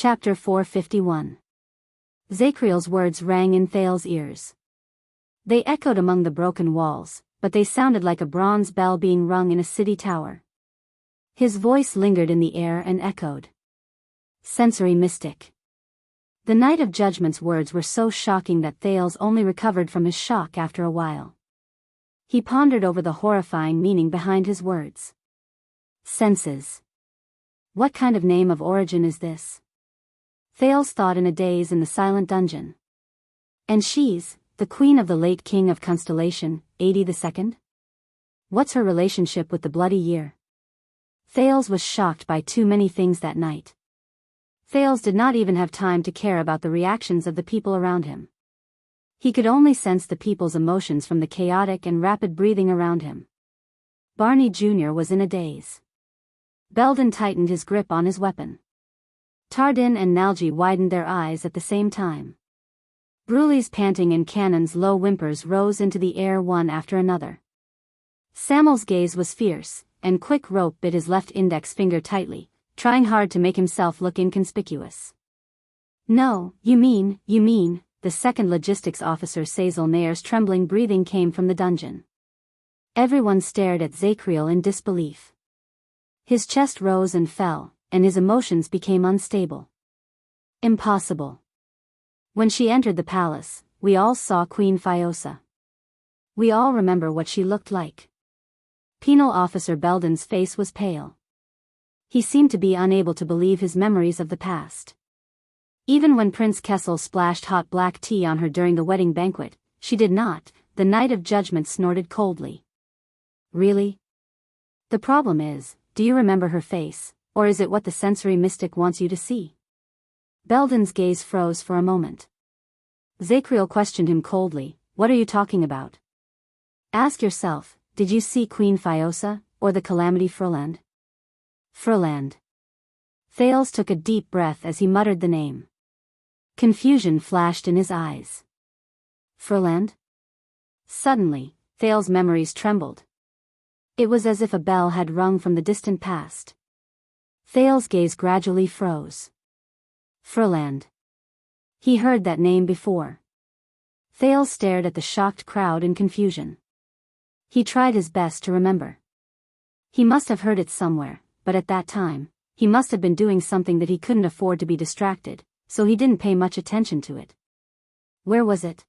Chapter 451. Zacriel's words rang in Thales's ears. They echoed among the broken walls, but they sounded like a bronze bell being rung in a city tower. His voice lingered in the air and echoed. Sensory mystic. The Night of Judgment's words were so shocking that Thales only recovered from his shock after a while. He pondered over the horrifying meaning behind his words. Senses. What kind of name of origin is this? Thales thought in a daze in the silent dungeon. And she's the queen of the late king of Constellation, 82nd? What's her relationship with the bloody year? Thales was shocked by too many things that night. Thales did not even have time to care about the reactions of the people around him. He could only sense the people's emotions from the chaotic and rapid breathing around him. Barney Jr. was in a daze. Belden tightened his grip on his weapon. Tardin and Nalji widened their eyes at the same time. Bruley's panting and Cannon's low whimpers rose into the air one after another. Samuel's gaze was fierce, and Quick Rope bit his left index finger tightly, trying hard to make himself look inconspicuous. No, you mean, the second logistics officer Sazel Nair's trembling breathing came from the dungeon. Everyone stared at Zacriel in disbelief. His chest rose and fell, and his emotions became unstable. Impossible. When she entered the palace, we all saw Queen Fiosa. We all remember what she looked like. Penal Officer Belden's face was pale. He seemed to be unable to believe his memories of the past. Even when Prince Kessel splashed hot black tea on her during the wedding banquet, she did not. The Night of Judgment snorted coldly. Really? The problem is, do you remember her face, or is it what the sensory mystic wants you to see? Belden's gaze froze for a moment. Zacriel questioned him coldly, what are you talking about? Ask yourself, did you see Queen Fiosa, or the Calamity Furland? Furland. Thales took a deep breath as he muttered the name. Confusion flashed in his eyes. Furland? Suddenly, Thales' memories trembled. It was as if a bell had rung from the distant past. Thales' gaze gradually froze. Furland. He heard that name before. Thales stared at the shocked crowd in confusion. He tried his best to remember. He must have heard it somewhere, but at that time, he must have been doing something that he couldn't afford to be distracted, so he didn't pay much attention to it. Where was it?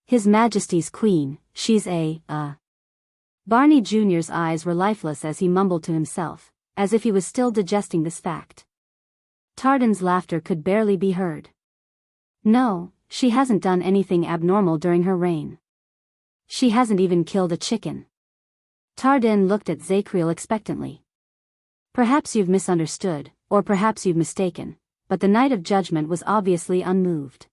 His Majesty's Queen, she's Barney Jr.'s eyes were lifeless as he mumbled to himself, as if he was still digesting this fact. Tardin's laughter could barely be heard. No, she hasn't done anything abnormal during her reign. She hasn't even killed a chicken. Tardin looked at Zacriel expectantly. Perhaps you've misunderstood, or perhaps you've mistaken, but the Night of Judgment was obviously unmoved.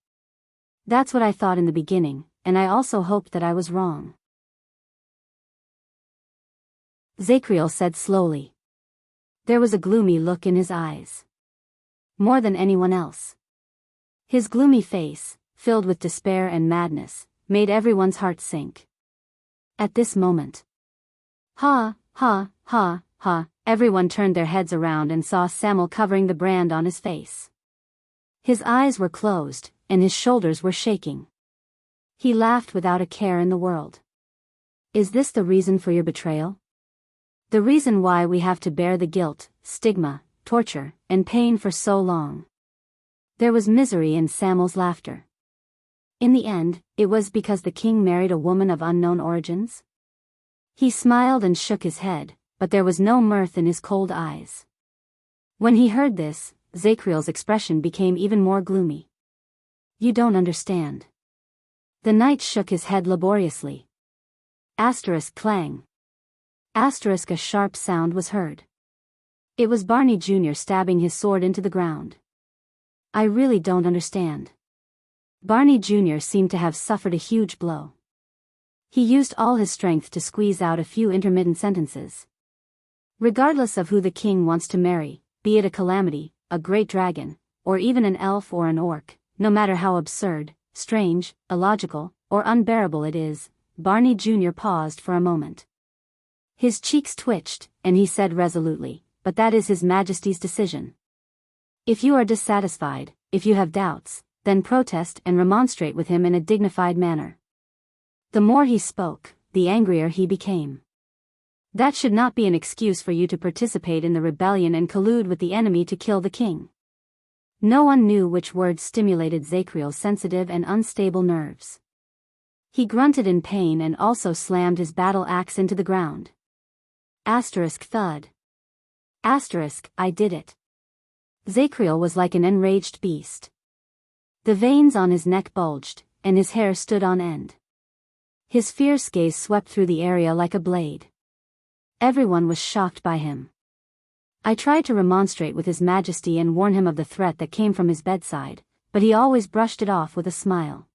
That's what I thought in the beginning, and I also hoped that I was wrong. Zacriel said slowly. There was a gloomy look in his eyes. More than anyone else. His gloomy face, filled with despair and madness, made everyone's heart sink. At this moment. Ha, ha, ha, ha, everyone turned their heads around and saw Samuel covering the brand on his face. His eyes were closed, and his shoulders were shaking. He laughed without a care in the world. Is this the reason for your betrayal? The reason why we have to bear the guilt, stigma, torture, and pain for so long? There was misery in Samuel's laughter. In the end, it was because the king married a woman of unknown origins? He smiled and shook his head, but there was no mirth in his cold eyes. When he heard this, Zacriel's expression became even more gloomy. You don't understand. The knight shook his head laboriously. Asterisk clang. Asterisk a sharp sound was heard. It was Barney Jr. stabbing his sword into the ground. I really don't understand. Barney Jr. seemed to have suffered a huge blow. He used all his strength to squeeze out a few intermittent sentences. Regardless of who the king wants to marry, be it a calamity, a great dragon, or even an elf or an orc, no matter how absurd, strange, illogical, or unbearable it is, Barney Jr. paused for a moment. His cheeks twitched, and he said resolutely, but that is His Majesty's decision. If you are dissatisfied, if you have doubts, then protest and remonstrate with him in a dignified manner. The more he spoke, the angrier he became. That should not be an excuse for you to participate in the rebellion and collude with the enemy to kill the king. No one knew which words stimulated Zachriel's sensitive and unstable nerves. He grunted in pain and also slammed his battle axe into the ground. Thud. I did it. Zachriel was like an enraged beast. The veins on his neck bulged, and his hair stood on end. His fierce gaze swept through the area like a blade. Everyone was shocked by him. I tried to remonstrate with His Majesty and warn him of the threat that came from his bedside, but he always brushed it off with a smile.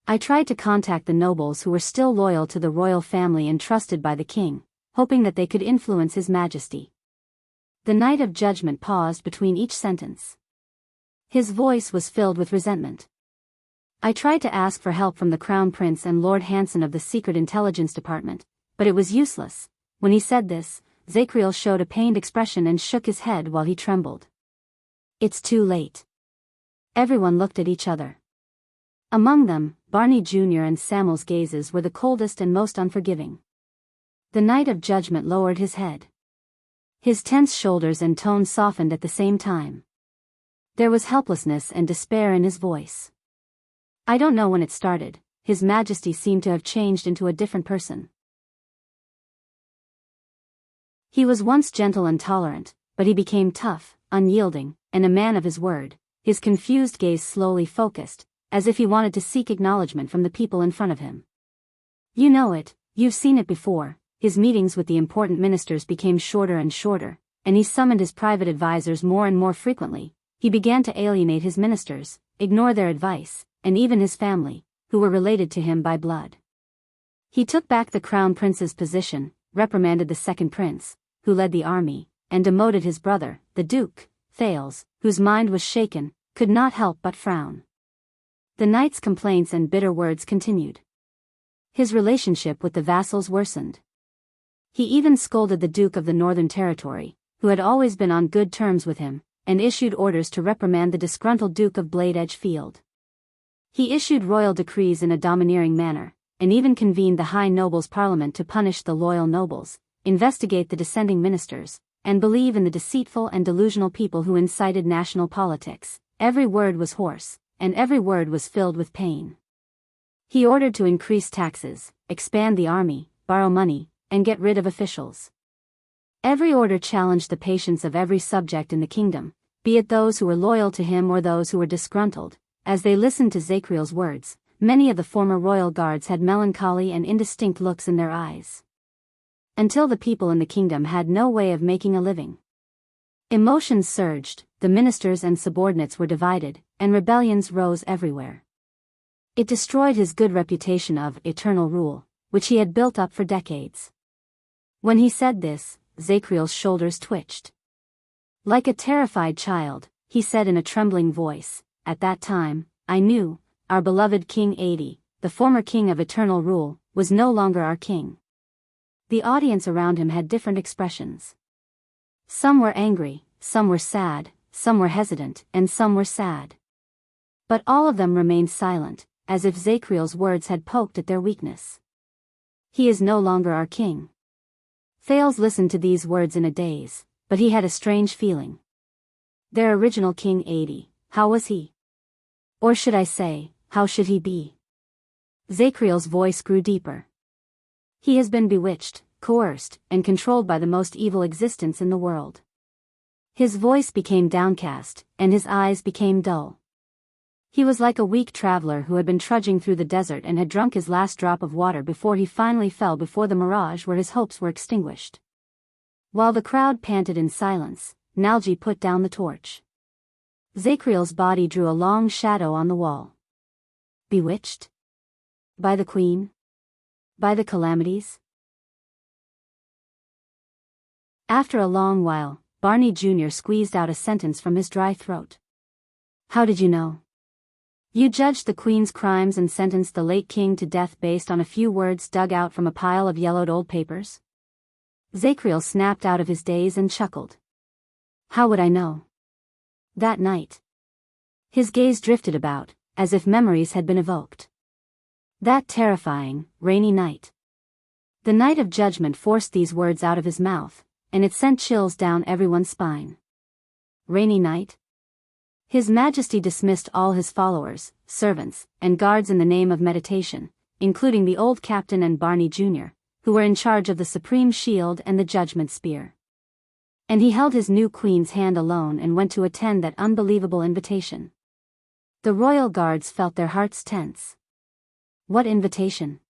I tried to contact the nobles who were still loyal to the royal family and trusted by the king, hoping that they could influence His Majesty. The Knight of Judgment paused between each sentence. His voice was filled with resentment. I tried to ask for help from the Crown Prince and Lord Hanson of the Secret Intelligence Department, but it was useless. When he said this, Zachriel showed a pained expression and shook his head while he trembled. It's too late. Everyone looked at each other. Among them, Barney Jr. and Samuel's gazes were the coldest and most unforgiving. The Knight of Judgment lowered his head. His tense shoulders and tone softened at the same time. There was helplessness and despair in his voice. I don't know when it started, His Majesty seemed to have changed into a different person. He was once gentle and tolerant, but he became tough, unyielding, and a man of his word. His confused gaze slowly focused, as if he wanted to seek acknowledgement from the people in front of him. You know it, you've seen it before. His meetings with the important ministers became shorter and shorter, and he summoned his private advisors more and more frequently. He began to alienate his ministers, ignore their advice, and even his family, who were related to him by blood. He took back the crown prince's position, reprimanded the second prince, who led the army, and demoted his brother, the Duke. Thales, whose mind was shaken, could not help but frown. The knight's complaints and bitter words continued. His relationship with the vassals worsened. He even scolded the Duke of the Northern Territory, who had always been on good terms with him, and issued orders to reprimand the disgruntled Duke of Blade Edge Field. He issued royal decrees in a domineering manner, and even convened the High Nobles' Parliament to punish the loyal nobles, investigate the dissenting ministers, and believe in the deceitful and delusional people who incited national politics. Every word was hoarse, and every word was filled with pain. He ordered to increase taxes, expand the army, borrow money, and get rid of officials. Every order challenged the patience of every subject in the kingdom, be it those who were loyal to him or those who were disgruntled. As they listened to Zachriel's words, many of the former royal guards had melancholy and indistinct looks in their eyes. Until the people in the kingdom had no way of making a living. Emotions surged, the ministers and subordinates were divided, and rebellions rose everywhere. It destroyed his good reputation of eternal rule, which he had built up for decades. When he said this, Zachriel's shoulders twitched. Like a terrified child, he said in a trembling voice, "At that time, I knew, our beloved King 80, the former king of eternal rule, was no longer our king." The audience around him had different expressions. Some were angry, some were sad, some were hesitant, and some were sad. But all of them remained silent, as if Zachriel's words had poked at their weakness. He is no longer our king. Thales listened to these words in a daze, but he had a strange feeling. Their original King 80, how was he? Or should I say, how should he be? Zachriel's voice grew deeper. He has been bewitched, coerced, and controlled by the most evil existence in the world. His voice became downcast, and his eyes became dull. He was like a weak traveler who had been trudging through the desert and had drunk his last drop of water before he finally fell before the mirage where his hopes were extinguished. While the crowd panted in silence, Nalji put down the torch. Zachriel's body drew a long shadow on the wall. Bewitched? By the queen? By the calamities? After a long while, Barney Jr. squeezed out a sentence from his dry throat. How did you know? You judged the queen's crimes and sentenced the late king to death based on a few words dug out from a pile of yellowed old papers? Zachriel snapped out of his daze and chuckled. How would I know? That night, his gaze drifted about, as if memories had been evoked. That terrifying, rainy night. The night of judgment forced these words out of his mouth, and it sent chills down everyone's spine. Rainy night? His Majesty dismissed all his followers, servants, and guards in the name of meditation, including the old captain and Barney Jr., who were in charge of the Supreme Shield and the Judgment Spear. And he held his new queen's hand alone and went to attend that unbelievable invitation. The royal guards felt their hearts tense. What invitation?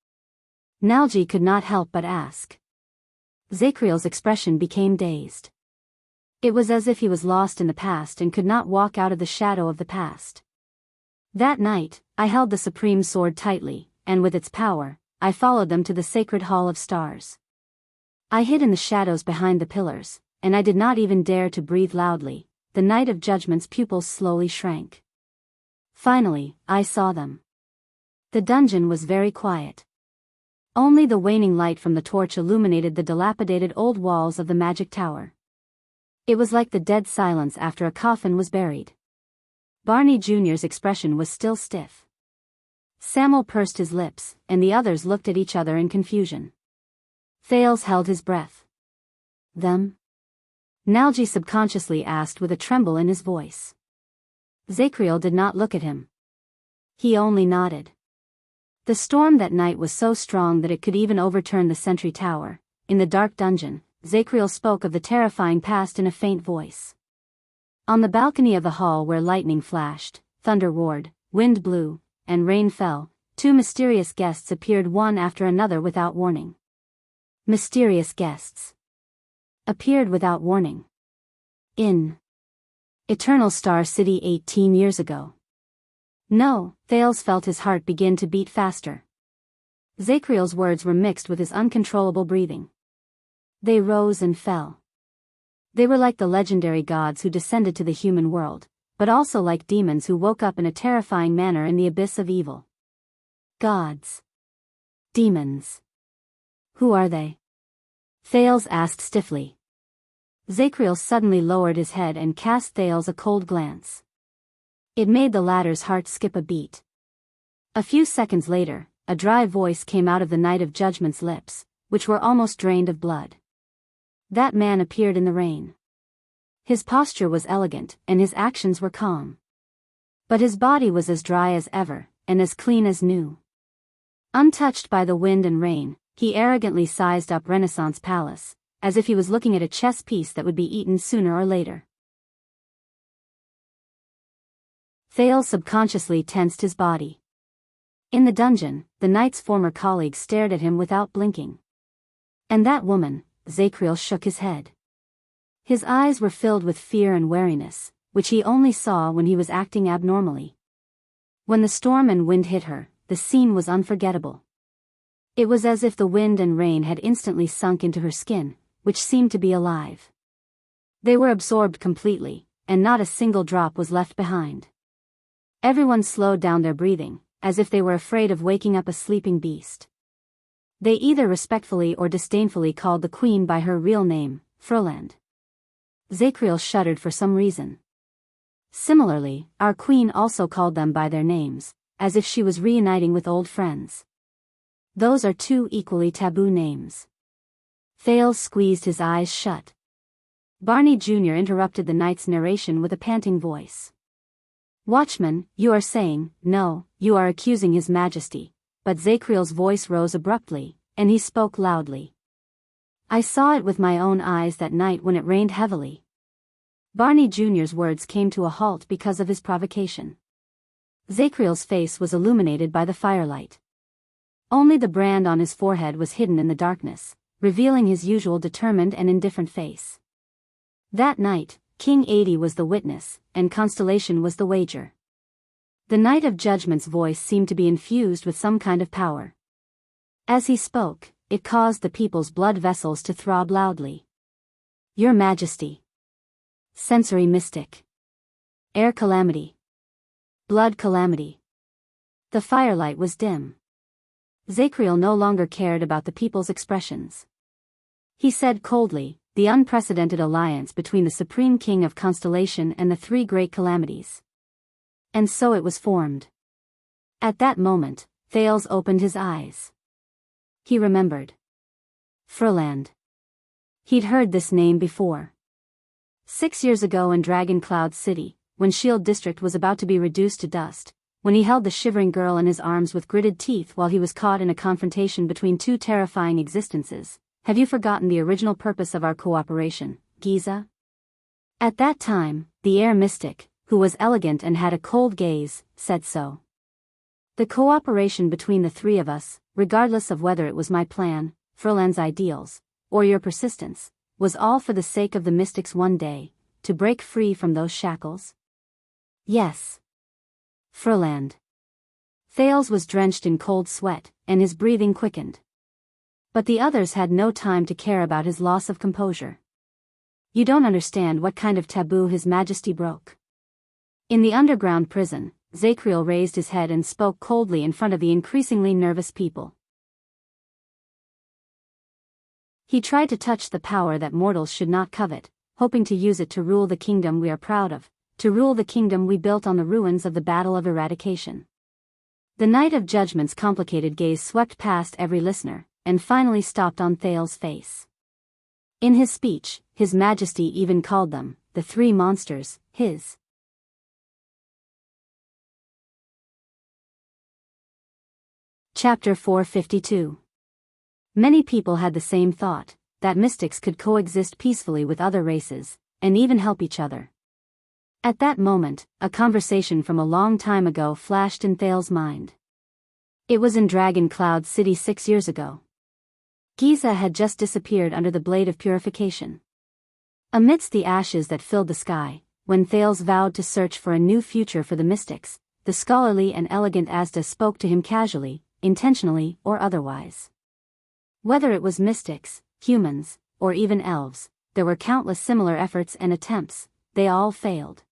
Nalji could not help but ask. Zakriel's expression became dazed. It was as if he was lost in the past and could not walk out of the shadow of the past. That night, I held the supreme sword tightly, and with its power, I followed them to the sacred hall of stars. I hid in the shadows behind the pillars, and I did not even dare to breathe loudly. The night of judgment's pupils slowly shrank. Finally, I saw them. The dungeon was very quiet. Only the waning light from the torch illuminated the dilapidated old walls of the magic tower. It was like the dead silence after a coffin was buried. Barney Jr.'s expression was still stiff. Samuel pursed his lips, and the others looked at each other in confusion. Thales held his breath. Them? Nalji subconsciously asked with a tremble in his voice. Zakriel did not look at him. He only nodded. The storm that night was so strong that it could even overturn the sentry tower. In the dark dungeon, Zakriel spoke of the terrifying past in a faint voice. On the balcony of the hall where lightning flashed, thunder roared, wind blew, and rain fell, two mysterious guests appeared one after another without warning. Mysterious guests appeared without warning. In Eternal Star City 18 years ago. No, Thales felt his heart begin to beat faster. Zakriel's words were mixed with his uncontrollable breathing. They rose and fell. They were like the legendary gods who descended to the human world, but also like demons who woke up in a terrifying manner in the abyss of evil. Gods. Demons. Who are they? Thales asked stiffly. Zakriel suddenly lowered his head and cast Thales a cold glance. It made the latter's heart skip a beat. A few seconds later, a dry voice came out of the night of judgment's lips, which were almost drained of blood. That man appeared in the rain. His posture was elegant, and his actions were calm. But his body was as dry as ever, and as clean as new. Untouched by the wind and rain, he arrogantly sized up Renaissance Palace, as if he was looking at a chess piece that would be eaten sooner or later. Thales subconsciously tensed his body. In the dungeon, the knight's former colleagues stared at him without blinking. And that woman, Zakriel shook his head. His eyes were filled with fear and wariness, which he only saw when he was acting abnormally. When the storm and wind hit her, the scene was unforgettable. It was as if the wind and rain had instantly sunk into her skin, which seemed to be alive. They were absorbed completely, and not a single drop was left behind. Everyone slowed down their breathing, as if they were afraid of waking up a sleeping beast. They either respectfully or disdainfully called the queen by her real name, Froland. Zakriel shuddered for some reason. Similarly, our queen also called them by their names, as if she was reuniting with old friends. Those are two equally taboo names. Thales squeezed his eyes shut. Barney Jr. interrupted the knight's narration with a panting voice. Watchman, you are saying, no, you are accusing His Majesty. But Zakriel's voice rose abruptly, and he spoke loudly. I saw it with my own eyes that night when it rained heavily. Barney Jr.'s words came to a halt because of his provocation. Zakriel's face was illuminated by the firelight. Only the brand on his forehead was hidden in the darkness, revealing his usual determined and indifferent face. That night, King 80 was the witness, and Constellation was the wager. The Knight of Judgment's voice seemed to be infused with some kind of power. As he spoke, it caused the people's blood vessels to throb loudly. Your Majesty. Sensory mystic. Air calamity. Blood calamity. The firelight was dim. Zakriel no longer cared about the people's expressions. He said coldly, the unprecedented alliance between the Supreme King of Constellation and the three great calamities. And so it was formed. At that moment, Thales opened his eyes. He remembered. Furland. He'd heard this name before. 6 years ago in Dragon Cloud City, when Shield District was about to be reduced to dust, when he held the shivering girl in his arms with gritted teeth while he was caught in a confrontation between two terrifying existences. Have you forgotten the original purpose of our cooperation, Giza? At that time, the air mystic, who was elegant and had a cold gaze, said so. The cooperation between the three of us, regardless of whether it was my plan, Furland's ideals, or your persistence, was all for the sake of the mystics one day, to break free from those shackles? Yes. Furland. Thales was drenched in cold sweat, and his breathing quickened. But the others had no time to care about his loss of composure. You don't understand what kind of taboo His Majesty broke. In the underground prison, Zacriel raised his head and spoke coldly in front of the increasingly nervous people. He tried to touch the power that mortals should not covet, hoping to use it to rule the kingdom we are proud of, to rule the kingdom we built on the ruins of the Battle of Eradication. The Night of Judgment's complicated gaze swept past every listener, and finally stopped on Thales' face. In his speech, His Majesty even called them, the three monsters, his. Chapter 452. Many people had the same thought, that mystics could coexist peacefully with other races, and even help each other. At that moment, a conversation from a long time ago flashed in Thales' mind. It was in Dragon Cloud City 6 years ago. Giza had just disappeared under the blade of purification. Amidst the ashes that filled the sky, when Thales vowed to search for a new future for the mystics, the scholarly and elegant Asda spoke to him casually, intentionally or otherwise. Whether it was mystics, humans, or even elves, there were countless similar efforts and attempts, they all failed.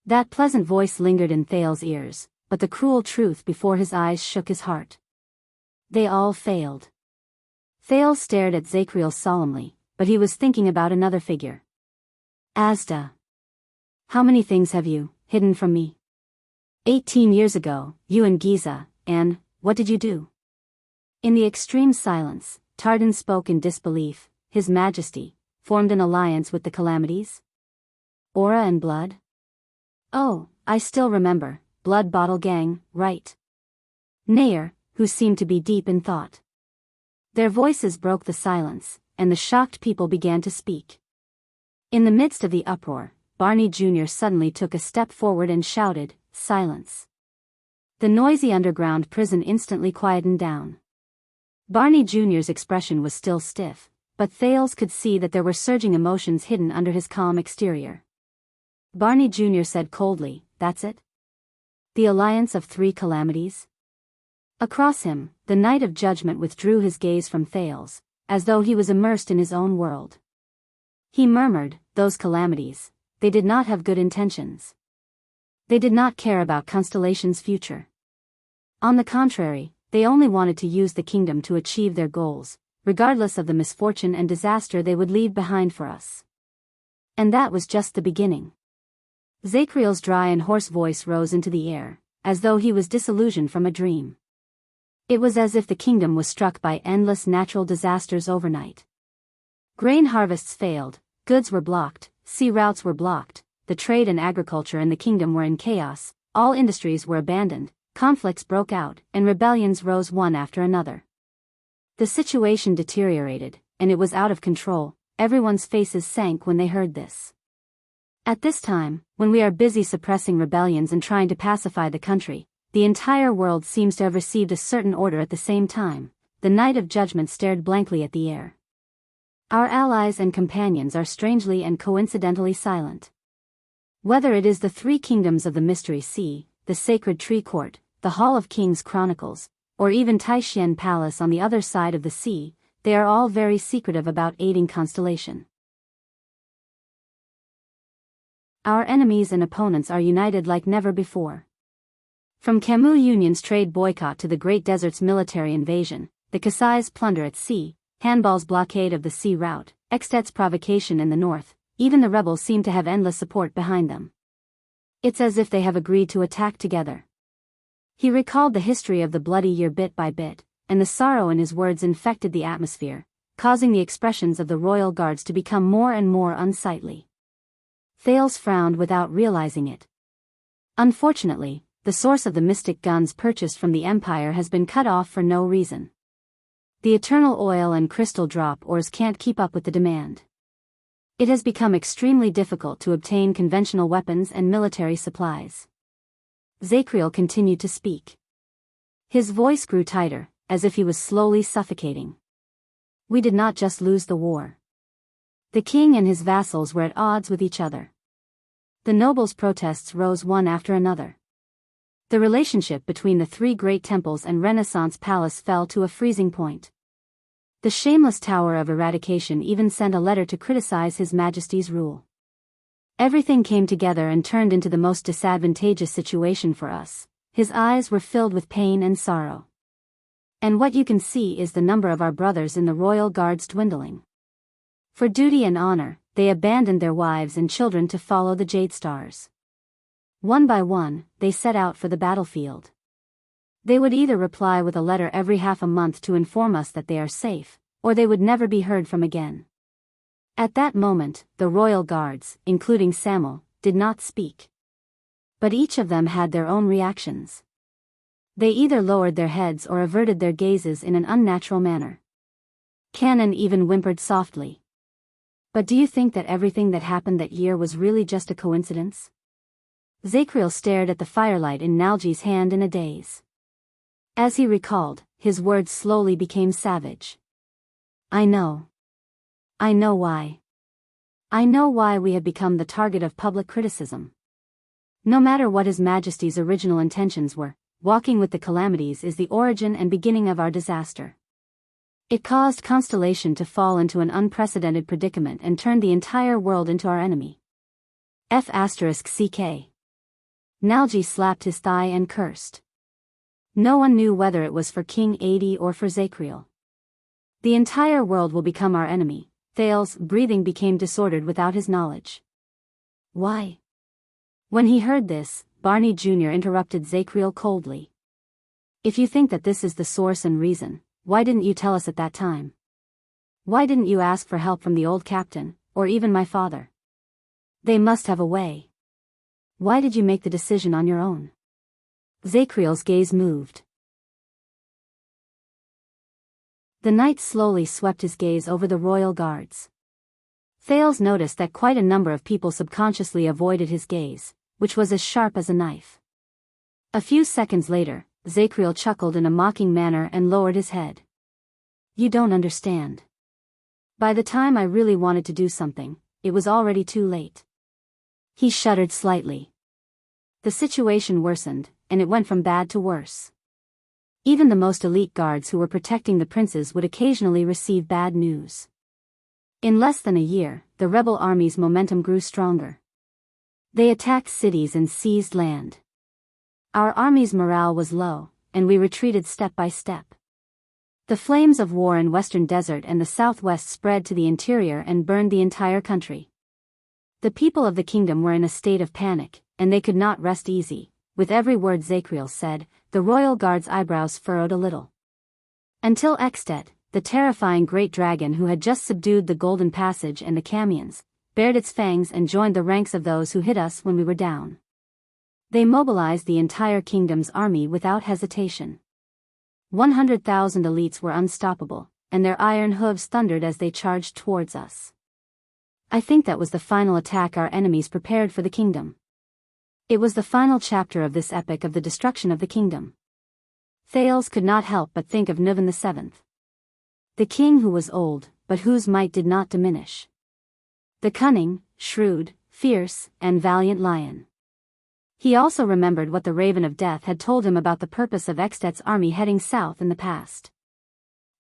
That pleasant voice lingered in Thales' ears, but the cruel truth before his eyes shook his heart. They all failed. Thales stared at Zacriel solemnly, but he was thinking about another figure. Asda. How many things have you hidden from me? 18 years ago, you and Giza, and what did you do? In the extreme silence, Tardan spoke in disbelief. His Majesty formed an alliance with the calamities? Aura and Blood? Oh, I still remember, Blood Bottle Gang, right? Nair, who seemed to be deep in thought. Their voices broke the silence, and the shocked people began to speak. In the midst of the uproar, Barney Jr. suddenly took a step forward and shouted, "Silence." The noisy underground prison instantly quietened down. Barney Jr.'s expression was still stiff, but Thales could see that there were surging emotions hidden under his calm exterior. Barney Jr. said coldly, "That's it? The alliance of three calamities?" Across him, the Night of Judgment withdrew his gaze from Thales, as though he was immersed in his own world. He murmured, "Those calamities, they did not have good intentions. They did not care about Constellation's future. On the contrary, they only wanted to use the kingdom to achieve their goals, regardless of the misfortune and disaster they would leave behind for us. And that was just the beginning." Zacriel's dry and hoarse voice rose into the air, as though he was disillusioned from a dream. It was as if the kingdom was struck by endless natural disasters overnight. Grain harvests failed, goods were blocked, sea routes were blocked, the trade and agriculture in the kingdom were in chaos, all industries were abandoned, conflicts broke out, and rebellions rose one after another. The situation deteriorated, and it was out of control. Everyone's faces sank when they heard this. At this time, when we are busy suppressing rebellions and trying to pacify the country, the entire world seems to have received a certain order at the same time. The Night of Judgment stared blankly at the air. Our allies and companions are strangely and coincidentally silent. Whether it is the three kingdoms of the Mystery Sea, the Sacred Tree Court, the Hall of Kings Chronicles, or even Taishian Palace on the other side of the sea, they are all very secretive about aiding Constellation. Our enemies and opponents are united like never before. From Camus Union's trade boycott to the Great Desert's military invasion, the Kasai's plunder at sea, Hanbal's blockade of the sea route, Extet's provocation in the north, even the rebels seem to have endless support behind them. It's as if they have agreed to attack together. He recalled the history of the bloody year bit by bit, and the sorrow in his words infected the atmosphere, causing the expressions of the royal guards to become more and more unsightly. Thales frowned without realizing it. Unfortunately, the source of the mystic guns purchased from the Empire has been cut off for no reason. The eternal oil and crystal drop ores can't keep up with the demand. It has become extremely difficult to obtain conventional weapons and military supplies. Zacriel continued to speak. His voice grew tighter, as if he was slowly suffocating. We did not just lose the war. The king and his vassals were at odds with each other. The nobles' protests rose one after another. The relationship between the three great temples and Renaissance palace fell to a freezing point. The shameless Tower of Eradication even sent a letter to criticize His Majesty's rule. Everything came together and turned into the most disadvantageous situation for us. His eyes were filled with pain and sorrow. And what you can see is the number of our brothers in the royal guards dwindling. For duty and honor, they abandoned their wives and children to follow the Jade Stars. One by one, they set out for the battlefield. They would either reply with a letter every half a month to inform us that they are safe, or they would never be heard from again. At that moment, the royal guards, including Samuel, did not speak. But each of them had their own reactions. They either lowered their heads or averted their gazes in an unnatural manner. Cannon even whimpered softly. But do you think that everything that happened that year was really just a coincidence? Zacriel stared at the firelight in Nalji's hand in a daze. As he recalled, his words slowly became savage. I know. I know why. I know why we have become the target of public criticism. No matter what His Majesty's original intentions were, walking with the calamities is the origin and beginning of our disaster. It caused Constellation to fall into an unprecedented predicament and turned the entire world into our enemy. F***CK. Nalji slapped his thigh and cursed. No one knew whether it was for King Adi or for Zacriel. The entire world will become our enemy. Thales' breathing became disordered without his knowledge. Why? When he heard this, Barney Jr. interrupted Zacriel coldly. If you think that this is the source and reason, why didn't you tell us at that time? Why didn't you ask for help from the old captain, or even my father? They must have a way. Why did you make the decision on your own? Zacriel's gaze moved. The knight slowly swept his gaze over the royal guards. Thales noticed that quite a number of people subconsciously avoided his gaze, which was as sharp as a knife. A few seconds later, Zacriel chuckled in a mocking manner and lowered his head. You don't understand. By the time I really wanted to do something, it was already too late. He shuddered slightly. The situation worsened, and it went from bad to worse. Even the most elite guards who were protecting the princes would occasionally receive bad news. In less than a year, the rebel army's momentum grew stronger. They attacked cities and seized land. Our army's morale was low, and we retreated step by step. The flames of war in Western Desert and the Southwest spread to the interior and burned the entire country. The people of the kingdom were in a state of panic, and they could not rest easy. With every word Zacriel said, the royal guard's eyebrows furrowed a little. Until Extet, the terrifying great dragon who had just subdued the Golden Passage and the Camions, bared its fangs and joined the ranks of those who hit us when we were down. They mobilized the entire kingdom's army without hesitation. 100,000 elites were unstoppable, and their iron hooves thundered as they charged towards us. I think that was the final attack our enemies prepared for the kingdom. It was the final chapter of this epic of the destruction of the kingdom. Thales could not help but think of Nuvan VII. The king who was old, but whose might did not diminish. The cunning, shrewd, fierce, and valiant lion. He also remembered what the Raven of Death had told him about the purpose of Extet's army heading south in the past.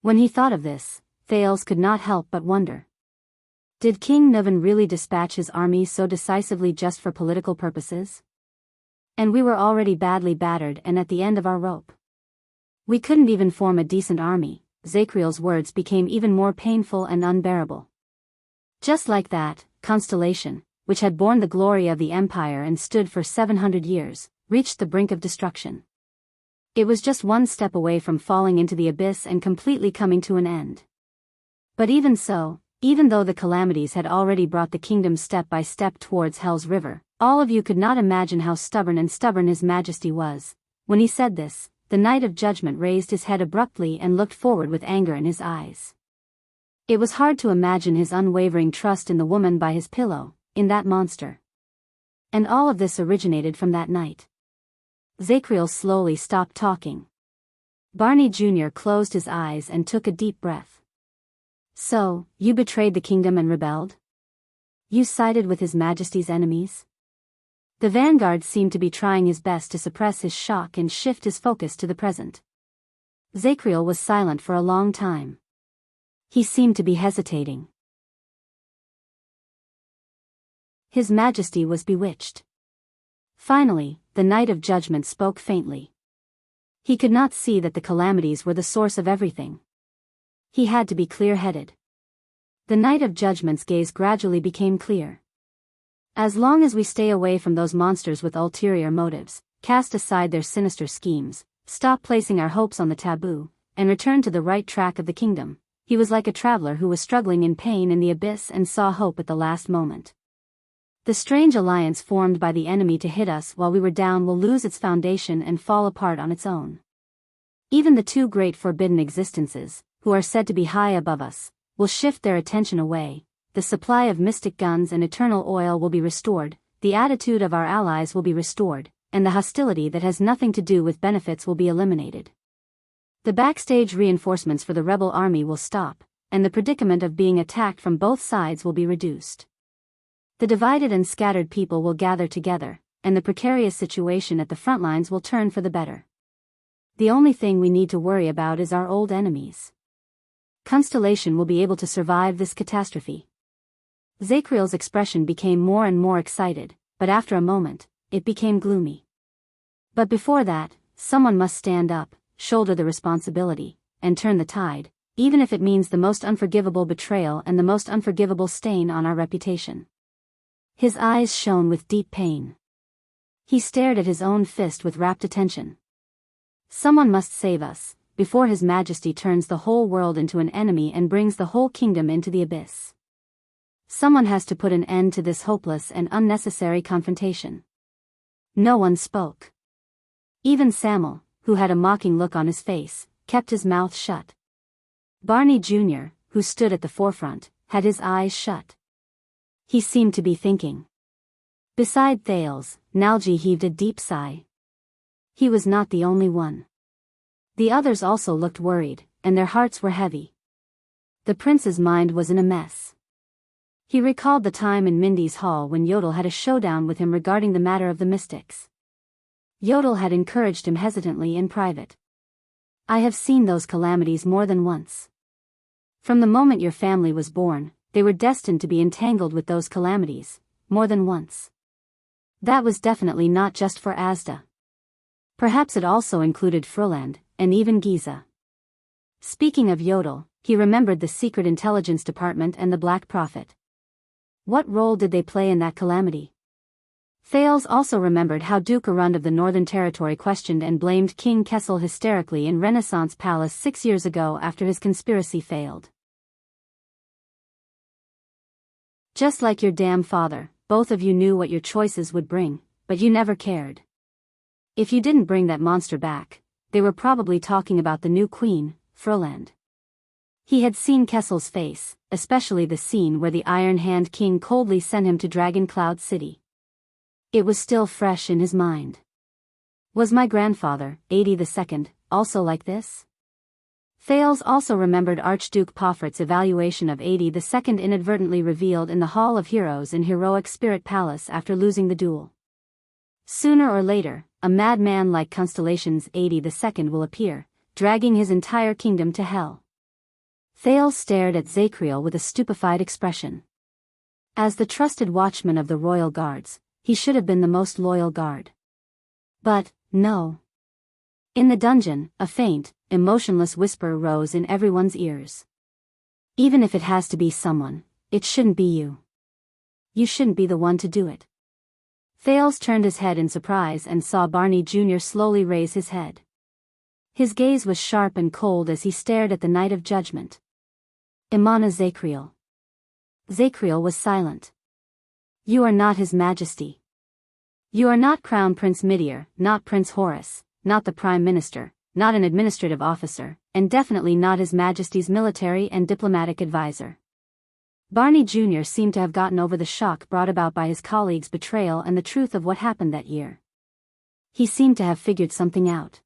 When he thought of this, Thales could not help but wonder. Did King Nuvan really dispatch his army so decisively just for political purposes? And we were already badly battered and at the end of our rope. We couldn't even form a decent army. Zacriel's words became even more painful and unbearable. Just like that, Constellation, which had borne the glory of the empire and stood for 700 years, reached the brink of destruction. It was just one step away from falling into the abyss and completely coming to an end. But even so, even though the calamities had already brought the kingdom step by step towards Hell's River, all of you could not imagine how stubborn His Majesty was. When he said this, the Knight of Judgment raised his head abruptly and looked forward with anger in his eyes. It was hard to imagine his unwavering trust in the woman by his pillow, in that monster. And all of this originated from that night. Zacriel slowly stopped talking. Barney Jr. closed his eyes and took a deep breath. So, you betrayed the kingdom and rebelled? You sided with His Majesty's enemies? The vanguard seemed to be trying his best to suppress his shock and shift his focus to the present. Zacriel was silent for a long time. He seemed to be hesitating. His Majesty was bewitched. Finally, the Knight of Judgment spoke faintly. He could not see that the calamities were the source of everything. He had to be clear-headed. The Knight of Judgment's gaze gradually became clear. As long as we stay away from those monsters with ulterior motives, cast aside their sinister schemes, stop placing our hopes on the taboo, and return to the right track of the kingdom, he was like a traveler who was struggling in pain in the abyss and saw hope at the last moment. The strange alliance formed by the enemy to hit us while we were down will lose its foundation and fall apart on its own. Even the two great forbidden existences, who are said to be high above us, will shift their attention away. The supply of mystic guns and eternal oil will be restored, the attitude of our allies will be restored, and the hostility that has nothing to do with benefits will be eliminated. The backstage reinforcements for the rebel army will stop, and the predicament of being attacked from both sides will be reduced. The divided and scattered people will gather together, and the precarious situation at the front lines will turn for the better. The only thing we need to worry about is our old enemies. Constellation will be able to survive this catastrophe. Zacriel's expression became more and more excited, but after a moment, it became gloomy. But before that, someone must stand up, shoulder the responsibility, and turn the tide, even if it means the most unforgivable betrayal and the most unforgivable stain on our reputation. His eyes shone with deep pain. He stared at his own fist with rapt attention. Someone must save us, before His Majesty turns the whole world into an enemy and brings the whole kingdom into the abyss. Someone has to put an end to this hopeless and unnecessary confrontation. No one spoke. Even Samuel, who had a mocking look on his face, kept his mouth shut. Barney Jr., who stood at the forefront, had his eyes shut. He seemed to be thinking. Beside Thales, Nalji heaved a deep sigh. He was not the only one. The others also looked worried, and their hearts were heavy. The prince's mind was in a mess. He recalled the time in Mindy's hall when Yodel had a showdown with him regarding the matter of the mystics. Yodel had encouraged him hesitantly in private. I have seen those calamities more than once. From the moment your family was born, they were destined to be entangled with those calamities, more than once. That was definitely not just for Asda. Perhaps it also included Fruland, and even Giza. Speaking of Yodel, he remembered the Secret Intelligence Department and the Black Prophet. What role did they play in that calamity? Thales also remembered how Duke Arund of the Northern Territory questioned and blamed King Kessel hysterically in Renaissance Palace 6 years ago after his conspiracy failed. Just like your damn father, both of you knew what your choices would bring, but you never cared. If you didn't bring that monster back, they were probably talking about the new queen, Fruland. He had seen Kessel's face, especially the scene where the Iron Hand King coldly sent him to Dragon Cloud City. It was still fresh in his mind. Was my grandfather, Adi II, also like this? Thales also remembered Archduke Poffert's evaluation of Adi II inadvertently revealed in the Hall of Heroes in Heroic Spirit Palace after losing the duel. Sooner or later, a madman like Constellation's Adi II will appear, dragging his entire kingdom to hell. Thales stared at Zacriel with a stupefied expression. As the trusted watchman of the royal guards, he should have been the most loyal guard. But, no. In the dungeon, a faint, emotionless whisper rose in everyone's ears. Even if it has to be someone, it shouldn't be you. You shouldn't be the one to do it. Thales turned his head in surprise and saw Barney Jr. slowly raise his head. His gaze was sharp and cold as he stared at the Knight of Judgment. Imana Zacriel. Zacriel was silent. You are not His Majesty. You are not Crown Prince Midir, not Prince Horus, not the Prime Minister, not an administrative officer, and definitely not His Majesty's military and diplomatic advisor. Barney Jr. seemed to have gotten over the shock brought about by his colleague's betrayal and the truth of what happened that year. He seemed to have figured something out.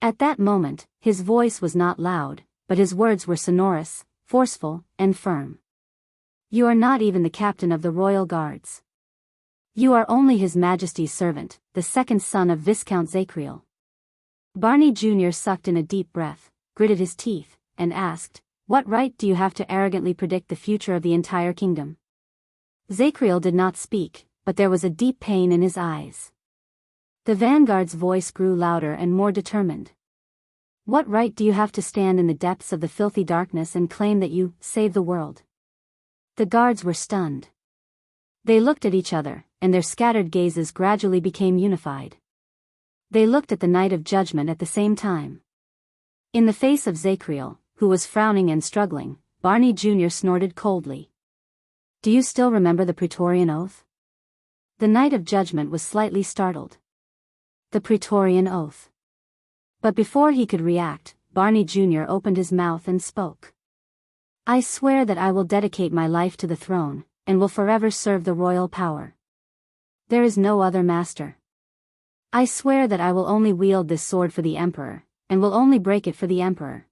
At that moment, his voice was not loud, but his words were sonorous, forceful, and firm. You are not even the captain of the Royal Guards. You are only His Majesty's servant, the second son of Viscount Zacriel. Barney Jr. sucked in a deep breath, gritted his teeth, and asked, what right do you have to arrogantly predict the future of the entire kingdom? Zacriel did not speak, but there was a deep pain in his eyes. The vanguard's voice grew louder and more determined. What right do you have to stand in the depths of the filthy darkness and claim that you save the world? The guards were stunned. They looked at each other, and their scattered gazes gradually became unified. They looked at the Knight of Judgment at the same time. In the face of Zacriel, who was frowning and struggling, Barney Jr. snorted coldly. Do you still remember the Praetorian Oath? The Knight of Judgment was slightly startled. The Praetorian Oath. But before he could react, Barney Jr. opened his mouth and spoke. I swear that I will dedicate my life to the throne, and will forever serve the royal power. There is no other master. I swear that I will only wield this sword for the Emperor, and will only break it for the Emperor.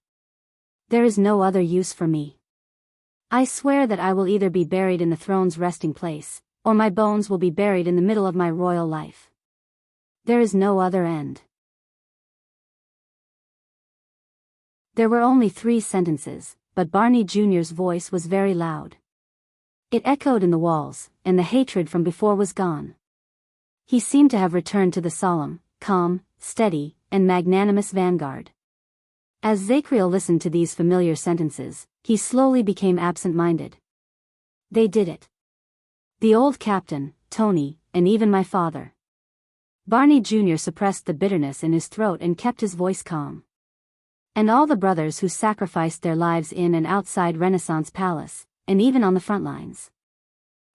There is no other use for me. I swear that I will either be buried in the throne's resting place, or my bones will be buried in the middle of my royal life. There is no other end. There were only 3 sentences, but Barney Jr.'s voice was very loud. It echoed in the walls, and the hatred from before was gone. He seemed to have returned to the solemn, calm, steady, and magnanimous vanguard. As Zacriel listened to these familiar sentences, he slowly became absent-minded. They did it. The old captain, Tony, and even my father. Barney Jr. suppressed the bitterness in his throat and kept his voice calm. And all the brothers who sacrificed their lives in and outside Renaissance Palace, and even on the front lines.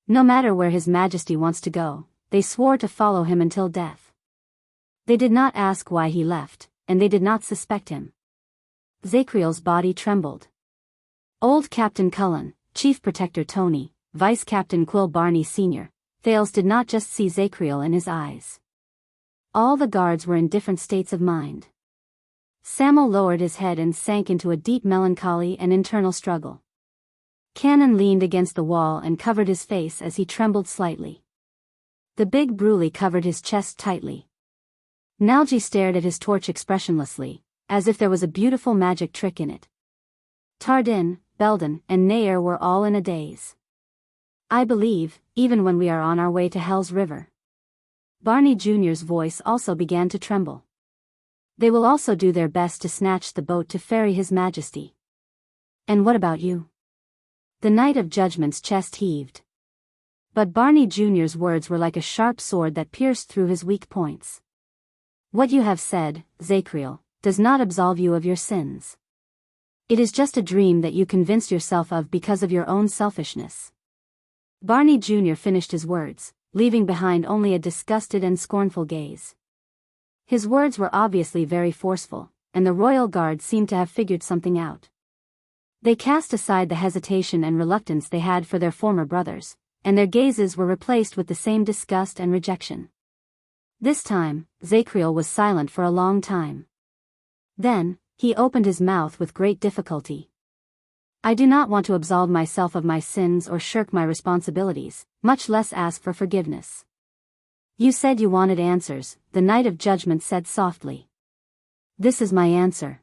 No matter where His Majesty wants to go, they swore to follow him until death. They did not ask why he left, and they did not suspect him. Zacriel's body trembled. Old Captain Cullen, Chief Protector Tony, Vice Captain Quill Barney Sr., Thales did not just see Zacriel in his eyes. All the guards were in different states of mind. Samuel lowered his head and sank into a deep melancholy and internal struggle. Cannon leaned against the wall and covered his face as he trembled slightly. The big Bruley covered his chest tightly. Nalji stared at his torch expressionlessly, as if there was a beautiful magic trick in it. Tardin, Belden, and Nair were all in a daze. I believe, even when we are on our way to Hell's River. Barney Jr.'s voice also began to tremble. They will also do their best to snatch the boat to ferry His Majesty. And what about you? The Knight of Judgment's chest heaved. But Barney Jr.'s words were like a sharp sword that pierced through his weak points. What you have said, Zacriel, does not absolve you of your sins. It is just a dream that you convinced yourself of because of your own selfishness. Barney Jr. finished his words, leaving behind only a disgusted and scornful gaze. His words were obviously very forceful, and the royal guard seemed to have figured something out. They cast aside the hesitation and reluctance they had for their former brothers, and their gazes were replaced with the same disgust and rejection. This time, Zacriel was silent for a long time. Then, he opened his mouth with great difficulty. I do not want to absolve myself of my sins or shirk my responsibilities, much less ask for forgiveness. You said you wanted answers, the Knight of Judgment said softly. This is my answer.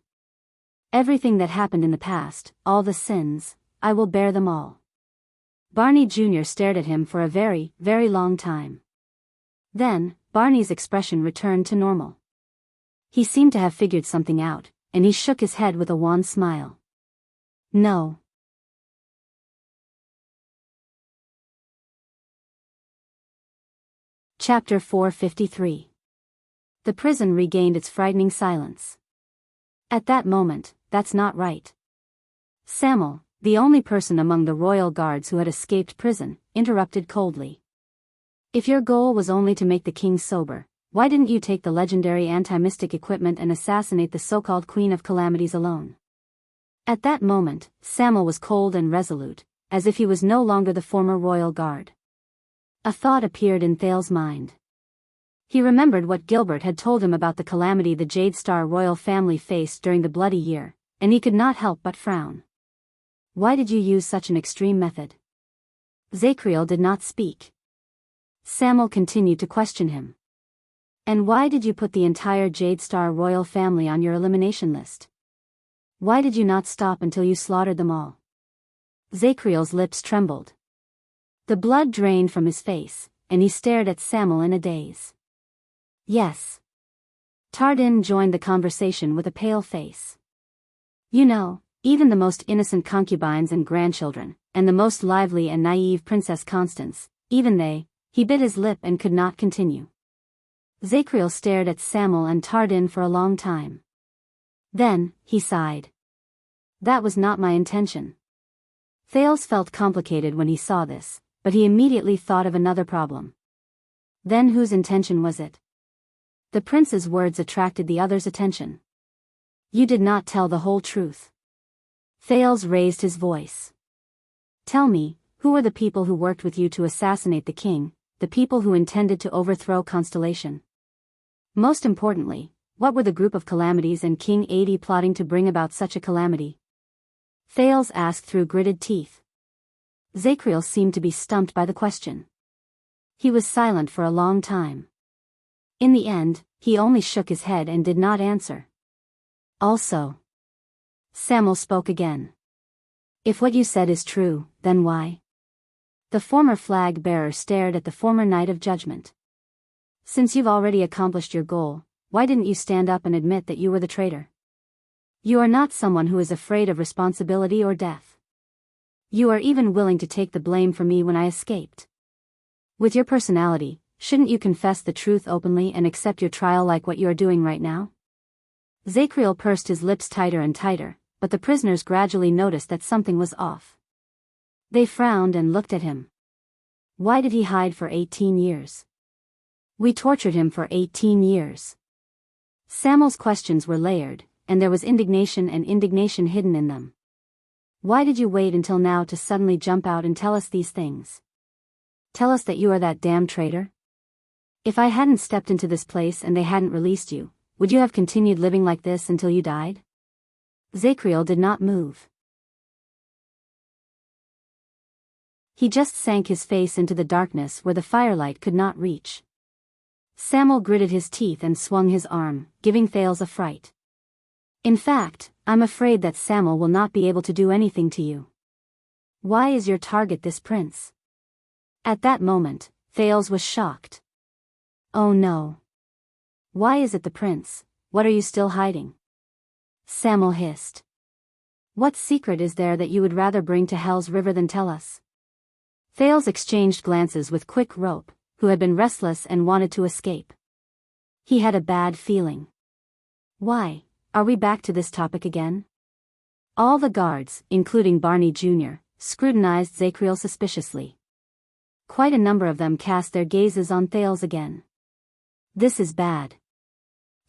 Everything that happened in the past, all the sins, I will bear them all. Barney Jr. stared at him for a very, very long time. Then, Barney's expression returned to normal. He seemed to have figured something out, and he shook his head with a wan smile. No. Chapter 453. The prison regained its frightening silence. At that moment, that's not right. Samuel, the only person among the royal guards who had escaped prison, interrupted coldly. If your goal was only to make the king sober, why didn't you take the legendary anti-mystic equipment and assassinate the so-called Queen of Calamities alone? At that moment, Samuel was cold and resolute, as if he was no longer the former royal guard. A thought appeared in Thale's mind. He remembered what Gilbert had told him about the calamity the Jade Star royal family faced during the Bloody Year, and he could not help but frown. Why did you use such an extreme method? Zacriel did not speak. Samuel continued to question him. And why did you put the entire Jade Star royal family on your elimination list? Why did you not stop until you slaughtered them all? Zacriel's lips trembled. The blood drained from his face, and he stared at Samuel in a daze. Yes. Tardin joined the conversation with a pale face. You know, even the most innocent concubines and grandchildren, and the most lively and naive Princess Constance, even they, he bit his lip and could not continue. Zacriel stared at Samuel and Tardin for a long time. Then, he sighed. That was not my intention. Thales felt complicated when he saw this, but he immediately thought of another problem. Then whose intention was it? The prince's words attracted the other's attention. You did not tell the whole truth. Thales raised his voice. Tell me, who were the people who worked with you to assassinate the king, the people who intended to overthrow Constellation? Most importantly, what were the group of calamities and King 80 plotting to bring about such a calamity? Thales asked through gritted teeth. Zacriel seemed to be stumped by the question. He was silent for a long time. In the end, he only shook his head and did not answer. Also. Samuel spoke again. If what you said is true, then why? The former flag bearer stared at the former Knight of Judgment. Since you've already accomplished your goal, why didn't you stand up and admit that you were the traitor? You are not someone who is afraid of responsibility or death. You are even willing to take the blame for me when I escaped. With your personality, shouldn't you confess the truth openly and accept your trial like what you are doing right now? Zacriel pursed his lips tighter and tighter, but the prisoners gradually noticed that something was off. They frowned and looked at him. Why did he hide for 18 years? We tortured him for 18 years. Samuel's questions were layered, and there was indignation and indignation hidden in them. Why did you wait until now to suddenly jump out and tell us these things? Tell us that you are that damn traitor? If I hadn't stepped into this place and they hadn't released you, would you have continued living like this until you died? Zacriel did not move. He just sank his face into the darkness where the firelight could not reach. Samuel gritted his teeth and swung his arm, giving Thales a fright. In fact, I'm afraid that Samuel will not be able to do anything to you. Why is your target this prince? At that moment, Thales was shocked. Oh no. Why is it the prince? What are you still hiding? Samuel hissed. What secret is there that you would rather bring to Hell's River than tell us? Thales exchanged glances with Quick Rope, who had been restless and wanted to escape. He had a bad feeling. Why? Are we back to this topic again? All the guards, including Barney Jr., scrutinized Zacriel suspiciously. Quite a number of them cast their gazes on Thales again. This is bad.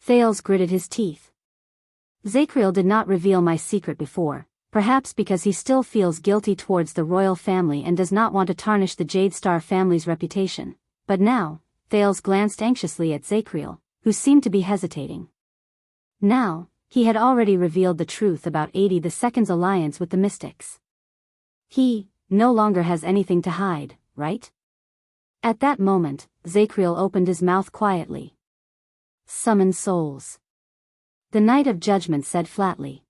Thales gritted his teeth. Zacriel did not reveal my secret before, perhaps because he still feels guilty towards the royal family and does not want to tarnish the Jade Star family's reputation, but now, Thales glanced anxiously at Zacriel, who seemed to be hesitating. Now, he had already revealed the truth about 82nd's alliance with the Mystics. He no longer has anything to hide, right? At that moment, Zacriel opened his mouth quietly. Summon souls. The Knight of Judgment said flatly.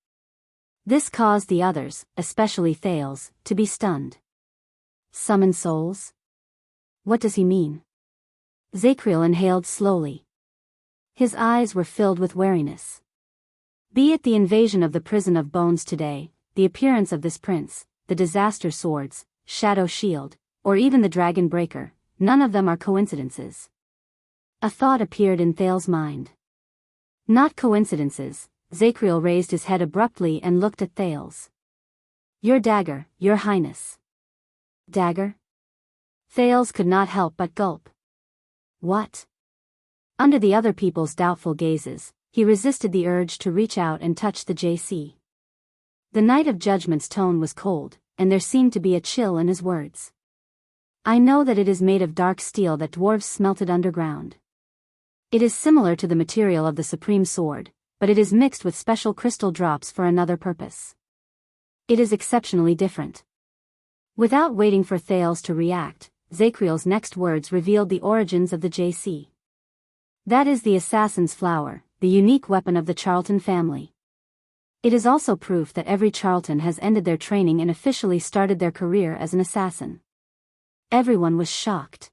This caused the others, especially Thales, to be stunned. Summon souls? What does he mean? Zacriel inhaled slowly. His eyes were filled with wariness. Be it the invasion of the prison of bones today, the appearance of this prince, the disaster swords, shadow shield, or even the dragon breaker, none of them are coincidences. A thought appeared in Thales's mind. Not coincidences. Zacriel raised his head abruptly and looked at Thales. Your dagger, your highness. Dagger? Thales could not help but gulp. What? Under the other people's doubtful gazes, he resisted the urge to reach out and touch the JC. The Knight of Judgment's tone was cold, and there seemed to be a chill in his words. I know that it is made of dark steel that dwarves smelted underground. It is similar to the material of the Supreme Sword, but it is mixed with special crystal drops for another purpose. It is exceptionally different. Without waiting for Thales to react, Zacriel's next words revealed the origins of the JC. That is the assassin's flower, the unique weapon of the Charlton family. It is also proof that every Charlton has ended their training and officially started their career as an assassin. Everyone was shocked.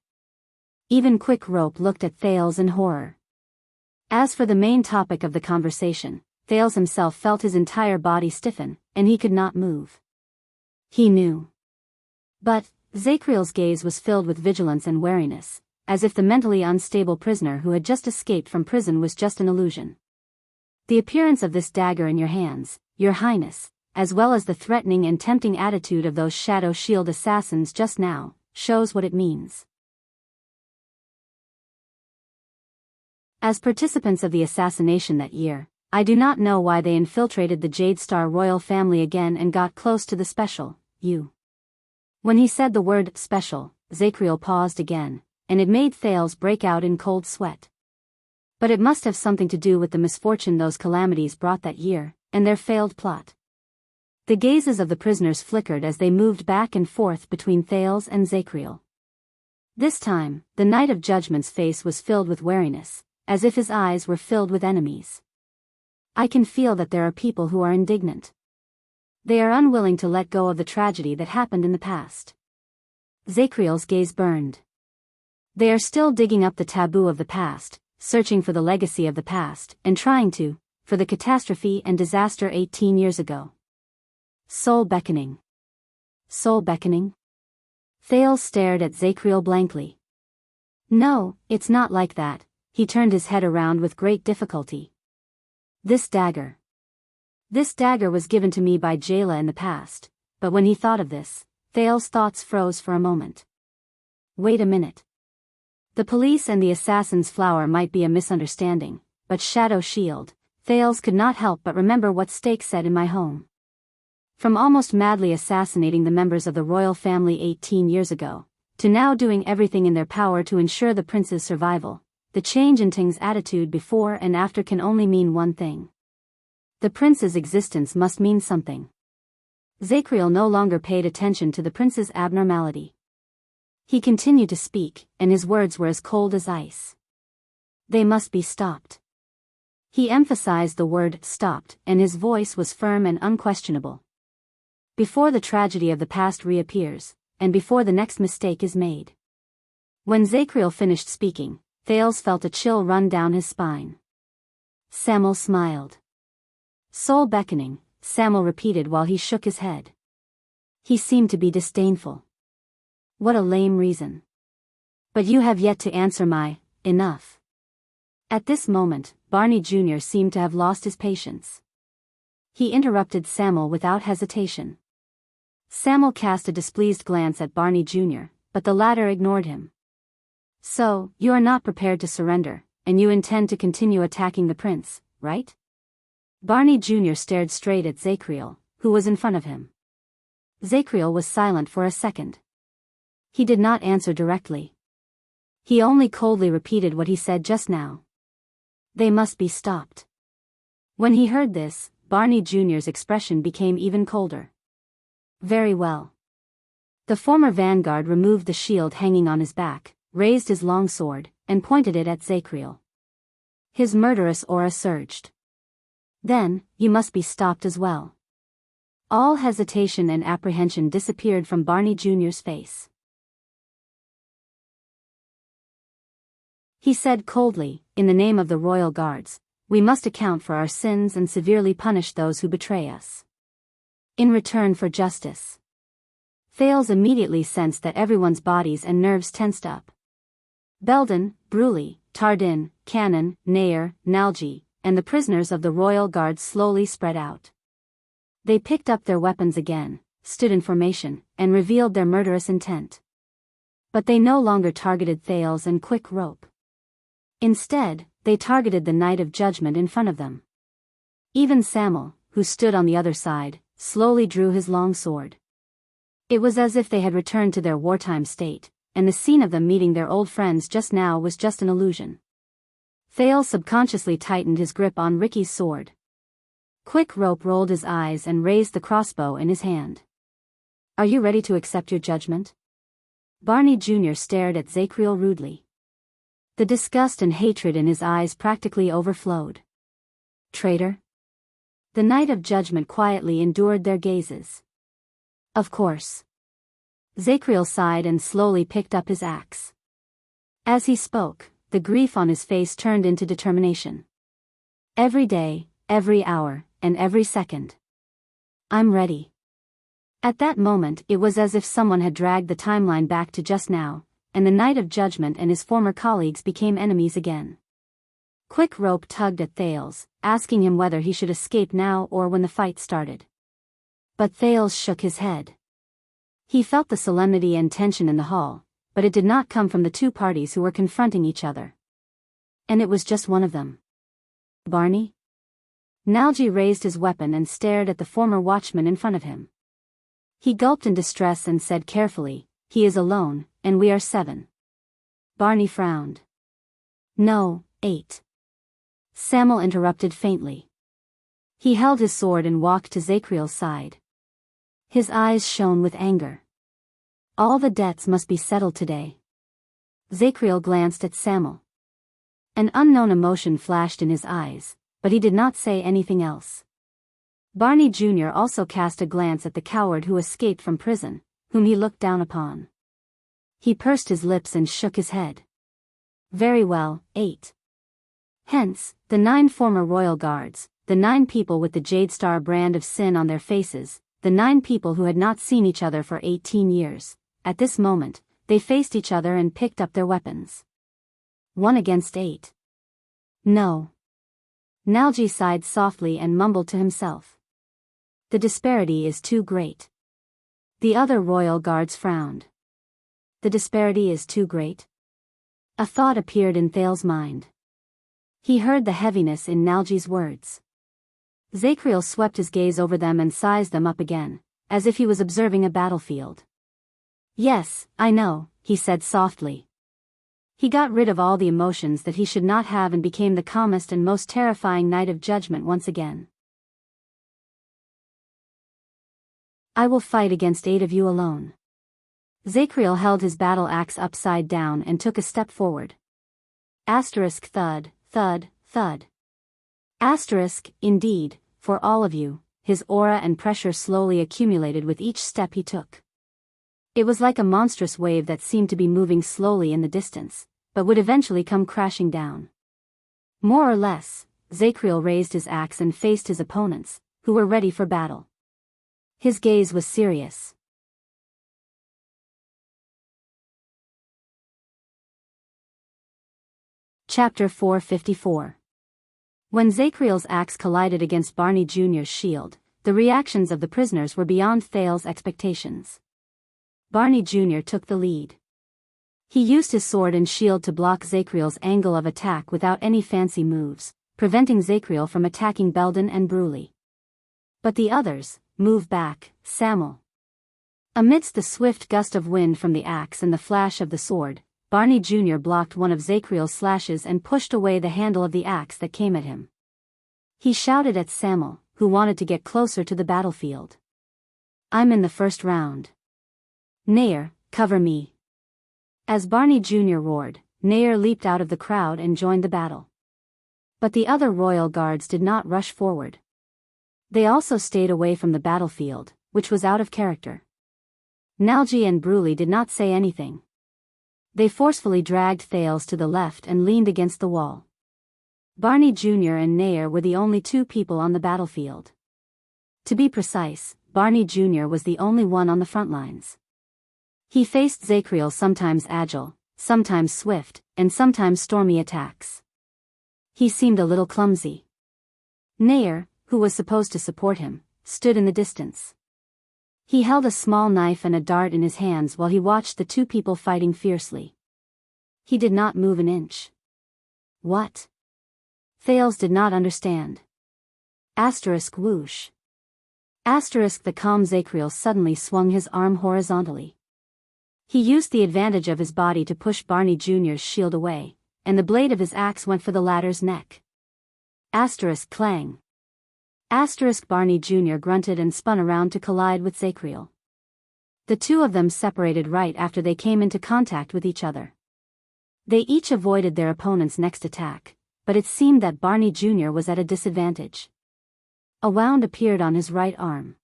Even Quick Rope looked at Thales in horror. As for the main topic of the conversation, Thales himself felt his entire body stiffen, and he could not move. He knew. But Zacriel's gaze was filled with vigilance and wariness, as if the mentally unstable prisoner who had just escaped from prison was just an illusion. The appearance of this dagger in your hands, your highness, as well as the threatening and tempting attitude of those Shadow Shield assassins just now, shows what it means. As participants of the assassination that year, I do not know why they infiltrated the Jade Star royal family again and got close to the special, you. When he said the word special, Zacriel paused again, and it made Thales break out in cold sweat. But it must have something to do with the misfortune those calamities brought that year, and their failed plot. The gazes of the prisoners flickered as they moved back and forth between Thales and Zacriel. This time, the Knight of Judgment's face was filled with wariness, as if his eyes were filled with enemies. I can feel that there are people who are indignant. They are unwilling to let go of the tragedy that happened in the past. Zacriel's gaze burned. They are still digging up the taboo of the past, searching for the legacy of the past, and trying to, for the catastrophe and disaster 18 years ago. Soul beckoning. Soul beckoning? Thales stared at Zacriel blankly. No, it's not like that. He turned his head around with great difficulty. This dagger. This dagger was given to me by Jayla in the past, but when he thought of this, Thales' thoughts froze for a moment. Wait a minute. The police and the assassin's flower might be a misunderstanding, but Shadow Shield, Thales could not help but remember what Stake said in my home. From almost madly assassinating the members of the royal family 18 years ago, to now doing everything in their power to ensure the prince's survival, the change in Ting's attitude before and after can only mean one thing. The prince's existence must mean something. Zacriel no longer paid attention to the prince's abnormality. He continued to speak, and his words were as cold as ice. They must be stopped. He emphasized the word stopped, and his voice was firm and unquestionable. Before the tragedy of the past reappears, and before the next mistake is made. When Zacriel finished speaking, Thales felt a chill run down his spine. Samuel smiled. Soul beckoning, Samuel repeated while he shook his head. He seemed to be disdainful. What a lame reason. But you have yet to answer my, enough. At this moment, Barney Jr. seemed to have lost his patience. He interrupted Samuel without hesitation. Samuel cast a displeased glance at Barney Jr., but the latter ignored him. So, you are not prepared to surrender, and you intend to continue attacking the prince, right? Barney Jr. stared straight at Zacriel, who was in front of him. Zacriel was silent for a second. He did not answer directly. He only coldly repeated what he said just now. They must be stopped. When he heard this, Barney Jr.'s expression became even colder. Very well. The former vanguard removed the shield hanging on his back, raised his long sword, and pointed it at Zacriel. His murderous aura surged. Then, you must be stopped as well. All hesitation and apprehension disappeared from Barney Jr.'s face. He said coldly, in the name of the royal guards, we must account for our sins and severely punish those who betray us. In return for justice. Thales immediately sensed that everyone's bodies and nerves tensed up. Belden, Bruley, Tardin, Cannon, Nair, Nalgi, and the prisoners of the royal guard slowly spread out. They picked up their weapons again, stood in formation, and revealed their murderous intent. But they no longer targeted Thales and Quick Rope. Instead, they targeted the Knight of Judgment in front of them. Even Samuel, who stood on the other side, slowly drew his long sword. It was as if they had returned to their wartime state, and the scene of them meeting their old friends just now was just an illusion. Thales subconsciously tightened his grip on Ricky's sword. Quick Rope rolled his eyes and raised the crossbow in his hand. "Are you ready to accept your judgment?" Barney Jr. stared at Zacriel rudely. The disgust and hatred in his eyes practically overflowed. "Traitor?" The Knight of Judgment quietly endured their gazes. "Of course." Zacriel sighed and slowly picked up his axe. As he spoke, the grief on his face turned into determination. "Every day, every hour, and every second. I'm ready." At that moment it was as if someone had dragged the timeline back to just now, and the Knight of Judgment and his former colleagues became enemies again. Quick Rope tugged at Thales, asking him whether he should escape now or when the fight started. But Thales shook his head. He felt the solemnity and tension in the hall, but it did not come from the two parties who were confronting each other. And it was just one of them. "Barney?" Nalgi raised his weapon and stared at the former watchman in front of him. He gulped in distress and said carefully, "He is alone, and we are 7. Barney frowned. "No, 8. Samuel interrupted faintly. He held his sword and walked to Zacriel's side. His eyes shone with anger. "All the debts must be settled today." Zacriel glanced at Samuel. An unknown emotion flashed in his eyes, but he did not say anything else. Barney Jr. also cast a glance at the coward who escaped from prison, whom he looked down upon. He pursed his lips and shook his head. "Very well, 8. Hence, the 9 former royal guards, the 9 people with the Jade Star brand of sin on their faces, the 9 people who had not seen each other for 18 years. At this moment, they faced each other and picked up their weapons. 1 against 8. No. Nalgi sighed softly and mumbled to himself. The disparity is too great. The other royal guards frowned. The disparity is too great? A thought appeared in Thales' mind. He heard the heaviness in Nalgi's words. Zacriel swept his gaze over them and sized them up again, as if he was observing a battlefield. "Yes, I know," he said softly. He got rid of all the emotions that he should not have and became the calmest and most terrifying Knight of Judgment once again. "I will fight against 8 of you alone." Zacriel held his battle axe upside down and took a step forward. Asterisk thud, thud, thud. Asterisk, indeed, for all of you, his aura and pressure slowly accumulated with each step he took. It was like a monstrous wave that seemed to be moving slowly in the distance, but would eventually come crashing down. More or less, Zacriel raised his axe and faced his opponents, who were ready for battle. His gaze was serious. Chapter 454. When Zacriel's axe collided against Barney Jr.'s shield, the reactions of the prisoners were beyond Thales' expectations. Barney Jr. took the lead. He used his sword and shield to block Zacriel's angle of attack without any fancy moves, preventing Zacriel from attacking Belden and Bruley. But the others, move back, Samuel. Amidst the swift gust of wind from the axe and the flash of the sword, Barney Jr. blocked one of Zacriel's slashes and pushed away the handle of the axe that came at him. He shouted at Samuel, who wanted to get closer to the battlefield. "I'm in the first round. Nair, cover me." As Barney Jr. roared, Nair leaped out of the crowd and joined the battle. But the other royal guards did not rush forward. They also stayed away from the battlefield, which was out of character. Nalgi and Bruley did not say anything. They forcefully dragged Thales to the left and leaned against the wall. Barney Jr. and Nair were the only 2 people on the battlefield. To be precise, Barney Jr. was the only one on the front lines. He faced Zacriel, sometimes agile, sometimes swift, and sometimes stormy attacks. He seemed a little clumsy. Nair, who was supposed to support him, stood in the distance. He held a small knife and a dart in his hands while he watched the two people fighting fiercely. He did not move an inch. What? Thales did not understand. Asterisk whoosh. Asterisk the calm Zachriel suddenly swung his arm horizontally. He used the advantage of his body to push Barney Jr.'s shield away, and the blade of his axe went for the latter's neck. Asterisk clang. Asterisk Barney Jr. grunted and spun around to collide with Zachriel. The two of them separated right after they came into contact with each other. They each avoided their opponent's next attack, but it seemed that Barney Jr. was at a disadvantage. A wound appeared on his right arm.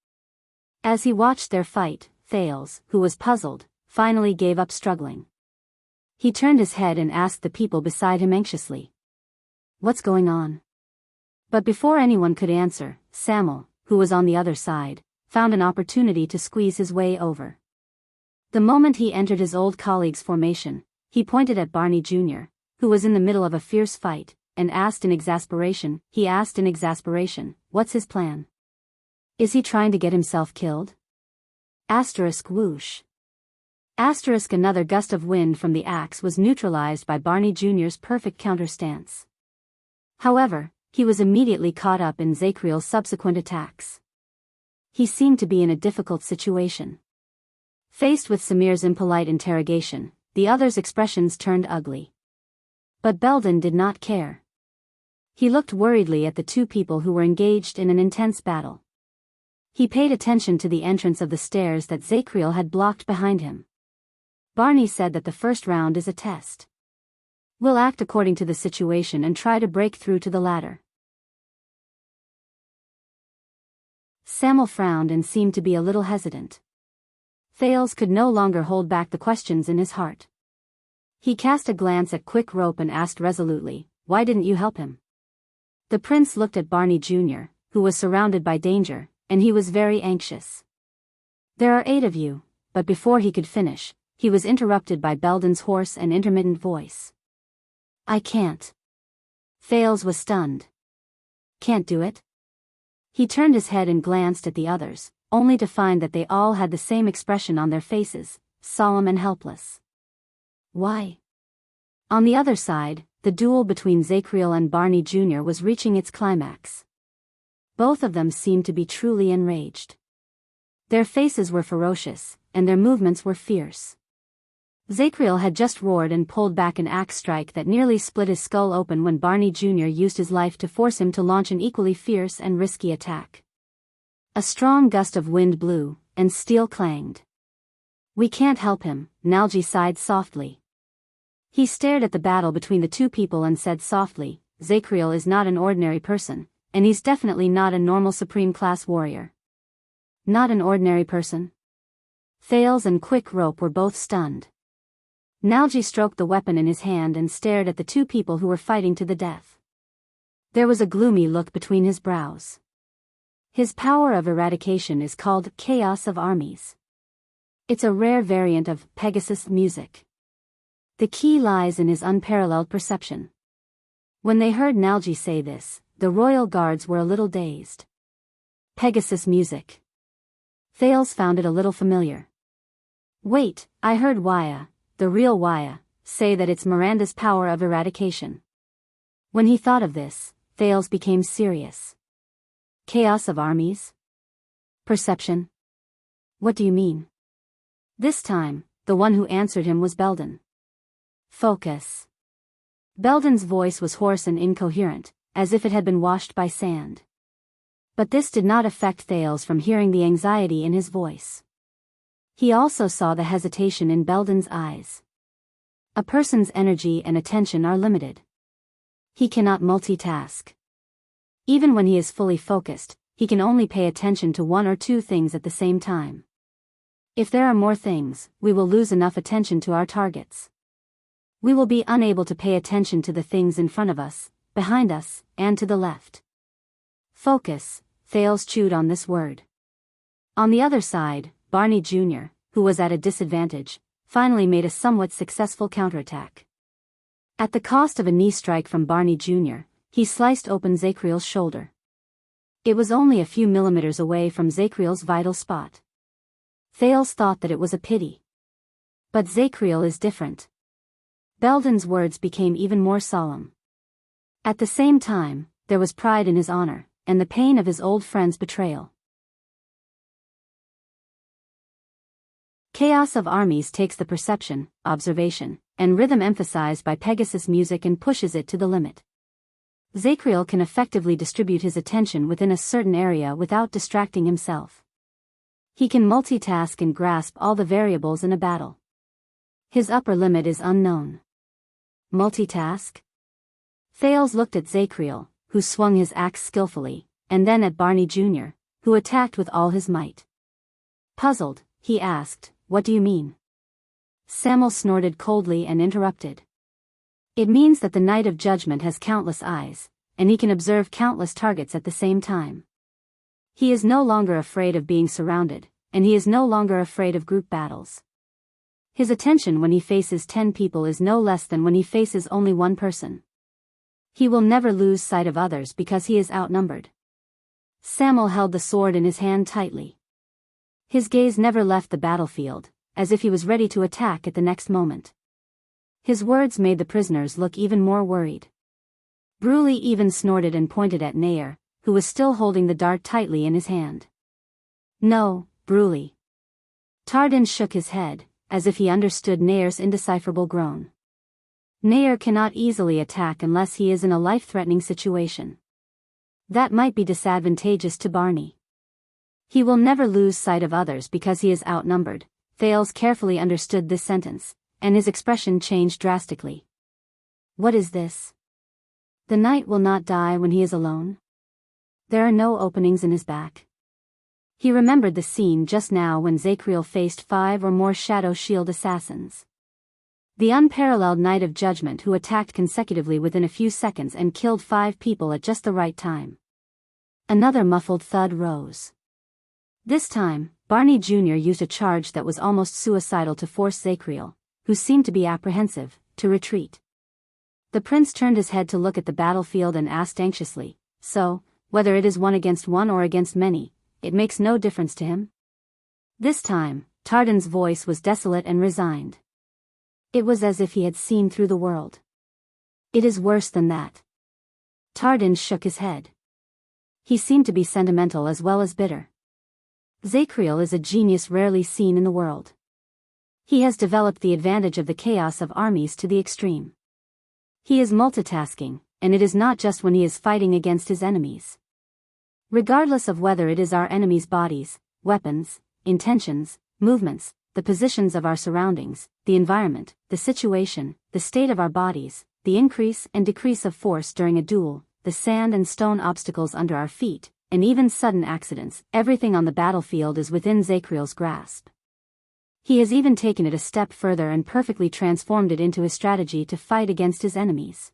As he watched their fight, Thales, who was puzzled, finally gave up struggling. He turned his head and asked the people beside him anxiously, "What's going on?" But before anyone could answer, Samuel, who was on the other side, found an opportunity to squeeze his way over. The moment he entered his old colleague's formation, he pointed at Barney Jr., who was in the middle of a fierce fight, and asked in exasperation, "What's his plan? Is he trying to get himself killed?" Asterisk whoosh. Asterisk another gust of wind from the axe was neutralized by Barney Jr.'s perfect counter stance. However, he was immediately caught up in Zachriel's subsequent attacks. He seemed to be in a difficult situation. Faced with Samir's impolite interrogation, the other's expressions turned ugly. But Belden did not care. He looked worriedly at the two people who were engaged in an intense battle. He paid attention to the entrance of the stairs that Zachriel had blocked behind him. Barney said that the first round is a test. We'll act according to the situation and try to break through to the ladder. Samuel frowned and seemed to be a little hesitant. Thales could no longer hold back the questions in his heart. He cast a glance at Quick Rope and asked resolutely, "Why didn't you help him?" The prince looked at Barney Jr., who was surrounded by danger, and he was very anxious. "There are 8 of you," but before he could finish, he was interrupted by Belden's hoarse and intermittent voice. "I can't." Thales was stunned. "Can't do it?" He turned his head and glanced at the others, only to find that they all had the same expression on their faces, solemn and helpless. "Why?" On the other side, the duel between Zachriel and Barney Jr. was reaching its climax. Both of them seemed to be truly enraged. Their faces were ferocious, and their movements were fierce. Zachriel had just roared and pulled back an axe strike that nearly split his skull open when Barney Jr. used his life to force him to launch an equally fierce and risky attack. A strong gust of wind blew, and steel clanged. "We can't help him," Nalji sighed softly. He stared at the battle between the two people and said softly, "Zachriel is not an ordinary person, and he's definitely not a normal supreme-class warrior." "Not an ordinary person?" Thales and Quick Rope were both stunned. Nalji stroked the weapon in his hand and stared at the two people who were fighting to the death. There was a gloomy look between his brows. His power of eradication is called Chaos of Armies. It's a rare variant of Pegasus music. The key lies in his unparalleled perception. When they heard Nalji say this, the royal guards were a little dazed. Pegasus music. Thales found it a little familiar. "Wait, I heard Waya, the real Waya, say that it's Miranda's power of eradication." When he thought of this, Thales became serious. Chaos of armies? Perception? What do you mean? This time, the one who answered him was Belden. Focus. Belden's voice was hoarse and incoherent, as if it had been washed by sand. But this did not affect Thales from hearing the anxiety in his voice. He also saw the hesitation in Belden's eyes. A person's energy and attention are limited. He cannot multitask. Even when he is fully focused, he can only pay attention to 1 or 2 things at the same time. If there are more things, we will lose enough attention to our targets. We will be unable to pay attention to the things in front of us, behind us, and to the left. Focus, Thales chewed on this word. On the other side, Barney Jr., who was at a disadvantage, finally made a somewhat successful counterattack. At the cost of a knee strike from Barney Jr., he sliced open Zacriel's shoulder. It was only a few millimeters away from Zacriel's vital spot. Thales thought that it was a pity. But Zacriel is different. Belden's words became even more solemn. At the same time, there was pride in his honor, and the pain of his old friend's betrayal. Chaos of Armies takes the perception, observation, and rhythm emphasized by Pegasus music and pushes it to the limit. Zacriel can effectively distribute his attention within a certain area without distracting himself. He can multitask and grasp all the variables in a battle. His upper limit is unknown. Multitask? Thales looked at Zacriel, who swung his axe skillfully, and then at Barney Jr., who attacked with all his might. Puzzled, he asked, "What do you mean?" Samuel snorted coldly and interrupted. "It means that the Knight of Judgment has countless eyes, and he can observe countless targets at the same time. He is no longer afraid of being surrounded, and he is no longer afraid of group battles. His attention when he faces 10 people is no less than when he faces only one person. He will never lose sight of others because he is outnumbered." Samuel held the sword in his hand tightly. His gaze never left the battlefield, as if he was ready to attack at the next moment. His words made the prisoners look even more worried. Bruley even snorted and pointed at Nair, who was still holding the dart tightly in his hand. "No, Bruley." Tardin shook his head, as if he understood Nair's indecipherable groan. "Nair cannot easily attack unless he is in a life-threatening situation. That might be disadvantageous to Barney. He will never lose sight of others because he is outnumbered." Thales carefully understood this sentence, and his expression changed drastically. "What is this? The knight will not die when he is alone? There are no openings in his back." He remembered the scene just now when Zacriel faced 5 or more Shadow Shield assassins. The unparalleled Knight of Judgment who attacked consecutively within a few seconds and killed 5 people at just the right time. Another muffled thud rose. This time, Barney Jr. used a charge that was almost suicidal to force Zacriel, who seemed to be apprehensive, to retreat. The prince turned his head to look at the battlefield and asked anxiously, "So, whether it is 1 against 1 or against many, it makes no difference to him?" This time, Tardin's voice was desolate and resigned. It was as if he had seen through the world. "It is worse than that." Tardin shook his head. He seemed to be sentimental as well as bitter. Zacriel is a genius rarely seen in the world. He has developed the advantage of the chaos of armies to the extreme. He is multitasking, and it is not just when he is fighting against his enemies. Regardless of whether it is our enemies' bodies, weapons, intentions, movements, the positions of our surroundings, the environment, the situation, the state of our bodies, the increase and decrease of force during a duel, the sand and stone obstacles under our feet, and even sudden accidents, everything on the battlefield is within Zacriel's grasp. He has even taken it a step further and perfectly transformed it into his strategy to fight against his enemies.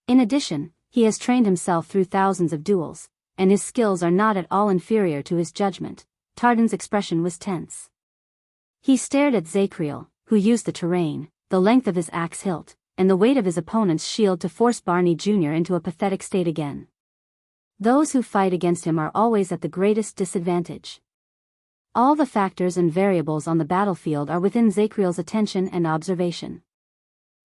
In addition, he has trained himself through thousands of duels, and his skills are not at all inferior to his judgment. Tardin's expression was tense. He stared at Zacriel, who used the terrain, the length of his axe hilt, and the weight of his opponent's shield to force Barney Jr. into a pathetic state again. Those who fight against him are always at the greatest disadvantage. All the factors and variables on the battlefield are within Zacriel's attention and observation.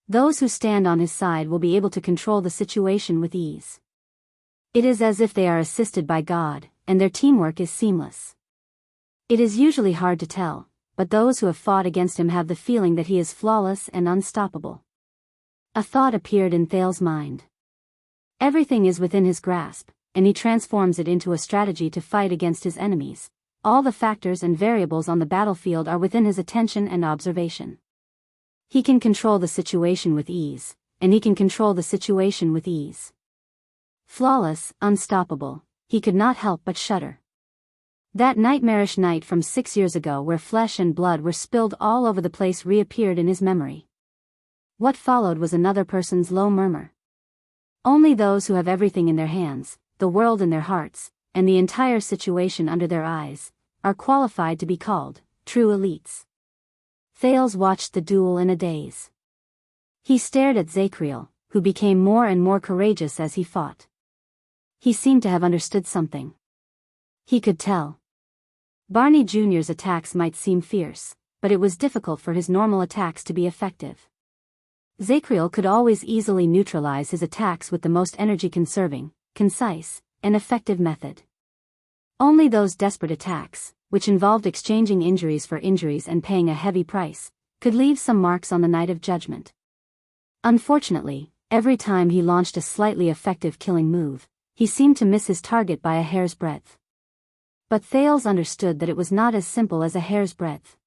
Those who stand on his side will be able to control the situation with ease. It is as if they are assisted by God, and their teamwork is seamless. It is usually hard to tell, but those who have fought against him have the feeling that he is flawless and unstoppable. A thought appeared in Thales' mind. Everything is within his grasp, and he transforms it into a strategy to fight against his enemies. All the factors and variables on the battlefield are within his attention and observation. He can control the situation with ease, and he can control the situation with ease. Flawless, unstoppable, he could not help but shudder. That nightmarish night from 6 years ago where flesh and blood were spilled all over the place reappeared in his memory. What followed was another person's low murmur. Only those who have everything in their hands, the world in their hearts, and the entire situation under their eyes, are qualified to be called true elites. Thales watched the duel in a daze. He stared at Zachriel, who became more and more courageous as he fought. He seemed to have understood something. He could tell. Barney Jr.'s attacks might seem fierce, but it was difficult for his normal attacks to be effective. Zachriel could always easily neutralize his attacks with the most energy-conserving, concise, and effective method. Only those desperate attacks, which involved exchanging injuries for injuries and paying a heavy price, could leave some marks on the night of judgment. Unfortunately, every time he launched a slightly effective killing move, he seemed to miss his target by a hair's breadth. But Thales understood that it was not as simple as a hair's breadth.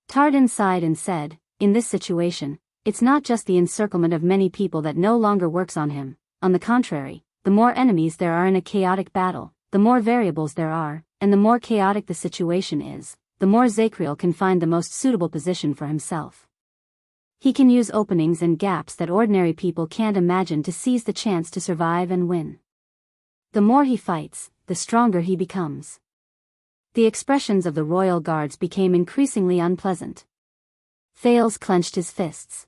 Tardin sighed and said, "In this situation, it's not just the encirclement of many people that no longer works on him. On the contrary, the more enemies there are in a chaotic battle, the more variables there are, and the more chaotic the situation is, the more Zachriel can find the most suitable position for himself. He can use openings and gaps that ordinary people can't imagine to seize the chance to survive and win. The more he fights, the stronger he becomes." The expressions of the royal guards became increasingly unpleasant. Thales clenched his fists.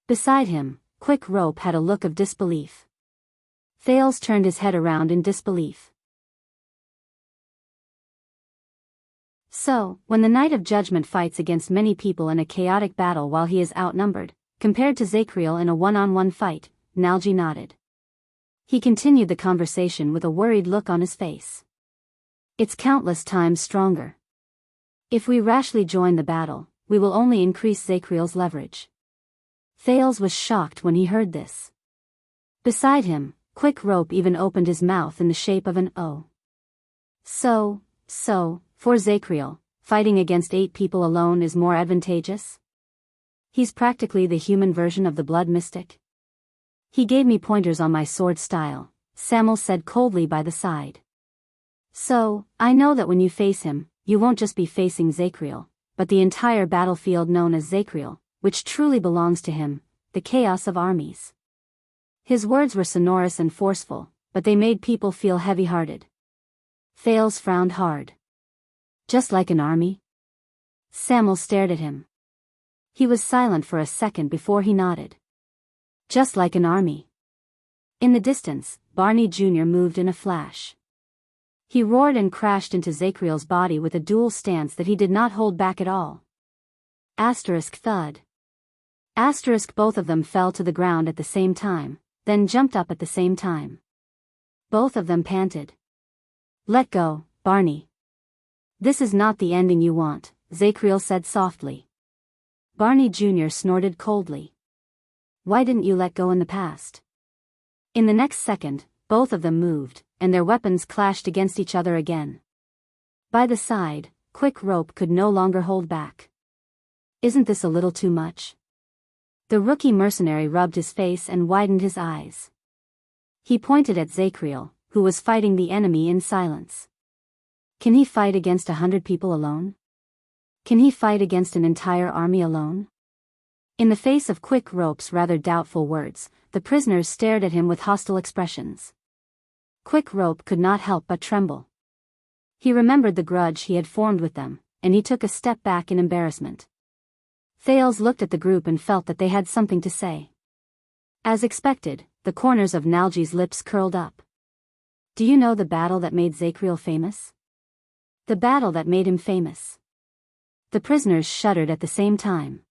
Beside him, Quick Rope had a look of disbelief. Thales turned his head around in disbelief. So, when the Knight of Judgment fights against many people in a chaotic battle while he is outnumbered, compared to Zachriel in a one-on-one fight, Nalji nodded. He continued the conversation with a worried look on his face. "It's countless times stronger. If we rashly join the battle, we will only increase Zachriel's leverage." Thales was shocked when he heard this. Beside him, Quick Rope even opened his mouth in the shape of an O. So, for Zachriel, fighting against 8 people alone is more advantageous? He's practically the human version of the blood mystic. He gave me pointers on my sword style, Samuel said coldly by the side. So, I know that when you face him, you won't just be facing Zachriel, but the entire battlefield known as Zachriel, which truly belongs to him, the chaos of armies. His words were sonorous and forceful, but they made people feel heavy-hearted. Thales frowned hard. "Just like an army?" Samuel stared at him. He was silent for a second before he nodded. "Just like an army." In the distance, Barney Jr. moved in a flash. He roared and crashed into Zachriel's body with a dual stance that he did not hold back at all. Asterisk thud. Asterisk both of them fell to the ground at the same time, then jumped up at the same time. Both of them panted. "Let go, Barney. This is not the ending you want," Zachriel said softly. Barney Jr. snorted coldly. "Why didn't you let go in the past?" In the next second, both of them moved, and their weapons clashed against each other again. By the side, Quick Rope could no longer hold back. "Isn't this a little too much?" The rookie mercenary rubbed his face and widened his eyes. He pointed at Zachriel, who was fighting the enemy in silence. Can he fight against 100 people alone? Can he fight against an entire army alone? In the face of Quick Rope's rather doubtful words, the prisoners stared at him with hostile expressions. Quick Rope could not help but tremble. He remembered the grudge he had formed with them, and he took a step back in embarrassment. Thales looked at the group and felt that they had something to say. As expected, the corners of Nalji's lips curled up. "Do you know the battle that made Zachriel famous?" "The battle that made him famous." The prisoners shuddered at the same time.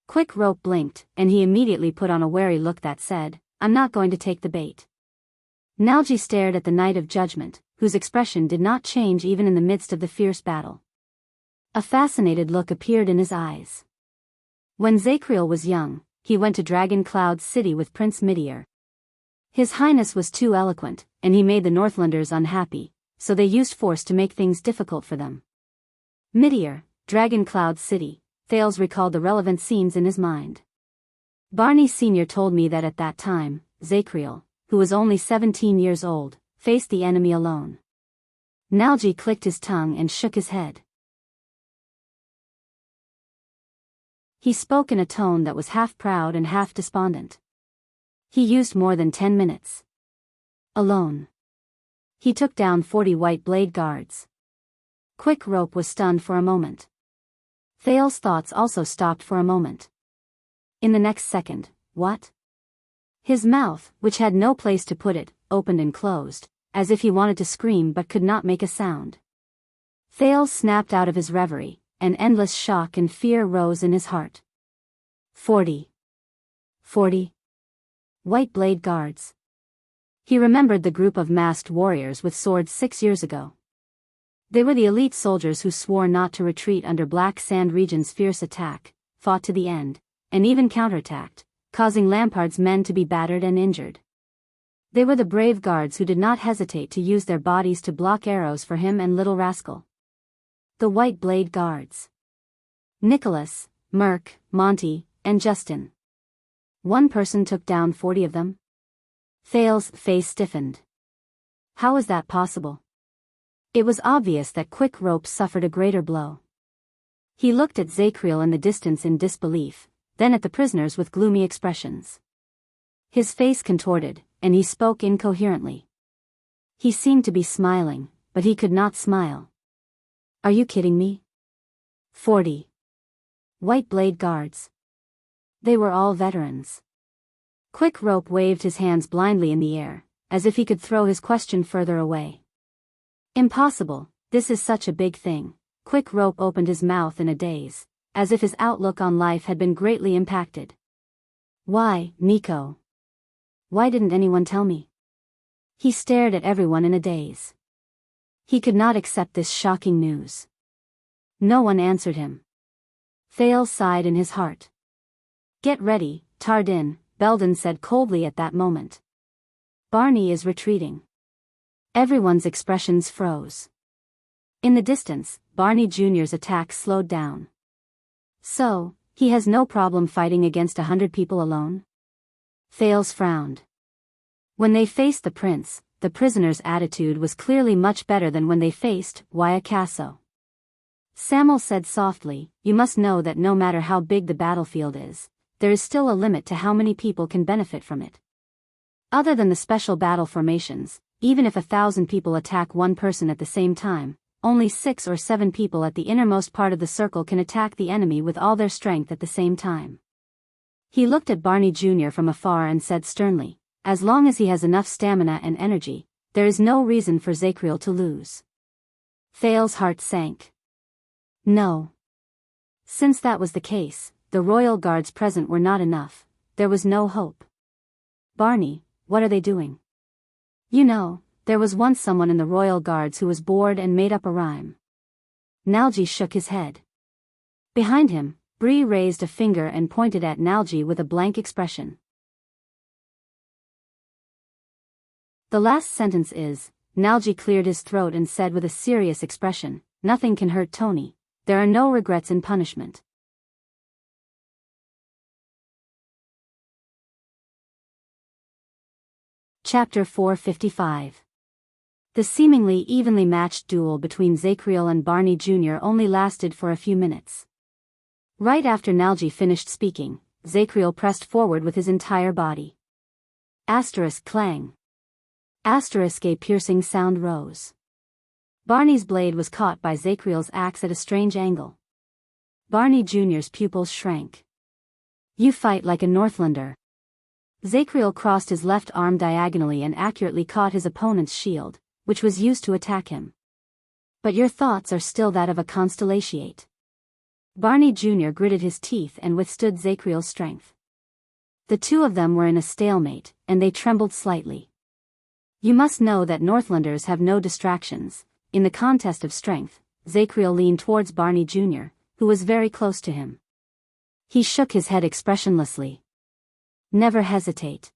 Quick Rope blinked, and he immediately put on a wary look that said, "I'm not going to take the bait." Nalji stared at the Knight of Judgment, whose expression did not change even in the midst of the fierce battle. A fascinated look appeared in his eyes. When Zachriel was young, he went to Dragon Cloud City with Prince Midir. His Highness was too eloquent, and he made the Northlanders unhappy, so they used force to make things difficult for them. Midir, Dragon Cloud City, Thales recalled the relevant scenes in his mind. Barney Sr. told me that at that time, Zachriel, who was only 17 years old, faced the enemy alone. Nalji clicked his tongue and shook his head. He spoke in a tone that was half proud and half despondent. He used more than 10 minutes. Alone. He took down 40 white blade guards. Quick Rope was stunned for a moment. Thale's thoughts also stopped for a moment. In the next second, what? His mouth, which had no place to put it, opened and closed, as if he wanted to scream but could not make a sound. Thale snapped out of his reverie, and endless shock and fear rose in his heart. 40. White Blade Guards. He remembered the group of masked warriors with swords 6 years ago. They were the elite soldiers who swore not to retreat under Black Sand Region's fierce attack, fought to the end, and even counterattacked, causing Lampard's men to be battered and injured. They were the brave guards who did not hesitate to use their bodies to block arrows for him and Little Rascal. The White Blade Guards. Nicholas, Merc, Monty, and Justin. One person took down 40 of them? Thale's face stiffened. How is that possible? It was obvious that Quick Rope suffered a greater blow. He looked at Zacriel in the distance in disbelief, then at the prisoners with gloomy expressions. His face contorted, and he spoke incoherently. He seemed to be smiling, but he could not smile. Are you kidding me? 40. White Blade Guards. They were all veterans. Quick Rope waved his hands blindly in the air, as if he could throw his question further away. Impossible, this is such a big thing. Quick Rope opened his mouth in a daze, as if his outlook on life had been greatly impacted. Why, Nico? Why didn't anyone tell me? He stared at everyone in a daze. He could not accept this shocking news. No one answered him. Thale sighed in his heart. Get ready, Tardin, Belden said coldly at that moment. Barney is retreating. Everyone's expressions froze. In the distance, Barney Jr.'s attack slowed down. So, he has no problem fighting against 100 people alone? Thales frowned. When they faced the prince, the prisoner's attitude was clearly much better than when they faced Wyacasso. Samuel said softly, you must know that no matter how big the battlefield is, there is still a limit to how many people can benefit from it. Other than the special battle formations, even if 1,000 people attack one person at the same time, only 6 or 7 people at the innermost part of the circle can attack the enemy with all their strength at the same time. He looked at Barney Jr. from afar and said sternly, as long as he has enough stamina and energy, there is no reason for Zacriel to lose. Thale's heart sank. No. Since that was the case, the royal guards present were not enough, there was no hope. Barney, what are they doing? You know, there was once someone in the royal guards who was bored and made up a rhyme. Nalji shook his head. Behind him, Bree raised a finger and pointed at Nalji with a blank expression. The last sentence is, Nalji cleared his throat and said with a serious expression, nothing can hurt Tony, there are no regrets in punishment. Chapter 455. The seemingly evenly matched duel between Zacriel and Barney Jr. only lasted for a few minutes. Right after Nalji finished speaking, Zacriel pressed forward with his entire body. Asterisk clang. Asterisk a piercing sound rose. Barney's blade was caught by Zacriel's axe at a strange angle. Barney Jr.'s pupils shrank. You fight like a Northlander. Zacriel crossed his left arm diagonally and accurately caught his opponent's shield, which was used to attack him. But your thoughts are still that of a constellatiate. Barney Jr. gritted his teeth and withstood Zacriel's strength. The two of them were in a stalemate, and they trembled slightly. You must know that Northlanders have no distractions. In the contest of strength, Zacriel leaned towards Barney Jr., who was very close to him. He shook his head expressionlessly. Never hesitate.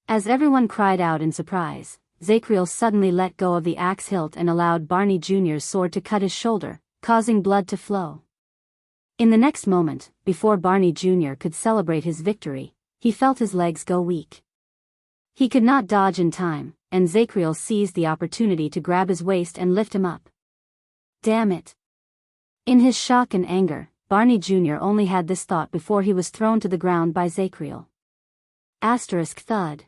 As everyone cried out in surprise, Zacriel suddenly let go of the axe hilt and allowed Barney Jr.'s sword to cut his shoulder, causing blood to flow. In the next moment, before Barney Jr. could celebrate his victory, he felt his legs go weak. He could not dodge in time, and Zacriel seized the opportunity to grab his waist and lift him up. Damn it! In his shock and anger, Barney Jr. only had this thought before he was thrown to the ground by Zacriel. Asterisk thud.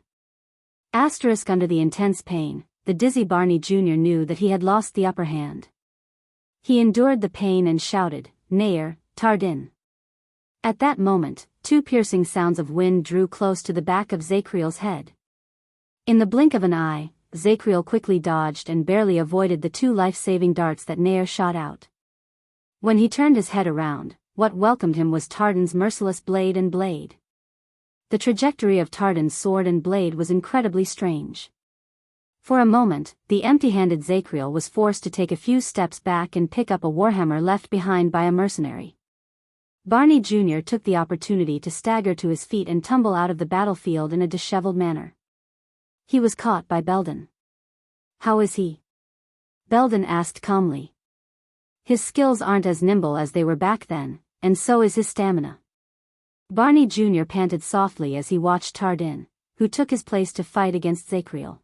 Asterisk under the intense pain, the dizzy Barney Jr. knew that he had lost the upper hand. He endured the pain and shouted, "Nair, Tardin." At that moment, two piercing sounds of wind drew close to the back of Zakriel's head. In the blink of an eye, Zakriel quickly dodged and barely avoided the two life-saving darts that Nair shot out. When he turned his head around, what welcomed him was Tardin's merciless blade and blade. The trajectory of Tardin's sword and blade was incredibly strange. For a moment, the empty-handed Zakriel was forced to take a few steps back and pick up a warhammer left behind by a mercenary. Barney Jr. took the opportunity to stagger to his feet and tumble out of the battlefield in a disheveled manner. He was caught by Belden. "How is he?" Belden asked calmly. "His skills aren't as nimble as they were back then, and so is his stamina." Barney Jr. panted softly as he watched Tardin, who took his place to fight against Zakriel.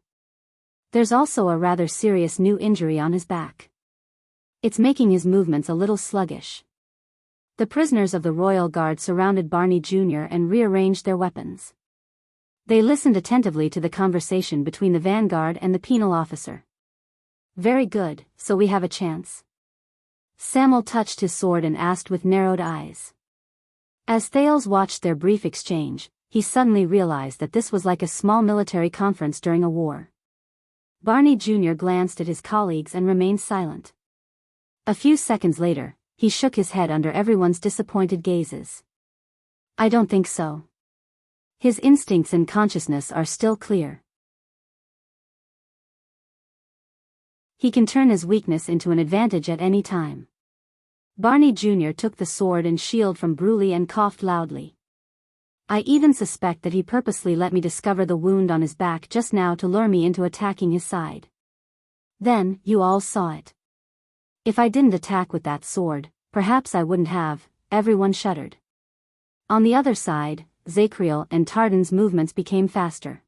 "There's also a rather serious new injury on his back. It's making his movements a little sluggish." The prisoners of the Royal Guard surrounded Barney Jr. and rearranged their weapons. They listened attentively to the conversation between the vanguard and the penal officer. "Very good, so we have a chance." Samuel touched his sword and asked with narrowed eyes. As Thales watched their brief exchange, he suddenly realized that this was like a small military conference during a war. Barney Jr. glanced at his colleagues and remained silent. A few seconds later, he shook his head under everyone's disappointed gazes. "I don't think so. His instincts and consciousness are still clear. He can turn his weakness into an advantage at any time." Barney Jr. took the sword and shield from Bruley and coughed loudly. "I even suspect that he purposely let me discover the wound on his back just now to lure me into attacking his side. Then, you all saw it. If I didn't attack with that sword, perhaps I wouldn't have." Everyone shuddered. On the other side, Zakriel and Tardin's movements became faster.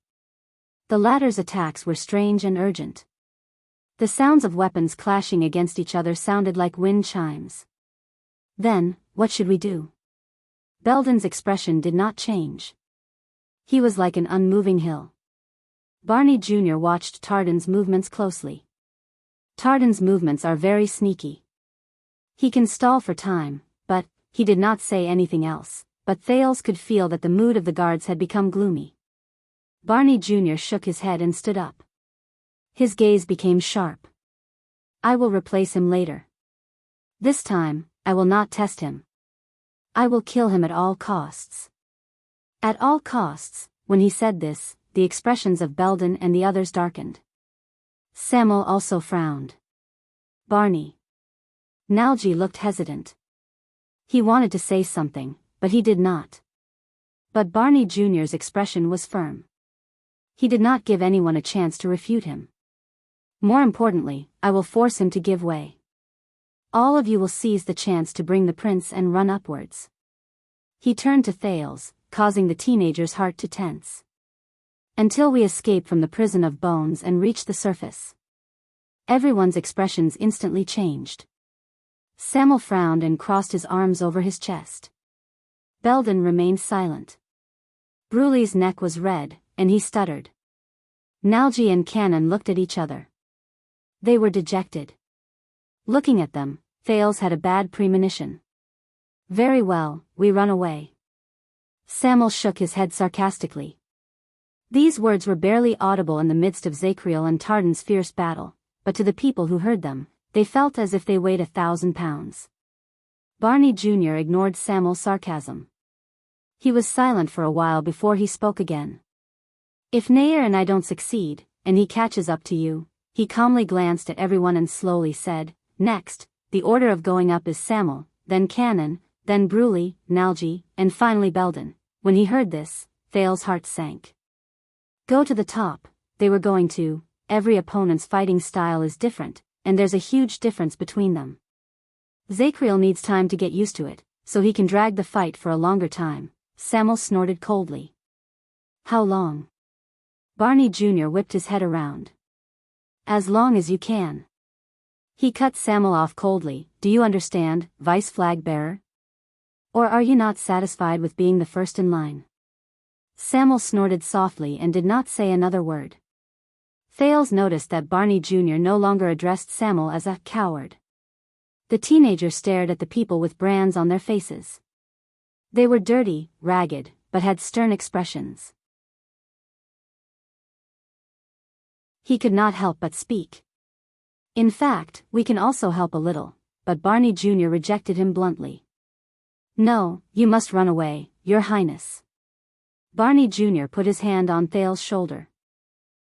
The latter's attacks were strange and urgent. The sounds of weapons clashing against each other sounded like wind chimes. "Then, what should we do?" Belden's expression did not change. He was like an unmoving hill. Barney Jr. watched Tardin's movements closely. Tardin's movements are very sneaky. He can stall for time, but he did not say anything else, but Thales could feel that the mood of the guards had become gloomy. Barney Jr. shook his head and stood up. His gaze became sharp. "I will replace him later. This time, I will not test him. I will kill him at all costs." At all costs. When he said this, the expressions of Belden and the others darkened. Samuel also frowned. "Barney." Nalji looked hesitant. He wanted to say something, but he did not. But Barney Jr.'s expression was firm. He did not give anyone a chance to refute him. "More importantly, I will force him to give way. All of you will seize the chance to bring the prince and run upwards." He turned to Thales, causing the teenager's heart to tense. "Until we escape from the prison of bones and reach the surface." Everyone's expressions instantly changed. Samuel frowned and crossed his arms over his chest. Belden remained silent. Bruley's neck was red, and he stuttered. Nalji and Cannon looked at each other. They were dejected. Looking at them, Thales had a bad premonition. "Very well, we run away." Samuel shook his head sarcastically. These words were barely audible in the midst of Zakriel and Tardin's fierce battle, but to the people who heard them, they felt as if they weighed 1,000 pounds. Barney Jr. ignored Samuel's sarcasm. He was silent for a while before he spoke again. "If Nair and I don't succeed, and he catches up to you," he calmly glanced at everyone and slowly said, "Next, the order of going up is Samuel, then Cannon, then Bruley, Nalji, and finally Belden." When he heard this, Thales' heart sank. Go to the top, they were going to. Every opponent's fighting style is different, and there's a huge difference between them. Zakriel needs time to get used to it, so he can drag the fight for a longer time. Samuel snorted coldly. "How long?" Barney Jr. whipped his head around. "As long as you can." He cut Samuel off coldly. "Do you understand, vice flag bearer? Or are you not satisfied with being the first in line?" Samuel snorted softly and did not say another word. Thales noticed that Barney Jr. no longer addressed Samuel as a coward. The teenager stared at the people with brands on their faces. They were dirty, ragged, but had stern expressions. He could not help but speak. In fact, we can also help a little, but Barney Jr. rejected him bluntly. No, you must run away, Your Highness. Barney Jr. put his hand on Thale's shoulder.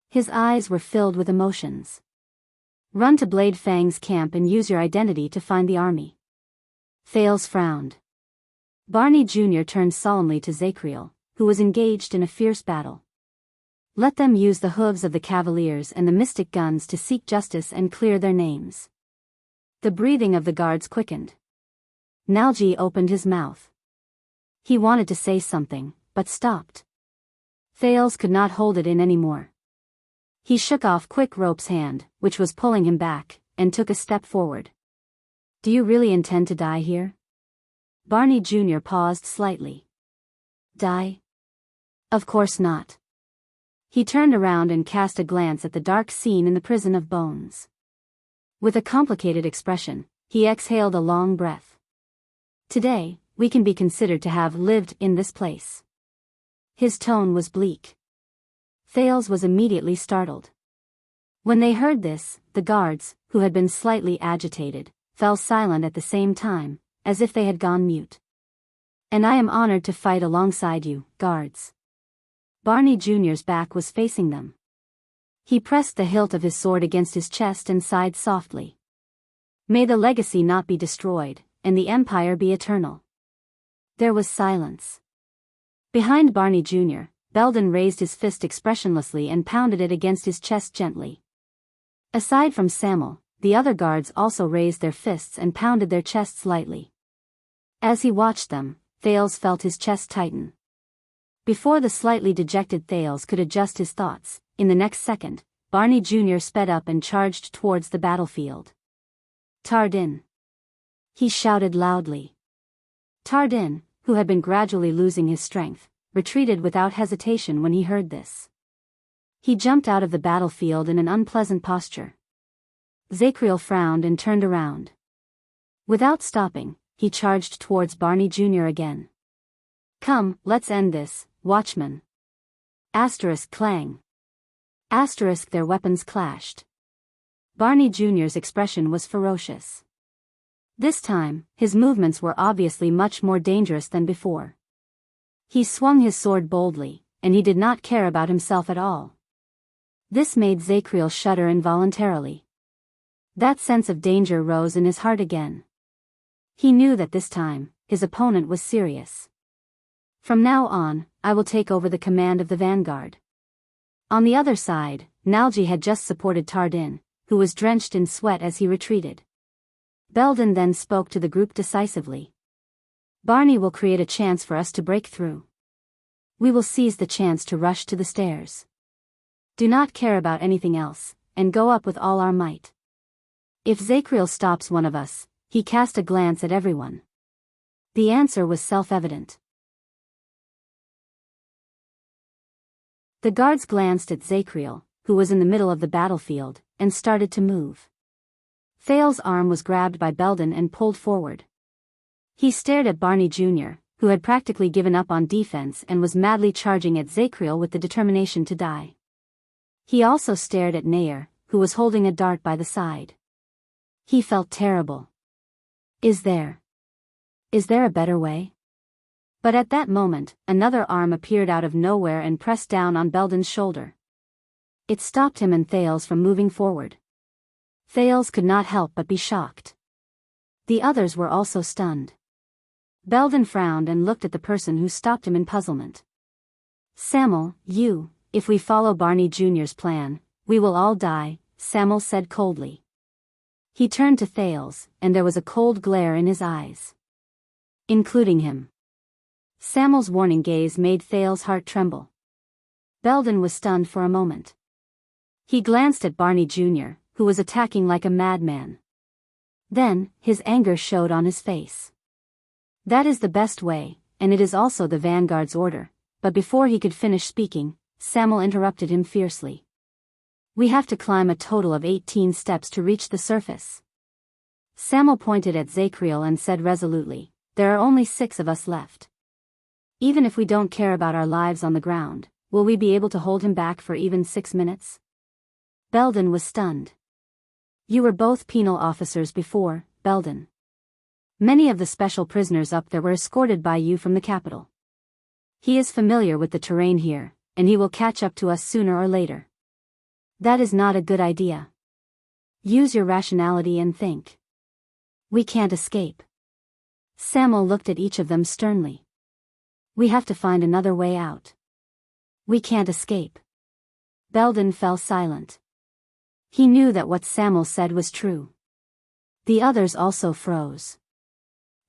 His eyes were filled with emotions. Run to Blade Fang's camp and use your identity to find the army. Thales frowned. Barney Jr. turned solemnly to Zacriel, who was engaged in a fierce battle. Let them use the hooves of the cavaliers and the mystic guns to seek justice and clear their names. The breathing of the guards quickened. Nalji opened his mouth. He wanted to say something, but stopped. Thales could not hold it in anymore. He shook off Quick Rope's hand, which was pulling him back, and took a step forward. Do you really intend to die here? Barney Jr. paused slightly. Die? Of course not. He turned around and cast a glance at the dark scene in the prison of bones. With a complicated expression, he exhaled a long breath. Today, we can be considered to have lived in this place. His tone was bleak. Thales was immediately startled. When they heard this, the guards, who had been slightly agitated, fell silent at the same time, as if they had gone mute. And I am honored to fight alongside you, guards. Barney Jr.'s back was facing them. He pressed the hilt of his sword against his chest and sighed softly. May the legacy not be destroyed, and the empire be eternal. There was silence. Behind Barney Jr., Belden raised his fist expressionlessly and pounded it against his chest gently. Aside from Samuel, the other guards also raised their fists and pounded their chests lightly. As he watched them, Thales felt his chest tighten. Before the slightly dejected Thales could adjust his thoughts, in the next second, Barney Jr. sped up and charged towards the battlefield. Tardin! He shouted loudly. Tardin, who had been gradually losing his strength, retreated without hesitation when he heard this. He jumped out of the battlefield in an unpleasant posture. Zacriel frowned and turned around. Without stopping, he charged towards Barney Jr. again. Come, let's end this, watchman. Asterisk clang. Asterisk their weapons clashed. Barney Jr.'s expression was ferocious. This time, his movements were obviously much more dangerous than before. He swung his sword boldly, and he did not care about himself at all. This made Zacriel shudder involuntarily. That sense of danger rose in his heart again. He knew that this time, his opponent was serious. From now on, I will take over the command of the vanguard. On the other side, Nalji had just supported Tardin, who was drenched in sweat as he retreated. Belden then spoke to the group decisively. Barney will create a chance for us to break through. We will seize the chance to rush to the stairs. Do not care about anything else, and go up with all our might. If Zacriel stops one of us, he cast a glance at everyone. The answer was self-evident. The guards glanced at Zacriel, who was in the middle of the battlefield, and started to move. Thale's arm was grabbed by Belden and pulled forward. He stared at Barney Jr., who had practically given up on defense and was madly charging at Zacriel with the determination to die. He also stared at Nair, who was holding a dart by the side. He felt terrible. Is there a better way? But at that moment, another arm appeared out of nowhere and pressed down on Belden's shoulder. It stopped him and Thales from moving forward. Thales could not help but be shocked. The others were also stunned. Belden frowned and looked at the person who stopped him in puzzlement. Samuel, if we follow Barney Jr.'s plan, we will all die, Samuel said coldly. He turned to Thales, and there was a cold glare in his eyes. Including him. Samuel's warning gaze made Thales' heart tremble. Belden was stunned for a moment. He glanced at Barney Jr., who was attacking like a madman. Then, his anger showed on his face. That is the best way, and it is also the vanguard's order, but before he could finish speaking, Samuel interrupted him fiercely. We have to climb a total of 18 steps to reach the surface. Samuel pointed at Zachriel and said resolutely, "There are only 6 of us left. Even if we don't care about our lives on the ground, will we be able to hold him back for even 6 minutes?" Belden was stunned. "You were both penal officers before, Belden. Many of the special prisoners up there were escorted by you from the capital. He is familiar with the terrain here, and he will catch up to us sooner or later. That is not a good idea. Use your rationality and think. We can't escape." Samuel looked at each of them sternly. "We have to find another way out. We can't escape." Belden fell silent. He knew that what Samuel said was true. The others also froze.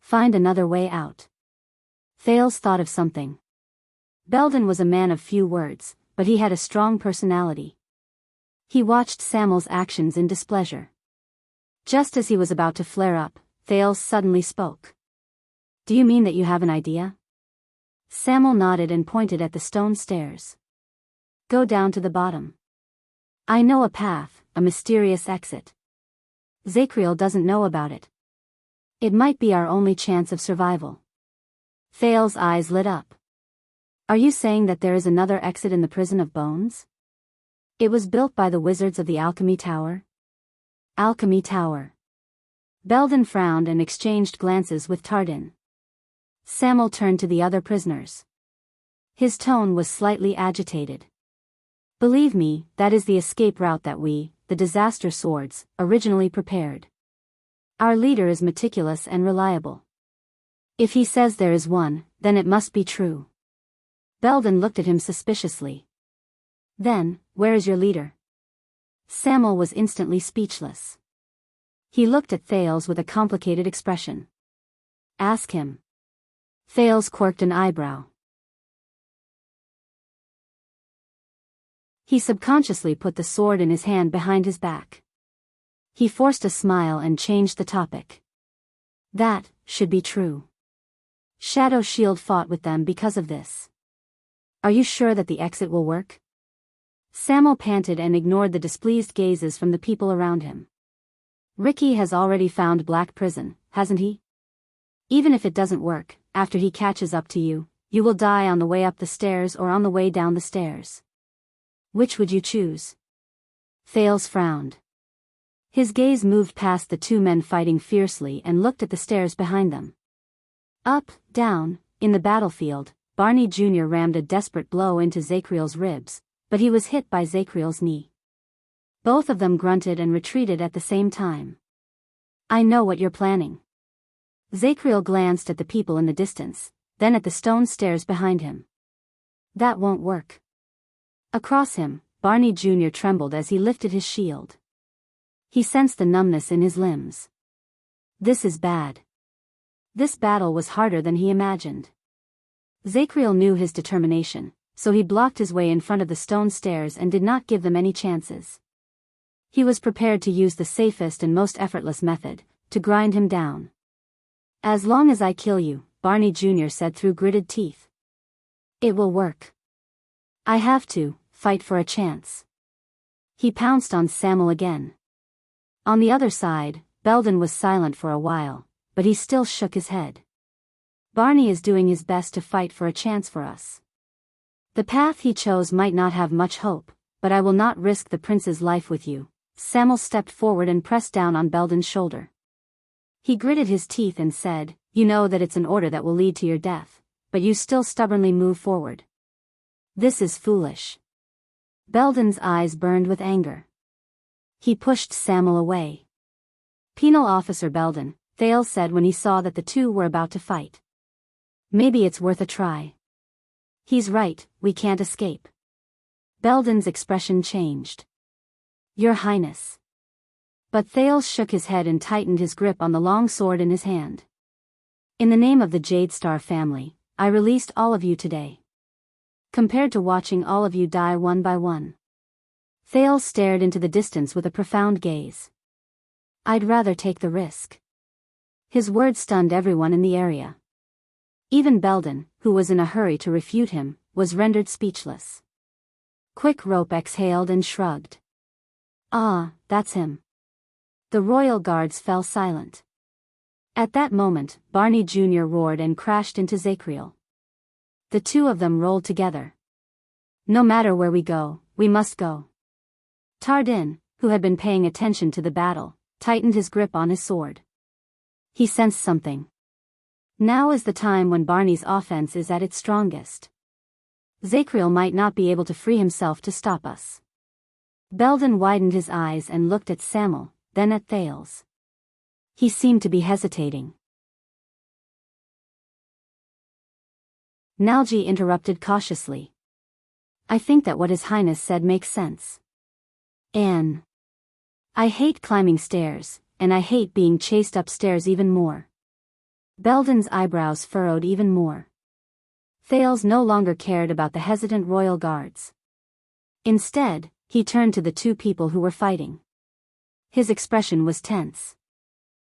Find another way out. Thales thought of something. Belden was a man of few words, but he had a strong personality. He watched Samuel's actions in displeasure. Just as he was about to flare up, Thales suddenly spoke. "Do you mean that you have an idea?" Samuel nodded and pointed at the stone stairs. "Go down to the bottom. I know a path, a mysterious exit. Zachriel doesn't know about it. It might be our only chance of survival." Thales' eyes lit up. "Are you saying that there is another exit in the Prison of Bones? It was built by the wizards of the Alchemy Tower?" Alchemy Tower. Belden frowned and exchanged glances with Tardin. Samuel turned to the other prisoners. His tone was slightly agitated. "Believe me, that is the escape route that we, the Disaster Swords, originally prepared. Our leader is meticulous and reliable. If he says there is one, then it must be true." Belden looked at him suspiciously. "Then, where is your leader?" Samuel was instantly speechless. He looked at Thales with a complicated expression. "Ask him." Thales quirked an eyebrow. He subconsciously put the sword in his hand behind his back. He forced a smile and changed the topic. "That should be true. Shadow Shield fought with them because of this. Are you sure that the exit will work?" Samuel panted and ignored the displeased gazes from the people around him. "Ricky has already found Black Prison, hasn't he? Even if it doesn't work, after he catches up to you, you will die on the way up the stairs or on the way down the stairs. Which would you choose?" Thales frowned. His gaze moved past the 2 men fighting fiercely and looked at the stairs behind them. Up, down, in the battlefield, Barney Jr. rammed a desperate blow into Zachriel's ribs, but he was hit by Zachriel's knee. Both of them grunted and retreated at the same time. "I know what you're planning." Zachriel glanced at the people in the distance, then at the stone stairs behind him. "That won't work." Across him, Barney Jr. trembled as he lifted his shield. He sensed the numbness in his limbs. This is bad. This battle was harder than he imagined. Zachriel knew his determination, so he blocked his way in front of the stone stairs and did not give them any chances. He was prepared to use the safest and most effortless method, to grind him down. "As long as I kill you," Barney Jr. said through gritted teeth. "It will work. I have to fight for a chance." He pounced on Samuel again. On the other side, Belden was silent for a while, but he still shook his head. "Barney is doing his best to fight for a chance for us. The path he chose might not have much hope, but I will not risk the prince's life with you." Samuel stepped forward and pressed down on Belden's shoulder. He gritted his teeth and said, "You know that it's an order that will lead to your death, but you still stubbornly move forward. This is foolish." Belden's eyes burned with anger. He pushed Samuel away. "Penal Officer Belden," Thales said when he saw that the 2 were about to fight. "Maybe it's worth a try." "He's right, we can't escape." Belden's expression changed. "Your Highness." But Thales shook his head and tightened his grip on the long sword in his hand. "In the name of the Jade Star family, I released all of you today. Compared to watching all of you die one by one." Thales stared into the distance with a profound gaze. "I'd rather take the risk." His words stunned everyone in the area. Even Belden, who was in a hurry to refute him, was rendered speechless. Quick Rope exhaled and shrugged. "Ah, that's him. The royal guards fell silent. At that moment, Barney Jr. roared and crashed into Zacriel. The two of them rolled together. No matter where we go, we must go. Tardin, who had been paying attention to the battle, tightened his grip on his sword. He sensed something. Now is the time when Barney's offense is at its strongest. Zacriel might not be able to free himself to stop us. Belden widened his eyes and looked at Samuel, then at Thales. He seemed to be hesitating. Nalji interrupted cautiously. I think that what His Highness said makes sense. Anne. I hate climbing stairs, and I hate being chased upstairs even more. Belden's eyebrows furrowed even more. Thales no longer cared about the hesitant royal guards. Instead, he turned to the two people who were fighting. His expression was tense.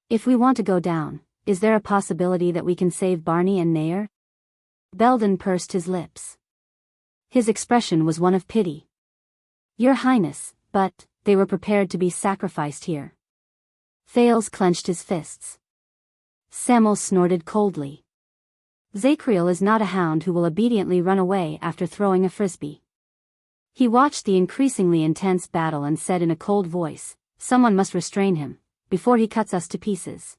If we want to go down, is there a possibility that we can save Barney and Nair? Belden pursed his lips. His expression was one of pity. Your Highness, but they were prepared to be sacrificed here. Thales clenched his fists. Samuel snorted coldly. Zacriel is not a hound who will obediently run away after throwing a frisbee. He watched the increasingly intense battle and said in a cold voice, someone must restrain him, before he cuts us to pieces.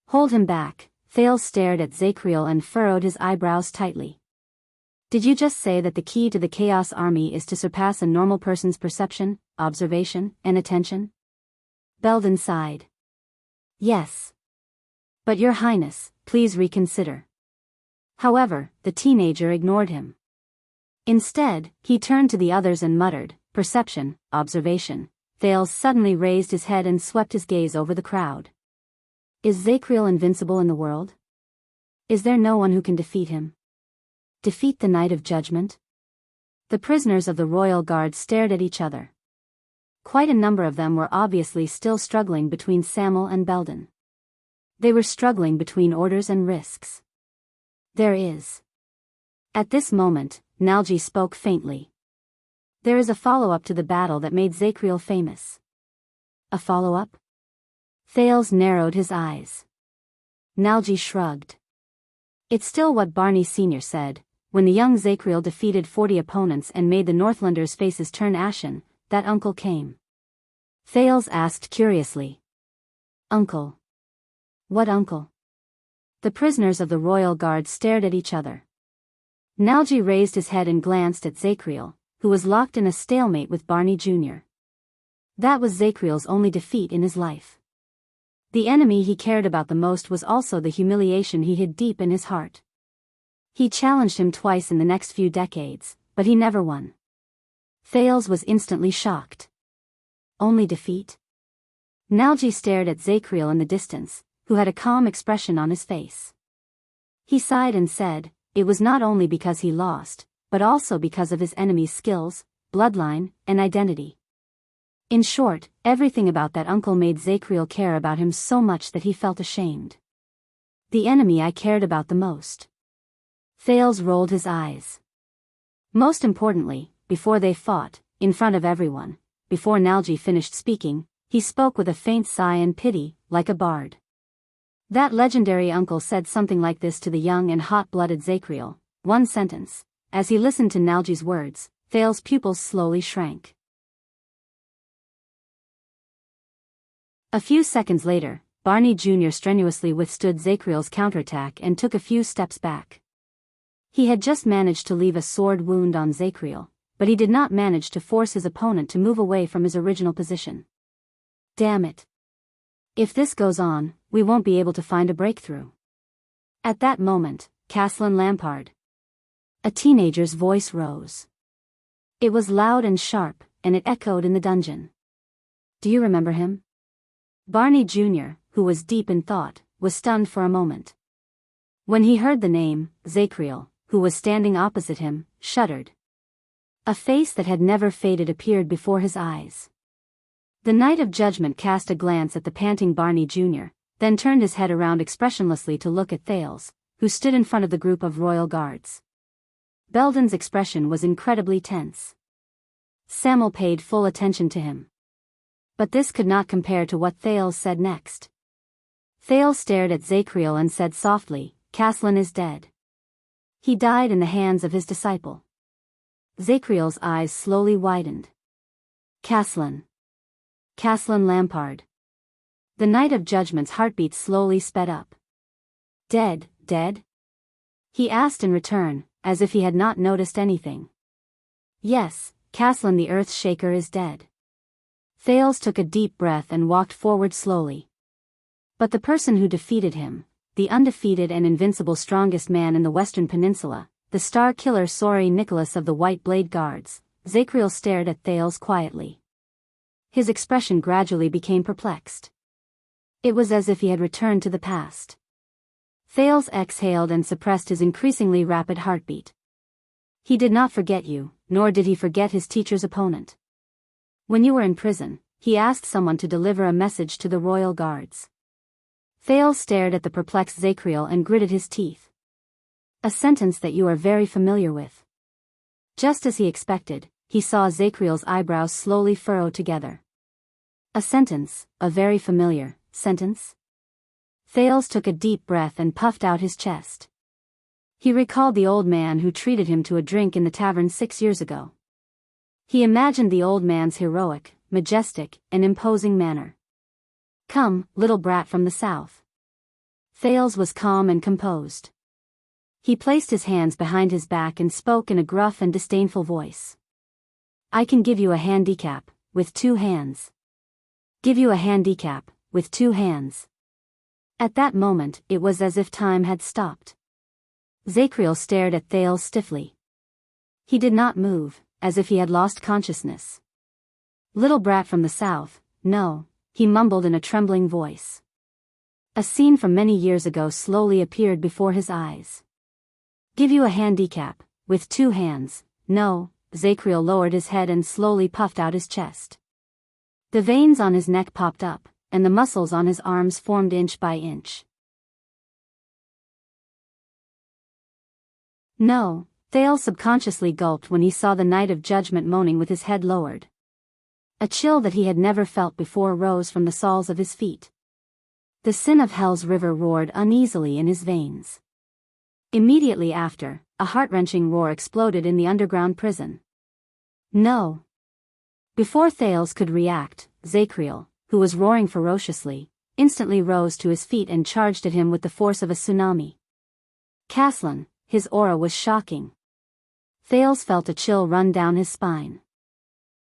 Hold him back. Thales stared at Zacriel and furrowed his eyebrows tightly. Did you just say that the key to the Chaos Army is to surpass a normal person's perception, observation, and attention? Belden sighed. Yes. But Your Highness, please reconsider. However, the teenager ignored him. Instead, he turned to the others and muttered, perception, observation. Thales suddenly raised his head and swept his gaze over the crowd. Is Zacriel invincible in the world? Is there no one who can defeat him? Defeat the Night of Judgment? The prisoners of the royal guard stared at each other. Quite a number of them were obviously still struggling between Samuel and Belden. They were struggling between orders and risks. There is. At this moment, Nalji spoke faintly. There is a follow-up to the battle that made Zacriel famous. A follow-up? Thales narrowed his eyes. Nalji shrugged. It's still what Barney Sr. said. When the young Zacriel defeated 40 opponents and made the Northlanders' faces turn ashen, that uncle came. Thales asked curiously. Uncle. What uncle? The prisoners of the royal guard stared at each other. Nalji raised his head and glanced at Zacriel, who was locked in a stalemate with Barney Jr. That was Zacriel's only defeat in his life. The enemy he cared about the most was also the humiliation he hid deep in his heart. He challenged him twice in the next few decades, but he never won. Thales was instantly shocked. Only defeat? Nalji stared at Zacriel in the distance, who had a calm expression on his face. He sighed and said, it was not only because he lost, but also because of his enemy's skills, bloodline, and identity. In short, everything about that uncle made Zacriel care about him so much that he felt ashamed. The enemy I cared about the most. Thales rolled his eyes. Most importantly, before they fought, in front of everyone, before Nalji finished speaking, he spoke with a faint sigh and pity, like a bard. That legendary uncle said something like this to the young and hot-blooded Zacriel, one sentence. As he listened to Nalji's words, Thales' pupils slowly shrank. A few seconds later, Barney Jr. strenuously withstood Zacriel's counterattack and took a few steps back. He had just managed to leave a sword wound on Zacriel, but he did not manage to force his opponent to move away from his original position. Damn it. If this goes on, we won't be able to find a breakthrough. At that moment, Caslin Lampard. A teenager's voice rose. It was loud and sharp, and it echoed in the dungeon. Do you remember him? Barney Jr., who was deep in thought, was stunned for a moment. When he heard the name, Zacriel, who was standing opposite him, shuddered. A face that had never faded appeared before his eyes. The Knight of Judgment cast a glance at the panting Barney Jr., then turned his head around expressionlessly to look at Thales, who stood in front of the group of royal guards. Belden's expression was incredibly tense. Samuel paid full attention to him. But this could not compare to what Thales said next. Thales stared at Zachriel and said softly, "Caslin is dead. He died in the hands of his disciple." Zachriel's eyes slowly widened. Caslin. Caslin Lampard. The Night of Judgment's heartbeat slowly sped up. Dead, dead? He asked in return, as if he had not noticed anything. Yes, Caslin the Earth Shaker is dead. Thales took a deep breath and walked forward slowly. But the person who defeated him, the undefeated and invincible strongest man in the Western Peninsula, the star killer Sori Nicholas of the White Blade Guards, Zachriel stared at Thales quietly. His expression gradually became perplexed. It was as if he had returned to the past. Thales exhaled and suppressed his increasingly rapid heartbeat. He did not forget you, nor did he forget his teacher's opponent. When you were in prison, he asked someone to deliver a message to the royal guards. Thales stared at the perplexed Zachriel and gritted his teeth. A sentence that you are very familiar with. Just as he expected, he saw Zachriel's eyebrows slowly furrow together. A sentence, a very familiar sentence? Thales took a deep breath and puffed out his chest. He recalled the old man who treated him to a drink in the tavern 6 years ago. He imagined the old man's heroic, majestic, and imposing manner. "Come, little brat from the south." Thales was calm and composed. He placed his hands behind his back and spoke in a gruff and disdainful voice. "I can give you a handicap, with 2 hands. Give you a handicap, with 2 hands." At that moment, it was as if time had stopped. Zachriel stared at Thales stiffly. He did not move, as if he had lost consciousness. "Little brat from the south, no," he mumbled in a trembling voice. A scene from many years ago slowly appeared before his eyes. "Give you a handicap, with 2 hands, no." Zachriel lowered his head and slowly puffed out his chest. The veins on his neck popped up, and the muscles on his arms formed inch by inch. "No." Thales subconsciously gulped when he saw the Night of Judgment moaning with his head lowered. A chill that he had never felt before rose from the soles of his feet. The sin of hell's river roared uneasily in his veins. Immediately after, a heart-wrenching roar exploded in the underground prison. "No." Before Thales could react, Zachriel, who was roaring ferociously, instantly rose to his feet and charged at him with the force of a tsunami. Caslin, his aura was shocking. Thales felt a chill run down his spine.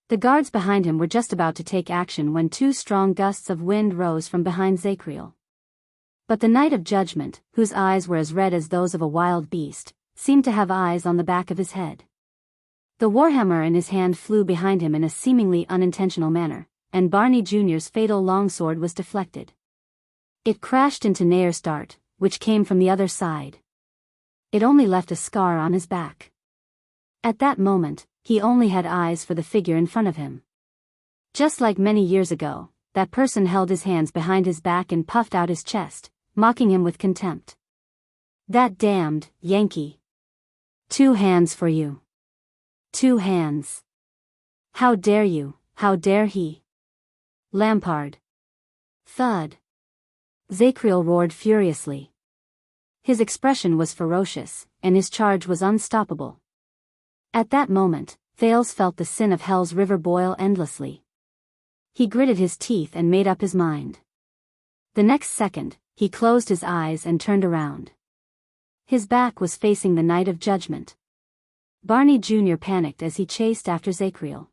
The guards behind him were just about to take action when 2 strong gusts of wind rose from behind Zachriel. But the Night of Judgment, whose eyes were as red as those of a wild beast, seemed to have eyes on the back of his head. The warhammer in his hand flew behind him in a seemingly unintentional manner, and Barney Jr.'s fatal longsword was deflected. It crashed into Nairstart, which came from the other side. It only left a scar on his back. At that moment, he only had eyes for the figure in front of him. Just like many years ago, that person held his hands behind his back and puffed out his chest, mocking him with contempt. "That damned Yankee. 2 hands for you. 2 hands. How dare you, how dare he? Lampard." Thud. Zachriel roared furiously. His expression was ferocious, and his charge was unstoppable. At that moment, Thales felt the sin of hell's river boil endlessly. He gritted his teeth and made up his mind. The next second, he closed his eyes and turned around. His back was facing the Night of Judgment. Barney Jr. panicked as he chased after Zachriel.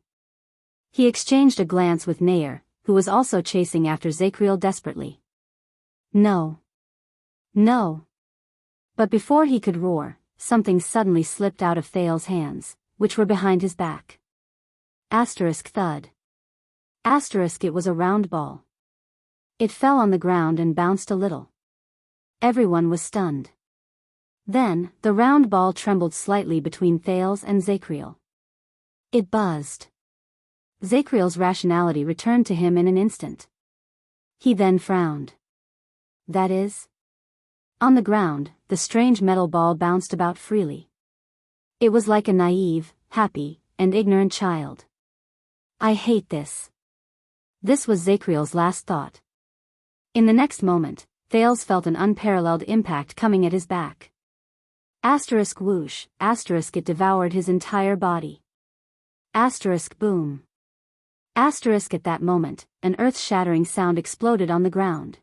He exchanged a glance with Nair, who was also chasing after Zachriel desperately. "No. No." But before he could roar, something suddenly slipped out of Thales' hands, which were behind his back. Asterisk thud. Asterisk it was a round ball. It fell on the ground and bounced a little. Everyone was stunned. Then, the round ball trembled slightly between Thales and Zachriel. It buzzed. Zachriel's rationality returned to him in an instant. He then frowned. "That is?" On the ground, the strange metal ball bounced about freely. It was like a naive, happy, and ignorant child. "I hate this." This was Zacriel's last thought. In the next moment, Thales felt an unparalleled impact coming at his back. Asterisk whoosh, asterisk it devoured his entire body. Asterisk boom. Asterisk at that moment, an earth-shattering sound exploded on the ground.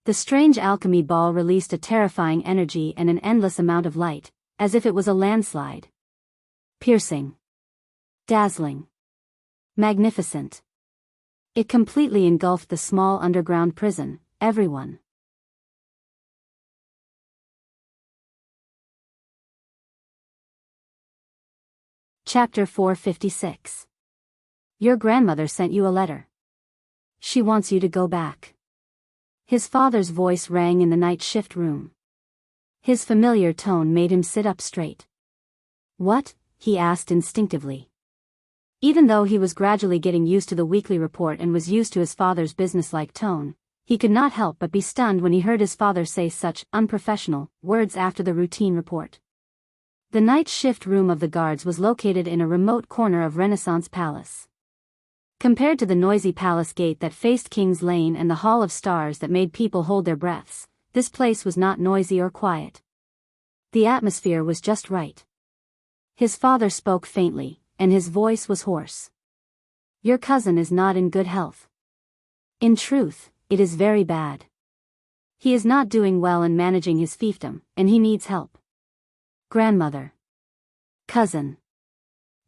The strange alchemy ball released a terrifying energy and an endless amount of light, as if it was a landslide. Piercing. Dazzling. Magnificent. It completely engulfed the small underground prison, everyone. Chapter 456. Your grandmother sent you a letter. She wants you to go back. His father's voice rang in the night shift room. His familiar tone made him sit up straight. What? He asked instinctively. Even though he was gradually getting used to the weekly report and was used to his father's businesslike tone, he could not help but be stunned when he heard his father say such unprofessional words after the routine report. The night shift room of the guards was located in a remote corner of Renaissance Palace. Compared to the noisy palace gate that faced King's Lane and the Hall of Stars that made people hold their breaths, this place was not noisy or quiet. The atmosphere was just right. His father spoke faintly, and his voice was hoarse. Your cousin is not in good health. In truth, it is very bad. He is not doing well in managing his fiefdom, and he needs help. Grandmother. Cousin.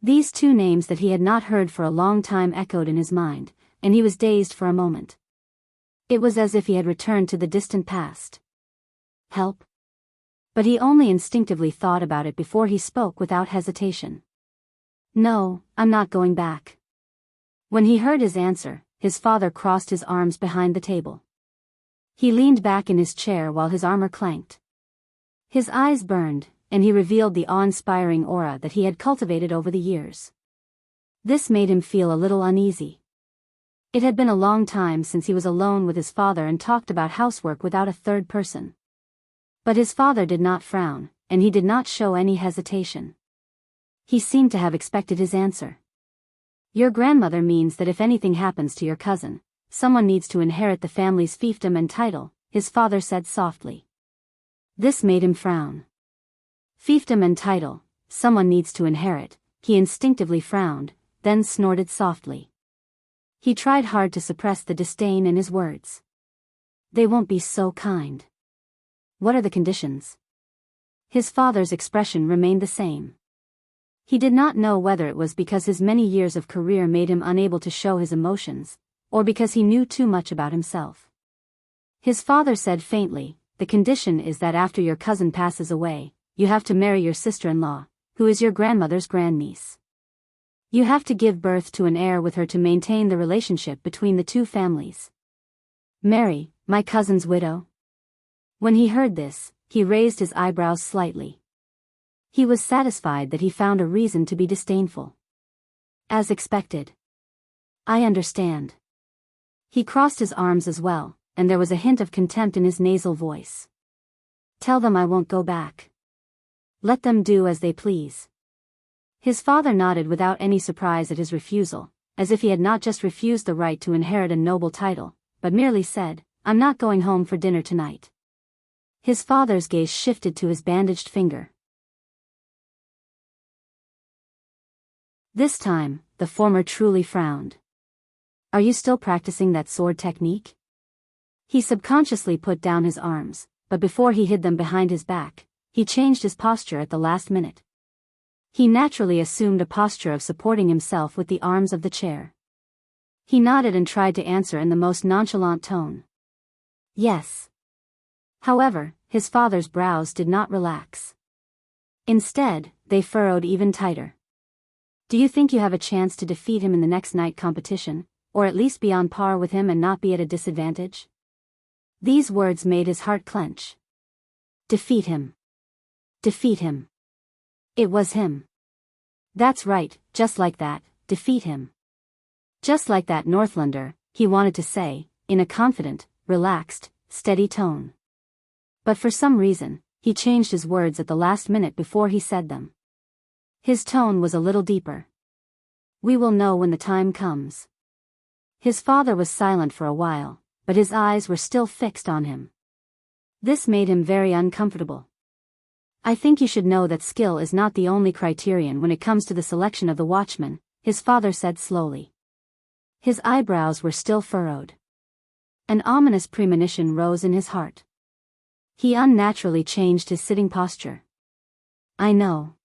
These two names that he had not heard for a long time echoed in his mind, and he was dazed for a moment. It was as if he had returned to the distant past. Help? But he only instinctively thought about it before he spoke without hesitation. No, I'm not going back. When he heard his answer, his father crossed his arms behind the table. He leaned back in his chair while his armor clanked. His eyes burned, and he revealed the awe-inspiring aura that he had cultivated over the years. This made him feel a little uneasy. It had been a long time since he was alone with his father and talked about housework without a third person. But his father did not frown, and he did not show any hesitation. He seemed to have expected his answer. Your grandmother means that if anything happens to your cousin, someone needs to inherit the family's fiefdom and title, his father said softly. This made him frown. Fiefdom and title, someone needs to inherit, he instinctively frowned, then snorted softly. He tried hard to suppress the disdain in his words. They won't be so kind. What are the conditions? His father's expression remained the same. He did not know whether it was because his many years of career made him unable to show his emotions, or because he knew too much about himself. His father said faintly, the condition is that after your cousin passes away, you have to marry your sister-in-law, who is your grandmother's grandniece. You have to give birth to an heir with her to maintain the relationship between the two families. Marry, my cousin's widow? When he heard this, he raised his eyebrows slightly. He was satisfied that he found a reason to be disdainful. As expected. I understand. He crossed his arms as well, and there was a hint of contempt in his nasal voice. Tell them I won't go back. Let them do as they please. His father nodded without any surprise at his refusal, as if he had not just refused the right to inherit a noble title, but merely said, I'm not going home for dinner tonight. His father's gaze shifted to his bandaged finger. This time, the former truly frowned. Are you still practicing that sword technique? He subconsciously put down his arms, but before he hid them behind his back, he changed his posture at the last minute. He naturally assumed a posture of supporting himself with the arms of the chair. He nodded and tried to answer in the most nonchalant tone. Yes. However, his father's brows did not relax. Instead, they furrowed even tighter. Do you think you have a chance to defeat him in the next night competition, or at least be on par with him and not be at a disadvantage? These words made his heart clench. Defeat him. Defeat him. It was him. That's right, just like that, defeat him. Just like that Northlander, he wanted to say, in a confident, relaxed, steady tone. But for some reason, he changed his words at the last minute before he said them. His tone was a little deeper. We will know when the time comes. His father was silent for a while, but his eyes were still fixed on him. This made him very uncomfortable. "I think you should know that skill is not the only criterion when it comes to the selection of the watchman," his father said slowly. His eyebrows were still furrowed. An ominous premonition rose in his heart. He unnaturally changed his sitting posture. "I know."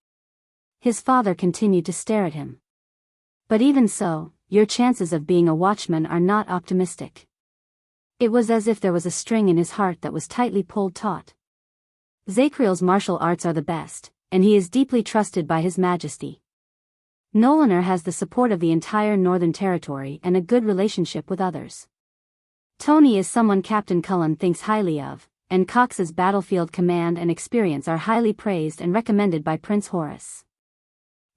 His father continued to stare at him. "But even so, your chances of being a watchman are not optimistic." It was as if there was a string in his heart that was tightly pulled taut. "Zakriel's martial arts are the best, and he is deeply trusted by His Majesty. Nolaner has the support of the entire Northern Territory and a good relationship with others. Tony is someone Captain Cullen thinks highly of, and Cox's battlefield command and experience are highly praised and recommended by Prince Horace.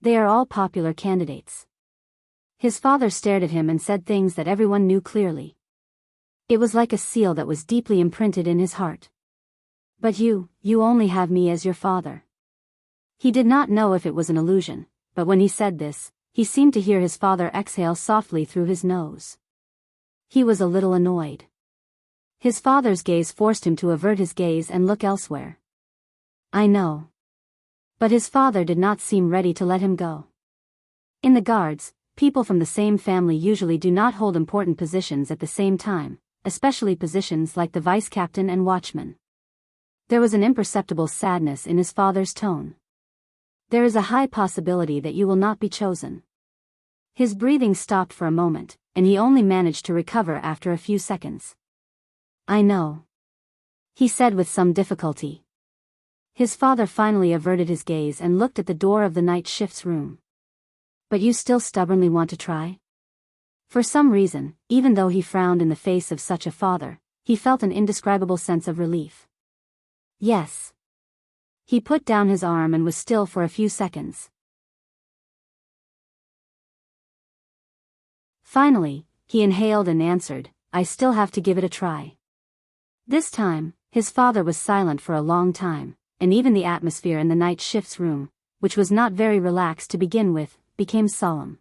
They are all popular candidates." His father stared at him and said things that everyone knew clearly. It was like a seal that was deeply imprinted in his heart. "But you only have me as your father." He did not know if it was an illusion, but when he said this, he seemed to hear his father exhale softly through his nose. He was a little annoyed. His father's gaze forced him to avert his gaze and look elsewhere. "I know." But his father did not seem ready to let him go. In the Guards, people from the same family usually do not hold important positions at the same time, especially positions like the vice captain and watchman. There was an imperceptible sadness in his father's tone. "There is a high possibility that you will not be chosen." His breathing stopped for a moment, and he only managed to recover after a few seconds. "I know," he said with some difficulty. His father finally averted his gaze and looked at the door of the night shift's room. "But you still stubbornly want to try?" For some reason, even though he frowned in the face of such a father, he felt an indescribable sense of relief. "Yes." He put down his arm and was still for a few seconds. Finally, he inhaled and answered, "I still have to give it a try." This time, his father was silent for a long time, and even the atmosphere in the night shift's room, which was not very relaxed to begin with, became solemn.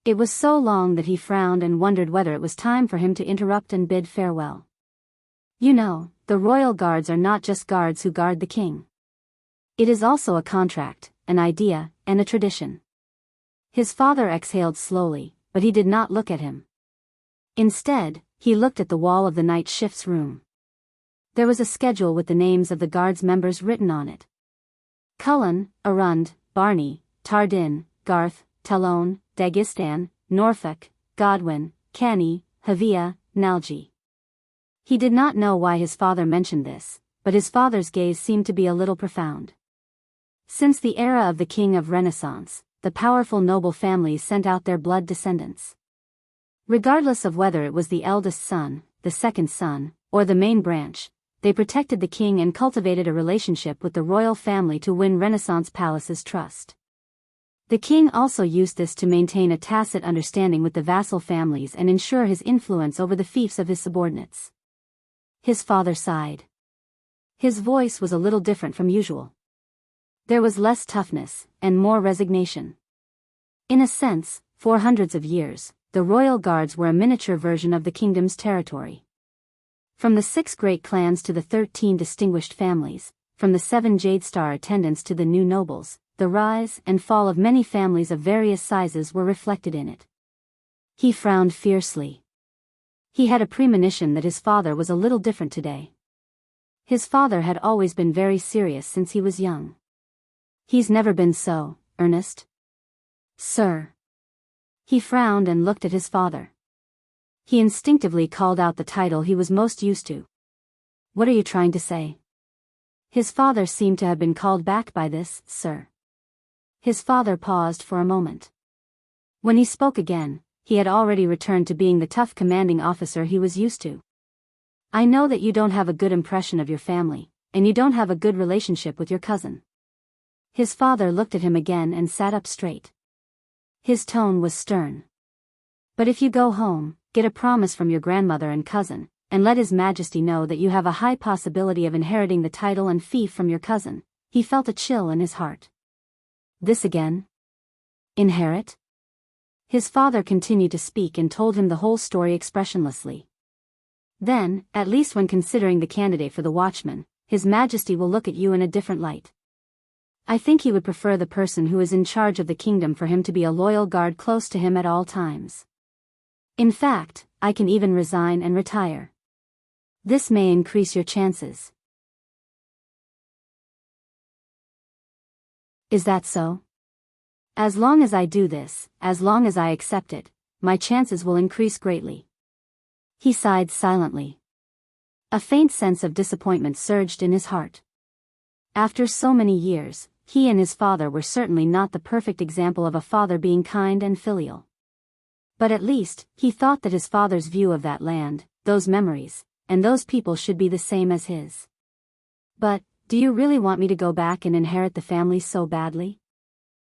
It was so long that he frowned and wondered whether it was time for him to interrupt and bid farewell. "You know, the royal guards are not just guards who guard the king. It is also a contract, an idea, and a tradition." His father exhaled slowly, but he did not look at him. Instead, he looked at the wall of the night shift's room. There was a schedule with the names of the guards members written on it. Cullen, Arund, Barney, Tardin, Garth, Talone, Dagistan, Norfolk, Godwin, Canny, Havia, Nalgi. He did not know why his father mentioned this, but his father's gaze seemed to be a little profound. Since the era of the King of Renaissance, the powerful noble families sent out their blood descendants. Regardless of whether it was the eldest son, the second son, or the main branch, they protected the king and cultivated a relationship with the royal family to win Renaissance palaces' trust. The king also used this to maintain a tacit understanding with the vassal families and ensure his influence over the fiefs of his subordinates. His father sighed. His voice was a little different from usual. There was less toughness, and more resignation. In a sense, for hundreds of years, the royal guards were a miniature version of the kingdom's territory. From the 6 great clans to the 13 distinguished families, from the 7 Jade Star attendants to the new nobles, the rise and fall of many families of various sizes were reflected in it. He frowned fiercely. He had a premonition that his father was a little different today. His father had always been very serious since he was young. "He's never been so, Ernest." "Sir." He frowned and looked at his father. He instinctively called out the title he was most used to. "What are you trying to say?" His father seemed to have been called back by this, "Sir." His father paused for a moment. When he spoke again, he had already returned to being the tough commanding officer he was used to. "I know that you don't have a good impression of your family, and you don't have a good relationship with your cousin." His father looked at him again and sat up straight. His tone was stern. "But if you go home, get a promise from your grandmother and cousin, and let His Majesty know that you have a high possibility of inheriting the title and fief from your cousin." He felt a chill in his heart. This again? Inherit? His father continued to speak and told him the whole story expressionlessly. Then, at least when considering the candidate for the watchman, His Majesty will look at you in a different light. I think he would prefer the person who is in charge of the kingdom for him to be a loyal guard close to him at all times. In fact, I can even resign and retire. This may increase your chances. Is that so? As long as I do this, as long as I accept it, my chances will increase greatly. He sighed silently. A faint sense of disappointment surged in his heart. After so many years, he and his father were certainly not the perfect example of a father being kind and filial. But at least, he thought that his father's view of that land, those memories, and those people should be the same as his. But, do you really want me to go back and inherit the family so badly?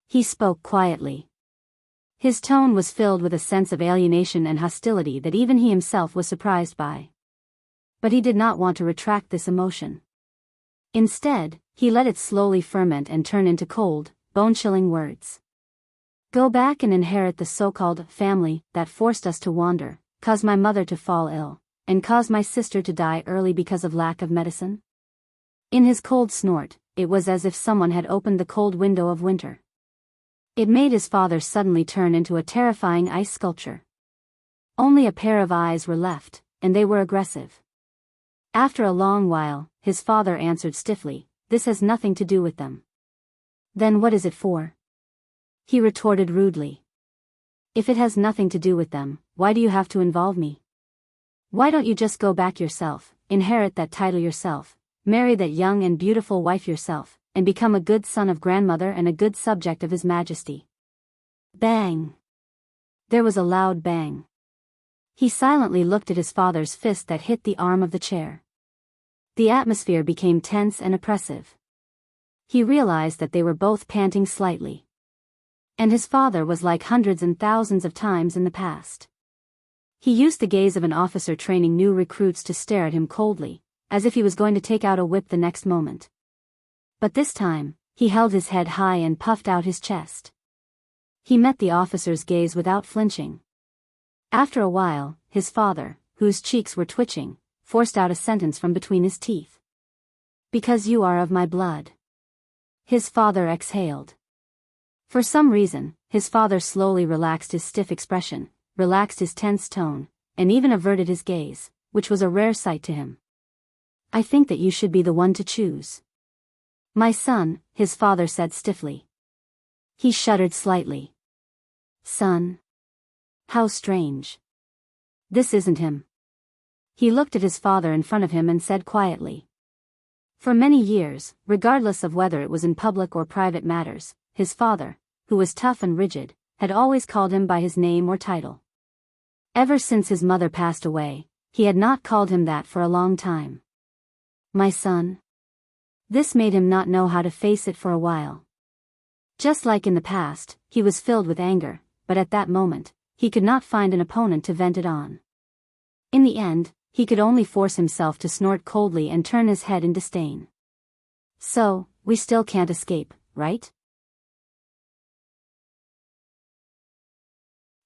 He spoke quietly. His tone was filled with a sense of alienation and hostility that even he himself was surprised by. But he did not want to retract this emotion. Instead, he let it slowly ferment and turn into cold, bone-chilling words. Go back and inherit the so-called family that forced us to wander, caused my mother to fall ill, and caused my sister to die early because of lack of medicine? In his cold snort, it was as if someone had opened the cold window of winter. It made his father suddenly turn into a terrifying ice sculpture. Only a pair of eyes were left, and they were aggressive. After a long while, his father answered stiffly, "This has nothing to do with them." "Then what is it for?" He retorted rudely. "If it has nothing to do with them, why do you have to involve me? Why don't you just go back yourself, inherit that title yourself, marry that young and beautiful wife yourself, and become a good son of grandmother and a good subject of His Majesty?" Bang! There was a loud bang. He silently looked at his father's fist that hit the arm of the chair. The atmosphere became tense and oppressive. He realized that they were both panting slightly. And his father was like hundreds and thousands of times in the past. He used the gaze of an officer training new recruits to stare at him coldly, as if he was going to take out a whip the next moment. But this time, he held his head high and puffed out his chest. He met the officer's gaze without flinching. After a while, his father, whose cheeks were twitching, forced out a sentence from between his teeth. "Because you are of my blood." His father exhaled. For some reason, his father slowly relaxed his stiff expression, relaxed his tense tone, and even averted his gaze, which was a rare sight to him. "I think that you should be the one to choose." "My son," his father said stiffly. He shuddered slightly. "Son? How strange. This isn't him." He looked at his father in front of him and said quietly. For many years, regardless of whether it was in public or private matters, his father, who was tough and rigid, had always called him by his name or title. Ever since his mother passed away, he had not called him that for a long time. "My son?" This made him not know how to face it for a while. Just like in the past, he was filled with anger, but at that moment, he could not find an opponent to vent it on. In the end, he could only force himself to snort coldly and turn his head in disdain. "So, we still can't escape, right?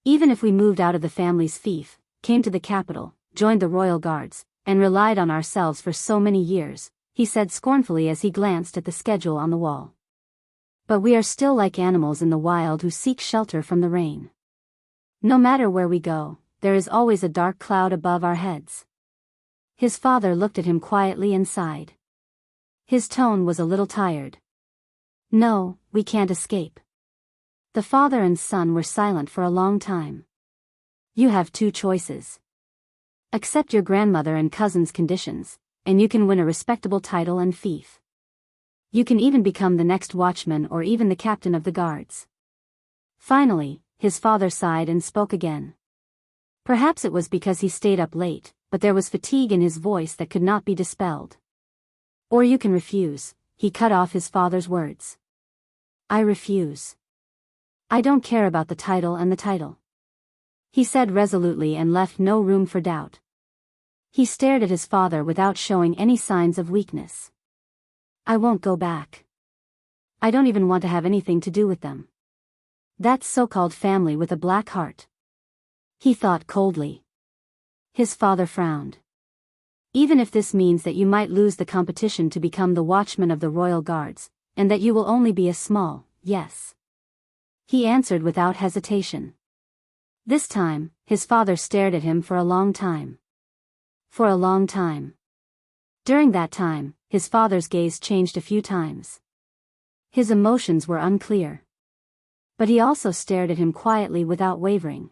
Even if we moved out of the family's fief, came to the capital, joined the royal guards, and relied on ourselves for so many years," he said scornfully as he glanced at the schedule on the wall. "But we are still like animals in the wild who seek shelter from the rain. No matter where we go, there is always a dark cloud above our heads." His father looked at him quietly and sighed. His tone was a little tired. "No, we can't escape." The father and son were silent for a long time. "You have two choices. Accept your grandmother and cousin's conditions, and you can win a respectable title and fief. You can even become the next watchman or even the captain of the guards." Finally, his father sighed and spoke again. Perhaps it was because he stayed up late, but there was fatigue in his voice that could not be dispelled. "Or you can refuse," he cut off his father's words. "I refuse. I don't care about the title and the title," he said resolutely and left no room for doubt. He stared at his father without showing any signs of weakness. "I won't go back. I don't even want to have anything to do with them. That so-called family with a black heart. He thought coldly. His father frowned. Even if this means that you might lose the competition to become the watchman of the royal guards, and that you will only be a small, yes. He answered without hesitation. This time, his father stared at him for a long time. For a long time. During that time, his father's gaze changed a few times. His emotions were unclear. But he also stared at him quietly without wavering.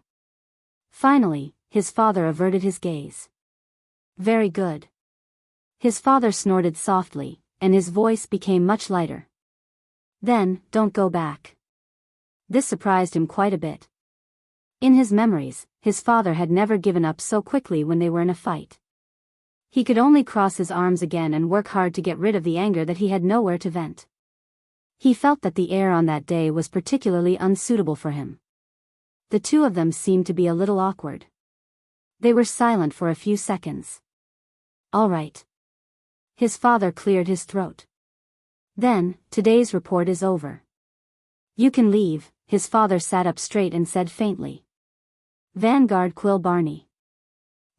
Finally, his father averted his gaze. Very good. His father snorted softly, and his voice became much lighter. Then, don't go back. This surprised him quite a bit. In his memories, his father had never given up so quickly when they were in a fight. He could only cross his arms again and work hard to get rid of the anger that he had nowhere to vent. He felt that the air on that day was particularly unsuitable for him. The two of them seemed to be a little awkward. They were silent for a few seconds. All right. His father cleared his throat. Then, today's report is over. You can leave. His father sat up straight and said faintly. Vanguard Quill Barney.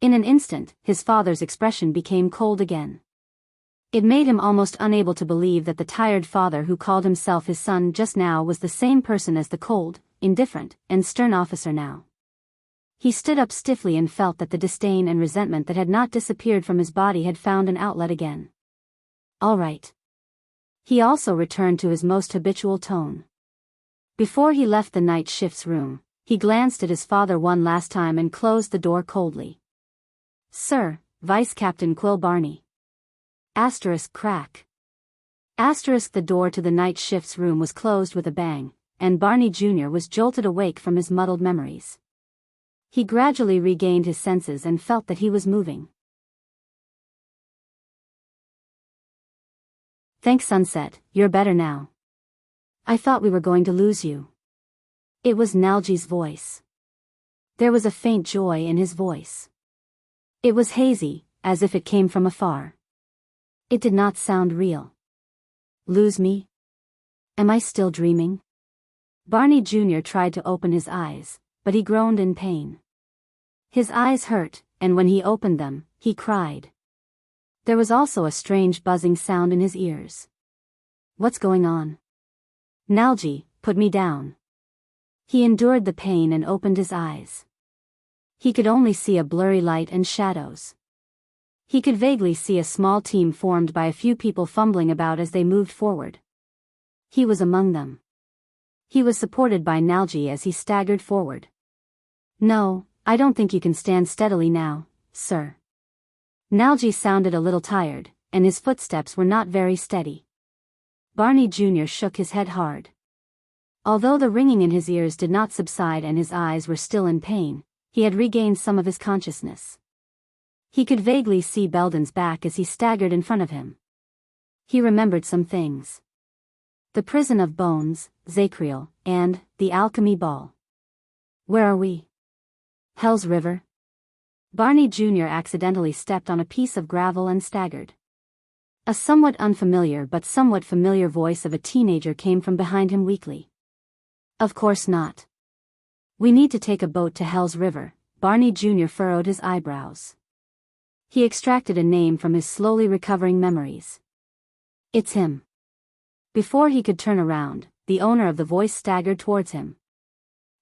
In an instant, his father's expression became cold again. It made him almost unable to believe that the tired father who called himself his son just now was the same person as the cold, indifferent, and stern officer now. He stood up stiffly and felt that the disdain and resentment that had not disappeared from his body had found an outlet again. All right. He also returned to his most habitual tone. Before he left the night shift's room, he glanced at his father one last time and closed the door coldly. Sir, Vice Captain Quill Barney. Asterisk crack. Asterisk the door to the night shift's room was closed with a bang, and Barney Jr. was jolted awake from his muddled memories. He gradually regained his senses and felt that he was moving. Thanks Sunset, you're better now. I thought we were going to lose you. It was Nalji's voice. There was a faint joy in his voice. It was hazy, as if it came from afar. It did not sound real. Lose me? Am I still dreaming? Barney Jr. tried to open his eyes, but he groaned in pain. His eyes hurt, and when he opened them, he cried. There was also a strange buzzing sound in his ears. What's going on? Nalji, put me down. He endured the pain and opened his eyes. He could only see a blurry light and shadows. He could vaguely see a small team formed by a few people fumbling about as they moved forward. He was among them. He was supported by Nalji as he staggered forward. No, I don't think you can stand steadily now, sir. Nalji sounded a little tired, and his footsteps were not very steady. Barney Jr. shook his head hard. Although the ringing in his ears did not subside and his eyes were still in pain, he had regained some of his consciousness. He could vaguely see Belden's back as he staggered in front of him. He remembered some things. The prison of bones, Zacriel, and the alchemy ball. Where are we? Hell's River? Barney Jr. accidentally stepped on a piece of gravel and staggered. A somewhat unfamiliar but somewhat familiar voice of a teenager came from behind him weakly. Of course not. We need to take a boat to Hell's River. Barney Jr. furrowed his eyebrows. He extracted a name from his slowly recovering memories. It's him. Before he could turn around, the owner of the voice staggered towards him.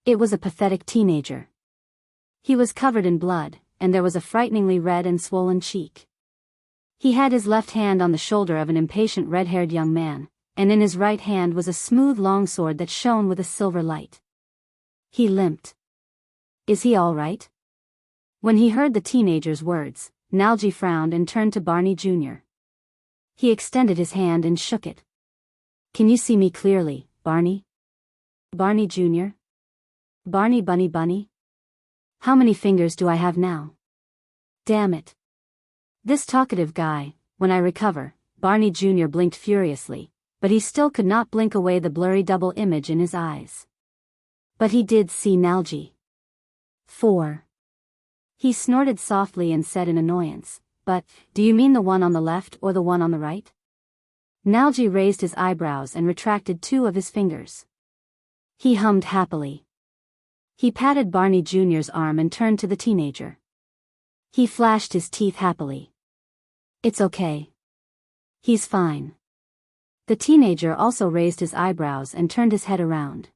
It was a pathetic teenager. He was covered in blood, and there was a frighteningly red and swollen cheek. He had his left hand on the shoulder of an impatient red-haired young man, and in his right hand was a smooth long sword that shone with a silver light. He limped. Is he all right? When he heard the teenager's words, Nalji frowned and turned to Barney Jr. He extended his hand and shook it. Can you see me clearly, Barney? Barney Jr.? Barney Bunny Bunny? How many fingers do I have now? Damn it. This talkative guy, when I recover, Barney Jr. blinked furiously, but he still could not blink away the blurry double image in his eyes. But he did see Nalji. 4. He snorted softly and said in annoyance, but, do you mean the one on the left or the one on the right? Nalji raised his eyebrows and retracted 2 of his fingers. He hummed happily. He patted Barney Jr.'s arm and turned to the teenager. He flashed his teeth happily. It's okay. He's fine. The teenager also raised his eyebrows and turned his head around.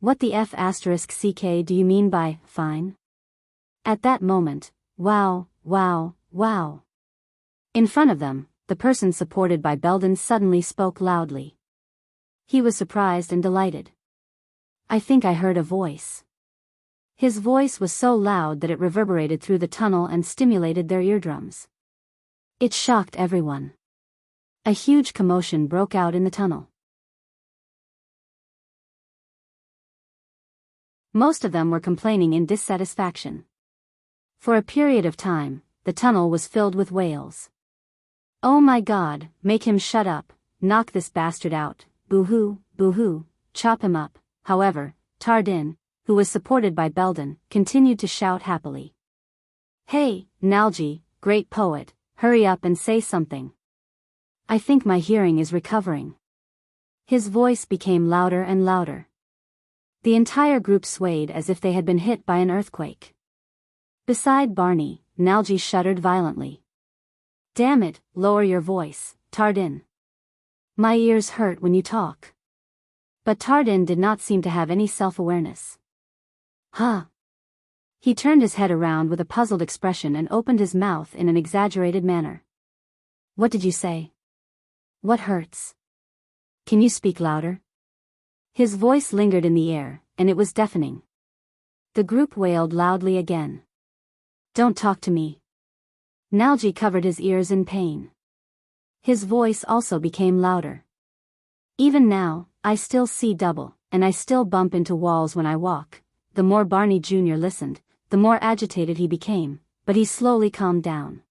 What the F***ck do you mean by fine? At that moment, wow, wow, wow. In front of them, the person supported by Belden suddenly spoke loudly. He was surprised and delighted. I think I heard a voice. His voice was so loud that it reverberated through the tunnel and stimulated their eardrums. It shocked everyone. A huge commotion broke out in the tunnel. Most of them were complaining in dissatisfaction. For a period of time, the tunnel was filled with wails. Oh my God, make him shut up, knock this bastard out, boo-hoo, boo-hoo, chop him up. However, Tardin, who was supported by Belden, continued to shout happily. Hey, Nalji, great poet, hurry up and say something. I think my hearing is recovering. His voice became louder and louder. The entire group swayed as if they had been hit by an earthquake. Beside Barney, Nalji shuddered violently. Damn it, lower your voice, Tardin. My ears hurt when you talk. But Tardin did not seem to have any self-awareness. Huh? He turned his head around with a puzzled expression and opened his mouth in an exaggerated manner. What did you say? What hurts? Can you speak louder? His voice lingered in the air, and it was deafening. The group wailed loudly again. Don't talk to me. Nalji covered his ears in pain. His voice also became louder. Even now, I still see double, and I still bump into walls when I walk. The more Barney Jr. listened, the more agitated he became, but he slowly calmed down.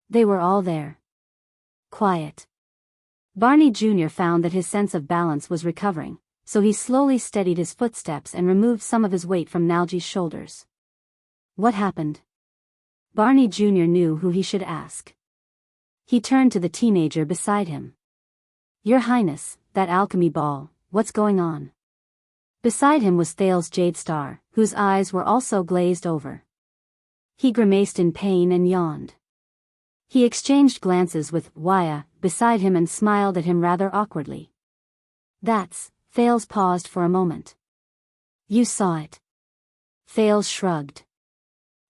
They were all there. Quiet. Barney Jr. found that his sense of balance was recovering, so he slowly steadied his footsteps and removed some of his weight from Nalji's shoulders. What happened? Barney Jr. knew who he should ask. He turned to the teenager beside him. Your Highness, that alchemy ball, what's going on? Beside him was Thales Jade Star, whose eyes were also glazed over. He grimaced in pain and yawned. He exchanged glances with Waya beside him and smiled at him rather awkwardly. That's, Thales paused for a moment. You saw it. Thales shrugged.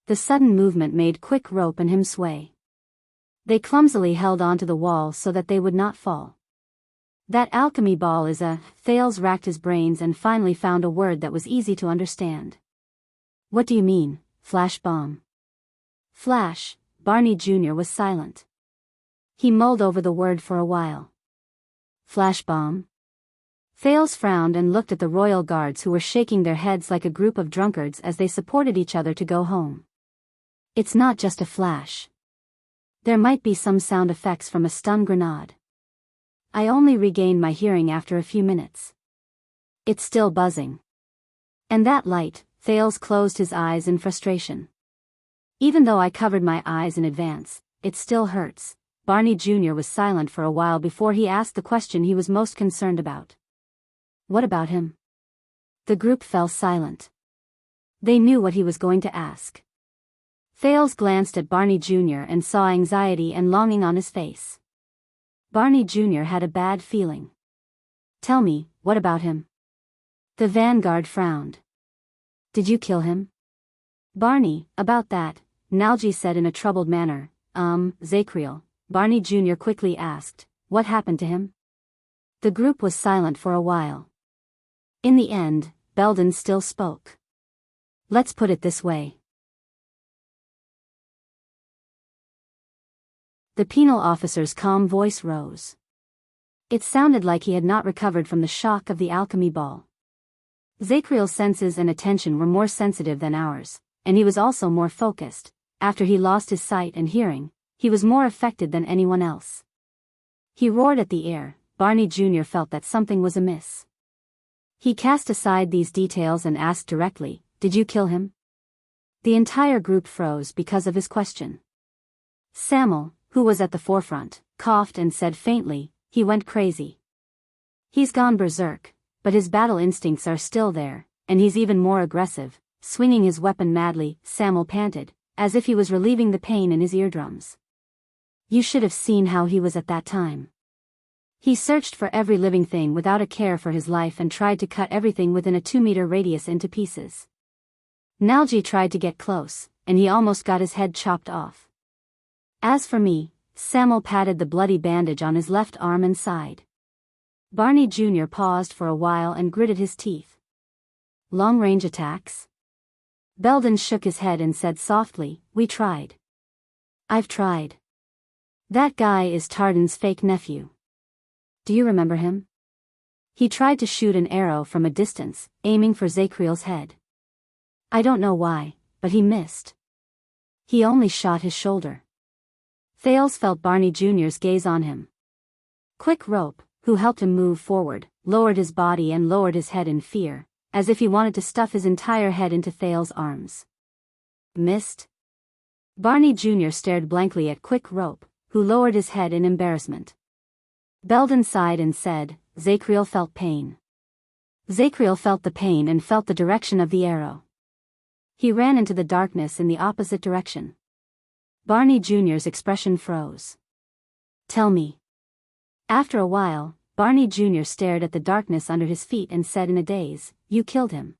The sudden movement made Quick Rope and him sway. They clumsily held onto the wall so that they would not fall. That alchemy ball is a... Thales racked his brains and finally found a word that was easy to understand. What do you mean, flash bomb? Flash, Barney Jr. was silent. He mulled over the word for a while. Flash bomb? Thales frowned and looked at the royal guards who were shaking their heads like a group of drunkards as they supported each other to go home. It's not just a flash. There might be some sound effects from a stun grenade. I only regained my hearing after a few minutes. It's still buzzing. And that light, Thales closed his eyes in frustration. Even though I covered my eyes in advance, it still hurts. Barney Jr. was silent for a while before he asked the question he was most concerned about. What about him? The group fell silent. They knew what he was going to ask. Thales glanced at Barney Jr. and saw anxiety and longing on his face. Barney Jr. had a bad feeling. Tell me, what about him? The vanguard frowned. Did you kill him? Barney, about that, Nalji said in a troubled manner. Zachriel, Barney Jr. quickly asked, what happened to him? The group was silent for a while. In the end, Belden still spoke. Let's put it this way. The penal officer's calm voice rose. It sounded like he had not recovered from the shock of the alchemy ball. Zachriel's senses and attention were more sensitive than ours, and he was also more focused. After he lost his sight and hearing, he was more affected than anyone else. He roared at the air. Barney Jr. felt that something was amiss. He cast aside these details and asked directly, did you kill him? The entire group froze because of his question. Samuel, who was at the forefront, coughed and said faintly, he went crazy. He's gone berserk. but his battle instincts are still there, and he's even more aggressive, swinging his weapon madly, Samuel panted, as if he was relieving the pain in his eardrums. You should have seen how he was at that time. He searched for every living thing without a care for his life and tried to cut everything within a 2-meter radius into pieces. Nalji tried to get close, and he almost got his head chopped off. As for me, Samuel patted the bloody bandage on his left arm and sighed. Barney Jr. paused for a while and gritted his teeth. Long-range attacks? Belden shook his head and said softly, we tried. I've tried. That guy is Tardan's fake nephew. Do you remember him? He tried to shoot an arrow from a distance, aiming for Zakriel's head. I don't know why, but he missed. He only shot his shoulder. Thales felt Barney Jr.'s gaze on him. Quick Rope, who helped him move forward, lowered his body and lowered his head in fear, as if he wanted to stuff his entire head into Thales' arms. Missed? Barney Jr. stared blankly at Quick Rope, who lowered his head in embarrassment. Belden sighed and said, Zakriel felt pain. Zakriel felt the pain and felt the direction of the arrow. He ran into the darkness in the opposite direction. Barney Jr.'s expression froze. Tell me. After a while, Barney Jr. stared at the darkness under his feet and said in a daze, you killed him.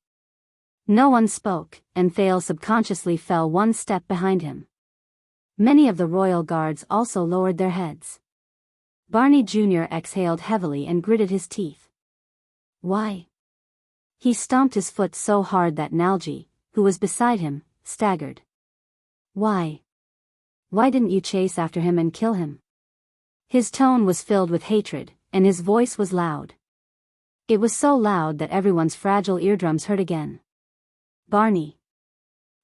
No one spoke, and Thales subconsciously fell one step behind him. Many of the royal guards also lowered their heads. Barney Jr. exhaled heavily and gritted his teeth. Why? He stomped his foot so hard that Nalji, who was beside him, staggered. Why? Why didn't you chase after him and kill him? His tone was filled with hatred, and his voice was loud. It was so loud that everyone's fragile eardrums hurt again. Barney.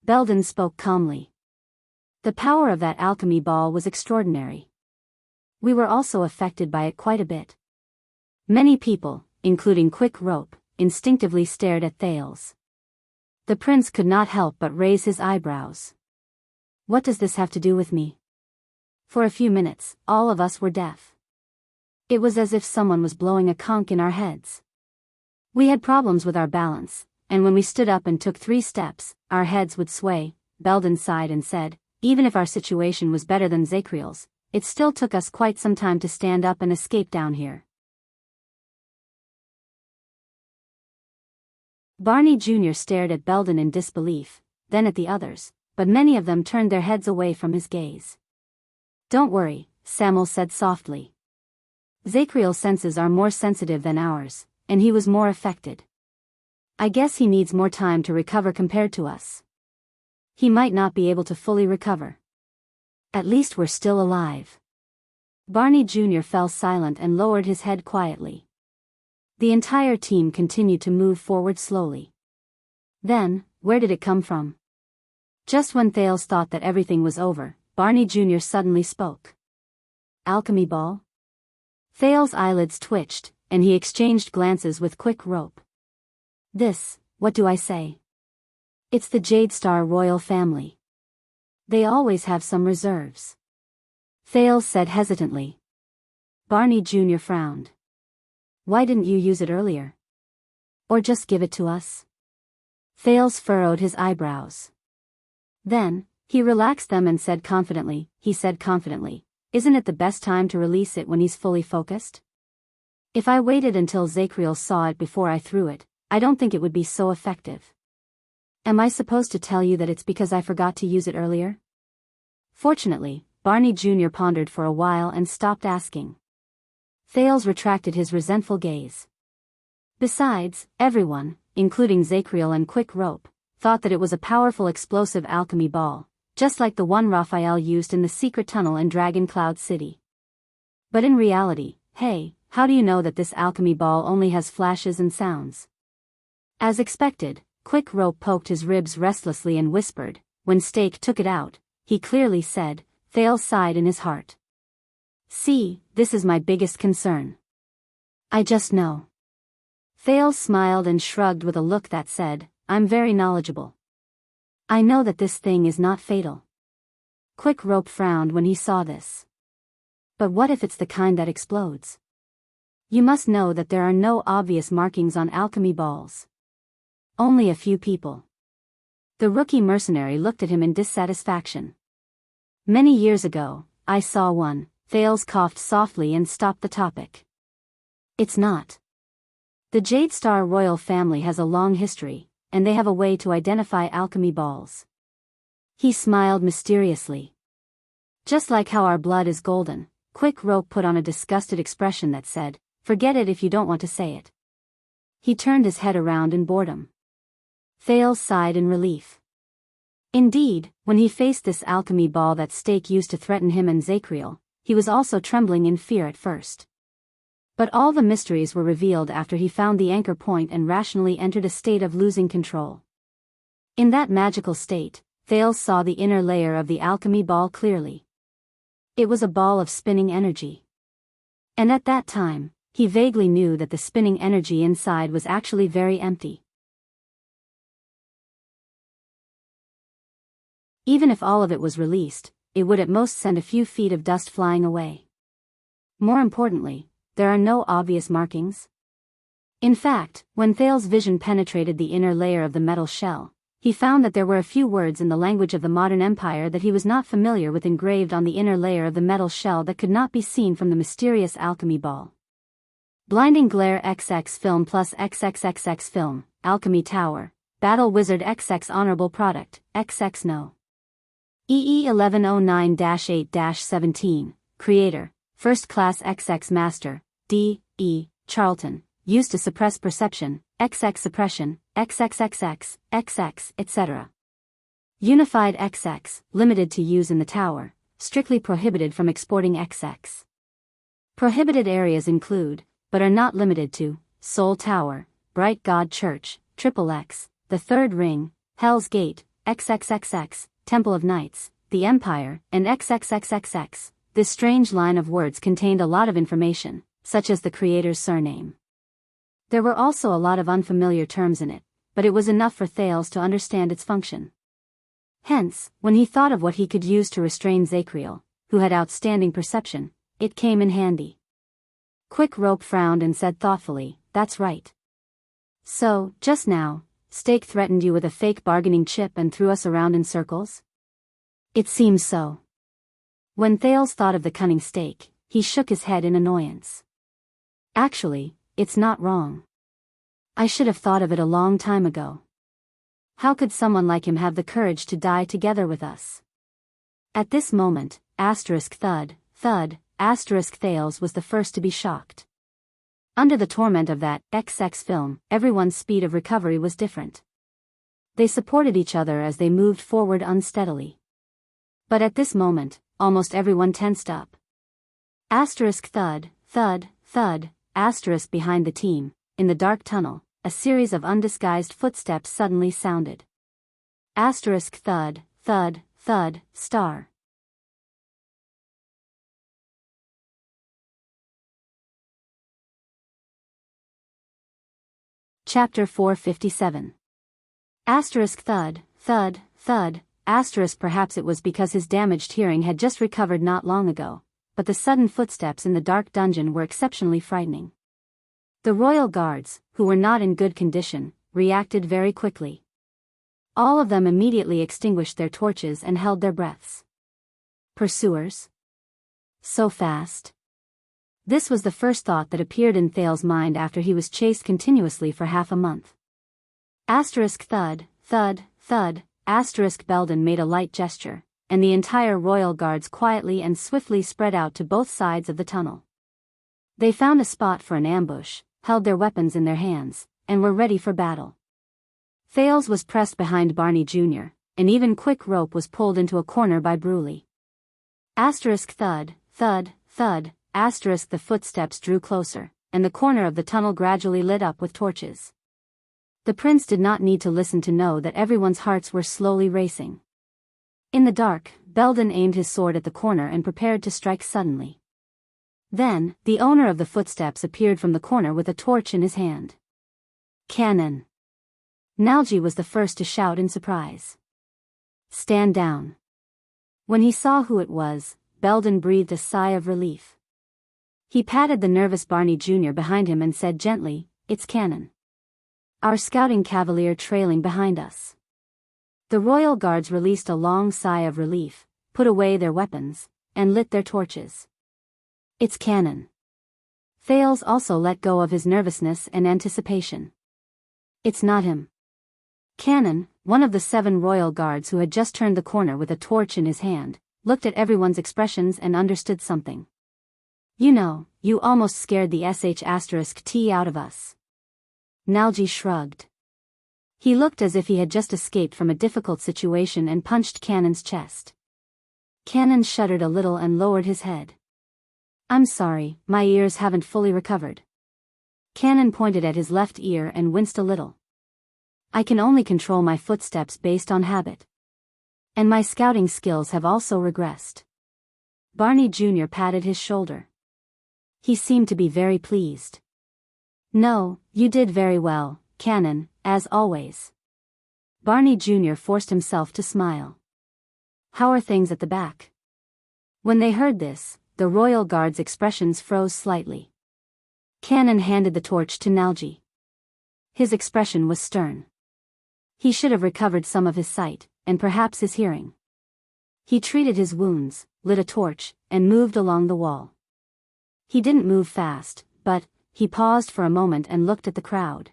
Belden spoke calmly. The power of that alchemy ball was extraordinary. We were also affected by it quite a bit. Many people, including Quick Rope, instinctively stared at Thales. The prince could not help but raise his eyebrows. What does this have to do with me? For a few minutes, all of us were deaf. It was as if someone was blowing a conch in our heads. We had problems with our balance, and when we stood up and took 3 steps, our heads would sway. Belden sighed and said, even if our situation was better than Zakriel's, it still took us quite some time to stand up and escape down here. Barney Jr. stared at Belden in disbelief, then at the others, but many of them turned their heads away from his gaze. Don't worry, Samuel said softly. Zakriel's senses are more sensitive than ours, and he was more affected. I guess he needs more time to recover compared to us. He might not be able to fully recover. At least we're still alive. Barney Jr. fell silent and lowered his head quietly. The entire team continued to move forward slowly. Then, where did it come from? Just when Thales thought that everything was over, Barney Jr. suddenly spoke. Alchemy ball? Thales' eyelids twitched, and he exchanged glances with Quick Rope. What do I say? It's the Jade Star royal family. They always have some reserves. Thales said hesitantly. Barney Jr. frowned. Why didn't you use it earlier? Or just give it to us? Thales furrowed his eyebrows. Then, he relaxed them and said confidently, isn't it the best time to release it when he's fully focused? If I waited until Zakriel saw it before I threw it, I don't think it would be so effective. Am I supposed to tell you that it's because I forgot to use it earlier? Fortunately, Barney Jr. pondered for a while and stopped asking. Thales retracted his resentful gaze. Besides, everyone, including Zakriel and Quick Rope, thought that it was a powerful explosive alchemy ball, just like the one Raphael used in the secret tunnel in Dragon Cloud City. But in reality, hey, how do you know that this alchemy ball only has flashes and sounds? As expected, Quick Rope poked his ribs restlessly and whispered, when Stake took it out, he clearly said, Thales sighed in his heart. See, this is my biggest concern. I just know. Thales smiled and shrugged with a look that said, I'm very knowledgeable. I know that this thing is not fatal. Quick Rope frowned when he saw this. But what if it's the kind that explodes? You must know that there are no obvious markings on alchemy balls. Only a few people. The rookie mercenary looked at him in dissatisfaction. Many years ago, I saw one. Thales coughed softly and stopped the topic. It's not. The Jade Star royal family has a long history, and they have a way to identify alchemy balls. He smiled mysteriously. Just like how our blood is golden, Quick Rope put on a disgusted expression that said, "Forget it if you don't want to say it." He turned his head around in boredom. Thales sighed in relief. Indeed, when he faced this alchemy ball that stake used to threaten him and Zacriel, he was also trembling in fear at first. But all the mysteries were revealed after he found the anchor point and rationally entered a state of losing control. In that magical state, Thales saw the inner layer of the alchemy ball clearly. It was a ball of spinning energy. And at that time, he vaguely knew that the spinning energy inside was actually very empty. Even if all of it was released, it would at most send a few feet of dust flying away. More importantly, there are no obvious markings. In fact, when Thales' vision penetrated the inner layer of the metal shell, he found that there were a few words in the language of the modern empire that he was not familiar with engraved on the inner layer of the metal shell that could not be seen from the mysterious alchemy ball. Blinding Glare XX Film plus XXXX Film, Alchemy Tower, Battle Wizard XX Honorable Product, XX No. EE 1109-8-17, Creator, First Class XX Master, D. E. Charlton, used to suppress perception, XX Suppression, XXXX, XX, etc. Unified XX, limited to use in the tower, strictly prohibited from exporting XX. Prohibited areas include, but are not limited to, Soul Tower, Bright God Church, XXX, The Third Ring, Hell's Gate, XXXX, Temple of Knights, the Empire, and XXXXX. This strange line of words contained a lot of information, such as the creator's surname. There were also a lot of unfamiliar terms in it, but it was enough for Thales to understand its function. Hence, when he thought of what he could use to restrain Zacriel, who had outstanding perception, it came in handy. Quick Rope frowned and said thoughtfully, "That's right. So, just now, Stake threatened you with a fake bargaining chip and threw us around in circles?" "It seems so." When Thales thought of the cunning Stake, he shook his head in annoyance. "Actually, it's not wrong. I should have thought of it a long time ago. How could someone like him have the courage to die together with us?" At this moment, thud, Thales was the first to be shocked. Under the torment of that XX film, everyone's speed of recovery was different. They supported each other as they moved forward unsteadily. But at this moment, almost everyone tensed up. Thud, behind the team, in the dark tunnel, a series of undisguised footsteps suddenly sounded. Thud, star. Chapter 457. Thud, perhaps it was because his damaged hearing had just recovered not long ago, but the sudden footsteps in the dark dungeon were exceptionally frightening. The royal guards, who were not in good condition, reacted very quickly. All of them immediately extinguished their torches and held their breaths. Pursuers? So fast? This was the first thought that appeared in Thales' mind after he was chased continuously for half a month. Thud, Belden made a light gesture, and the entire royal guards quietly and swiftly spread out to both sides of the tunnel. They found a spot for an ambush, held their weapons in their hands, and were ready for battle. Thales was pressed behind Barney Jr., and even Quick Rope was pulled into a corner by Bruley. Thud, the footsteps drew closer, and the corner of the tunnel gradually lit up with torches. The prince did not need to listen to know that everyone's hearts were slowly racing. In the dark, Belden aimed his sword at the corner and prepared to strike suddenly. Then, the owner of the footsteps appeared from the corner with a torch in his hand. "Cannon!" Nalji was the first to shout in surprise. "Stand down." When he saw who it was, Belden breathed a sigh of relief. He patted the nervous Barney Jr. behind him and said gently, "It's cannon. Our scouting cavalier trailing behind us." The royal guards released a long sigh of relief, put away their weapons, and lit their torches. "It's cannon." Thales also let go of his nervousness and anticipation. "It's not him." Cannon, one of the 7 royal guards who had just turned the corner with a torch in his hand, looked at everyone's expressions and understood something. "You know, you almost scared the sh*t out of us." Nalji shrugged. He looked as if he had just escaped from a difficult situation and punched Cannon's chest. Cannon shuddered a little and lowered his head. "I'm sorry, my ears haven't fully recovered." Cannon pointed at his left ear and winced a little. "I can only control my footsteps based on habit. And my scouting skills have also regressed." Barney Jr. patted his shoulder. He seemed to be very pleased. "No, you did very well, Cannon, as always." Barney Jr. forced himself to smile. "How are things at the back?" When they heard this, the royal guard's expressions froze slightly. Cannon handed the torch to Nalji. His expression was stern. He should have recovered some of his sight, and perhaps his hearing. He treated his wounds, lit a torch, and moved along the wall. He didn't move fast, but he paused for a moment and looked at the crowd.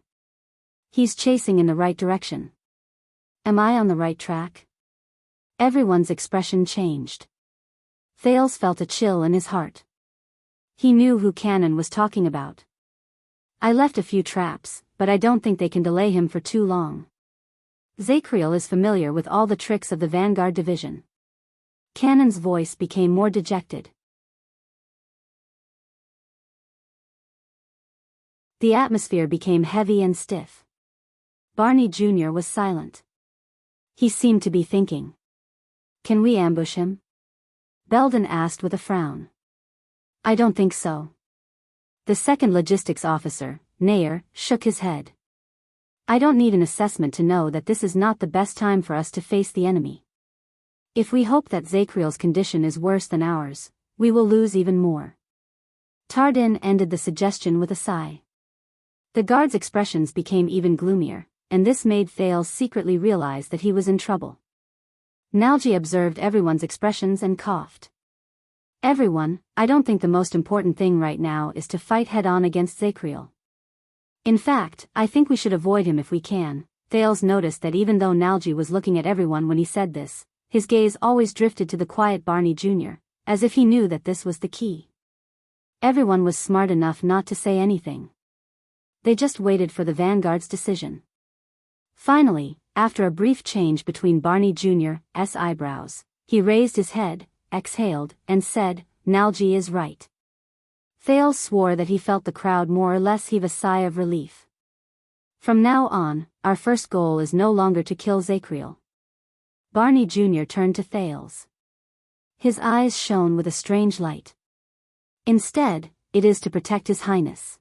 "He's chasing in the right direction. Am I on the right track?" Everyone's expression changed. Thales felt a chill in his heart. He knew who Cannon was talking about. "I left a few traps, but I don't think they can delay him for too long. Zachriel is familiar with all the tricks of the Vanguard Division." Cannon's voice became more dejected. The atmosphere became heavy and stiff. Barney Jr. was silent. He seemed to be thinking. "Can we ambush him?" Belden asked with a frown. "I don't think so." The second logistics officer, Nair, shook his head. "I don't need an assessment to know that this is not the best time for us to face the enemy. If we hope that Zachriel's condition is worse than ours, we will lose even more." Tardin ended the suggestion with a sigh. The guard's expressions became even gloomier, and this made Thales secretly realize that he was in trouble. Nalji observed everyone's expressions and coughed. "Everyone, I don't think the most important thing right now is to fight head-on against Zachriel. In fact, I think we should avoid him if we can." Thales noticed that even though Nalji was looking at everyone when he said this, his gaze always drifted to the quiet Barney Jr., as if he knew that this was the key. Everyone was smart enough not to say anything. They just waited for the Vanguard's decision. Finally, after a brief change between Barney Jr.'s eyebrows, he raised his head, exhaled, and said, "Nalji is right." Thales swore that he felt the crowd more or less heave a sigh of relief. "From now on, our first goal is no longer to kill Zachriel." Barney Jr. turned to Thales. His eyes shone with a strange light. "Instead, it is to protect His Highness."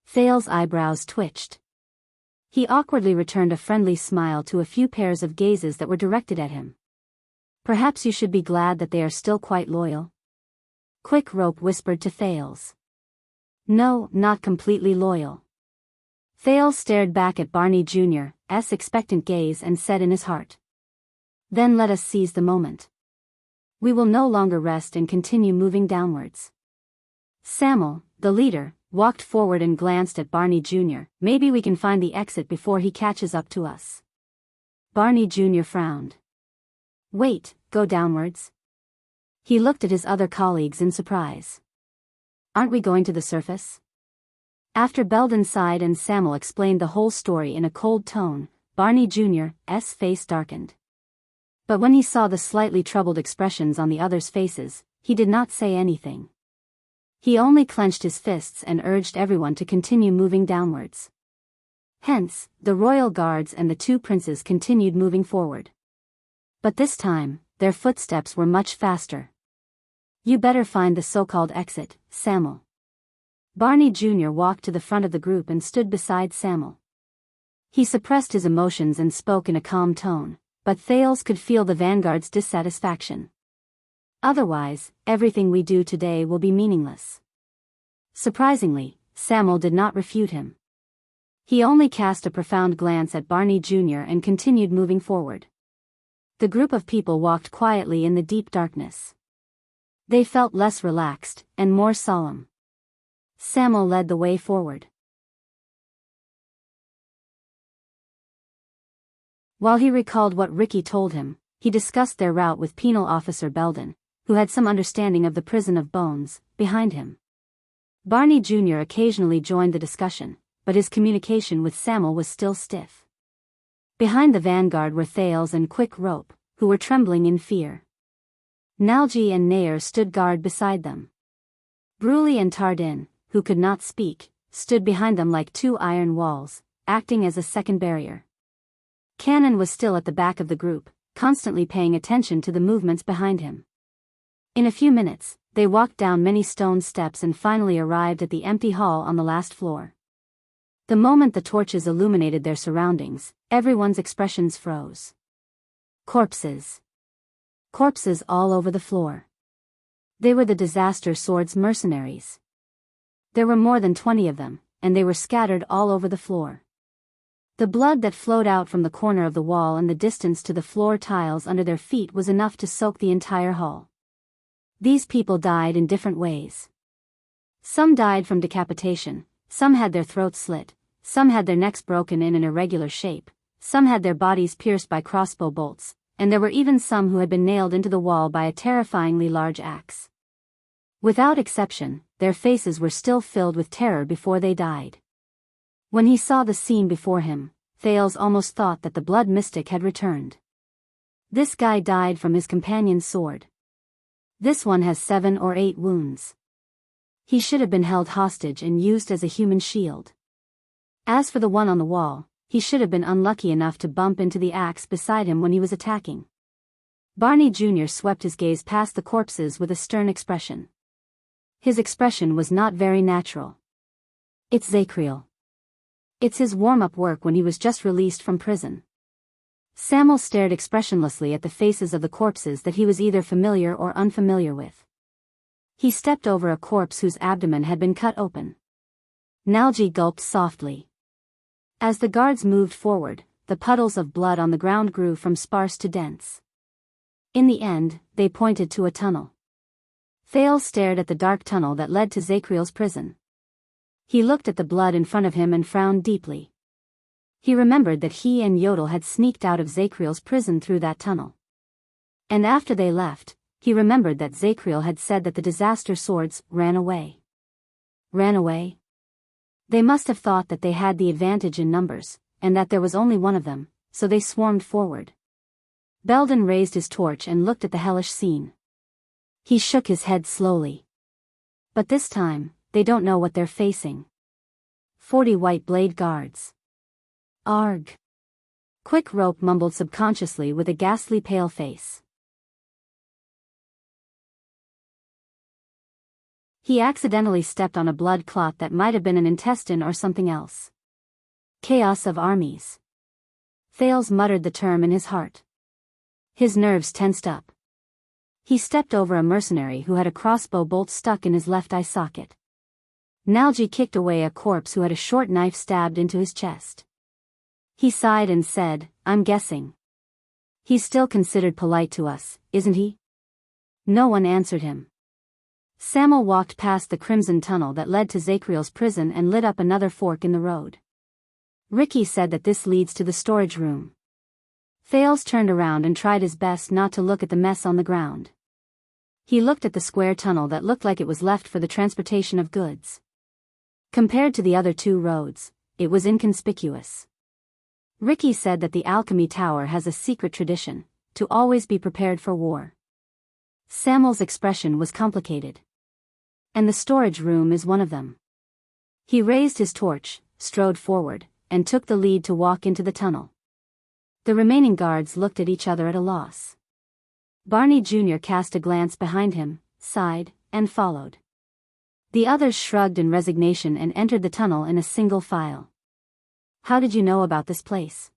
Thales' eyebrows twitched. He awkwardly returned a friendly smile to a few pairs of gazes that were directed at him. "Perhaps you should be glad that they are still quite loyal." Quick Rope whispered to Thales. "No, not completely loyal." Thales stared back at Barney Jr.'s expectant gaze and said in his heart, "Then let us seize the moment. We will no longer rest and continue moving downwards." Samuel, the leader, walked forward and glanced at Barney Jr. "Maybe we can find the exit before he catches up to us." Barney Jr. frowned. "Wait, go downwards?" He looked at his other colleagues in surprise. "Aren't we going to the surface?" After Belden sighed and Samuel explained the whole story in a cold tone, Barney Jr.'s face darkened. But when he saw the slightly troubled expressions on the others' faces, he did not say anything. He only clenched his fists and urged everyone to continue moving downwards. Hence, the royal guards and the 2 princes continued moving forward. But this time, their footsteps were much faster. "You better find the so-called exit, Samuel." Barney Jr. walked to the front of the group and stood beside Samuel. He suppressed his emotions and spoke in a calm tone, but Thales could feel the Vanguard's dissatisfaction. "Otherwise, everything we do today will be meaningless. Surprisingly, Samuel did not refute him. He only cast a profound glance at Barney Jr. and continued moving forward. The group of people walked quietly in the deep darkness. They felt less relaxed and more solemn. Samuel led the way forward. While he recalled what Ricky told him, he discussed their route with Penal Officer Belden, who had some understanding of the prison of bones, behind him. Barney Jr. occasionally joined the discussion, but his communication with Samuel was still stiff. Behind the vanguard were Thales and Quick Rope, who were trembling in fear. Nalji and Nair stood guard beside them. Bruley and Tardin, who could not speak, stood behind them like two iron walls, acting as a second barrier. Cannon was still at the back of the group, constantly paying attention to the movements behind him. In a few minutes, they walked down many stone steps and finally arrived at the empty hall on the last floor. The moment the torches illuminated their surroundings, everyone's expressions froze. Corpses. Corpses all over the floor. They were the Disaster Sword's mercenaries. There were more than 20 of them, and they were scattered all over the floor. The blood that flowed out from the corner of the wall and the distance to the floor tiles under their feet was enough to soak the entire hall. These people died in different ways. Some died from decapitation, some had their throats slit, some had their necks broken in an irregular shape, some had their bodies pierced by crossbow bolts, and there were even some who had been nailed into the wall by a terrifyingly large axe. Without exception, their faces were still filled with terror before they died. When he saw the scene before him, Thales almost thought that the blood mystic had returned. This guy died from his companion's sword. This one has 7 or 8 wounds. He should have been held hostage and used as a human shield. As for the one on the wall, he should have been unlucky enough to bump into the axe beside him when he was attacking. Barney Jr. swept his gaze past the corpses with a stern expression. His expression was not very natural. It's Zacriel. It's his warm-up work when he was just released from prison. Samuel stared expressionlessly at the faces of the corpses that he was either familiar or unfamiliar with. He stepped over a corpse whose abdomen had been cut open. Nalji gulped softly. As the guards moved forward, the puddles of blood on the ground grew from sparse to dense. In the end, they pointed to a tunnel. Thales stared at the dark tunnel that led to Zacriel's prison. He looked at the blood in front of him and frowned deeply. He remembered that he and Yodel had sneaked out of Zacriel's prison through that tunnel. And after they left, he remembered that Zacriel had said that the Disaster Swords ran away. Ran away? They must have thought that they had the advantage in numbers, and that there was only one of them, so they swarmed forward. Belden raised his torch and looked at the hellish scene. He shook his head slowly. But this time, they don't know what they're facing. 40 white blade guards. Arg. Quick Rope mumbled subconsciously with a ghastly pale face. He accidentally stepped on a blood clot that might have been an intestine or something else. Chaos of armies. Thales muttered the term in his heart. His nerves tensed up. He stepped over a mercenary who had a crossbow bolt stuck in his left eye socket. Nalji kicked away a corpse who had a short knife stabbed into his chest. He sighed and said, I'm guessing. He's still considered polite to us, isn't he? No one answered him. Samuel walked past the crimson tunnel that led to Zacriel's prison and lit up another fork in the road. Ricky said that this leads to the storage room. Thales turned around and tried his best not to look at the mess on the ground. He looked at the square tunnel that looked like it was left for the transportation of goods. Compared to the other 2 roads, it was inconspicuous. Ricky said that the Alchemy Tower has a secret tradition, to always be prepared for war. Samuel's expression was complicated. And the storage room is one of them. He raised his torch, strode forward, and took the lead to walk into the tunnel. The remaining guards looked at each other at a loss. Barney Jr. cast a glance behind him, sighed, and followed. The others shrugged in resignation and entered the tunnel in a single file. How did you know about this place?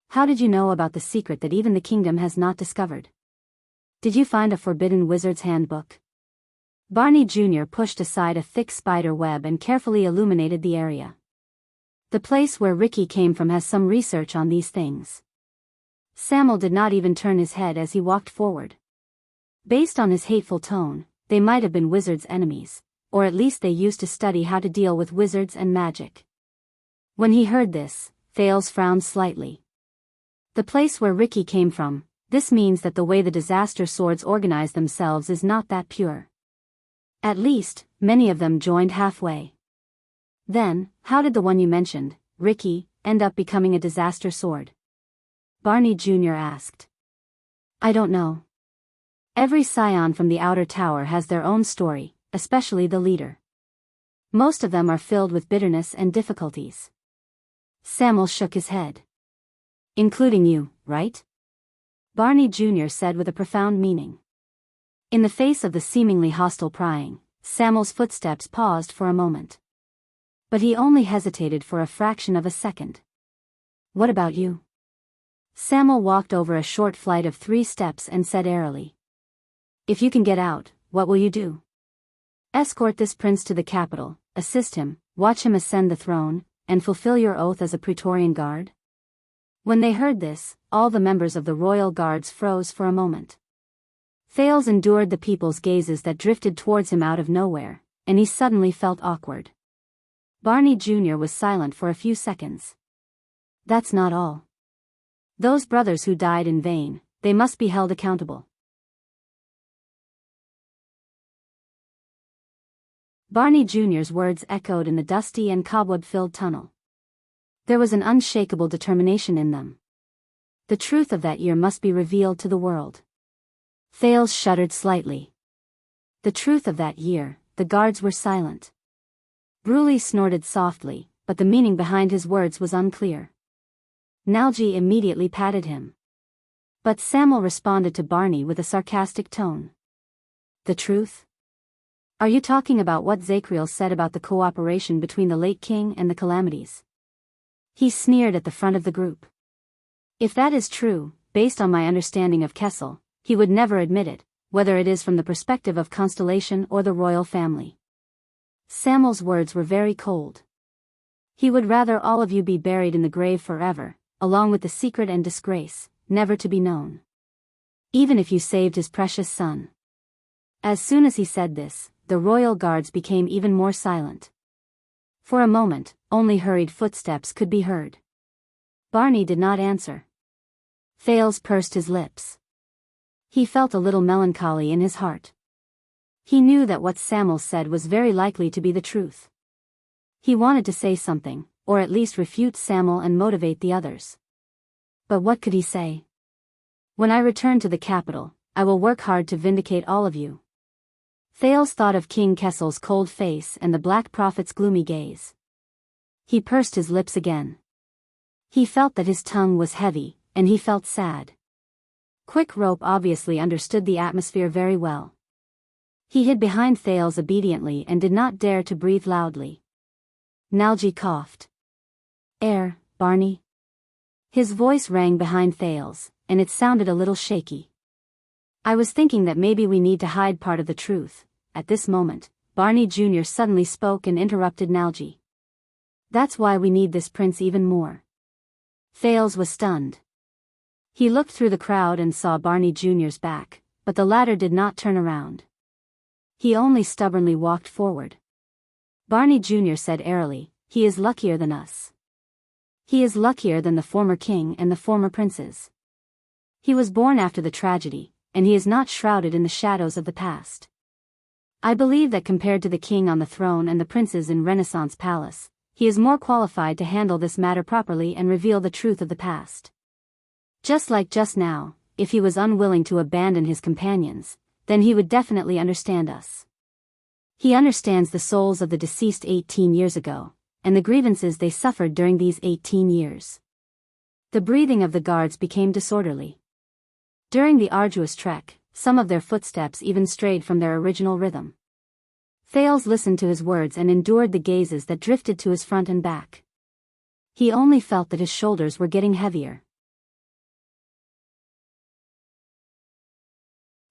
How did you know about the secret that even the kingdom has not discovered? Did you find a forbidden wizard's handbook? Barney Jr. pushed aside a thick spider web and carefully illuminated the area. The place where Ricky came from has some research on these things. Samuel did not even turn his head as he walked forward. Based on his hateful tone, they might have been wizards' enemies, or at least they used to study how to deal with wizards and magic. When he heard this, Thales frowned slightly. The place where Ricky came from, this means that the way the disaster swords organize themselves is not that pure. At least, many of them joined halfway. Then, how did the one you mentioned, Ricky, end up becoming a disaster sword? Barney Jr. asked. I don't know. Every scion from the outer tower has their own story, especially the leader. Most of them are filled with bitterness and difficulties. Samuel shook his head. Including you, right? Barney Jr. said with a profound meaning. In the face of the seemingly hostile prying, Samuel's footsteps paused for a moment. But he only hesitated for a fraction of a second. What about you? Samuel walked over a short flight of 3 steps and said airily. If you can get out, what will you do? Escort this prince to the capital, assist him, watch him ascend the throne, and fulfill your oath as a Praetorian guard? When they heard this, all the members of the royal guards froze for a moment. Thales endured the people's gazes that drifted towards him out of nowhere, and he suddenly felt awkward. Barney Jr. was silent for a few seconds. That's not all. Those brothers who died in vain, they must be held accountable. Barney Jr.'s words echoed in the dusty and cobweb-filled tunnel. There was an unshakable determination in them. The truth of that year must be revealed to the world. Thales shuddered slightly. The truth of that year, the guards were silent. Bruley snorted softly, but the meaning behind his words was unclear. Nalji immediately patted him. But Samuel responded to Barney with a sarcastic tone. The truth? Are you talking about what Zacriel said about the cooperation between the late king and the calamities? He sneered at the front of the group. If that is true, based on my understanding of Kessel, he would never admit it, whether it is from the perspective of Constellation or the royal family. Samuel's words were very cold. He would rather all of you be buried in the grave forever, along with the secret and disgrace, never to be known. Even if you saved his precious son. As soon as he said this, the royal guards became even more silent. For a moment, only hurried footsteps could be heard. Barney did not answer. Thales pursed his lips. He felt a little melancholy in his heart. He knew that what Samuel said was very likely to be the truth. He wanted to say something, or at least refute Samuel and motivate the others. But what could he say? When I return to the capital, I will work hard to vindicate all of you. Thales thought of King Kessel's cold face and the Black Prophet's gloomy gaze. He pursed his lips again. He felt that his tongue was heavy, and he felt sad. Quick Rope obviously understood the atmosphere very well. He hid behind Thales obediently and did not dare to breathe loudly. Nalji coughed. Air, Barney. His voice rang behind Thales, and it sounded a little shaky. I was thinking that maybe we need to hide part of the truth. At this moment, Barney Jr. suddenly spoke and interrupted Nalji. That's why we need this prince even more. Thales was stunned. He looked through the crowd and saw Barney Jr.'s back, but the latter did not turn around. He only stubbornly walked forward. Barney Jr. said airily, he is luckier than us. He is luckier than the former king and the former princes. He was born after the tragedy, and he is not shrouded in the shadows of the past. I believe that compared to the king on the throne and the princes in Renaissance Palace, he is more qualified to handle this matter properly and reveal the truth of the past. Just like just now, if he was unwilling to abandon his companions, then he would definitely understand us. He understands the souls of the deceased 18 years ago, and the grievances they suffered during these 18 years. The breathing of the guards became disorderly. During the arduous trek, some of their footsteps even strayed from their original rhythm. Thales listened to his words and endured the gazes that drifted to his front and back. He only felt that his shoulders were getting heavier.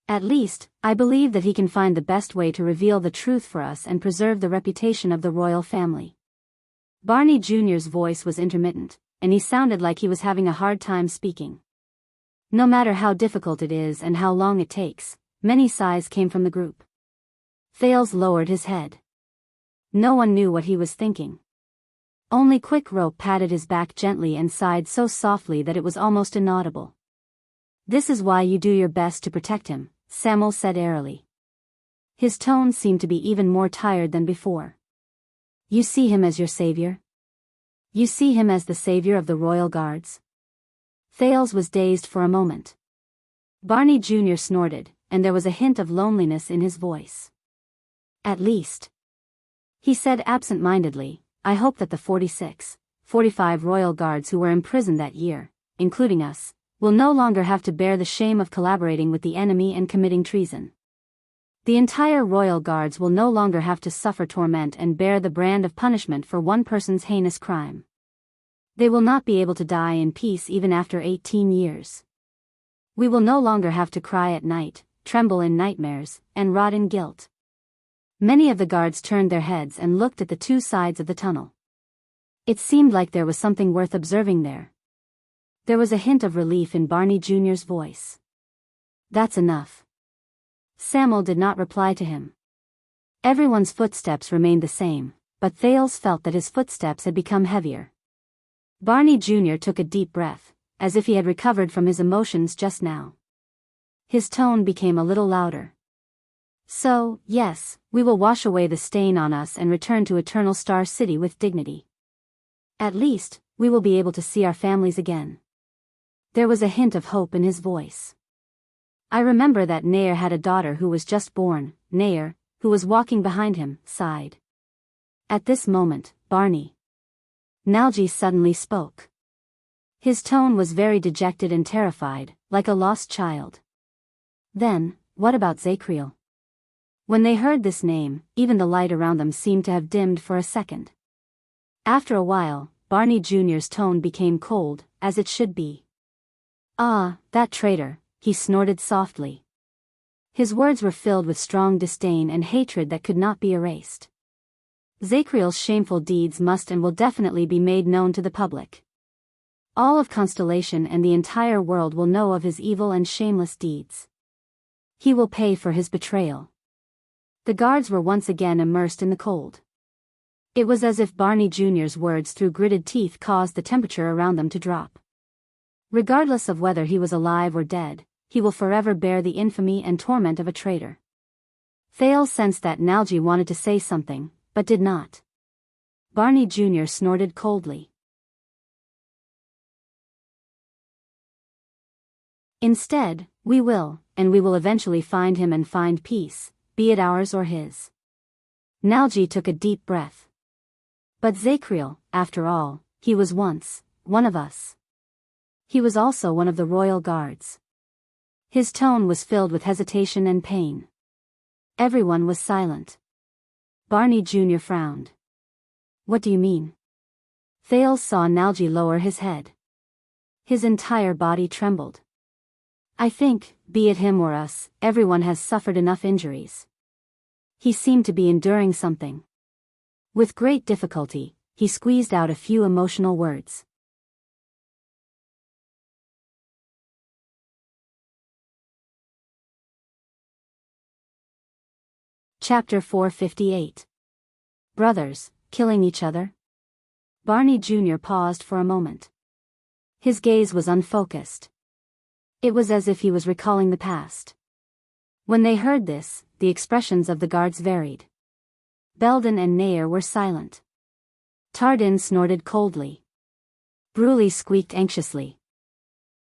At least, I believe that he can find the best way to reveal the truth for us and preserve the reputation of the royal family. Barney Jr.'s voice was intermittent, and he sounded like he was having a hard time speaking. No matter how difficult it is and how long it takes, many sighs came from the group. Thales lowered his head. No one knew what he was thinking. Only Quick Rope patted his back gently and sighed so softly that it was almost inaudible. "This is why you do your best to protect him," Samuel said airily. His tone seemed to be even more tired than before. "You see him as your savior? You see him as the savior of the royal guards?" Thales was dazed for a moment. Barney Jr. snorted, and there was a hint of loneliness in his voice. "At least," he said absent-mindedly, "I hope that the 45 royal guards who were imprisoned that year, including us, will no longer have to bear the shame of collaborating with the enemy and committing treason. The entire royal guards will no longer have to suffer torment and bear the brand of punishment for one person's heinous crime. They will not be able to die in peace even after 18 years. We will no longer have to cry at night, tremble in nightmares, and rot in guilt." Many of the guards turned their heads and looked at the two sides of the tunnel. It seemed like there was something worth observing there. There was a hint of relief in Barney Jr.'s voice. "That's enough." Samuel did not reply to him. Everyone's footsteps remained the same, but Thales felt that his footsteps had become heavier. Barney Jr. took a deep breath, as if he had recovered from his emotions just now. His tone became a little louder. "So, yes, we will wash away the stain on us and return to Eternal Star City with dignity. At least, we will be able to see our families again." There was a hint of hope in his voice. "I remember that Nair had a daughter who was just born." Nair, who was walking behind him, sighed. At this moment, Barney Nalji suddenly spoke. His tone was very dejected and terrified, like a lost child. "Then, what about Zacriel?" When they heard this name, even the light around them seemed to have dimmed for a second. After a while, Barney Jr.'s tone became cold, as it should be. "Ah, that traitor," he snorted softly. His words were filled with strong disdain and hatred that could not be erased. "Zacriel's shameful deeds must and will definitely be made known to the public. All of Constellation and the entire world will know of his evil and shameless deeds. He will pay for his betrayal." The guards were once again immersed in the cold. It was as if Barney Jr.'s words through gritted teeth caused the temperature around them to drop. Regardless of whether he was alive or dead, he will forever bear the infamy and torment of a traitor. Thales sensed that Nalji wanted to say something, but did not. Barney Jr. snorted coldly. "Instead, we will eventually find him and find peace, be it ours or his." Nalji took a deep breath. "But Zacriel, after all, he was once one of us. He was also one of the royal guards." His tone was filled with hesitation and pain. Everyone was silent. Barney Jr. frowned. "What do you mean?" Thales saw Nalji lower his head. His entire body trembled. "I think, be it him or us, everyone has suffered enough injuries." He seemed to be enduring something. With great difficulty, he squeezed out a few emotional words. Chapter 458. Brothers, killing each other? Barney Jr. paused for a moment. His gaze was unfocused. It was as if he was recalling the past. When they heard this, the expressions of the guards varied. Belden and Nair were silent. Tardin snorted coldly. Bruley squeaked anxiously.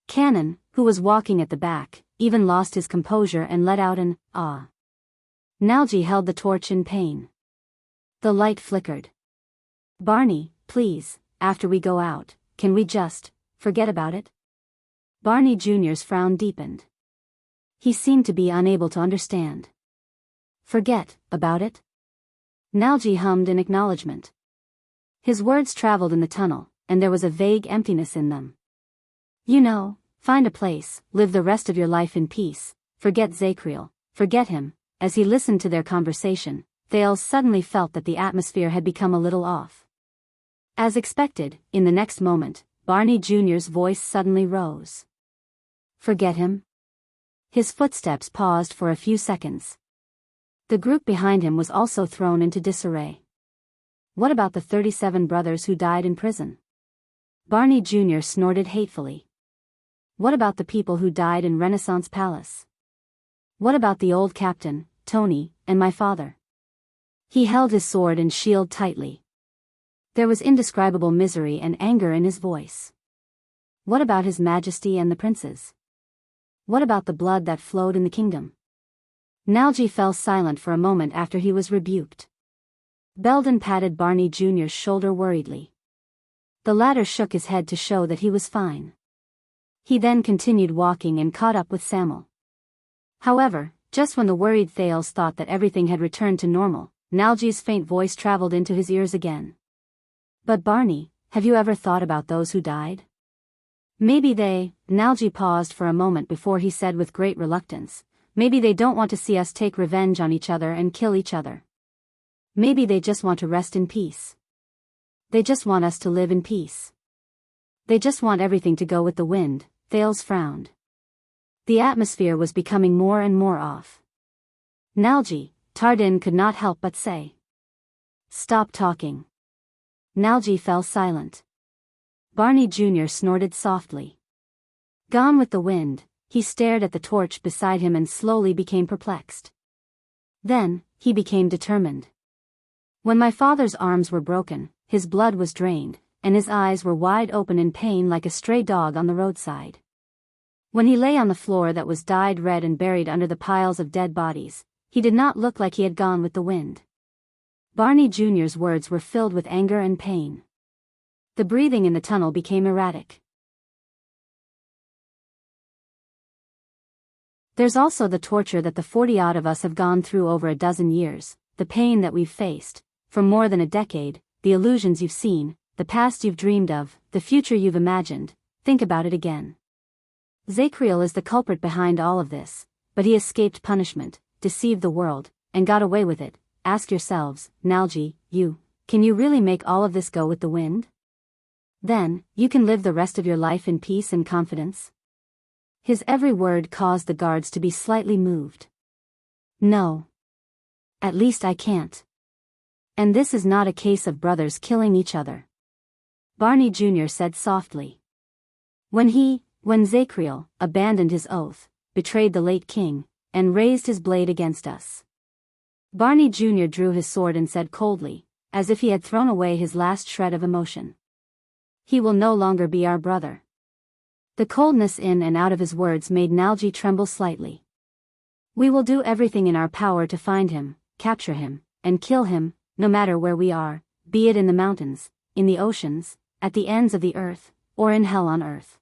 Cannon, who was walking at the back, even lost his composure and let out an "ah." Nalji held the torch in pain. The light flickered. "Barney, please, after we go out, can we just forget about it?" Barney Jr.'s frown deepened. He seemed to be unable to understand. "Forget about it?" Nalji hummed in acknowledgement. His words traveled in the tunnel, and there was a vague emptiness in them. "You know, find a place, live the rest of your life in peace, Forget Zacriel, forget him." As he listened to their conversation, Thales suddenly felt that the atmosphere had become a little off. As expected, in the next moment, Barney Jr.'s voice suddenly rose. "Forget him?" His footsteps paused for a few seconds. The group behind him was also thrown into disarray. What about the 37 brothers who died in prison? Barney Jr. snorted hatefully. What about the people who died in Renaissance Palace? What about the old captain, Tony, and my father? He held his sword and shield tightly. There was indescribable misery and anger in his voice. What about His Majesty and the princes? What about the blood that flowed in the kingdom? Nalji fell silent for a moment after he was rebuked. Belden patted Barney Jr.'s shoulder worriedly. The latter shook his head to show that he was fine. He then continued walking and caught up with Samuel. However, just when the worried Thales thought that everything had returned to normal, Nalji's faint voice traveled into his ears again. "But Barney, have you ever thought about those who died? Maybe they..." Nalji paused for a moment before he said with great reluctance, "Maybe they don't want to see us take revenge on each other and kill each other. Maybe they just want to rest in peace. They just want us to live in peace. They just want everything to go with the wind." Thales frowned. The atmosphere was becoming more and more off. "Nalji," Tardin could not help but say. "Stop talking." Nalji fell silent. Barney Jr. snorted softly. Gone with the wind, he stared at the torch beside him and slowly became perplexed. Then, he became determined. "When my father's arms were broken, his blood was drained, and his eyes were wide open in pain like a stray dog on the roadside. When he lay on the floor that was dyed red and buried under the piles of dead bodies, he did not look like he had gone with the wind." Barney Jr.'s words were filled with anger and pain. The breathing in the tunnel became erratic. There's also the torture that the 40-odd of us have gone through over a dozen years, the pain that we've faced, for more than a decade, the illusions you've seen, the past you've dreamed of, the future you've imagined. Think about it again. Zacriel is the culprit behind all of this, but he escaped punishment, deceived the world, and got away with it. Ask yourselves, Nalji, can you really make all of this go with the wind? Then, you can live the rest of your life in peace and confidence? His every word caused the guards to be slightly moved. "No. At least I can't. And this is not a case of brothers killing each other," Barney Jr. said softly. When Zacriel abandoned his oath, betrayed the late king, and raised his blade against us." Barney Jr. drew his sword and said coldly, as if he had thrown away his last shred of emotion. "He will no longer be our brother." The coldness in and out of his words made Nalji tremble slightly. "We will do everything in our power to find him, capture him, and kill him, no matter where we are, be it in the mountains, in the oceans, at the ends of the earth, or in hell on earth."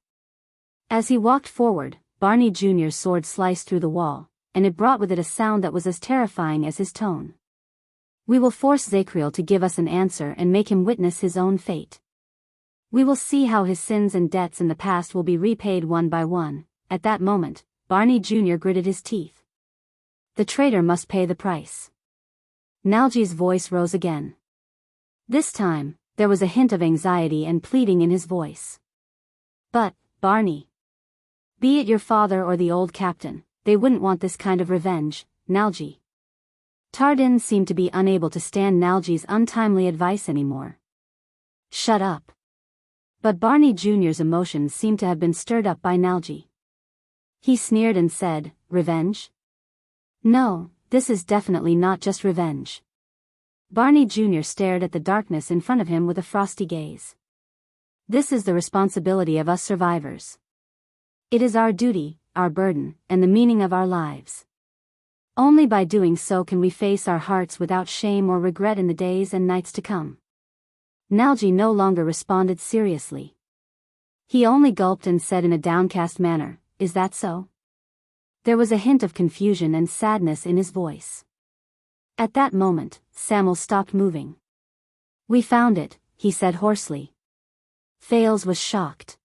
As he walked forward, Barney Jr.'s sword sliced through the wall, and it brought with it a sound that was as terrifying as his tone. "We will force Zacriel to give us an answer and make him witness his own fate. We will see how his sins and debts in the past will be repaid one by one." At that moment, Barney Jr. gritted his teeth. "The traitor must pay the price." Nalji's voice rose again. This time, there was a hint of anxiety and pleading in his voice. "But, Barney, be it your father or the old captain, they wouldn't want this kind of revenge, Nalji." Tardin seemed to be unable to stand Nalji's untimely advice anymore. "Shut up." But Barney Jr.'s emotions seemed to have been stirred up by Nalji. He sneered and said, "Revenge? No, this is definitely not just revenge." Barney Jr. stared at the darkness in front of him with a frosty gaze. "This is the responsibility of us survivors. It is our duty, our burden, and the meaning of our lives. Only by doing so can we face our hearts without shame or regret in the days and nights to come." Nalji no longer responded seriously. He only gulped and said in a downcast manner, "Is that so?" There was a hint of confusion and sadness in his voice. At that moment, Samuel stopped moving. "We found it," he said hoarsely. Thales was shocked.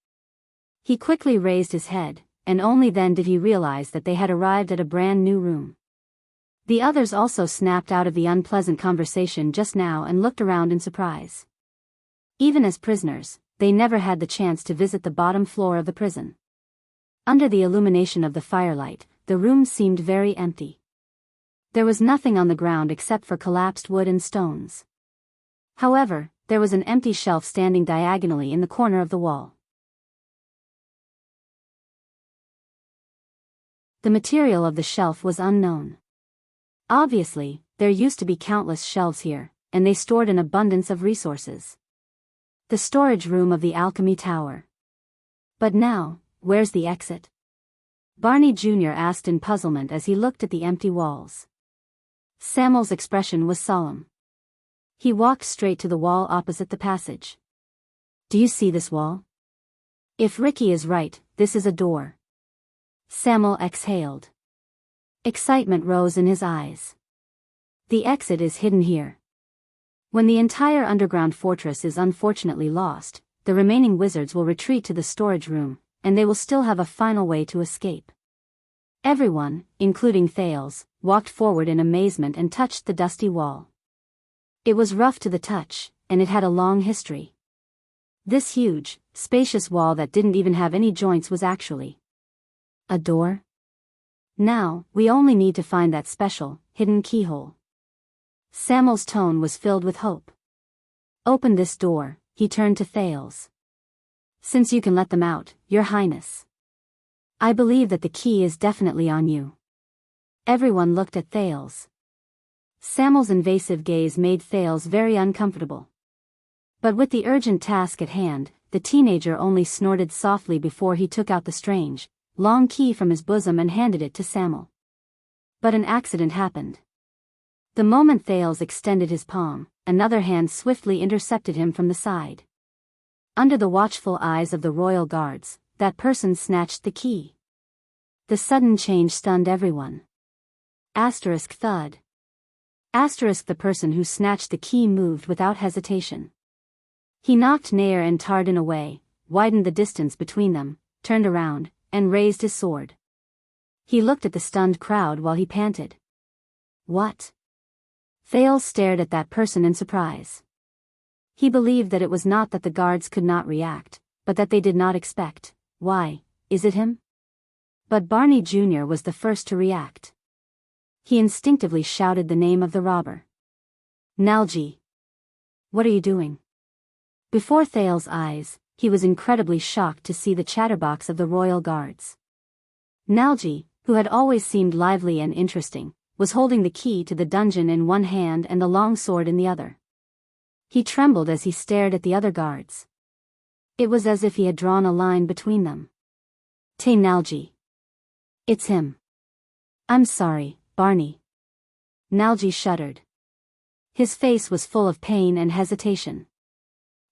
He quickly raised his head, and only then did he realize that they had arrived at a brand new room. The others also snapped out of the unpleasant conversation just now and looked around in surprise. Even as prisoners, they never had the chance to visit the bottom floor of the prison. Under the illumination of the firelight, the room seemed very empty. There was nothing on the ground except for collapsed wood and stones. However, there was an empty shelf standing diagonally in the corner of the wall. The material of the shelf was unknown. Obviously, there used to be countless shelves here, and they stored an abundance of resources. The storage room of the Alchemy Tower. But now, where's the exit? Barney Jr. asked in puzzlement as he looked at the empty walls. Samuel's expression was solemn. He walked straight to the wall opposite the passage. Do you see this wall? If Ricky is right, this is a door. Samuel exhaled. Excitement rose in his eyes. The exit is hidden here. When the entire underground fortress is unfortunately lost, the remaining wizards will retreat to the storage room, and they will still have a final way to escape. Everyone, including Thales, walked forward in amazement and touched the dusty wall. It was rough to the touch, and it had a long history. This huge, spacious wall that didn't even have any joints was actually a door. Now, we only need to find that special, hidden keyhole. Samuel's tone was filled with hope. Open this door, he turned to Thales. Since you can let them out, Your Highness. I believe that the key is definitely on you. Everyone looked at Thales. Samuel's invasive gaze made Thales very uncomfortable. But with the urgent task at hand, the teenager only snorted softly before he took out the strange, long key from his bosom and handed it to Samuel. But an accident happened. The moment Thales extended his palm, another hand swiftly intercepted him from the side. Under the watchful eyes of the royal guards, that person snatched the key. The sudden change stunned everyone. Asterisk thud. Asterisk the person who snatched the key moved without hesitation. He knocked Nair and Tardin away, widened the distance between them, turned around, and raised his sword. He looked at the stunned crowd while he panted. What? Thales stared at that person in surprise. He believed that it was not that the guards could not react, but that they did not expect. Why, is it him? But Barney Jr. was the first to react. He instinctively shouted the name of the robber. Nalji. What are you doing? Before Thales' eyes, he was incredibly shocked to see the chatterbox of the royal guards. Nalji, who had always seemed lively and interesting, was holding the key to the dungeon in one hand and the long sword in the other. He trembled as he stared at the other guards. It was as if he had drawn a line between them. Te Nalji. It's him. I'm sorry, Barney. Nalji shuddered. His face was full of pain and hesitation.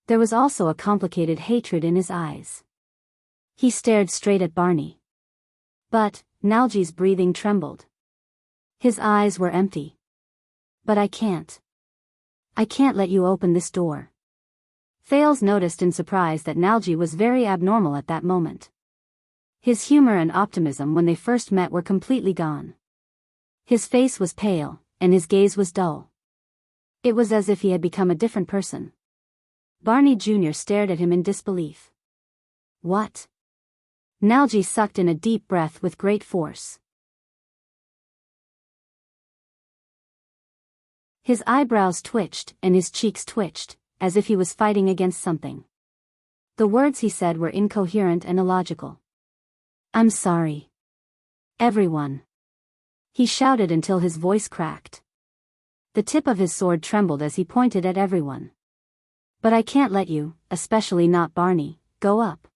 There was also a complicated hatred in his eyes. He stared straight at Barney. But, Nalji's breathing trembled. His eyes were empty. But I can't let you open this door. Thales noticed in surprise that Nalji was very abnormal at that moment. His humor and optimism when they first met were completely gone. His face was pale, and his gaze was dull. It was as if he had become a different person. Barney Jr. stared at him in disbelief. What? Nalji sucked in a deep breath with great force. His eyebrows twitched and his cheeks twitched, as if he was fighting against something. The words he said were incoherent and illogical. I'm sorry. Everyone. He shouted until his voice cracked. The tip of his sword trembled as he pointed at everyone. But I can't let you, especially not Barney, go up.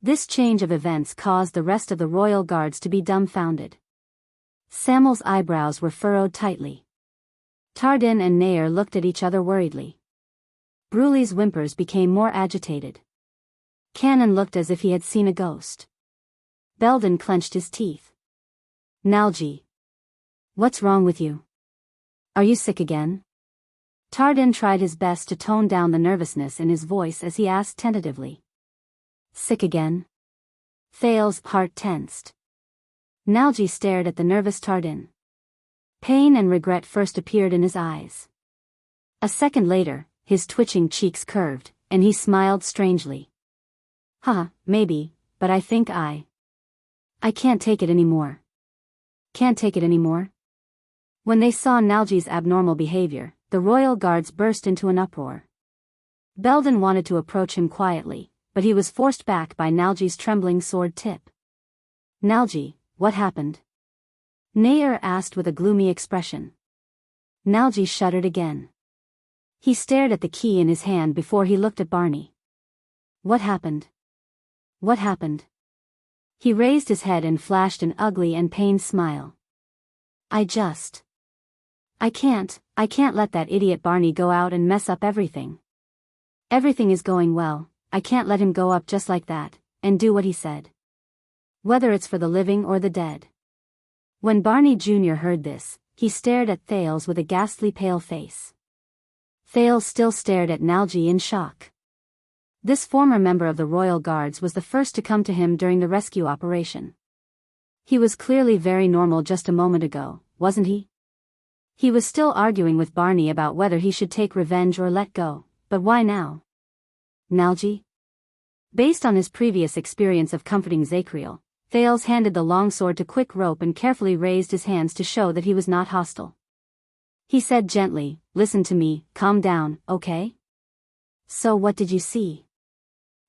This change of events caused the rest of the royal guards to be dumbfounded. Samuel's eyebrows were furrowed tightly. Tardin and Nair looked at each other worriedly. Brulee's whimpers became more agitated. Cannon looked as if he had seen a ghost. Belden clenched his teeth. Nalji. What's wrong with you? Are you sick again? Tardin tried his best to tone down the nervousness in his voice as he asked tentatively. Sick again? Thale's heart tensed. Nalji stared at the nervous Tardin. Pain and regret first appeared in his eyes. A second later, his twitching cheeks curved, and he smiled strangely. Maybe, but I think I can't take it anymore. Can't take it anymore? When they saw Nalji's abnormal behavior, the royal guards burst into an uproar. Belden wanted to approach him quietly, but he was forced back by Nalji's trembling sword tip. Nalji, what happened? Nair asked with a gloomy expression. Nalji shuddered again. He stared at the key in his hand before he looked at Barney. What happened? What happened? He raised his head and flashed an ugly and pained smile. I can't let that idiot Barney go out and mess up everything. Everything is going well, I can't let him go up just like that, and do what he said. Whether it's for the living or the dead. When Barney Jr. heard this, he stared at Thales with a ghastly pale face. Thales still stared at Nalji in shock. This former member of the Royal Guards was the first to come to him during the rescue operation. He was clearly very normal just a moment ago, wasn't he? He was still arguing with Barney about whether he should take revenge or let go, but why now? Nalji? Based on his previous experience of comforting Zachriel, Thales handed the longsword to Quick Rope and carefully raised his hands to show that he was not hostile. He said gently, listen to me, calm down, okay? So what did you see?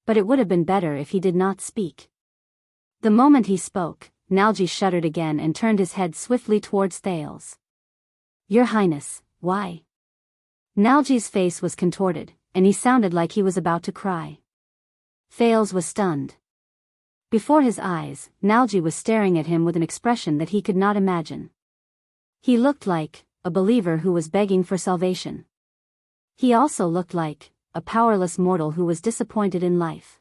But it would have been better if he did not speak. The moment he spoke, Nalji shuddered again and turned his head swiftly towards Thales. Your Highness, why? Nalji's face was contorted, and he sounded like he was about to cry. Thales was stunned. Before his eyes, Nalji was staring at him with an expression that he could not imagine. He looked like a believer who was begging for salvation. He also looked like a powerless mortal who was disappointed in life.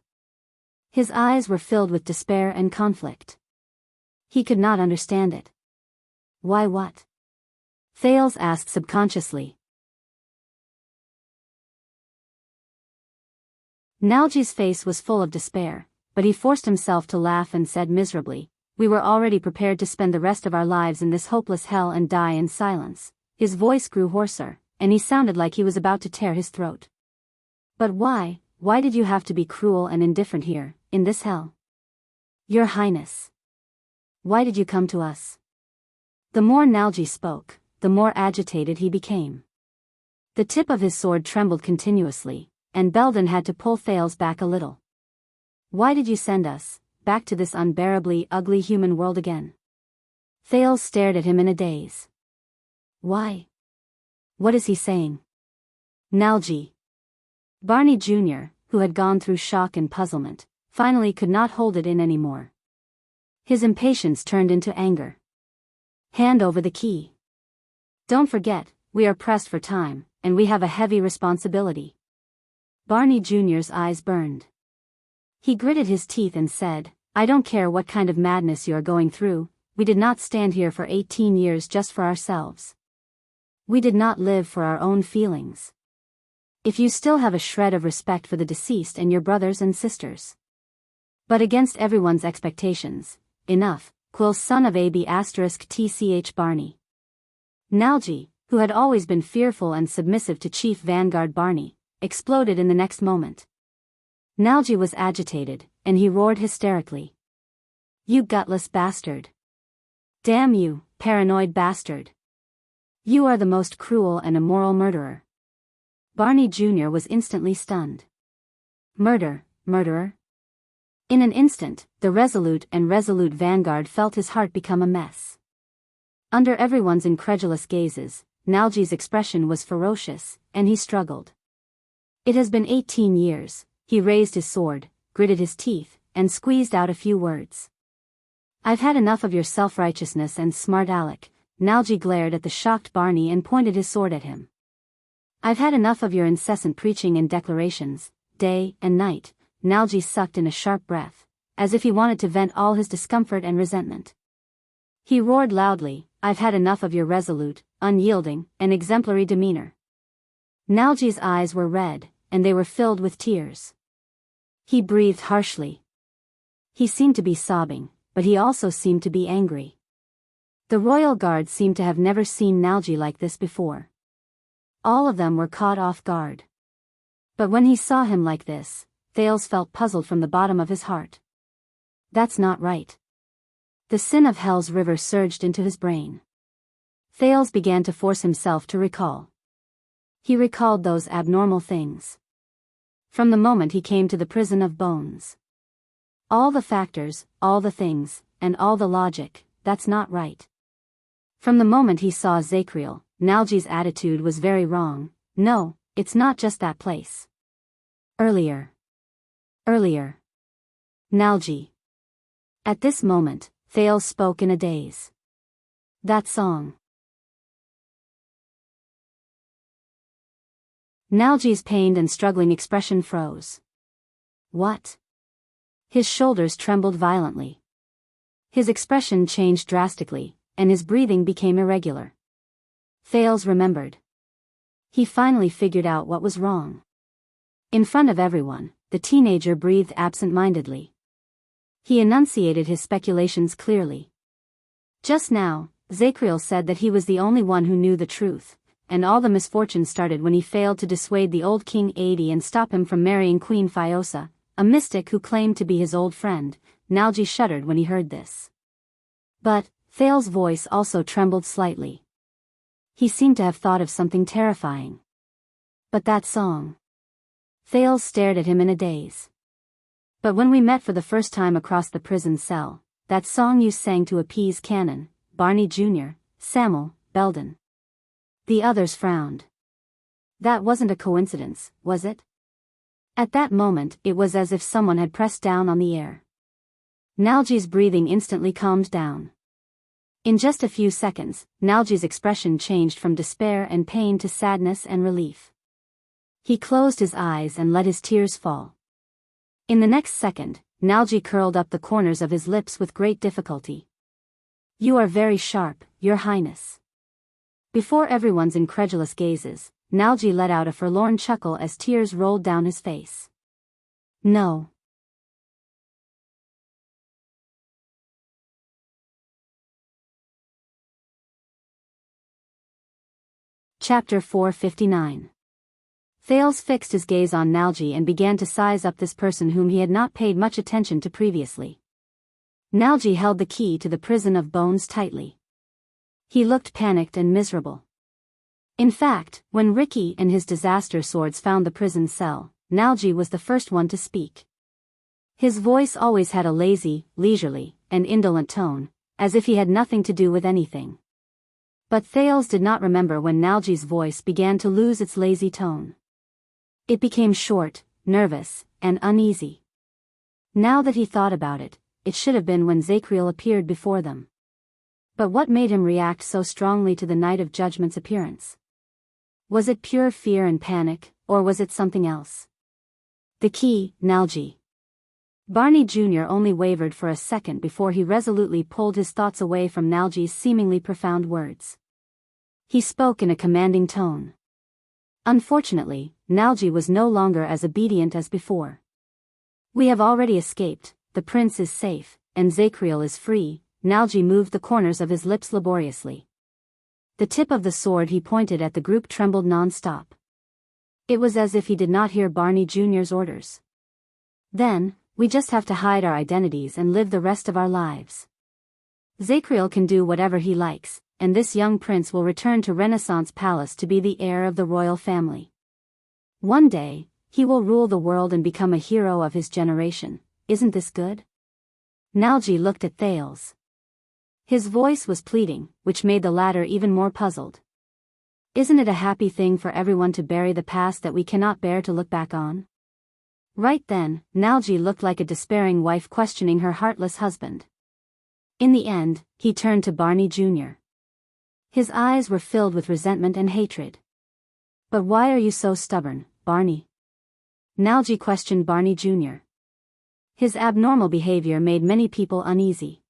His eyes were filled with despair and conflict. He could not understand it. Why what? Thales asked subconsciously. Nalji's face was full of despair, but he forced himself to laugh and said miserably, we were already prepared to spend the rest of our lives in this hopeless hell and die in silence. His voice grew hoarser, and he sounded like he was about to tear his throat. But why did you have to be cruel and indifferent here, in this hell? Your Highness. Why did you come to us? The more Nalji spoke, the more agitated he became. The tip of his sword trembled continuously, and Belden had to pull Thales back a little. Why did you send us back to this unbearably ugly human world again? Thales stared at him in a daze. Why? What is he saying? Nalji. Barney Jr., who had gone through shock and puzzlement, finally could not hold it in anymore. His impatience turned into anger. Hand over the key. Don't forget, we are pressed for time, and we have a heavy responsibility. Barney Jr.'s eyes burned. He gritted his teeth and said, I don't care what kind of madness you are going through, we did not stand here for 18 years just for ourselves. We did not live for our own feelings. If you still have a shred of respect for the deceased and your brothers and sisters. But against everyone's expectations, enough, Quill's son of AB** TCH Barney. Nalji, who had always been fearful and submissive to Chief Vanguard Barney, exploded in the next moment. Nalji was agitated, and he roared hysterically. You gutless bastard. Damn you, paranoid bastard. You are the most cruel and immoral murderer. Barney Jr. was instantly stunned. Murderer? In an instant, the resolute Vanguard felt his heart become a mess. Under everyone's incredulous gazes, Nalji's expression was ferocious, and he struggled. It has been 18 years, he raised his sword, gritted his teeth, and squeezed out a few words. I've had enough of your self-righteousness and smart aleck. Nalji glared at the shocked Barney and pointed his sword at him. I've had enough of your incessant preaching and declarations, day and night. Nalji sucked in a sharp breath, as if he wanted to vent all his discomfort and resentment. He roared loudly, I've had enough of your resolute, unyielding, and exemplary demeanor. Nalji's eyes were red, and they were filled with tears. He breathed harshly. He seemed to be sobbing, but he also seemed to be angry. The royal guard seemed to have never seen Nalji like this before. All of them were caught off guard. But when he saw him like this, Thales felt puzzled from the bottom of his heart. That's not right. The sin of Hell's river surged into his brain. Thales began to force himself to recall. He recalled those abnormal things. From the moment he came to the prison of bones. All the factors, all the things, and all the logic, that's not right. From the moment he saw Zacriel, Nalji's attitude was very wrong. No, it's not just that place. Earlier. Nalji. At this moment, Thales spoke in a daze. That song. Nalji's pained and struggling expression froze. What? His shoulders trembled violently. His expression changed drastically, and his breathing became irregular. Thales remembered. He finally figured out what was wrong. In front of everyone, the teenager breathed absent-mindedly. He enunciated his speculations clearly. Just now, Zacriel said that he was the only one who knew the truth, and all the misfortune started when he failed to dissuade the old King Adi and stop him from marrying Queen Fiosa, a mystic who claimed to be his old friend. Nalji shuddered when he heard this. But, Thales' voice also trembled slightly. He seemed to have thought of something terrifying. But that song. Thales stared at him in a daze. But when we met for the first time across the prison cell, that song you sang to appease Cannon, Barney Jr., Samuel, Belden. The others frowned. That wasn't a coincidence, was it? At that moment, it was as if someone had pressed down on the air. Nalji's breathing instantly calmed down. In just a few seconds, Nalji's expression changed from despair and pain to sadness and relief. He closed his eyes and let his tears fall. In the next second, Nalji curled up the corners of his lips with great difficulty. You are very sharp, Your Highness. Before everyone's incredulous gazes, Nalji let out a forlorn chuckle as tears rolled down his face. No. Chapter 459. Thales fixed his gaze on Nalji and began to size up this person whom he had not paid much attention to previously. Nalji held the key to the prison of bones tightly. He looked panicked and miserable. In fact, when Ricky and his disaster swords found the prison cell, Nalji was the first one to speak. His voice always had a lazy, leisurely, and indolent tone, as if he had nothing to do with anything. But Thales did not remember when Nalji's voice began to lose its lazy tone. It became short, nervous, and uneasy. Now that he thought about it, it should have been when Zacriel appeared before them. But what made him react so strongly to the Night of Judgment's appearance? Was it pure fear and panic, or was it something else? The key, Nalji. Barney Jr. only wavered for a second before he resolutely pulled his thoughts away from Nalji's seemingly profound words. He spoke in a commanding tone. Unfortunately, Nalji was no longer as obedient as before. We have already escaped, the prince is safe, and Zacriel is free. Nalji moved the corners of his lips laboriously. The tip of the sword he pointed at the group trembled non-stop. It was as if he did not hear Barney Jr.'s orders. Then, we just have to hide our identities and live the rest of our lives. Zacriel can do whatever he likes, and this young prince will return to Renaissance Palace to be the heir of the royal family. One day, he will rule the world and become a hero of his generation. Isn't this good? Nalji looked at Thales. His voice was pleading, which made the latter even more puzzled. Isn't it a happy thing for everyone to bury the past that we cannot bear to look back on? Right then, Nalji looked like a despairing wife questioning her heartless husband. In the end, he turned to Barney Jr. His eyes were filled with resentment and hatred. But why are you so stubborn, Barney? Nalji questioned Barney Jr. His abnormal behavior made many people uneasy.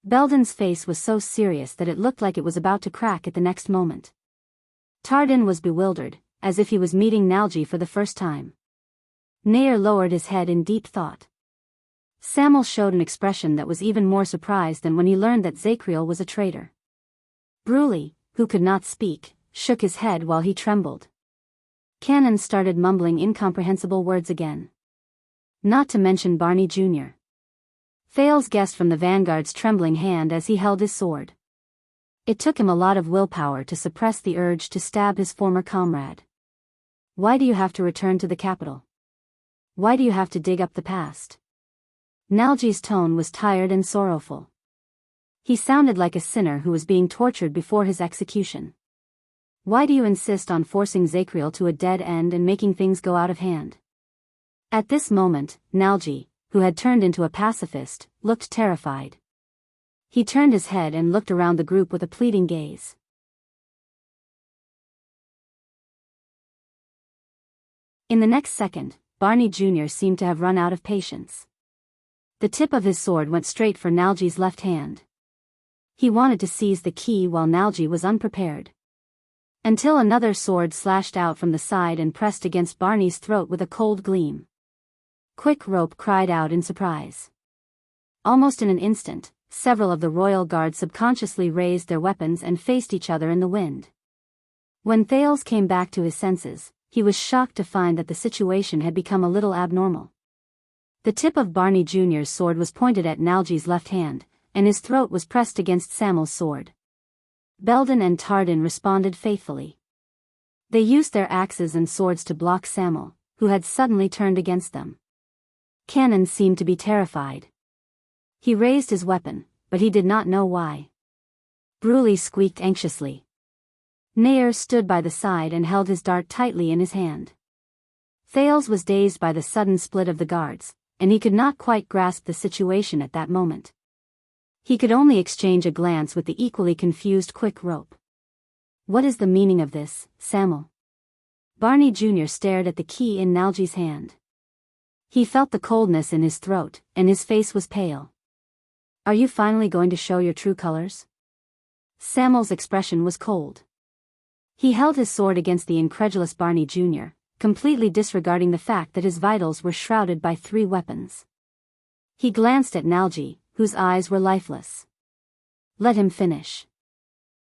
Belden's face was so serious that it looked like it was about to crack at the next moment. Tardin was bewildered, as if he was meeting Nalji for the first time. Nair lowered his head in deep thought. Samuel showed an expression that was even more surprised than when he learned that Zacriel was a traitor. Bruley, who could not speak, shook his head while he trembled. Cannon started mumbling incomprehensible words again. Not to mention Barney Jr. Thales guessed from the vanguard's trembling hand as he held his sword. It took him a lot of willpower to suppress the urge to stab his former comrade. Why do you have to return to the capital? Why do you have to dig up the past? Nalji's tone was tired and sorrowful. He sounded like a sinner who was being tortured before his execution. Why do you insist on forcing Zacriel to a dead end and making things go out of hand? At this moment, Nalji, who had turned into a pacifist, looked terrified. He turned his head and looked around the group with a pleading gaze. In the next second, Barney Jr. seemed to have run out of patience. The tip of his sword went straight for Nalji's left hand. He wanted to seize the key while Nalji was unprepared. Until another sword slashed out from the side and pressed against Barney's throat with a cold gleam. Quick Rope cried out in surprise. Almost in an instant, several of the royal guards subconsciously raised their weapons and faced each other in the wind. When Thales came back to his senses, he was shocked to find that the situation had become a little abnormal. The tip of Barney Jr.'s sword was pointed at Nalji's left hand, and his throat was pressed against Samuel's sword. Belden and Tardin responded faithfully. They used their axes and swords to block Samuel, who had suddenly turned against them. Cannon seemed to be terrified. He raised his weapon, but he did not know why. Bruley squeaked anxiously. Nair stood by the side and held his dart tightly in his hand. Thales was dazed by the sudden split of the guards, and he could not quite grasp the situation at that moment. He could only exchange a glance with the equally confused Quick Rope. What is the meaning of this, Samuel? Barney Jr. stared at the key in Nalji's hand. He felt the coldness in his throat, and his face was pale. Are you finally going to show your true colors? Samuel's expression was cold. He held his sword against the incredulous Barney Jr., completely disregarding the fact that his vitals were shrouded by 3 weapons. He glanced at Nalji, whose eyes were lifeless. Let him finish.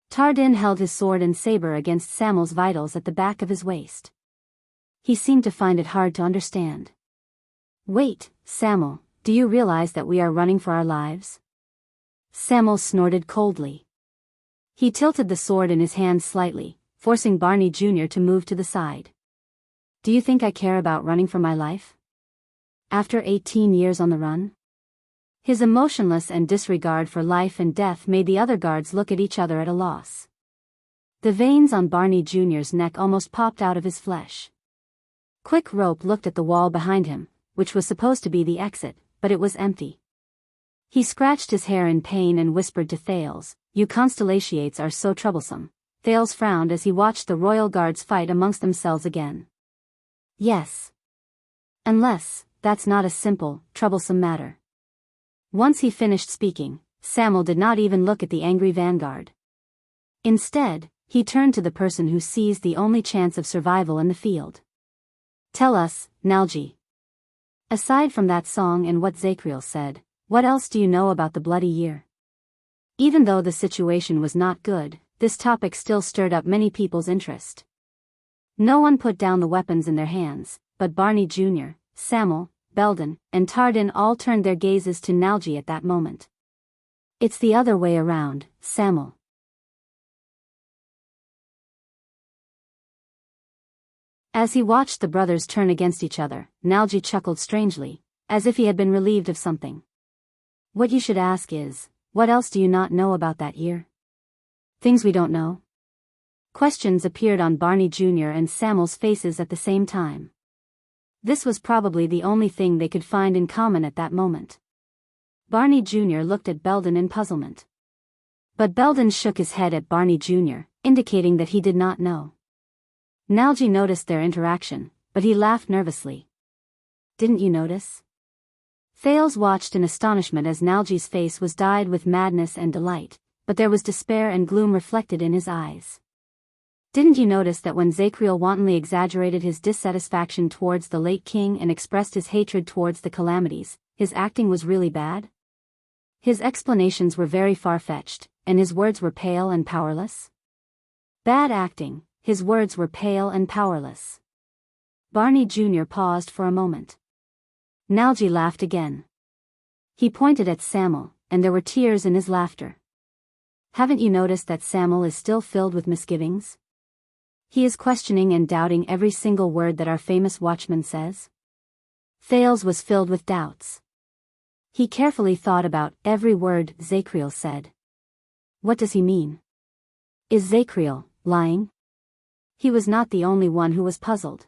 Tardin held his sword and saber against Samuel's vitals at the back of his waist. He seemed to find it hard to understand. Wait, Samuel, do you realize that we are running for our lives? Samuel snorted coldly. He tilted the sword in his hand slightly, forcing Barney Jr. to move to the side. Do you think I care about running for my life? After 18 years on the run? His emotionless and disregard for life and death made the other guards look at each other at a loss. The veins on Barney Jr.'s neck almost popped out of his flesh. Quick Rope looked at the wall behind him, which was supposed to be the exit, but it was empty. He scratched his hair in pain and whispered to Thales, "You constellations are so troublesome." Thales frowned as he watched the royal guards fight amongst themselves again. Yes. Unless, that's not a simple, troublesome matter. Once he finished speaking, Samuel did not even look at the angry vanguard. Instead, he turned to the person who seized the only chance of survival in the field. Tell us, Nalji. Aside from that song and what Zacriel said, what else do you know about the Bloody Year? Even though the situation was not good, this topic still stirred up many people's interest. No one put down the weapons in their hands, but Barney Jr., Samuel, Belden, and Tardin all turned their gazes to Nalji at that moment. It's the other way around, Samuel. As he watched the brothers turn against each other, Nalji chuckled strangely, as if he had been relieved of something. What you should ask is, what else do you not know about that year? Things we don't know? Questions appeared on Barney Jr. and Samuel's faces at the same time. This was probably the only thing they could find in common at that moment. Barney Jr. looked at Belden in puzzlement. But Belden shook his head at Barney Jr., indicating that he did not know. Nalji noticed their interaction, but he laughed nervously. Didn't you notice? Thales watched in astonishment as Nalji's face was dyed with madness and delight, but there was despair and gloom reflected in his eyes. Didn't you notice that when Zacriel wantonly exaggerated his dissatisfaction towards the late king and expressed his hatred towards the calamities, his acting was really bad? His explanations were very far-fetched, and his words were pale and powerless? Bad acting, his words were pale and powerless. Barney Jr. paused for a moment. Nalji laughed again. He pointed at Samuel, and there were tears in his laughter. Haven't you noticed that Samuel is still filled with misgivings? He is questioning and doubting every single word that our famous watchman says. Thales was filled with doubts. He carefully thought about every word Zacriel said. What does he mean? Is Zacriel lying? He was not the only one who was puzzled.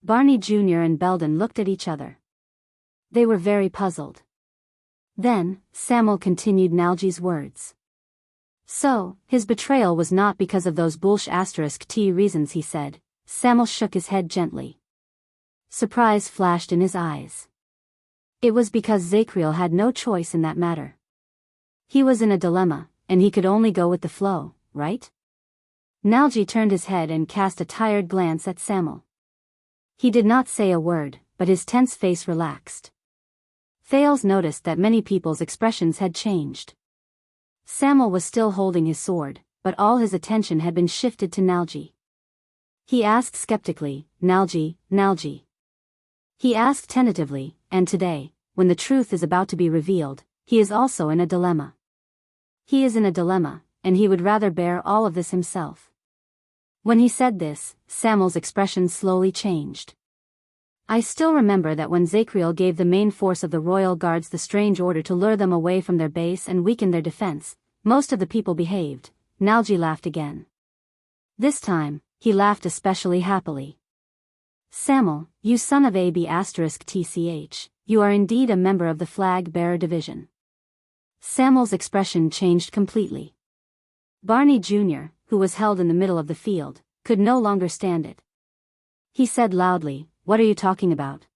Barney Jr. and Belden looked at each other. They were very puzzled. Then, Samuel continued Nalji's words. So, his betrayal was not because of those **t reasons, he said. Samuel shook his head gently. Surprise flashed in his eyes. It was because Zacriel had no choice in that matter. He was in a dilemma, and he could only go with the flow, right? Nalji turned his head and cast a tired glance at Samuel. He did not say a word, but his tense face relaxed. Thales noticed that many people's expressions had changed. Samuel was still holding his sword, but all his attention had been shifted to Nalji. He asked skeptically, Nalji. He asked tentatively, and today, when the truth is about to be revealed, he is also in a dilemma. He is in a dilemma, and he would rather bear all of this himself. When he said this, Samuel's expression slowly changed. I still remember that when Zacriel gave the main force of the royal guards the strange order to lure them away from their base and weaken their defense, most of the people behaved. Nalji laughed again. This time, he laughed especially happily. Samuel, you son of **tch, you are indeed a member of the flag-bearer division. Samuel's expression changed completely. Barney Jr., who was held in the middle of the field, could no longer stand it. He said loudly, What are you talking about?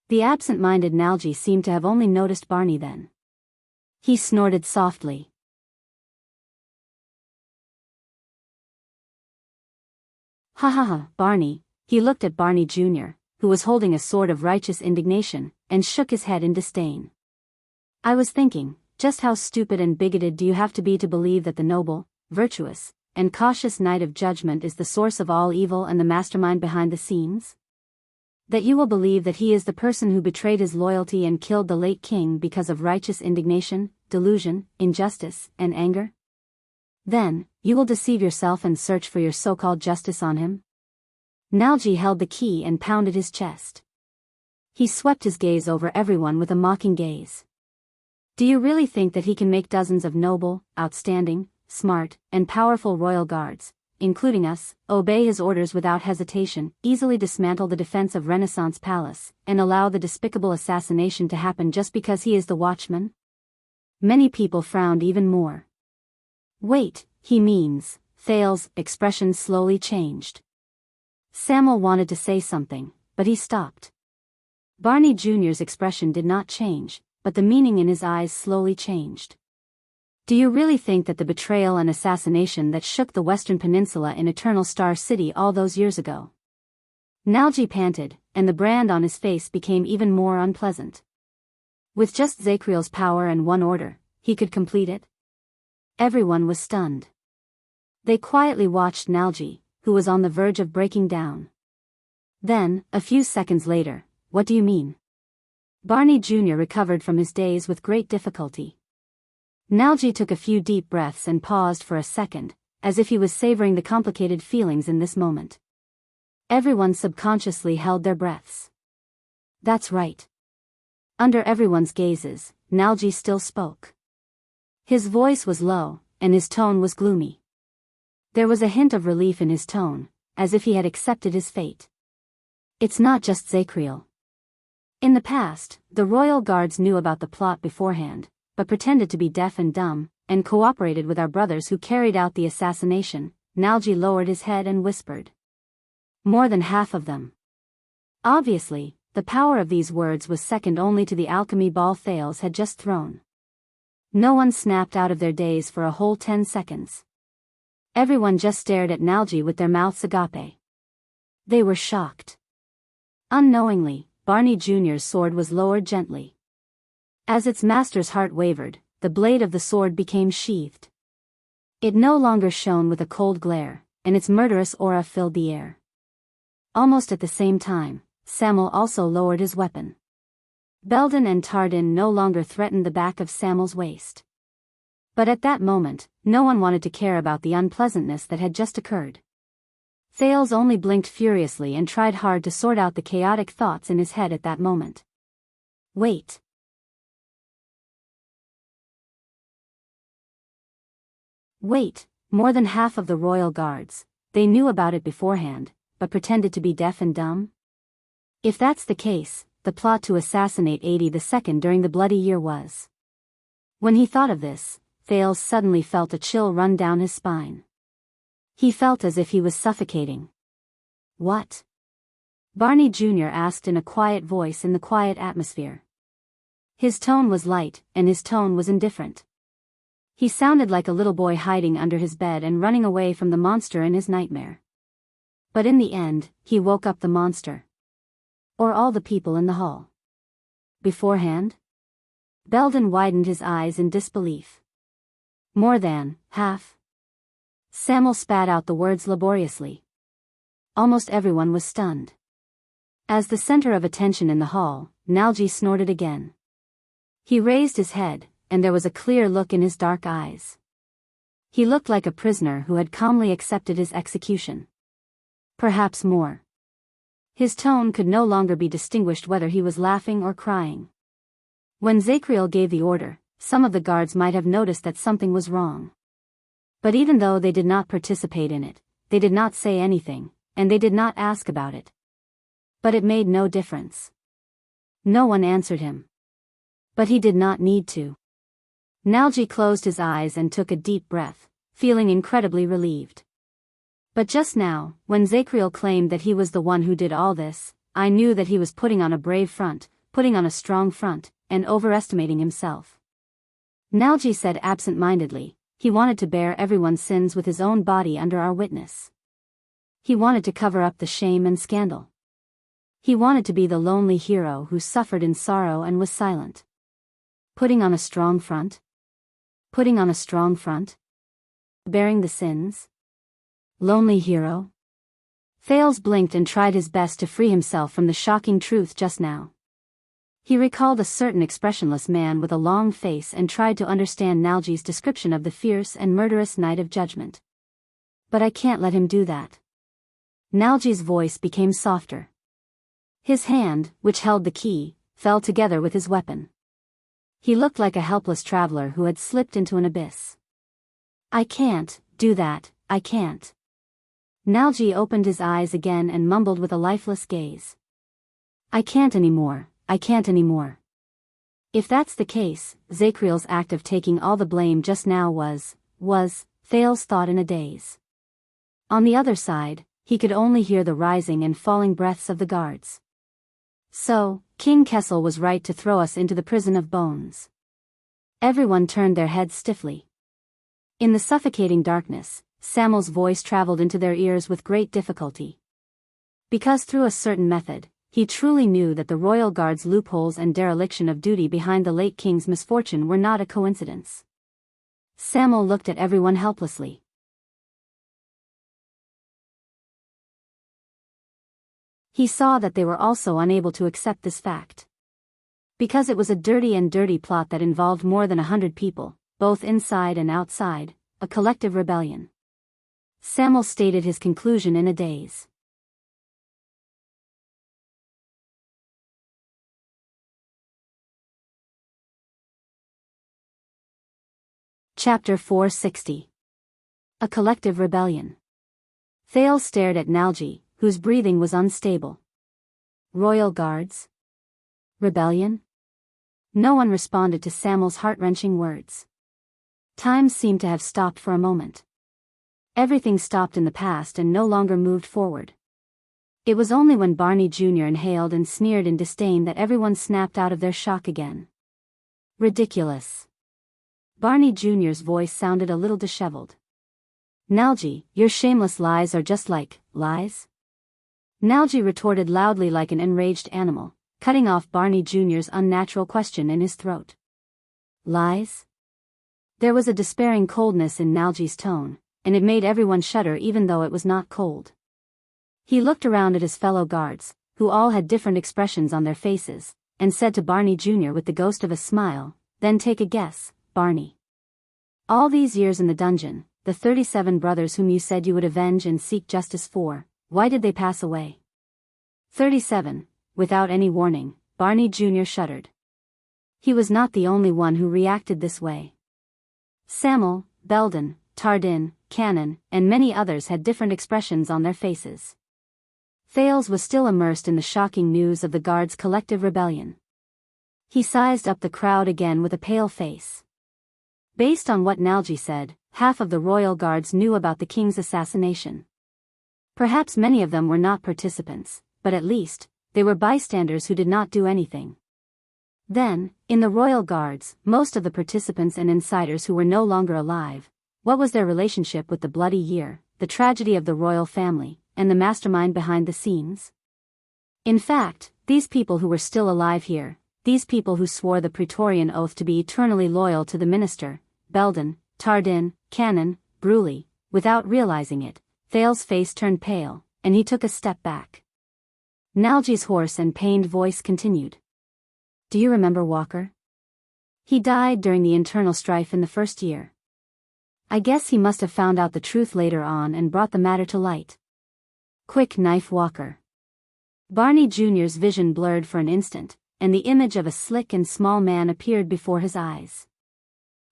The absent-minded Nalji seemed to have only noticed Barney then. He snorted softly. Ha ha ha, Barney. He looked at Barney Jr., who was holding a sword of righteous indignation, and shook his head in disdain. I was thinking, just how stupid and bigoted do you have to be to believe that the noble, virtuous, and cautious knight of judgment is the source of all evil and the mastermind behind the scenes? That you will believe that he is the person who betrayed his loyalty and killed the late king because of righteous indignation, delusion, injustice, and anger? Then, you will deceive yourself and search for your so-called justice on him? Nalji held the key and pounded his chest. He swept his gaze over everyone with a mocking gaze. Do you really think that he can make dozens of noble, outstanding, smart, and powerful royal guards, including us, obey his orders without hesitation, easily dismantle the defense of Renaissance Palace, and allow the despicable assassination to happen just because he is the watchman? Many people frowned even more. Wait, he means, Thales' expression slowly changed. Samuel wanted to say something, but he stopped. Barney Jr.'s expression did not change, but the meaning in his eyes slowly changed. Do you really think that the betrayal and assassination that shook the Western Peninsula in Eternal Star City all those years ago? Nalji panted, and the brand on his face became even more unpleasant. With just Zacriel's power and one order, he could complete it? Everyone was stunned. They quietly watched Nalji, who was on the verge of breaking down. Then, a few seconds later, what do you mean? Barney Jr. recovered from his daze with great difficulty. Nalji took a few deep breaths and paused for a second, as if he was savoring the complicated feelings in this moment. Everyone subconsciously held their breaths. That's right. Under everyone's gazes, Nalji still spoke. His voice was low, and his tone was gloomy. There was a hint of relief in his tone, as if he had accepted his fate. It's not just Zacriel. In the past, the royal guards knew about the plot beforehand, but pretended to be deaf and dumb, and cooperated with our brothers who carried out the assassination. Nalji lowered his head and whispered. More than half of them. Obviously, the power of these words was second only to the alchemy ball Thales had just thrown. No one snapped out of their daze for a whole 10 seconds. Everyone just stared at Nalji with their mouths agape. They were shocked. Unknowingly, Barney Jr.'s sword was lowered gently. As its master's heart wavered, the blade of the sword became sheathed. It no longer shone with a cold glare, and its murderous aura filled the air. Almost at the same time, Samuel also lowered his weapon. Belden and Tardin no longer threatened the back of Samuel's waist. But at that moment, no one wanted to care about the unpleasantness that had just occurred. Thales only blinked furiously and tried hard to sort out the chaotic thoughts in his head at that moment. Wait. Wait, more than half of the royal guards, they knew about it beforehand, but pretended to be deaf and dumb? If that's the case, the plot to assassinate 82nd during the Bloody Year was. When he thought of this, Thales suddenly felt a chill run down his spine. He felt as if he was suffocating. What? Barney Jr. asked in a quiet voice in the quiet atmosphere. His tone was light, and his tone was indifferent. He sounded like a little boy hiding under his bed and running away from the monster in his nightmare. But in the end, he woke up the monster. Or all the people in the hall. Beforehand? Belden widened his eyes in disbelief. More than half. Samuel spat out the words laboriously. Almost everyone was stunned. As the center of attention in the hall, Nalji snorted again. He raised his head, and there was a clear look in his dark eyes. He looked like a prisoner who had calmly accepted his execution. Perhaps more. His tone could no longer be distinguished whether he was laughing or crying. When Zacriel gave the order, some of the guards might have noticed that something was wrong. But even though they did not participate in it, they did not say anything, and they did not ask about it. But it made no difference. No one answered him. But he did not need to. Nalji closed his eyes and took a deep breath, feeling incredibly relieved. But just now, when Zacriel claimed that he was the one who did all this, I knew that he was putting on a brave front, putting on a strong front, and overestimating himself. Nalji said absent-mindedly, he wanted to bear everyone's sins with his own body under our witness. He wanted to cover up the shame and scandal. He wanted to be the lonely hero who suffered in sorrow and was silent. Putting on a strong front? Putting on a strong front? Bearing the sins? Lonely hero? Thales blinked and tried his best to free himself from the shocking truth just now. He recalled a certain expressionless man with a long face and tried to understand Nalji's description of the fierce and murderous night of judgment. But I can't let him do that. Nalji's voice became softer. His hand, which held the key, fell together with his weapon. He looked like a helpless traveler who had slipped into an abyss. I can't do that, I can't. Nalji opened his eyes again and mumbled with a lifeless gaze. I can't anymore, I can't anymore. If that's the case, Zacriel's act of taking all the blame just now was, Thales thought in a daze. On the other side, he could only hear the rising and falling breaths of the guards. So, King Kessel was right to throw us into the prison of bones. Everyone turned their heads stiffly. In the suffocating darkness, Samuel's voice traveled into their ears with great difficulty. Because through a certain method, he truly knew that the royal guard's loopholes and dereliction of duty behind the late king's misfortune were not a coincidence. Samuel looked at everyone helplessly. He saw that they were also unable to accept this fact. Because it was a dirty plot that involved more than 100 people, both inside and outside, a collective rebellion. Samuel stated his conclusion in a daze. Chapter 460. A collective rebellion. Thales stared at Nalji, whose breathing was unstable. Royal guards? Rebellion? No one responded to Samuel's heart-wrenching words. Time seemed to have stopped for a moment. Everything stopped in the past and no longer moved forward. It was only when Barney Jr. inhaled and sneered in disdain that everyone snapped out of their shock again. Ridiculous. Barney Jr.'s voice sounded a little disheveled. Nalji, your shameless lies are just like lies? Nalji retorted loudly like an enraged animal, cutting off Barney Jr.'s unnatural question in his throat. Lies? There was a despairing coldness in Nalgy's tone, and it made everyone shudder even though it was not cold. He looked around at his fellow guards, who all had different expressions on their faces, and said to Barney Jr. with the ghost of a smile, "Then take a guess, Barney. All these years in the dungeon, the 37 brothers whom you said you would avenge and seek justice for, why did they pass away?" 37, without any warning, Barney Jr. shuddered. He was not the only one who reacted this way. Samuel, Belden, Tardin, Cannon, and many others had different expressions on their faces. Thales was still immersed in the shocking news of the guards' collective rebellion. He sized up the crowd again with a pale face. Based on what Nalgy said, half of the royal guards knew about the king's assassination. Perhaps many of them were not participants, but at least, they were bystanders who did not do anything. Then, in the royal guards, most of the participants and insiders who were no longer alive, what was their relationship with the bloody year, the tragedy of the royal family, and the mastermind behind the scenes? In fact, these people who were still alive here, these people who swore the Praetorian oath to be eternally loyal to the minister, Belden, Tardin, Cannon, Bruley, without realizing it, Thales' face turned pale, and he took a step back. Nalgy's hoarse and pained voice continued. "Do you remember Walker? He died during the internal strife in the first year. I guess he must have found out the truth later on and brought the matter to light. Quick knife Walker." Barney Jr.'s vision blurred for an instant, and the image of a slick and small man appeared before his eyes.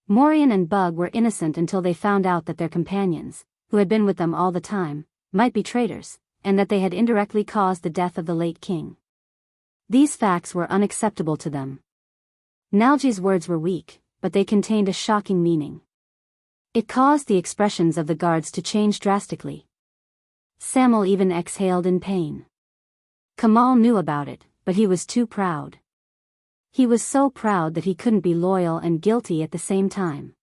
Morian and Bug were innocent until they found out that their companions, who had been with them all the time, might be traitors, and that they had indirectly caused the death of the late king. These facts were unacceptable to them. Nalgy's words were weak, but they contained a shocking meaning. It caused the expressions of the guards to change drastically. Samuel even exhaled in pain. Kamal knew about it, but he was too proud. He was so proud that he couldn't be loyal and guilty at the same time.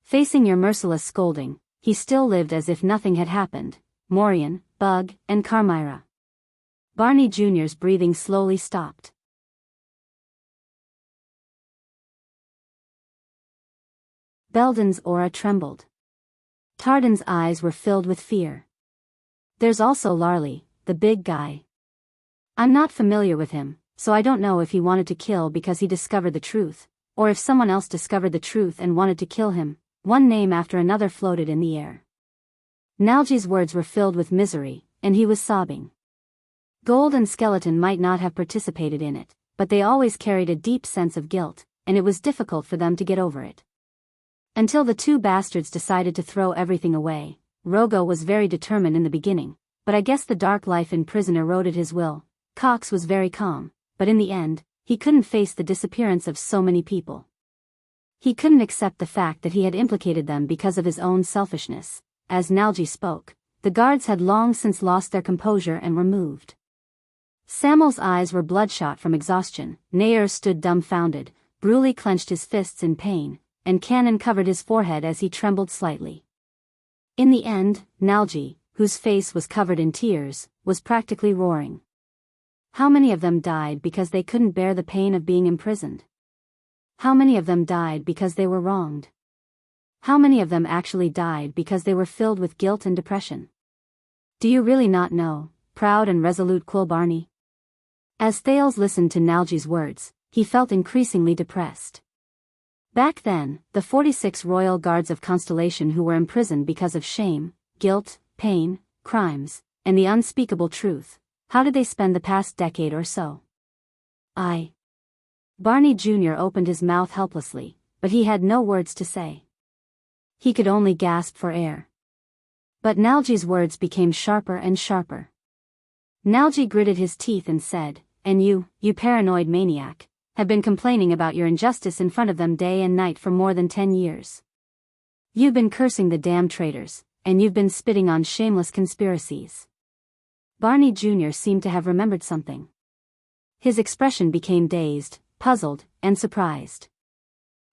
Facing your merciless scolding, he still lived as if nothing had happened. Morian, Bug, and Carmira. Barney Jr.'s breathing slowly stopped. Belden's aura trembled. Tardin's eyes were filled with fear. "There's also Larley, the big guy. I'm not familiar with him, so I don't know if he wanted to kill because he discovered the truth, or if someone else discovered the truth and wanted to kill him." One name after another floated in the air. Nalgy's words were filled with misery, and he was sobbing. Gold and Skeleton might not have participated in it, but they always carried a deep sense of guilt, and it was difficult for them to get over it. Until the two bastards decided to throw everything away. Rogo was very determined in the beginning, but I guess the dark life in prison eroded his will. Cox was very calm, but in the end, he couldn't face the disappearance of so many people. He couldn't accept the fact that he had implicated them because of his own selfishness. As Nalgy spoke, the guards had long since lost their composure and were moved. Samuel's eyes were bloodshot from exhaustion, Nair stood dumbfounded, Bruley clenched his fists in pain, and Cannon covered his forehead as he trembled slightly. In the end, Nalgy, whose face was covered in tears, was practically roaring. How many of them died because they couldn't bear the pain of being imprisoned? How many of them died because they were wronged? How many of them actually died because they were filled with guilt and depression? Do you really not know, proud and resolute Quill Barney? As Thales listened to Nalgy's words, he felt increasingly depressed. Back then, the 46 royal guards of Constellation who were imprisoned because of shame, guilt, pain, crimes, and the unspeakable truth, how did they spend the past decade or so? Barney Jr. opened his mouth helplessly, but he had no words to say. He could only gasp for air. But Nalgy's words became sharper and sharper. Nalgy gritted his teeth and said, "And you paranoid maniac, have been complaining about your injustice in front of them day and night for more than 10 years. You've been cursing the damn traitors, and you've been spitting on shameless conspiracies." Barney Jr. seemed to have remembered something. His expression became dazed, puzzled, and surprised.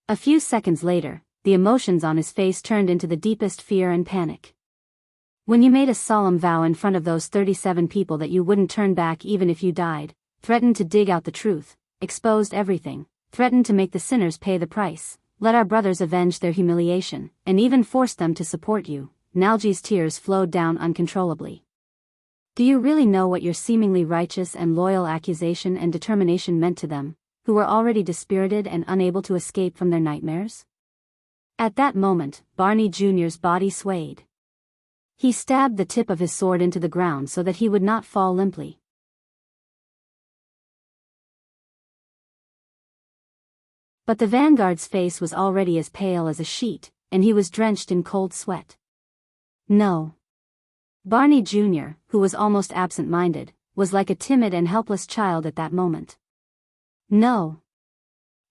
A few seconds later, the emotions on his face turned into the deepest fear and panic. "When you made a solemn vow in front of those 37 people that you wouldn't turn back even if you died, threatened to dig out the truth, exposed everything, threatened to make the sinners pay the price, let our brothers avenge their humiliation, and even forced them to support you. Nalji's tears flowed down uncontrollably. Do you really know what your seemingly righteous and loyal accusation and determination meant to them, who were already dispirited and unable to escape from their nightmares? At that moment, Barney Jr.'s body swayed. He stabbed the tip of his sword into the ground so that he would not fall limply. But the vanguard's face was already as pale as a sheet, and he was drenched in cold sweat. No. Barney Jr., who was almost absent-minded, was like a timid and helpless child at that moment. No.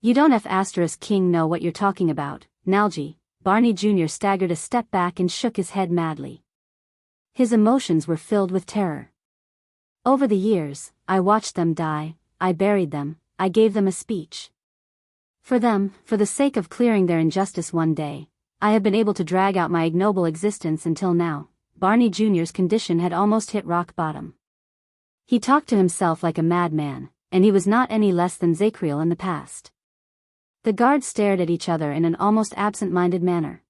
You don't have King know what you're talking about, Nalji. Barney Jr. staggered a step back and shook his head madly. His emotions were filled with terror. Over the years, I watched them die, I buried them, I gave them a speech. For them, for the sake of clearing their injustice one day, I have been able to drag out my ignoble existence until now. Barney Jr.'s condition had almost hit rock bottom. He talked to himself like a madman, and he was not any less than Zacriel in the past. The guards stared at each other in an almost absent-minded manner.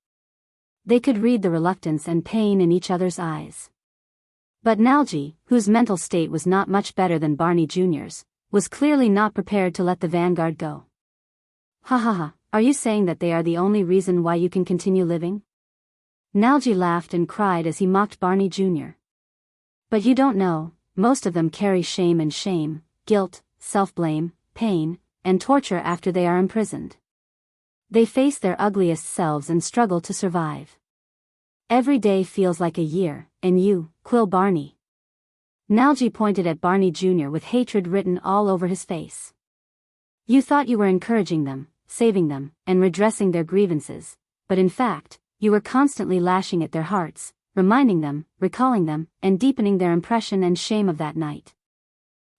They could read the reluctance and pain in each other's eyes. But Nalji, whose mental state was not much better than Barney Jr.'s, was clearly not prepared to let the vanguard go. Ha ha ha, are you saying that they are the only reason why you can continue living? Nalji laughed and cried as he mocked Barney Jr. But you don't know, most of them carry shame, guilt, self-blame, pain, and torture after they are imprisoned. They face their ugliest selves and struggle to survive. Every day feels like a year, and you, Quill Barney. Nalji pointed at Barney Jr. with hatred written all over his face. You thought you were encouraging them, saving them, and redressing their grievances, but in fact, you were constantly lashing at their hearts, reminding them, recalling them, and deepening their impression and shame of that night.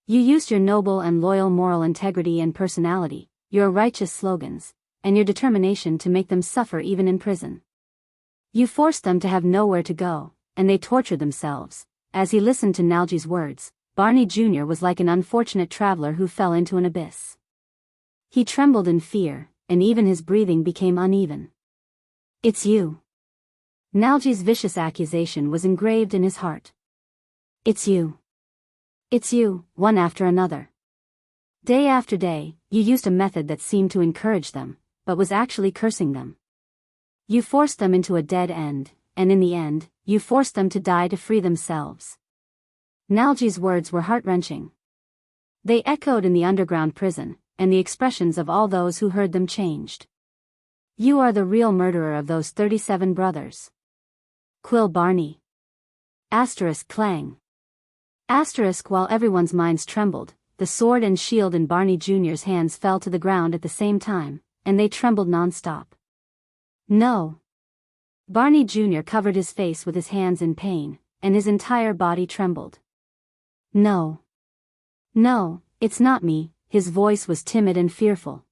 You used your noble and loyal moral integrity and personality, your righteous slogans, and your determination to make them suffer even in prison. You forced them to have nowhere to go, and they tortured themselves. As he listened to Nalji's words, Barney Jr. was like an unfortunate traveler who fell into an abyss. He trembled in fear, and even his breathing became uneven. It's you. Nalji's vicious accusation was engraved in his heart. It's you. It's you, one after another. Day after day, you used a method that seemed to encourage them, but was actually cursing them. You forced them into a dead end, and in the end, you forced them to die to free themselves. Nalji's words were heart-wrenching. They echoed in the underground prison, and the expressions of all those who heard them changed. You are the real murderer of those 37 brothers. Quill Barney. Clang. While everyone's minds trembled, the sword and shield in Barney Jr.'s hands fell to the ground at the same time, and they trembled non-stop. No. Barney Jr. covered his face with his hands in pain, and his entire body trembled. No. No, it's not me. His voice was timid and fearful.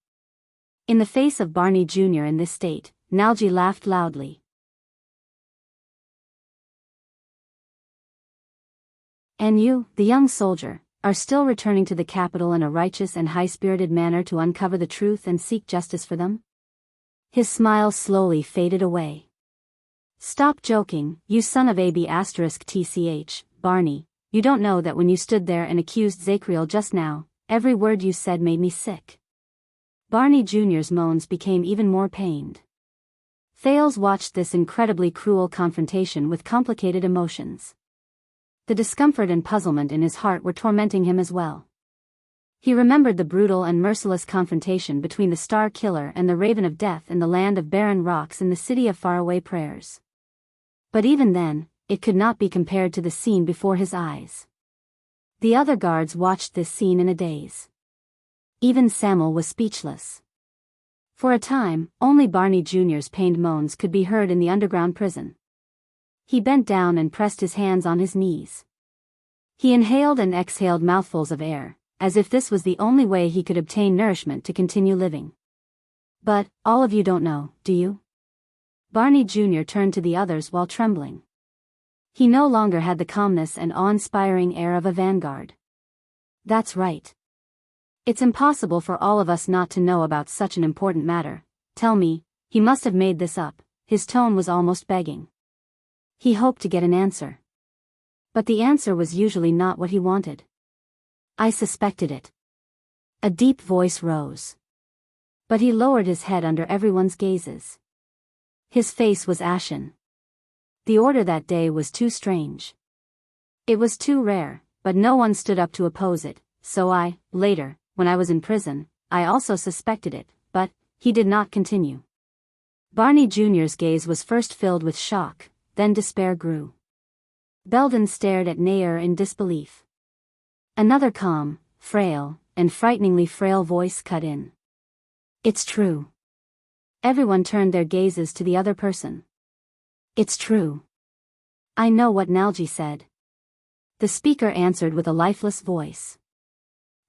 In the face of Barney Jr. in this state, Nalji laughed loudly. And you, the young soldier, are still returning to the capital in a righteous and high-spirited manner to uncover the truth and seek justice for them? His smile slowly faded away. Stop joking, you son of tch, Barney. You don't know that when you stood there and accused Zacriel just now, every word you said made me sick. Barney Jr.'s moans became even more pained. Thales watched this incredibly cruel confrontation with complicated emotions. The discomfort and puzzlement in his heart were tormenting him as well. He remembered the brutal and merciless confrontation between the Star Killer and the Raven of Death in the land of barren rocks in the city of faraway prayers. But even then, it could not be compared to the scene before his eyes. The other guards watched this scene in a daze. Even Samuel was speechless. For a time, only Barney Jr.'s pained moans could be heard in the underground prison. He bent down and pressed his hands on his knees. He inhaled and exhaled mouthfuls of air, as if this was the only way he could obtain nourishment to continue living. But, all of you don't know, do you? Barney Jr. turned to the others while trembling. He no longer had the calmness and awe-inspiring air of a vanguard. That's right. It's impossible for all of us not to know about such an important matter. Tell me, he must have made this up. His tone was almost begging. He hoped to get an answer. But the answer was usually not what he wanted. I suspected it. A deep voice rose. But he lowered his head under everyone's gazes. His face was ashen. The order that day was too strange. It was too rare, but no one stood up to oppose it, so later, when I was in prison, I also suspected it, but he did not continue. Barney Jr.'s gaze was first filled with shock, then despair grew. Belden stared at Nair in disbelief. Another calm, frail, and frighteningly frail voice cut in. It's true. Everyone turned their gazes to the other person. It's true. I know what Nalji said. The speaker answered with a lifeless voice.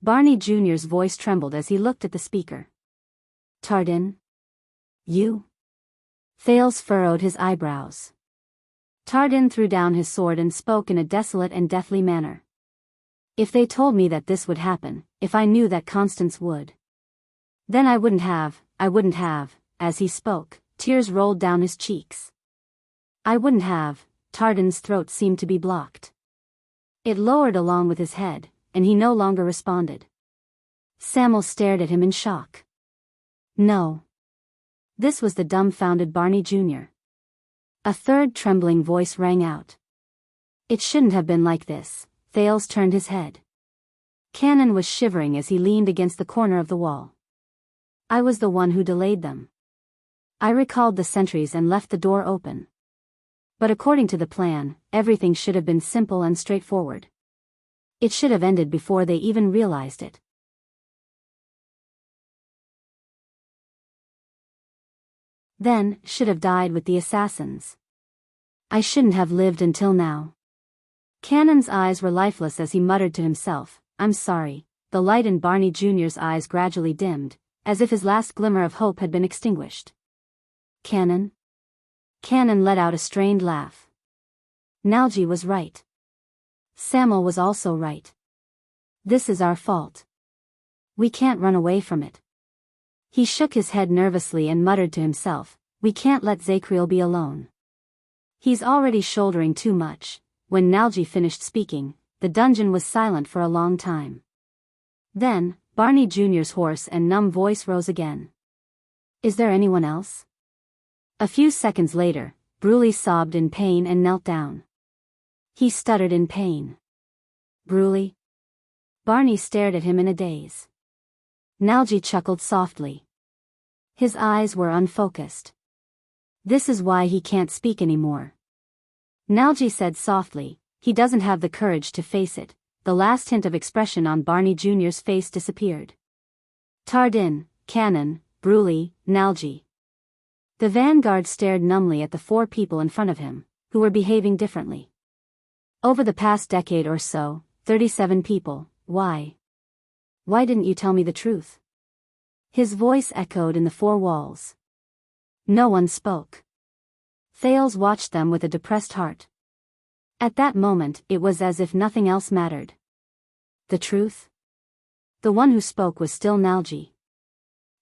Barney Jr.'s voice trembled as he looked at the speaker. Tardin? You? Thales furrowed his eyebrows. Tardin threw down his sword and spoke in a desolate and deathly manner. If they told me that this would happen, if I knew that Constance would. Then I wouldn't have, as he spoke, tears rolled down his cheeks. I wouldn't have, Tardin's throat seemed to be blocked. It lowered along with his head, and he no longer responded. Samuel stared at him in shock. No. This was the dumbfounded Barney Jr. A third trembling voice rang out. It shouldn't have been like this. Thales turned his head. Cannon was shivering as he leaned against the corner of the wall. I was the one who delayed them. I recalled the sentries and left the door open. But according to the plan, everything should have been simple and straightforward. It should have ended before they even realized it. Then, should have died with the assassins. I shouldn't have lived until now. Cannon's eyes were lifeless as he muttered to himself, I'm sorry. The light in Barney Jr.'s eyes gradually dimmed, as if his last glimmer of hope had been extinguished. Cannon? Cannon let out a strained laugh. Nalji was right. Samuel was also right. This is our fault. We can't run away from it. He shook his head nervously and muttered to himself, we can't let Zacriel be alone. He's already shouldering too much. When Nalji finished speaking, the dungeon was silent for a long time. Then, Barney Jr.'s hoarse and numb voice rose again. Is there anyone else? A few seconds later, Bruley sobbed in pain and knelt down. He stuttered in pain. Bruley? Barney stared at him in a daze. Nalji chuckled softly. His eyes were unfocused. This is why he can't speak anymore. Nalji said softly, he doesn't have the courage to face it. The last hint of expression on Barney Jr.'s face disappeared. Tardin, Cannon, Bruley, Nalji. The vanguard stared numbly at the four people in front of him, who were behaving differently. Over the past decade or so, 37 people, why? Why didn't you tell me the truth? His voice echoed in the four walls. No one spoke. Thales watched them with a depressed heart. At that moment, it was as if nothing else mattered. The truth? The one who spoke was still Nalji.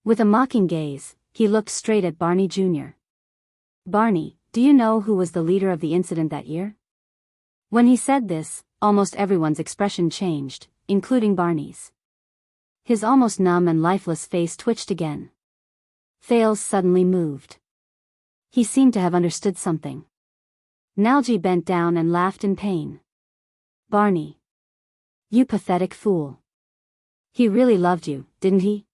With a mocking gaze, he looked straight at Barney Jr. Barney, do you know who was the leader of the incident that year? When he said this, almost everyone's expression changed, including Barney's. His almost numb and lifeless face twitched again. Thales suddenly moved. He seemed to have understood something. Nalji bent down and laughed in pain. Barney. You pathetic fool. He really loved you, didn't he?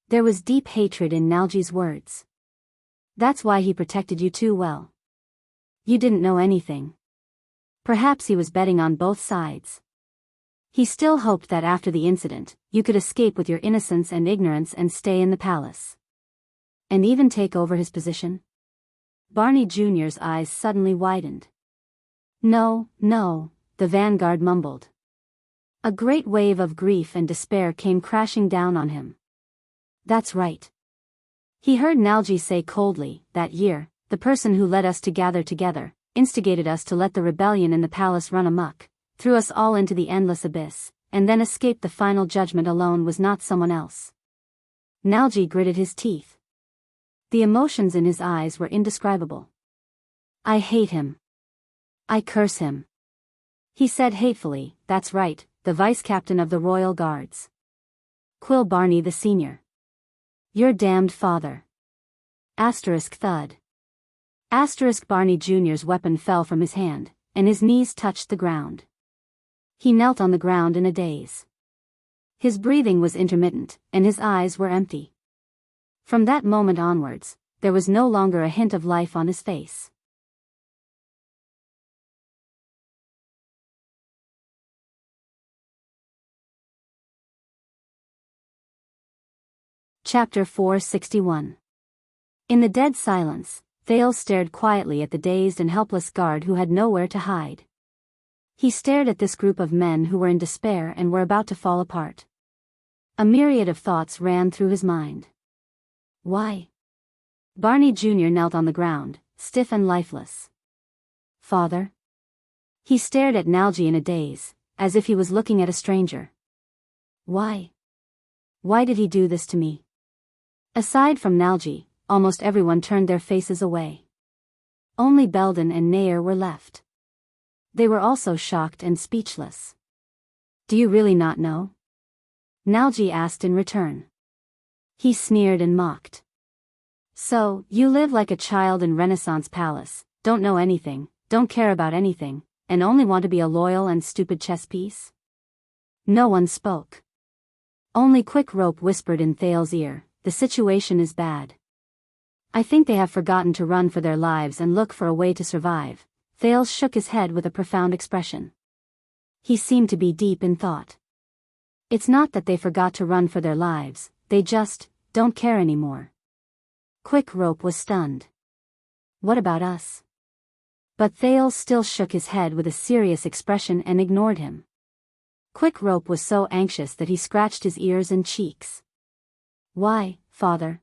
There was deep hatred in Nalji's words. That's why he protected you too well. You didn't know anything. Perhaps he was betting on both sides. He still hoped that after the incident, you could escape with your innocence and ignorance and stay in the palace. And even take over his position? Barney Jr.'s eyes suddenly widened. No, the vanguard mumbled. A great wave of grief and despair came crashing down on him. That's right. He heard Nalji say coldly, that year, the person who led us to gather together, instigated us to let the rebellion in the palace run amok, threw us all into the endless abyss, and then escape the final judgment alone was not someone else. Nalji gritted his teeth. The emotions in his eyes were indescribable. I hate him. I curse him. He said hatefully, that's right, the vice-captain of the Royal Guards. Quill Barney the Senior. Your damned father. Asterisk thud. Asterisk Barney Jr.'s weapon fell from his hand, and his knees touched the ground. He knelt on the ground in a daze. His breathing was intermittent, and his eyes were empty. From that moment onwards, there was no longer a hint of life on his face. Chapter 461. In the dead silence, Thales stared quietly at the dazed and helpless guard who had nowhere to hide. He stared at this group of men who were in despair and were about to fall apart. A myriad of thoughts ran through his mind. Why? Barney Jr. knelt on the ground, stiff and lifeless. Father? He stared at Nalji in a daze, as if he was looking at a stranger. Why? Why did he do this to me? Aside from Nalji, almost everyone turned their faces away. Only Belden and Nair were left. They were also shocked and speechless. Do you really not know? Nalji asked in return. He sneered and mocked. So, you live like a child in Renaissance palace, don't know anything, don't care about anything, and only want to be a loyal and stupid chess piece? No one spoke. Only Quick Rope whispered in Thales' ear, the situation is bad. I think they have forgotten to run for their lives and look for a way to survive. Thales shook his head with a profound expression. He seemed to be deep in thought. It's not that they forgot to run for their lives, they just don't care anymore. Quick Rope was stunned. What about us? But Thales still shook his head with a serious expression and ignored him. Quick Rope was so anxious that he scratched his ears and cheeks. Why, father?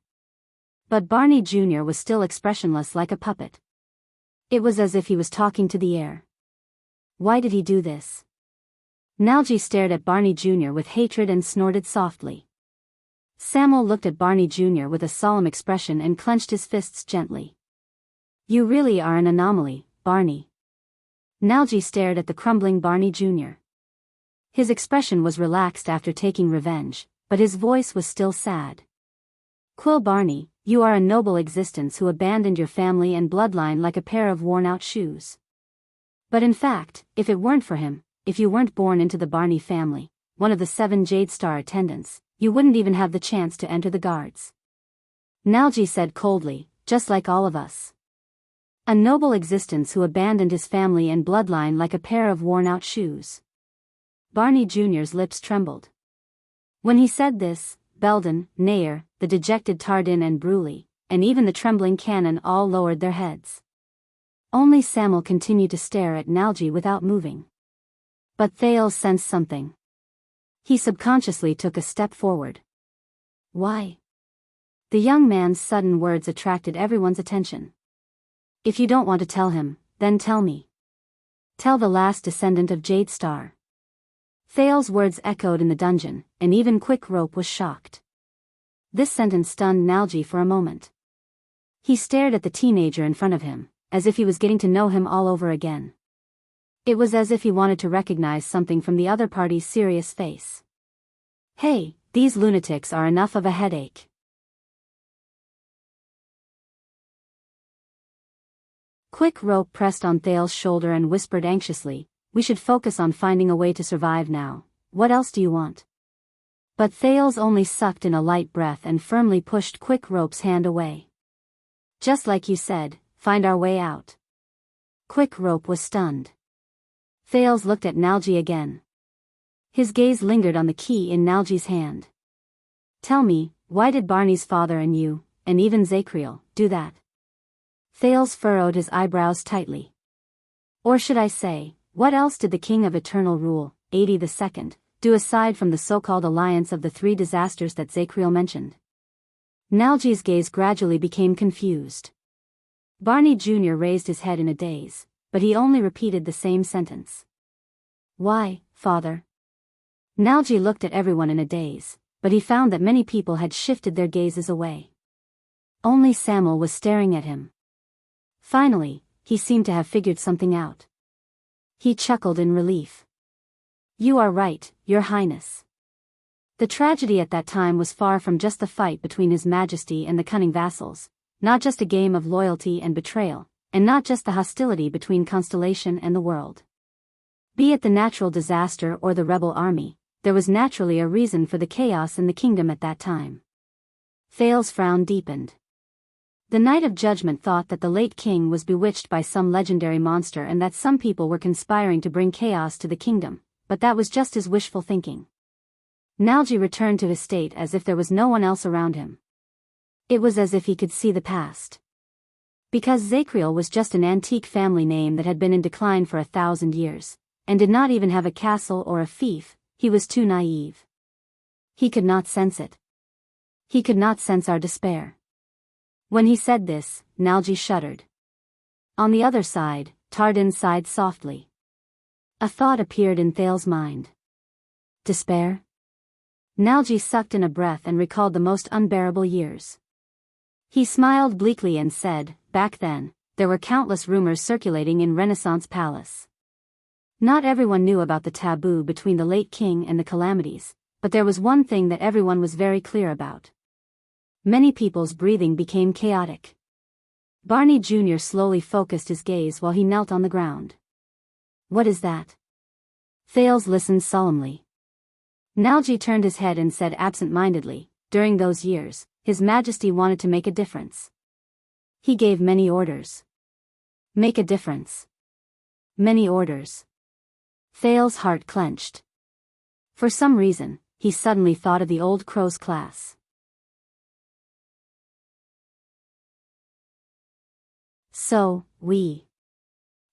But Barney Jr. was still expressionless like a puppet. It was as if he was talking to the air. Why did he do this? Nalji stared at Barney Jr. with hatred and snorted softly. Samuel looked at Barney Jr. with a solemn expression and clenched his fists gently. You really are an anomaly, Barney. Nalji stared at the crumbling Barney Jr. His expression was relaxed after taking revenge, but his voice was still sad. Quill Barney, you are a noble existence who abandoned your family and bloodline like a pair of worn-out shoes. But in fact, if it weren't for him, if you weren't born into the Barney family, one of the 7 Jade Star attendants, you wouldn't even have the chance to enter the guards. Nalji said coldly, just like all of us. A noble existence who abandoned his family and bloodline like a pair of worn-out shoes. Barney Jr.'s lips trembled. When he said this, Belden, Nair, the dejected Tardin and Bruley, and even the trembling Canon all lowered their heads. Only Samuel continued to stare at Nalji without moving. But Thales sensed something. He subconsciously took a step forward. Why? The young man's sudden words attracted everyone's attention. If you don't want to tell him, then tell me. Tell the last descendant of Jade Star. Thales' words echoed in the dungeon, and even Quick Rope was shocked. This sentence stunned Nalji for a moment. He stared at the teenager in front of him, as if he was getting to know him all over again. It was as if he wanted to recognize something from the other party's serious face. Hey, these lunatics are enough of a headache. Quick Rope pressed on Thales' shoulder and whispered anxiously, we should focus on finding a way to survive now. What else do you want? But Thales only sucked in a light breath and firmly pushed Quick Rope's hand away. Just like you said, find our way out. Quick Rope was stunned. Thales looked at Nalji again. His gaze lingered on the key in Nalji's hand. Tell me, why did Barney's father and you, and even Zacriel, do that? Thales furrowed his eyebrows tightly. Or should I say, what else did the King of Eternal Rule, 80 II, do aside from the so-called alliance of the 3 disasters that Zacriel mentioned? Nalji's gaze gradually became confused. Barney Jr. raised his head in a daze, but he only repeated the same sentence. Why, father? Nalji looked at everyone in a daze, but he found that many people had shifted their gazes away. Only Samuel was staring at him. Finally, he seemed to have figured something out. He chuckled in relief. "You are right, Your Highness." The tragedy at that time was far from just the fight between His Majesty and the cunning vassals, not just a game of loyalty and betrayal, and not just the hostility between Constellation and the world. Be it the natural disaster or the rebel army, there was naturally a reason for the chaos in the kingdom at that time. Thale's frown deepened. The Knight of Judgment thought that the late king was bewitched by some legendary monster and that some people were conspiring to bring chaos to the kingdom, but that was just his wishful thinking. Nalji returned to his state as if there was no one else around him. It was as if he could see the past. Because Zacriel was just an antique family name that had been in decline for 1,000 years, and did not even have a castle or a fief, he was too naive. He could not sense it. He could not sense our despair. When he said this, Nalji shuddered. On the other side, Tardin sighed softly. A thought appeared in Thale's mind. Despair? Nalji sucked in a breath and recalled the most unbearable years. He smiled bleakly and said, "Back then, there were countless rumors circulating in Renaissance Palace. Not everyone knew about the taboo between the late king and the calamities, but there was one thing that everyone was very clear about. Many people's breathing became chaotic." Barney Jr. slowly focused his gaze while he knelt on the ground. "What is that?" Thales listened solemnly. Nalji turned his head and said absent-mindedly, "During those years, His Majesty wanted to make a difference. He gave many orders." "Make a difference." "Many orders." Thale's heart clenched. For some reason, he suddenly thought of the old crow's class. So,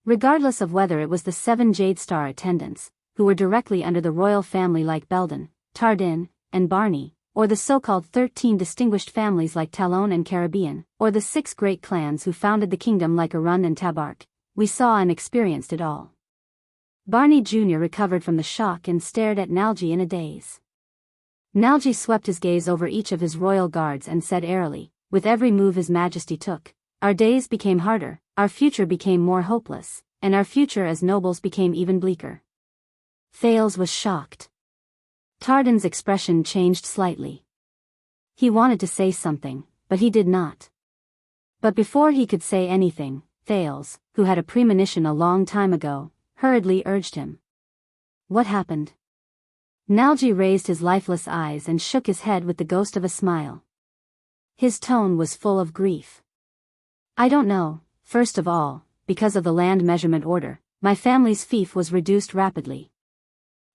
regardless of whether it was the 7 Jade Star attendants, who were directly under the royal family like Belden, Tardin, and Barney, or the so-called 13 distinguished families like Talon and Caribbean, or the 6 great clans who founded the kingdom like Arun and Tabark, we saw and experienced it all. Barney Jr. recovered from the shock and stared at Nalji in a daze. Nalji swept his gaze over each of his royal guards and said airily, "With every move His Majesty took, our days became harder, our future became more hopeless, and our future as nobles became even bleaker." Thales was shocked. Tardin's expression changed slightly. He wanted to say something, but he did not. But before he could say anything, Thales, who had a premonition a long time ago, hurriedly urged him. "What happened?" Nalji raised his lifeless eyes and shook his head with the ghost of a smile. His tone was full of grief. "I don't know. First of all, because of the land measurement order, my family's fief was reduced rapidly.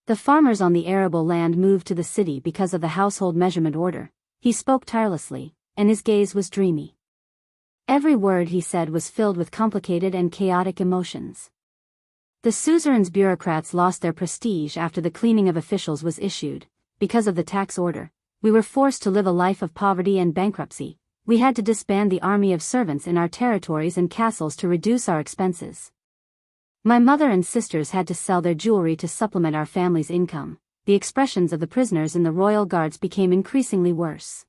The farmers on the arable land moved to the city because of the household measurement order." He spoke tirelessly, and his gaze was dreamy. Every word he said was filled with complicated and chaotic emotions. The suzerain's bureaucrats lost their prestige after the cleaning of officials was issued. Because of the tax order, we were forced to live a life of poverty and bankruptcy. We had to disband the army of servants in our territories and castles to reduce our expenses. My mother and sisters had to sell their jewelry to supplement our family's income. The expressions of the prisoners in the royal guards became increasingly worse.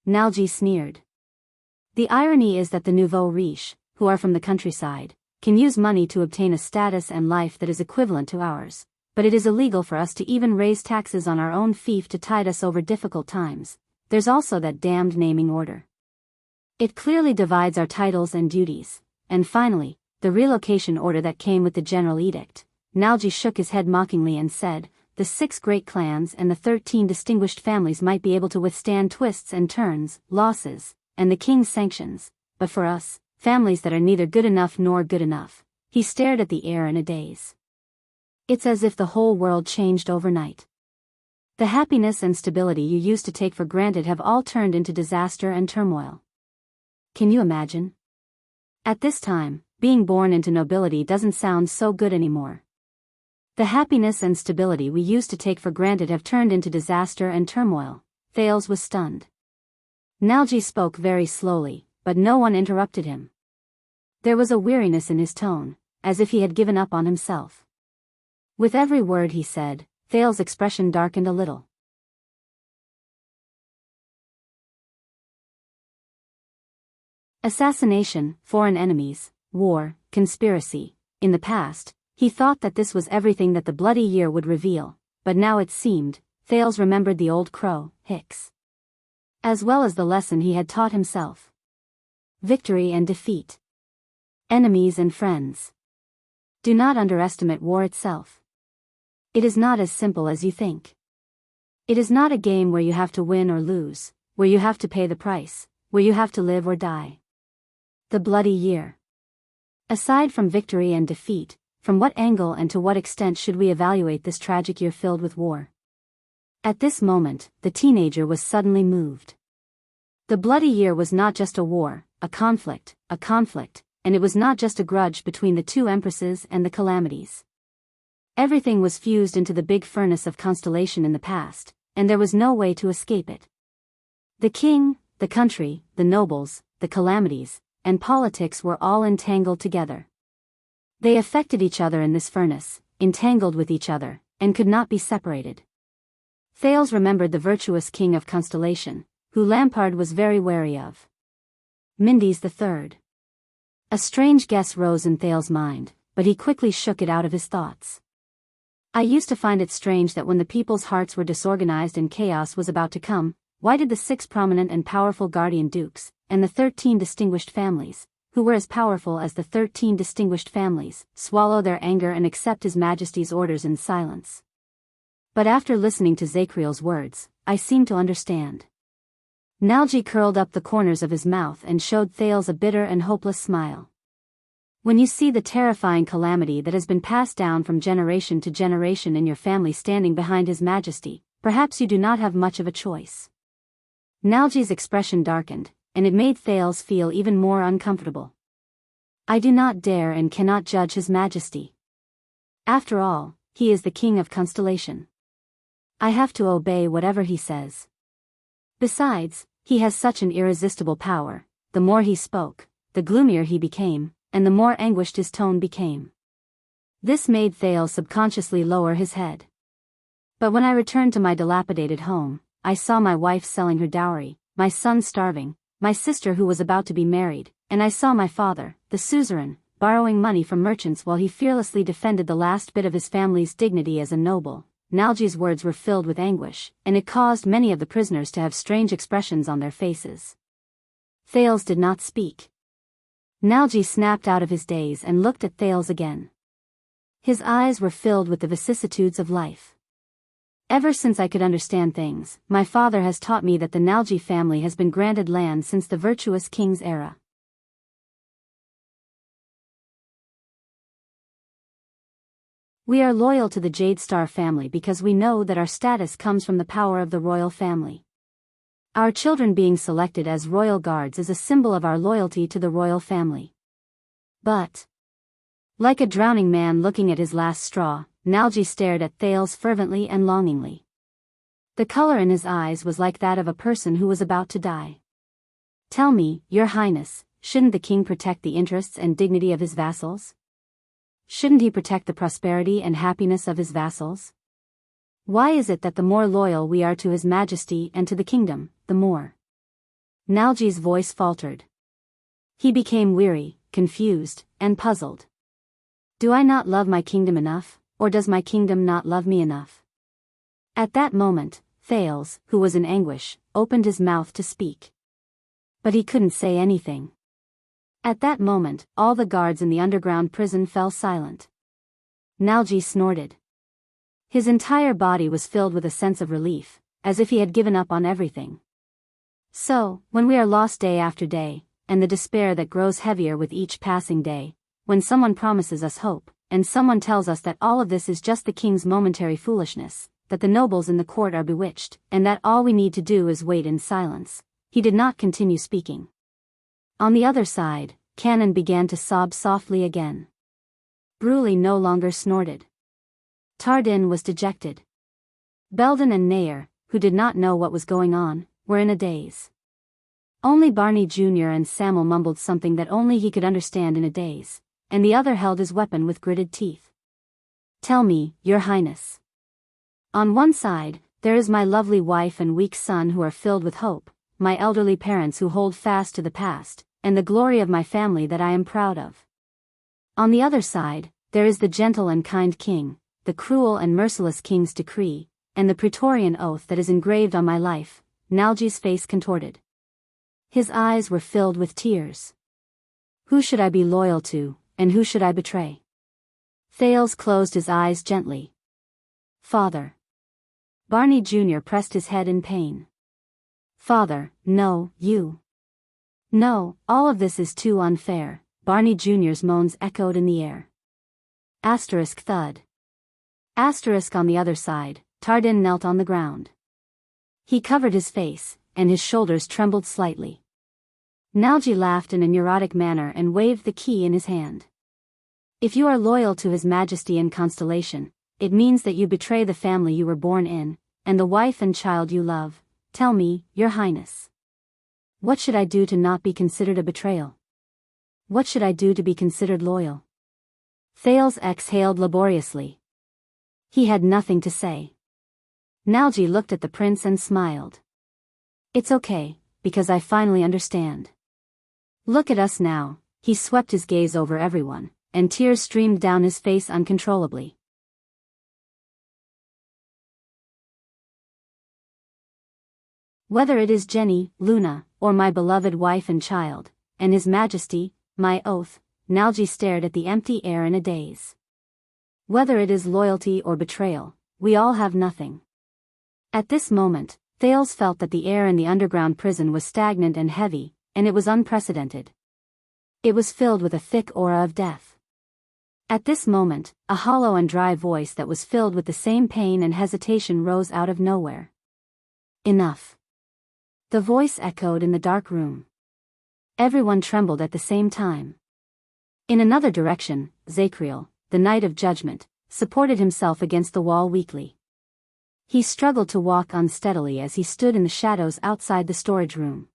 Nalji sneered. "The irony is that the nouveau riche, who are from the countryside, can use money to obtain a status and life that is equivalent to ours, but it is illegal for us to even raise taxes on our own fief to tide us over difficult times. There's also that damned naming order. It clearly divides our titles and duties. And finally, the relocation order that came with the general edict." Nalji shook his head mockingly and said, "The 6 great clans and the 13 distinguished families might be able to withstand twists and turns, losses, and the king's sanctions, but for us, families that are neither good enough nor good enough." He stared at the air in a daze. "It's as if the whole world changed overnight. The happiness and stability you used to take for granted have all turned into disaster and turmoil. Can you imagine? At this time, being born into nobility doesn't sound so good anymore. The happiness and stability we used to take for granted have turned into disaster and turmoil." Thales was stunned. Nalji spoke very slowly, but no one interrupted him. There was a weariness in his tone, as if he had given up on himself. With every word he said, Thale's expression darkened a little. Assassination, foreign enemies, war, conspiracy. In the past, he thought that this was everything that the bloody year would reveal, but now it seemed, Thales remembered the old crow, Hicks. As well as the lesson he had taught himself. Victory and defeat. Enemies and friends. Do not underestimate war itself. It is not as simple as you think. It is not a game where you have to win or lose, where you have to pay the price, where you have to live or die. The bloody year. Aside from victory and defeat, from what angle and to what extent should we evaluate this tragic year filled with war? At this moment, the teenager was suddenly moved. The bloody year was not just a war, a conflict, and it was not just a grudge between the two empresses and the calamities. Everything was fused into the big furnace of constellation in the past, and there was no way to escape it. The king, the country, the nobles, the calamities, and politics were all entangled together. They affected each other in this furnace, entangled with each other, and could not be separated. Thales remembered the virtuous king of Constellation, who Lampard was very wary of. Mindes III. A strange guess rose in Thales' mind, but he quickly shook it out of his thoughts. I used to find it strange that when the people's hearts were disorganized and chaos was about to come, why did the 6 prominent and powerful guardian dukes, and the 13 distinguished families, who were as powerful as the 13 distinguished families, swallow their anger and accept His Majesty's orders in silence? But after listening to Zachriel's words, I seemed to understand. Nalji curled up the corners of his mouth and showed Thales a bitter and hopeless smile. When you see the terrifying calamity that has been passed down from generation to generation in your family standing behind His Majesty, perhaps you do not have much of a choice. Nalji's expression darkened, and it made Thales feel even more uncomfortable. I do not dare and cannot judge His Majesty. After all, he is the king of Constellation. I have to obey whatever he says. Besides, he has such an irresistible power. The more he spoke, the gloomier he became, and the more anguished his tone became. This made Thales subconsciously lower his head. But when I returned to my dilapidated home, I saw my wife selling her dowry, my son starving, my sister who was about to be married, and I saw my father, the suzerain, borrowing money from merchants while he fearlessly defended the last bit of his family's dignity as a noble. Nalji's words were filled with anguish, and it caused many of the prisoners to have strange expressions on their faces. Thales did not speak. Nalji snapped out of his daze and looked at Thales again. His eyes were filled with the vicissitudes of life. Ever since I could understand things, my father has taught me that the Nalji family has been granted land since the virtuous king's era. We are loyal to the Jade Star family because we know that our status comes from the power of the royal family. Our children being selected as royal guards is a symbol of our loyalty to the royal family. But, like a drowning man looking at his last straw, Nalji stared at Thales fervently and longingly. The color in his eyes was like that of a person who was about to die. Tell me, Your Highness, shouldn't the king protect the interests and dignity of his vassals? Shouldn't he protect the prosperity and happiness of his vassals? Why is it that the more loyal we are to His Majesty and to the kingdom, the more? Nalji's voice faltered. He became weary, confused, and puzzled. Do I not love my kingdom enough, or does my kingdom not love me enough? At that moment, Thales, who was in anguish, opened his mouth to speak. But he couldn't say anything. At that moment, all the guards in the underground prison fell silent. Nalji snorted. His entire body was filled with a sense of relief, as if he had given up on everything. So, when we are lost day after day, and the despair that grows heavier with each passing day, when someone promises us hope, and someone tells us that all of this is just the king's momentary foolishness, that the nobles in the court are bewitched, and that all we need to do is wait in silence, he did not continue speaking. On the other side, Cannon began to sob softly again. Bruley no longer snorted. Tardin was dejected. Belden and Nair, who did not know what was going on, were in a daze. Only Barney Jr. and Samuel mumbled something that only he could understand in a daze, and the other held his weapon with gritted teeth. Tell me, Your Highness. On one side, there is my lovely wife and weak son who are filled with hope, my elderly parents who hold fast to the past, and the glory of my family that I am proud of. On the other side, there is the gentle and kind king, the cruel and merciless king's decree, and the Praetorian oath that is engraved on my life. Nalji's face contorted. His eyes were filled with tears. Who should I be loyal to, and who should I betray? Thales closed his eyes gently. Father. Barney Jr. pressed his head in pain. Father, no, you. No, all of this is too unfair. Barney Jr.'s moans echoed in the air. Asterisk thud. Asterisk on the other side, Tardin knelt on the ground. He covered his face, and his shoulders trembled slightly. Nalji laughed in a neurotic manner and waved the key in his hand. If you are loyal to His Majesty and Constellation, it means that you betray the family you were born in, and the wife and child you love. Tell me, Your Highness. What should I do to not be considered a betrayal? What should I do to be considered loyal? Thales exhaled laboriously. He had nothing to say. Nalji looked at the prince and smiled. It's okay, because I finally understand. Look at us now. He swept his gaze over everyone, and tears streamed down his face uncontrollably. Whether it is Jenny, Luna, or my beloved wife and child, and His Majesty, my oath, Nalji stared at the empty air in a daze. Whether it is loyalty or betrayal, we all have nothing. At this moment, Thales felt that the air in the underground prison was stagnant and heavy, and it was unprecedented. It was filled with a thick aura of death. At this moment, a hollow and dry voice that was filled with the same pain and hesitation rose out of nowhere. Enough. The voice echoed in the dark room. Everyone trembled at the same time. In another direction, Zachriel, the Knight of Judgment, supported himself against the wall weakly. He struggled to walk unsteadily as he stood in the shadows outside the storage room.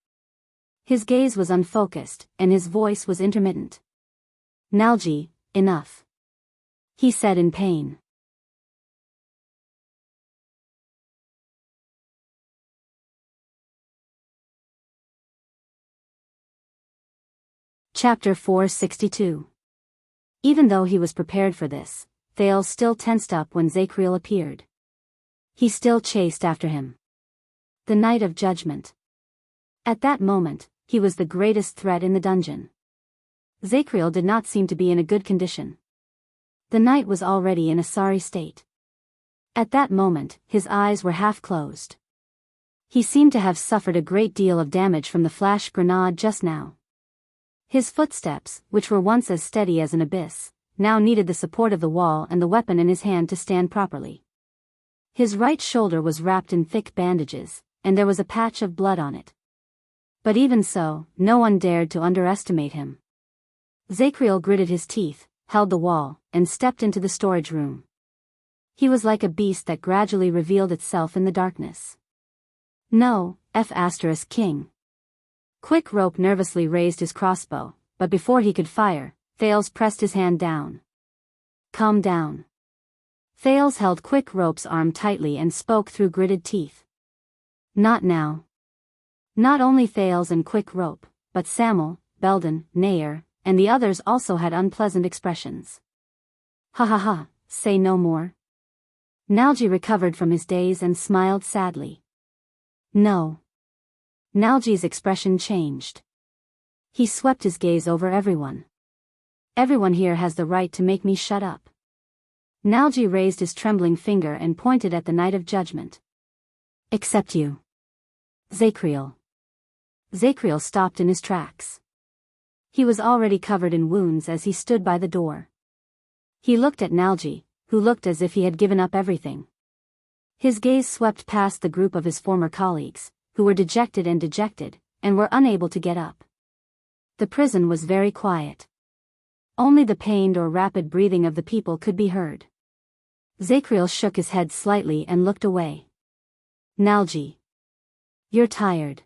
His gaze was unfocused, and his voice was intermittent. Nalji, enough. He said in pain. Chapter 462. Even though he was prepared for this, Thales still tensed up when Zachriel appeared. He still chased after him. The Knight of Judgment. At that moment, he was the greatest threat in the dungeon. Zachriel did not seem to be in a good condition. The knight was already in a sorry state. At that moment, his eyes were half closed. He seemed to have suffered a great deal of damage from the flash grenade just now. His footsteps, which were once as steady as an abyss, now needed the support of the wall and the weapon in his hand to stand properly. His right shoulder was wrapped in thick bandages, and there was a patch of blood on it. But even so, no one dared to underestimate him. Zachriel gritted his teeth, held the wall, and stepped into the storage room. He was like a beast that gradually revealed itself in the darkness. No, King. Quick Rope nervously raised his crossbow, but before he could fire, Thales pressed his hand down. Calm down. Thales held Quick Rope's arm tightly and spoke through gritted teeth. Not now. Not only Thales and Quick Rope, but Samuel, Belden, Nair, and the others also had unpleasant expressions. Ha ha ha, say no more. Nalji recovered from his daze and smiled sadly. No. Nalji's expression changed. He swept his gaze over everyone. Everyone here has the right to make me shut up. Nalji raised his trembling finger and pointed at the Knight of Judgment. Except you. Zachriel. Zachriel stopped in his tracks. He was already covered in wounds as he stood by the door. He looked at Nalji, who looked as if he had given up everything. His gaze swept past the group of his former colleagues, who were dejected and were unable to get up. The prison was very quiet. Only the pained or rapid breathing of the people could be heard. Zachriel shook his head slightly and looked away. Nalji. You're tired.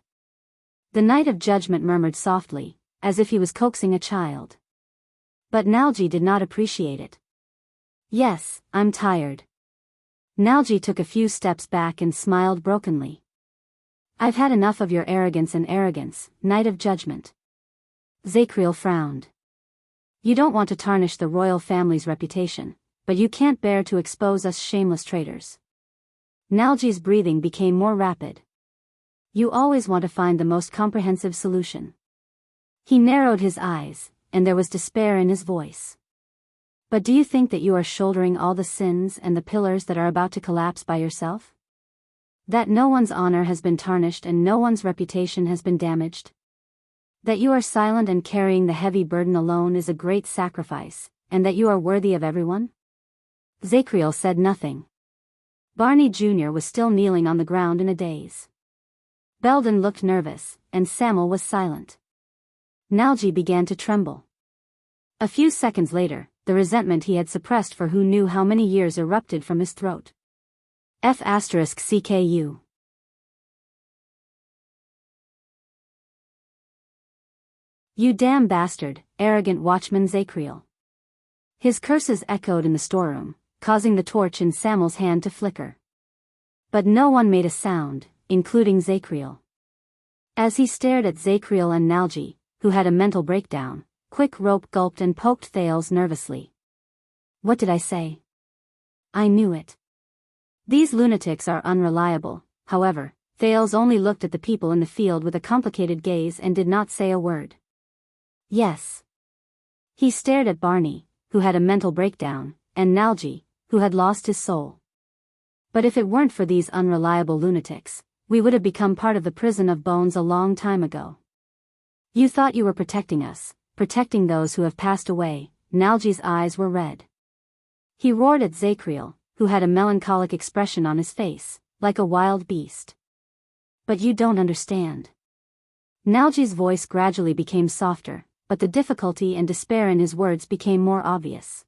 The Knight of Judgment murmured softly, as if he was coaxing a child. But Nalji did not appreciate it. Yes, I'm tired. Nalji took a few steps back and smiled brokenly. I've had enough of your arrogance, Knight of Judgment. Zacriel frowned. You don't want to tarnish the royal family's reputation, but you can't bear to expose us shameless traitors. Nalji's breathing became more rapid. You always want to find the most comprehensive solution. He narrowed his eyes, and there was despair in his voice. But do you think that you are shouldering all the sins and the pillars that are about to collapse by yourself? That no one's honor has been tarnished and no one's reputation has been damaged? That you are silent and carrying the heavy burden alone is a great sacrifice, and that you are worthy of everyone? Zacriel said nothing. Barney Jr. was still kneeling on the ground in a daze. Belden looked nervous, and Samuel was silent. Nalji began to tremble. A few seconds later, the resentment he had suppressed for who knew how many years erupted from his throat. F***CKU. You damn bastard, arrogant watchman Zacriel. His curses echoed in the storeroom, causing the torch in Samuel's hand to flicker. But no one made a sound, including Zacriel. As he stared at Zacriel and Nalji, who had a mental breakdown, Quick Rope gulped and poked Thales nervously. What did I say? I knew it. These lunatics are unreliable. However, Thales only looked at the people in the field with a complicated gaze and did not say a word. Yes. He stared at Barney, who had a mental breakdown, and Nalji, who had lost his soul. But if it weren't for these unreliable lunatics, we would have become part of the prison of bones a long time ago. You thought you were protecting us, protecting those who have passed away. Nalji's eyes were red. He roared at Zacriel, who had a melancholic expression on his face, like a wild beast. But you don't understand. Nalji's voice gradually became softer, but the difficulty and despair in his words became more obvious.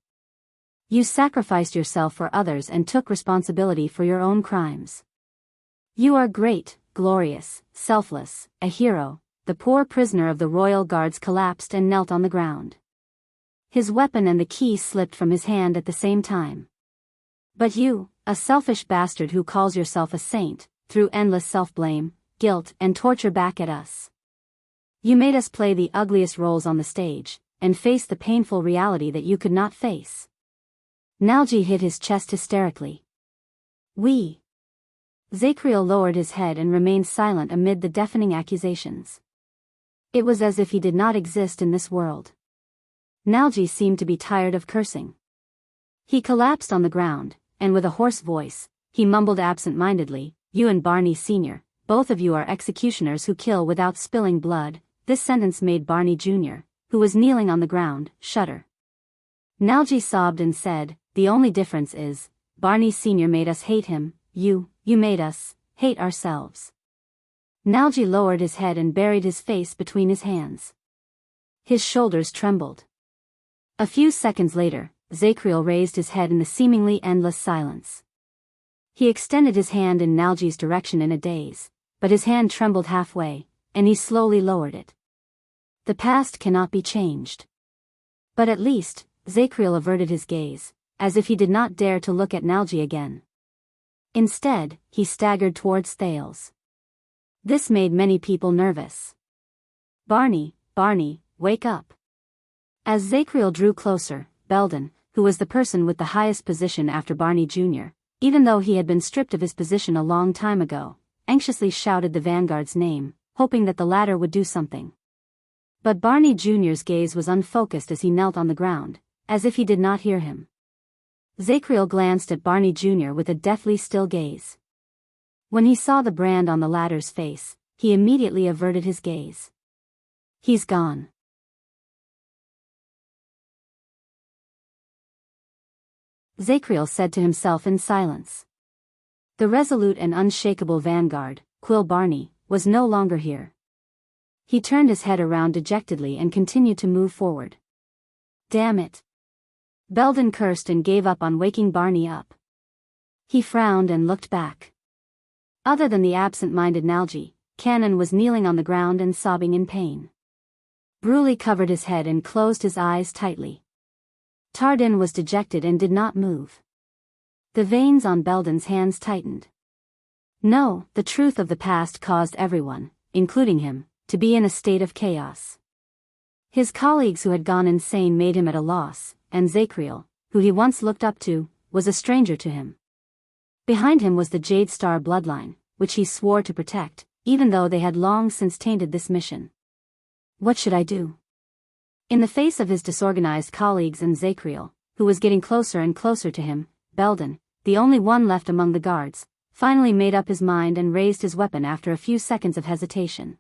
You sacrificed yourself for others and took responsibility for your own crimes. You are great, glorious, selfless, a hero. The poor prisoner of the royal guards collapsed and knelt on the ground. His weapon and the key slipped from his hand at the same time. But you, a selfish bastard who calls yourself a saint, threw endless self-blame, guilt, and torture back at us. You made us play the ugliest roles on the stage, and face the painful reality that you could not face. Nalji hit his chest hysterically. We. Zacriel lowered his head and remained silent amid the deafening accusations. It was as if he did not exist in this world. Nalji seemed to be tired of cursing. He collapsed on the ground, and with a hoarse voice, he mumbled absent-mindedly, You and Barney Sr., both of you are executioners who kill without spilling blood. This sentence made Barney Jr., who was kneeling on the ground, shudder. Nalji sobbed and said, The only difference is, Barney Sr. made us hate him, you made us hate ourselves. Nalji lowered his head and buried his face between his hands. His shoulders trembled. A few seconds later, Zacriel raised his head in the seemingly endless silence. He extended his hand in Nalji's direction in a daze, but his hand trembled halfway, and he slowly lowered it. The past cannot be changed. But at least, Zacriel averted his gaze, as if he did not dare to look at Nalji again. Instead, he staggered towards Thales. This made many people nervous. Barney, wake up. As Zacriel drew closer, Belden, who was the person with the highest position after Barney Jr., even though he had been stripped of his position a long time ago, anxiously shouted the vanguard's name, hoping that the latter would do something. But Barney Jr.'s gaze was unfocused as he knelt on the ground, as if he did not hear him. Zacriel glanced at Barney Jr. with a deathly still gaze. When he saw the brand on the latter's face, he immediately averted his gaze. He's gone. Zacriel said to himself in silence. The resolute and unshakable vanguard, Quill Barney, was no longer here. He turned his head around dejectedly and continued to move forward. Damn it. Belden cursed and gave up on waking Barney up. He frowned and looked back. Other than the absent-minded Nalji, Cannon was kneeling on the ground and sobbing in pain. Bruley covered his head and closed his eyes tightly. Tardin was dejected and did not move. The veins on Belden's hands tightened. No, the truth of the past caused everyone, including him, to be in a state of chaos. His colleagues who had gone insane made him at a loss, and Zacriel, who he once looked up to, was a stranger to him. Behind him was the Jade Star bloodline, which he swore to protect, even though they had long since tainted this mission. What should I do? In the face of his disorganized colleagues and Zacriel, who was getting closer and closer to him, Belden, the only one left among the guards, finally made up his mind and raised his weapon after a few seconds of hesitation.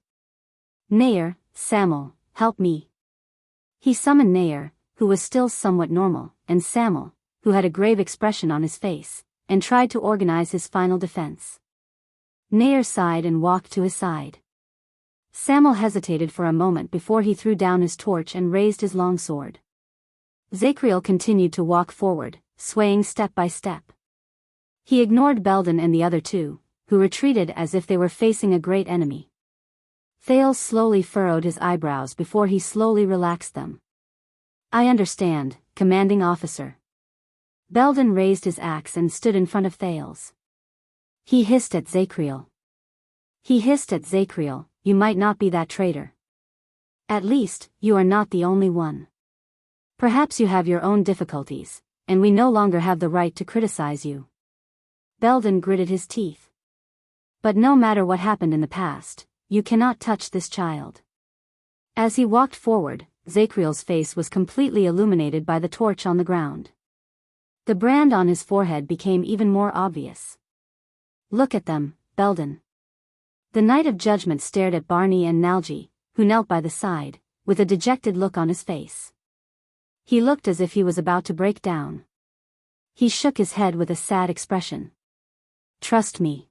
Nair, Samel, help me. He summoned Nair, who was still somewhat normal, and Samel, who had a grave expression on his face, and tried to organize his final defense. Nair sighed and walked to his side. Samel hesitated for a moment before he threw down his torch and raised his long sword. Zacriel continued to walk forward, swaying step by step. He ignored Belden and the other two, who retreated as if they were facing a great enemy. Thales slowly furrowed his eyebrows before he slowly relaxed them. I understand, commanding officer. Belden raised his axe and stood in front of Thales. He hissed at Zacriel. You might not be that traitor. At least, you are not the only one. Perhaps you have your own difficulties, and we no longer have the right to criticize you. Belden gritted his teeth. But no matter what happened in the past, you cannot touch this child. As he walked forward, Zacriel's face was completely illuminated by the torch on the ground. The brand on his forehead became even more obvious. Look at them, Belden. The Knight of Judgment stared at Barney and Nalji, who knelt by the side, with a dejected look on his face. He looked as if he was about to break down. He shook his head with a sad expression. Trust me.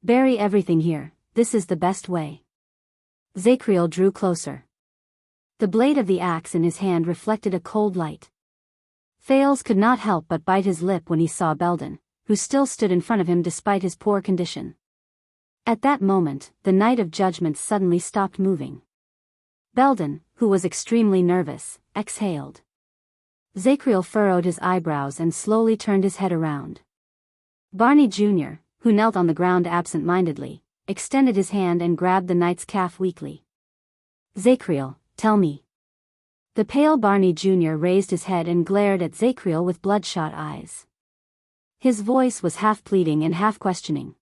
Bury everything here, this is the best way. Zacriel drew closer. The blade of the axe in his hand reflected a cold light. Thales could not help but bite his lip when he saw Belden, who still stood in front of him despite his poor condition. At that moment, the Knight of Judgment suddenly stopped moving. Belden, who was extremely nervous, exhaled. Zacriel furrowed his eyebrows and slowly turned his head around. Barney Jr., who knelt on the ground absent-mindedly, extended his hand and grabbed the knight's calf weakly. Zacriel, tell me. The pale Barney Jr. raised his head and glared at Zacriel with bloodshot eyes. His voice was half pleading and half questioning.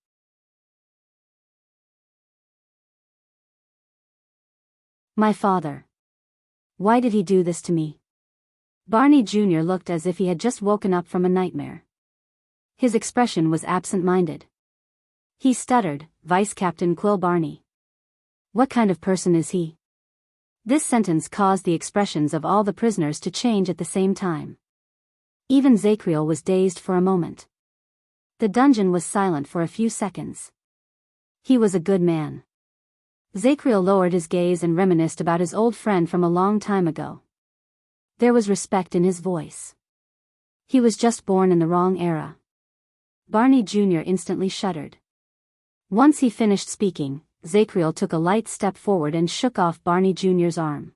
My father. Why did he do this to me? Barney Jr. looked as if he had just woken up from a nightmare. His expression was absent-minded. He stuttered, Vice Captain Quill Barney. What kind of person is he? This sentence caused the expressions of all the prisoners to change at the same time. Even Zacriel was dazed for a moment. The dungeon was silent for a few seconds. He was a good man. Zacriel lowered his gaze and reminisced about his old friend from a long time ago. There was respect in his voice. He was just born in the wrong era. Barney Jr. instantly shuddered. Once he finished speaking, Zacriel took a light step forward and shook off Barney Jr.'s arm.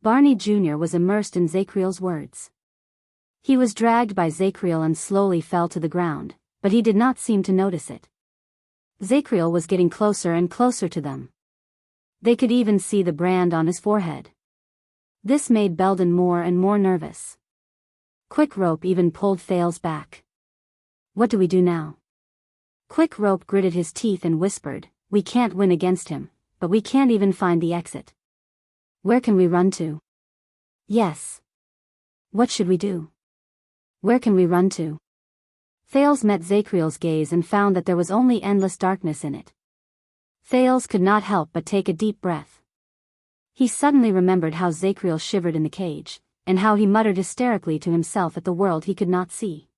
Barney Jr. was immersed in Zacriel's words. He was dragged by Zacriel and slowly fell to the ground, but he did not seem to notice it. Zacriel was getting closer and closer to them. They could even see the brand on his forehead. This made Belden more and more nervous. Quick Rope even pulled Thales back. What do we do now? Quick Rope gritted his teeth and whispered, we can't win against him, but we can't even find the exit. Where can we run to? Yes. What should we do? Where can we run to? Thales met Zacriel's gaze and found that there was only endless darkness in it. Thales could not help but take a deep breath. He suddenly remembered how Zacriel shivered in the cage, and how he muttered hysterically to himself at the world he could not see.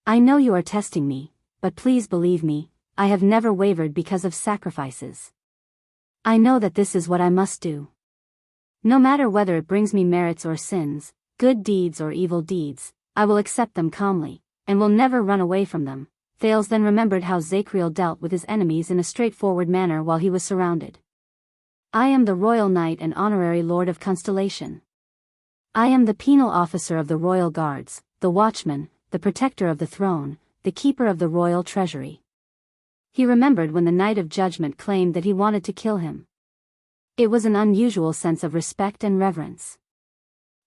I know you are testing me, but please believe me, I have never wavered because of sacrifices. I know that this is what I must do. No matter whether it brings me merits or sins, good deeds or evil deeds, I will accept them calmly, and will never run away from them. Thales then remembered how Zacriel dealt with his enemies in a straightforward manner while he was surrounded. I am the Royal Knight and Honorary Lord of Constellation. I am the penal officer of the Royal Guards, the Watchman, the protector of the throne, the keeper of the royal treasury. He remembered when the Knight of Judgment claimed that he wanted to kill him. It was an unusual sense of respect and reverence.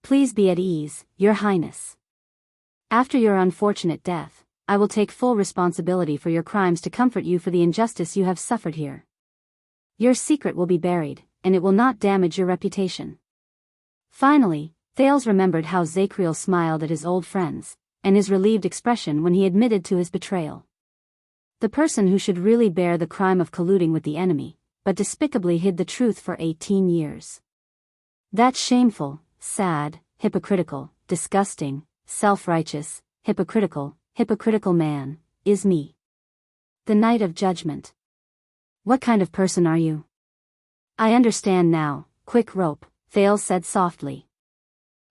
Please be at ease, Your Highness. After your unfortunate death, I will take full responsibility for your crimes to comfort you for the injustice you have suffered here. Your secret will be buried, and it will not damage your reputation. Finally, Thales remembered how Zacriel smiled at his old friends, and his relieved expression when he admitted to his betrayal. The person who should really bear the crime of colluding with the enemy, but despicably hid the truth for 18 years. That shameful, sad, hypocritical, disgusting, self-righteous, hypocritical man, is me. The Knight of Judgment. What kind of person are you? I understand now, Quick Rope, Thales said softly.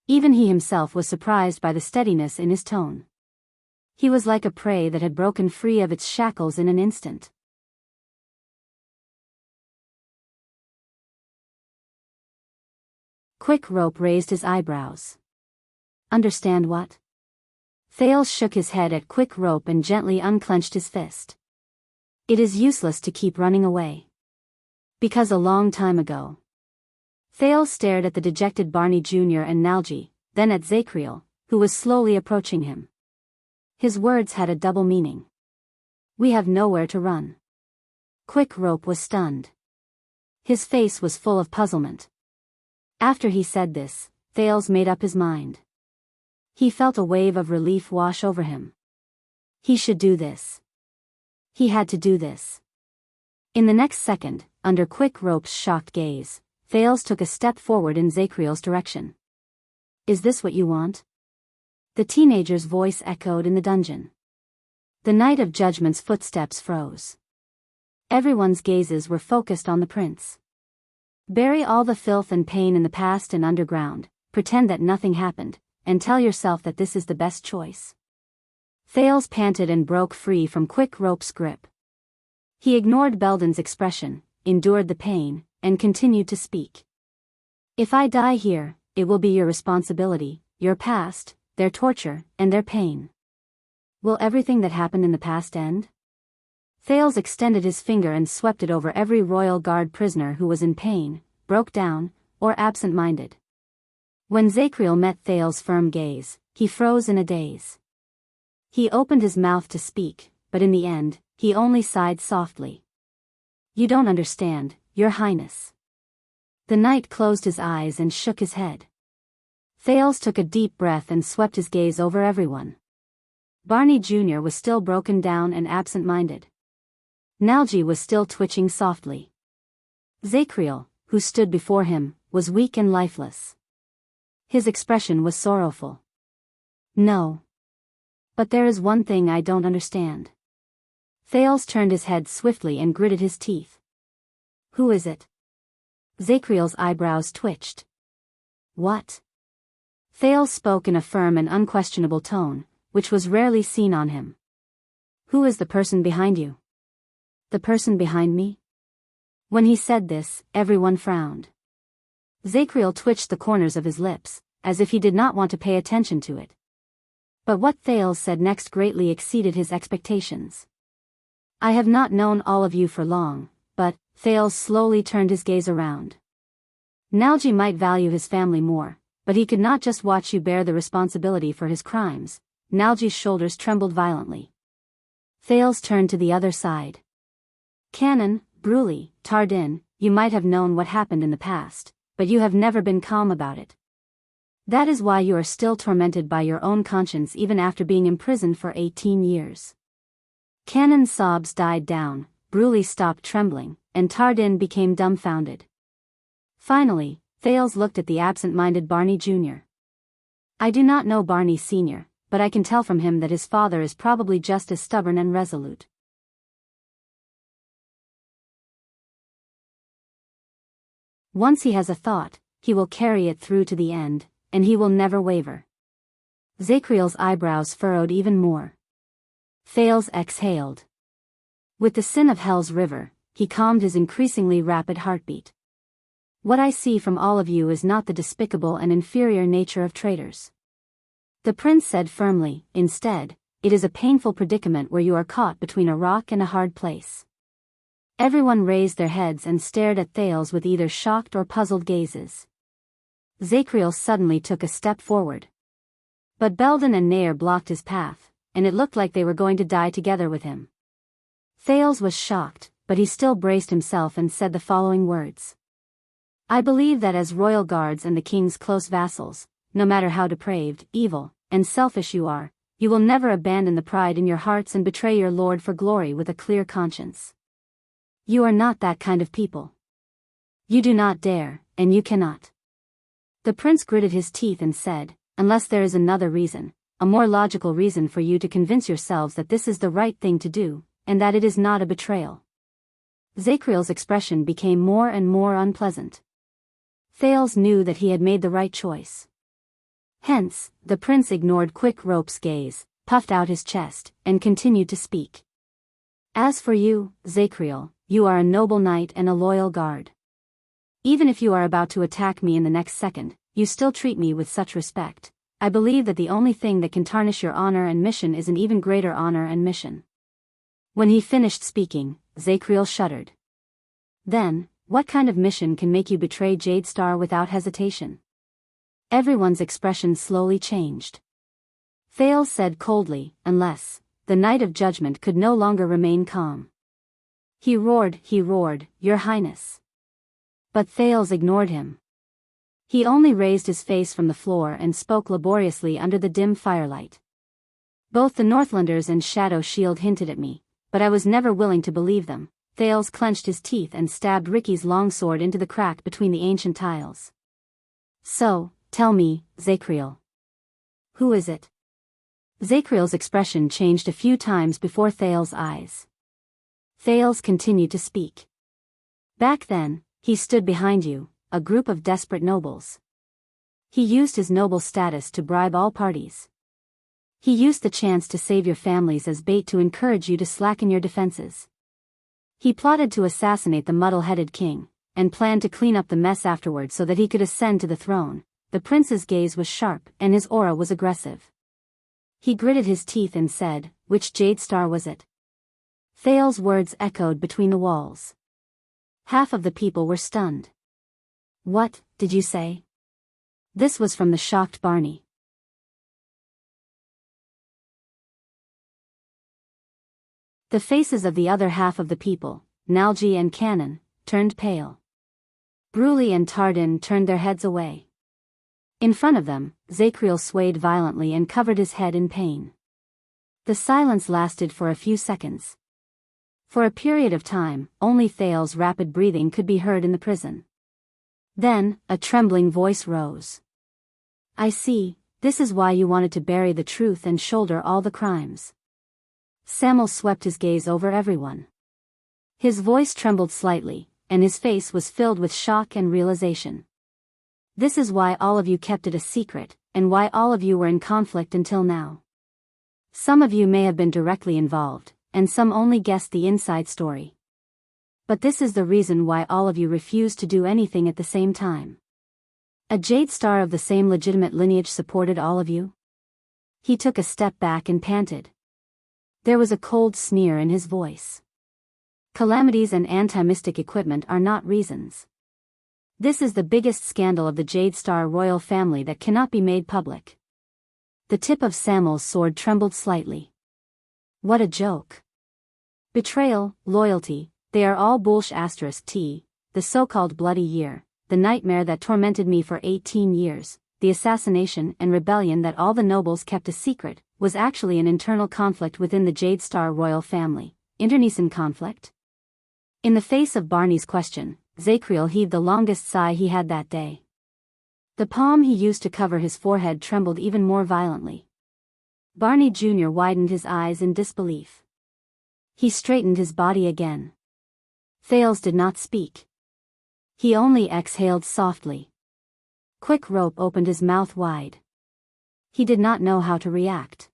Even he himself was surprised by the steadiness in his tone. He was like a prey that had broken free of its shackles in an instant. Quick Rope raised his eyebrows. Understand what? Thales shook his head at Quick Rope and gently unclenched his fist. It is useless to keep running away. Because a long time ago. Thales stared at the dejected Barney Jr. and Nalgi, then at Zacriel, who was slowly approaching him. His words had a double meaning. We have nowhere to run. Quick Rope was stunned. His face was full of puzzlement. After he said this, Thales made up his mind. He felt a wave of relief wash over him. He should do this. He had to do this. In the next second, under Quick Rope's shocked gaze, Thales took a step forward in Zacriel's direction. Is this what you want? The teenager's voice echoed in the dungeon. The Knight of Judgment's footsteps froze. Everyone's gazes were focused on the prince. Bury all the filth and pain in the past and underground, pretend that nothing happened, and tell yourself that this is the best choice. Thales panted and broke free from Quick Rope's grip. He ignored Belden's expression, endured the pain, and continued to speak. If I die here, it will be your responsibility, your past, their torture, and their pain. Will everything that happened in the past end? Thales extended his finger and swept it over every royal guard prisoner who was in pain, broke down, or absent-minded. When Zacriel met Thales' firm gaze, he froze in a daze. He opened his mouth to speak, but in the end, he only sighed softly. You don't understand, Your Highness. The knight closed his eyes and shook his head. Thales took a deep breath and swept his gaze over everyone. Barney Jr. was still broken down and absent-minded. Nalgi was still twitching softly. Zacriel, who stood before him, was weak and lifeless. His expression was sorrowful. No. But there is one thing I don't understand. Thales turned his head swiftly and gritted his teeth. Who is it? Zacriel's eyebrows twitched. What? Thales spoke in a firm and unquestionable tone, which was rarely seen on him. Who is the person behind you? The person behind me? When he said this, everyone frowned. Zacriel twitched the corners of his lips, as if he did not want to pay attention to it. But what Thales said next greatly exceeded his expectations. I have not known all of you for long, but, Thales slowly turned his gaze around. Nalgi might value his family more, but he could not just watch you bear the responsibility for his crimes. Nalgi's shoulders trembled violently. Thales turned to the other side. Canon, Bruley, Tardin, you might have known what happened in the past, but you have never been calm about it. That is why you are still tormented by your own conscience even after being imprisoned for 18 years. Canon's sobs died down, Bruley stopped trembling, and Tardin became dumbfounded. Finally, Thales looked at the absent-minded Barney Jr. I do not know Barney Sr., but I can tell from him that his father is probably just as stubborn and resolute. Once he has a thought, he will carry it through to the end, and he will never waver. Zacriel's eyebrows furrowed even more. Thales exhaled. With the sin of Hell's River, he calmed his increasingly rapid heartbeat. What I see from all of you is not the despicable and inferior nature of traitors. The prince said firmly, instead, it is a painful predicament where you are caught between a rock and a hard place. Everyone raised their heads and stared at Thales with either shocked or puzzled gazes. Zachriel suddenly took a step forward. But Belden and Nair blocked his path, and it looked like they were going to die together with him. Thales was shocked, but he still braced himself and said the following words. I believe that as royal guards and the king's close vassals, no matter how depraved, evil, and selfish you are, you will never abandon the pride in your hearts and betray your lord for glory with a clear conscience. You are not that kind of people. You do not dare, and you cannot. The prince gritted his teeth and said, unless there is another reason, a more logical reason for you to convince yourselves that this is the right thing to do, and that it is not a betrayal. Zachriel's expression became more and more unpleasant. Thales knew that he had made the right choice. Hence, the prince ignored Quick Rope's gaze, puffed out his chest, and continued to speak. As for you, Zachriel, you are a noble knight and a loyal guard. Even if you are about to attack me in the next second, you still treat me with such respect. I believe that the only thing that can tarnish your honor and mission is an even greater honor and mission. When he finished speaking, Zachriel shuddered. Then, what kind of mission can make you betray Jadestar without hesitation? Everyone's expression slowly changed. Thales said coldly, unless, the Knight of Judgment could no longer remain calm. He roared, Your Highness. But Thales ignored him. He only raised his face from the floor and spoke laboriously under the dim firelight. Both the Northlanders and Shadow Shield hinted at me, but I was never willing to believe them. Thales clenched his teeth and stabbed Ricky's longsword into the crack between the ancient tiles. So, tell me, Zachriel. Who is it? Zachriel's expression changed a few times before Thales' eyes. Thales continued to speak. Back then, he stood behind you, a group of desperate nobles. He used his noble status to bribe all parties. He used the chance to save your families as bait to encourage you to slacken your defenses. He plotted to assassinate the muddle-headed king, and planned to clean up the mess afterward so that he could ascend to the throne. The prince's gaze was sharp, and his aura was aggressive. He gritted his teeth and said, which Jadestar was it? Thales' words echoed between the walls. Half of the people were stunned. What, did you say? This was from the shocked Barney. The faces of the other half of the people, Nalgi and Cannon, turned pale. Bruley and Tardin turned their heads away. In front of them, Zachriel swayed violently and covered his head in pain. The silence lasted for a few seconds. For a period of time, only Thales' rapid breathing could be heard in the prison. Then, a trembling voice rose. I see, this is why you wanted to bury the truth and shoulder all the crimes. Samuel swept his gaze over everyone. His voice trembled slightly, and his face was filled with shock and realization. This is why all of you kept it a secret, and why all of you were in conflict until now. Some of you may have been directly involved, and some only guessed the inside story. But this is the reason why all of you refused to do anything at the same time. A Jadestar of the same legitimate lineage supported all of you? He took a step back and panted. There was a cold sneer in his voice. Calamities and anti-mystic equipment are not reasons. This is the biggest scandal of the Jadestar royal family that cannot be made public. The tip of Samuel's sword trembled slightly. What a joke. Betrayal, loyalty, they are all bullsh**. The so-called bloody year, the nightmare that tormented me for 18 years, the assassination and rebellion that all the nobles kept a secret, was actually an internal conflict within the Jadestar royal family, internecine conflict. In the face of Barney's question, Zachriel heaved the longest sigh he had that day. The palm he used to cover his forehead trembled even more violently. Barney Jr. widened his eyes in disbelief. He straightened his body again. Thales did not speak. He only exhaled softly. Quick Rope opened his mouth wide. He did not know how to react.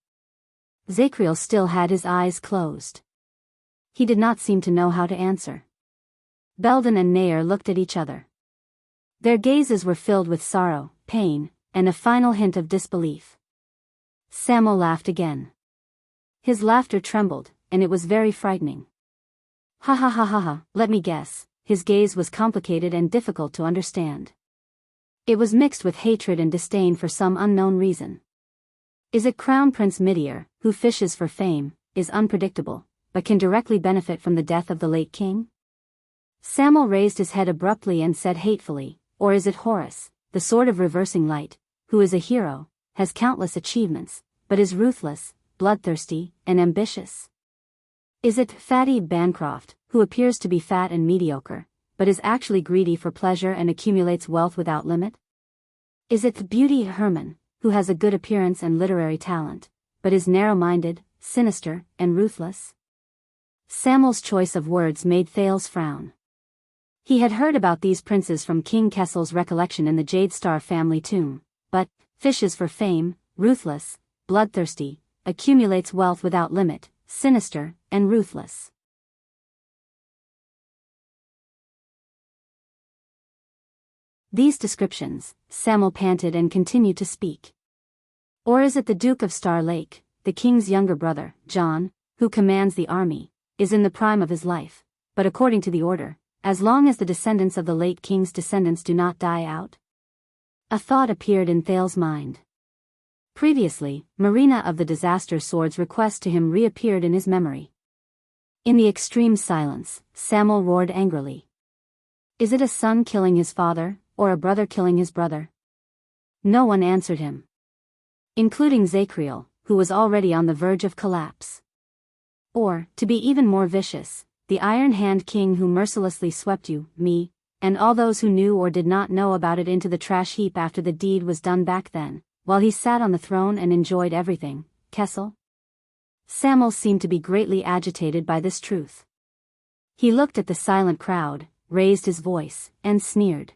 Zachriel still had his eyes closed. He did not seem to know how to answer. Belden and Nair looked at each other. Their gazes were filled with sorrow, pain, and a final hint of disbelief. Samuel laughed again. His laughter trembled, and it was very frightening. Ha ha ha ha ha, let me guess. His gaze was complicated and difficult to understand. It was mixed with hatred and disdain for some unknown reason. Is it Crown Prince Midir, who fishes for fame, is unpredictable, but can directly benefit from the death of the late king? Samuel raised his head abruptly and said hatefully, or is it Horus, the sword of reversing light, who is a hero, has countless achievements, but is ruthless, bloodthirsty, and ambitious? Is it Fatty Bancroft, who appears to be fat and mediocre, but is actually greedy for pleasure and accumulates wealth without limit? Is it Beauty Herman, who has a good appearance and literary talent, but is narrow-minded, sinister, and ruthless? Samuel's choice of words made Thales frown. He had heard about these princes from King Kessel's recollection in the Jade Star family tomb, but, fishes for fame, ruthless, bloodthirsty, accumulates wealth without limit, sinister, and ruthless. These descriptions, Samuel panted and continued to speak. Or is it the Duke of Star Lake, the king's younger brother, John, who commands the army, is in the prime of his life, but according to the order, as long as the descendants of the late king's descendants do not die out? A thought appeared in Thales' mind. Previously, Marina of the Disaster Sword's request to him reappeared in his memory. In the extreme silence, Samuel roared angrily. Is it a son killing his father, or a brother killing his brother? No one answered him, including Zachriel, who was already on the verge of collapse. Or, to be even more vicious, the Iron Hand King who mercilessly swept you, me, and all those who knew or did not know about it into the trash heap after the deed was done back then, while he sat on the throne and enjoyed everything, Kessel? Samuel seemed to be greatly agitated by this truth. He looked at the silent crowd, raised his voice, and sneered.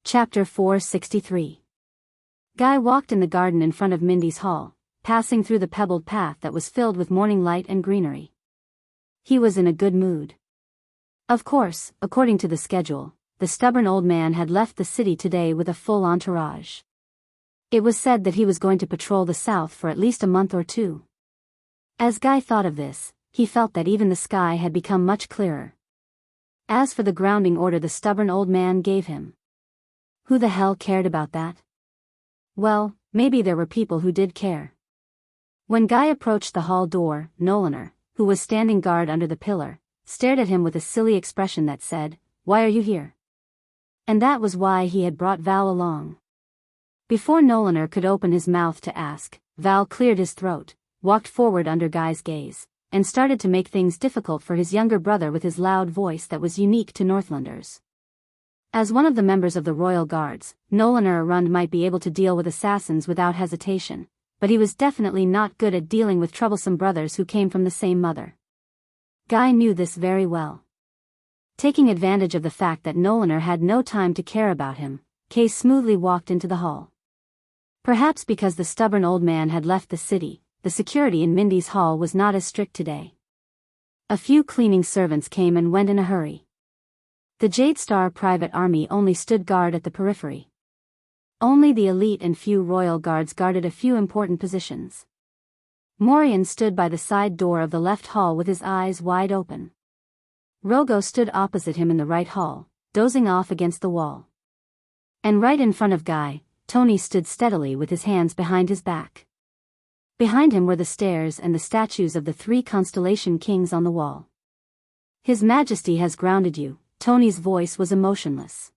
Chapter 463. Guy walked in the garden in front of Mindy's hall, passing through the pebbled path that was filled with morning light and greenery. He was in a good mood. Of course, according to the schedule, the stubborn old man had left the city today with a full entourage. It was said that he was going to patrol the south for at least a month or two. As Guy thought of this, he felt that even the sky had become much clearer. As for the grounding order the stubborn old man gave him, who the hell cared about that? Well, maybe there were people who did care. When Guy approached the hall door, Nolaner, who was standing guard under the pillar, stared at him with a silly expression that said, "Why are you here?" And that was why he had brought Val along. Before Nolaner could open his mouth to ask, Val cleared his throat, walked forward under Guy's gaze, and started to make things difficult for his younger brother with his loud voice that was unique to Northlanders. As one of the members of the Royal Guards, Nolaner Arund might be able to deal with assassins without hesitation, but he was definitely not good at dealing with troublesome brothers who came from the same mother. Guy knew this very well. Taking advantage of the fact that Nolaner had no time to care about him, Kay smoothly walked into the hall. Perhaps because the stubborn old man had left the city, the security in Mindy's hall was not as strict today. A few cleaning servants came and went in a hurry. The Jade Star private army only stood guard at the periphery. Only the elite and few royal guards guarded a few important positions. Morian stood by the side door of the left hall with his eyes wide open. Rogo stood opposite him in the right hall, dozing off against the wall. And right in front of Guy, Tony stood steadily with his hands behind his back. Behind him were the stairs and the statues of the 3 Constellation Kings on the wall. His Majesty has grounded you. Tony's voice was emotionless.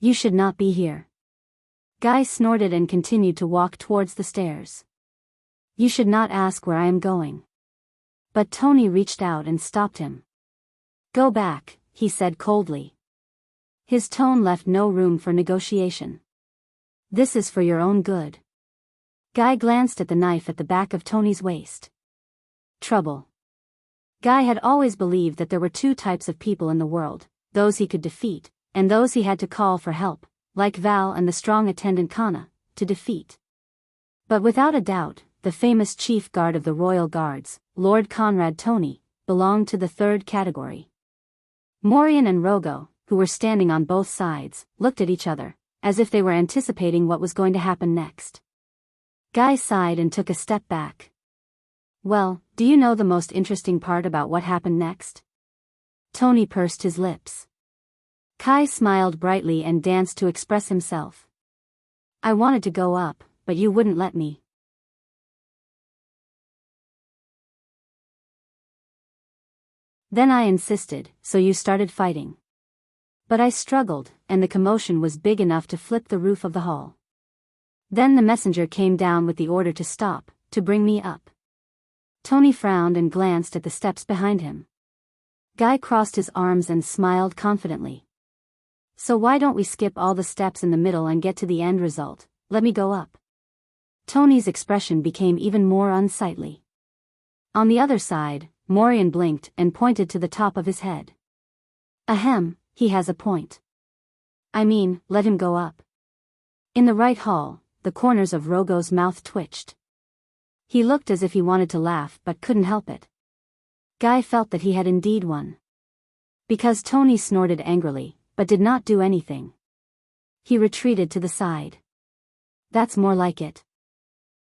You should not be here. Guy snorted and continued to walk towards the stairs. You should not ask where I am going. But Tony reached out and stopped him. Go back, he said coldly. His tone left no room for negotiation. This is for your own good. Guy glanced at the knife at the back of Tony's waist. Trouble. Guy had always believed that there were 2 types of people in the world, those he could defeat, and those he had to call for help, like Val and the strong attendant Kana, to defeat. But without a doubt, the famous chief guard of the Royal Guards, Lord Conrad Tony, belonged to the third category. Morian and Rogo, who were standing on both sides, looked at each other, as if they were anticipating what was going to happen next. Guy sighed and took a step back. Well, do you know the most interesting part about what happened next? Tony pursed his lips. Kai smiled brightly and danced to express himself. I wanted to go up, but you wouldn't let me. Then I insisted, so you started fighting. But I struggled, and the commotion was big enough to flip the roof of the hall. Then the messenger came down with the order to stop, to bring me up. Tony frowned and glanced at the steps behind him. Guy crossed his arms and smiled confidently. So why don't we skip all the steps in the middle and get to the end result? Let me go up. Tony's expression became even more unsightly. On the other side, Morian blinked and pointed to the top of his head. Ahem, he has a point. I mean, let him go up. In the right hall, the corners of Rogo's mouth twitched. He looked as if he wanted to laugh but couldn't help it. Guy felt that he had indeed won. Because Tony snorted angrily, but did not do anything. He retreated to the side. That's more like it.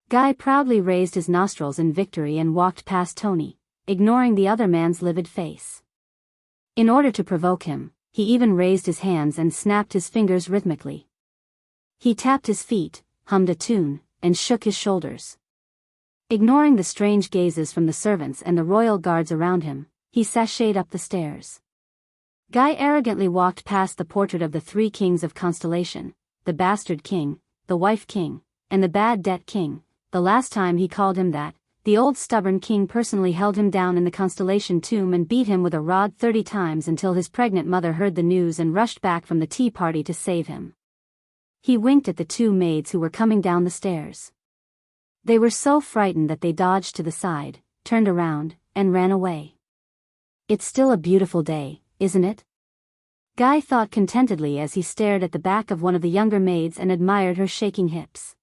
Guy proudly raised his nostrils in victory and walked past Tony, ignoring the other man's livid face. In order to provoke him, he even raised his hands and snapped his fingers rhythmically. He tapped his feet, hummed a tune, and shook his shoulders. Ignoring the strange gazes from the servants and the royal guards around him, he sashayed up the stairs. Guy arrogantly walked past the portrait of the three kings of Constellation, the bastard king, the wife king, and the bad debt king. The last time he called him that, the old stubborn king personally held him down in the Constellation tomb and beat him with a rod 30 times until his pregnant mother heard the news and rushed back from the tea party to save him. He winked at the two maids who were coming down the stairs. They were so frightened that they dodged to the side, turned around, and ran away. It's still a beautiful day, isn't it? Guy thought contentedly as he stared at the back of one of the younger maids and admired her shaking hips.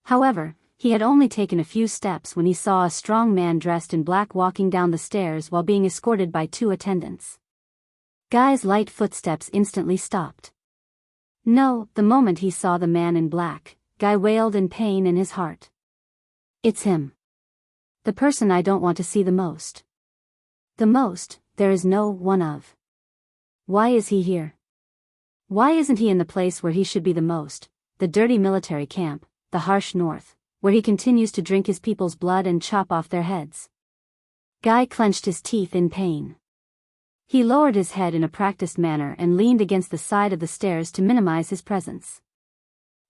However, he had only taken a few steps when he saw a strong man dressed in black walking down the stairs while being escorted by two attendants. Guy's light footsteps instantly stopped. No, the moment he saw the man in black, Guy wailed in pain in his heart. It's him. The person I don't want to see the most. The most, there is no one of. Why is he here? Why isn't he in the place where he should be the most, the dirty military camp, the harsh north, where he continues to drink his people's blood and chop off their heads? Guy clenched his teeth in pain. He lowered his head in a practiced manner and leaned against the side of the stairs to minimize his presence.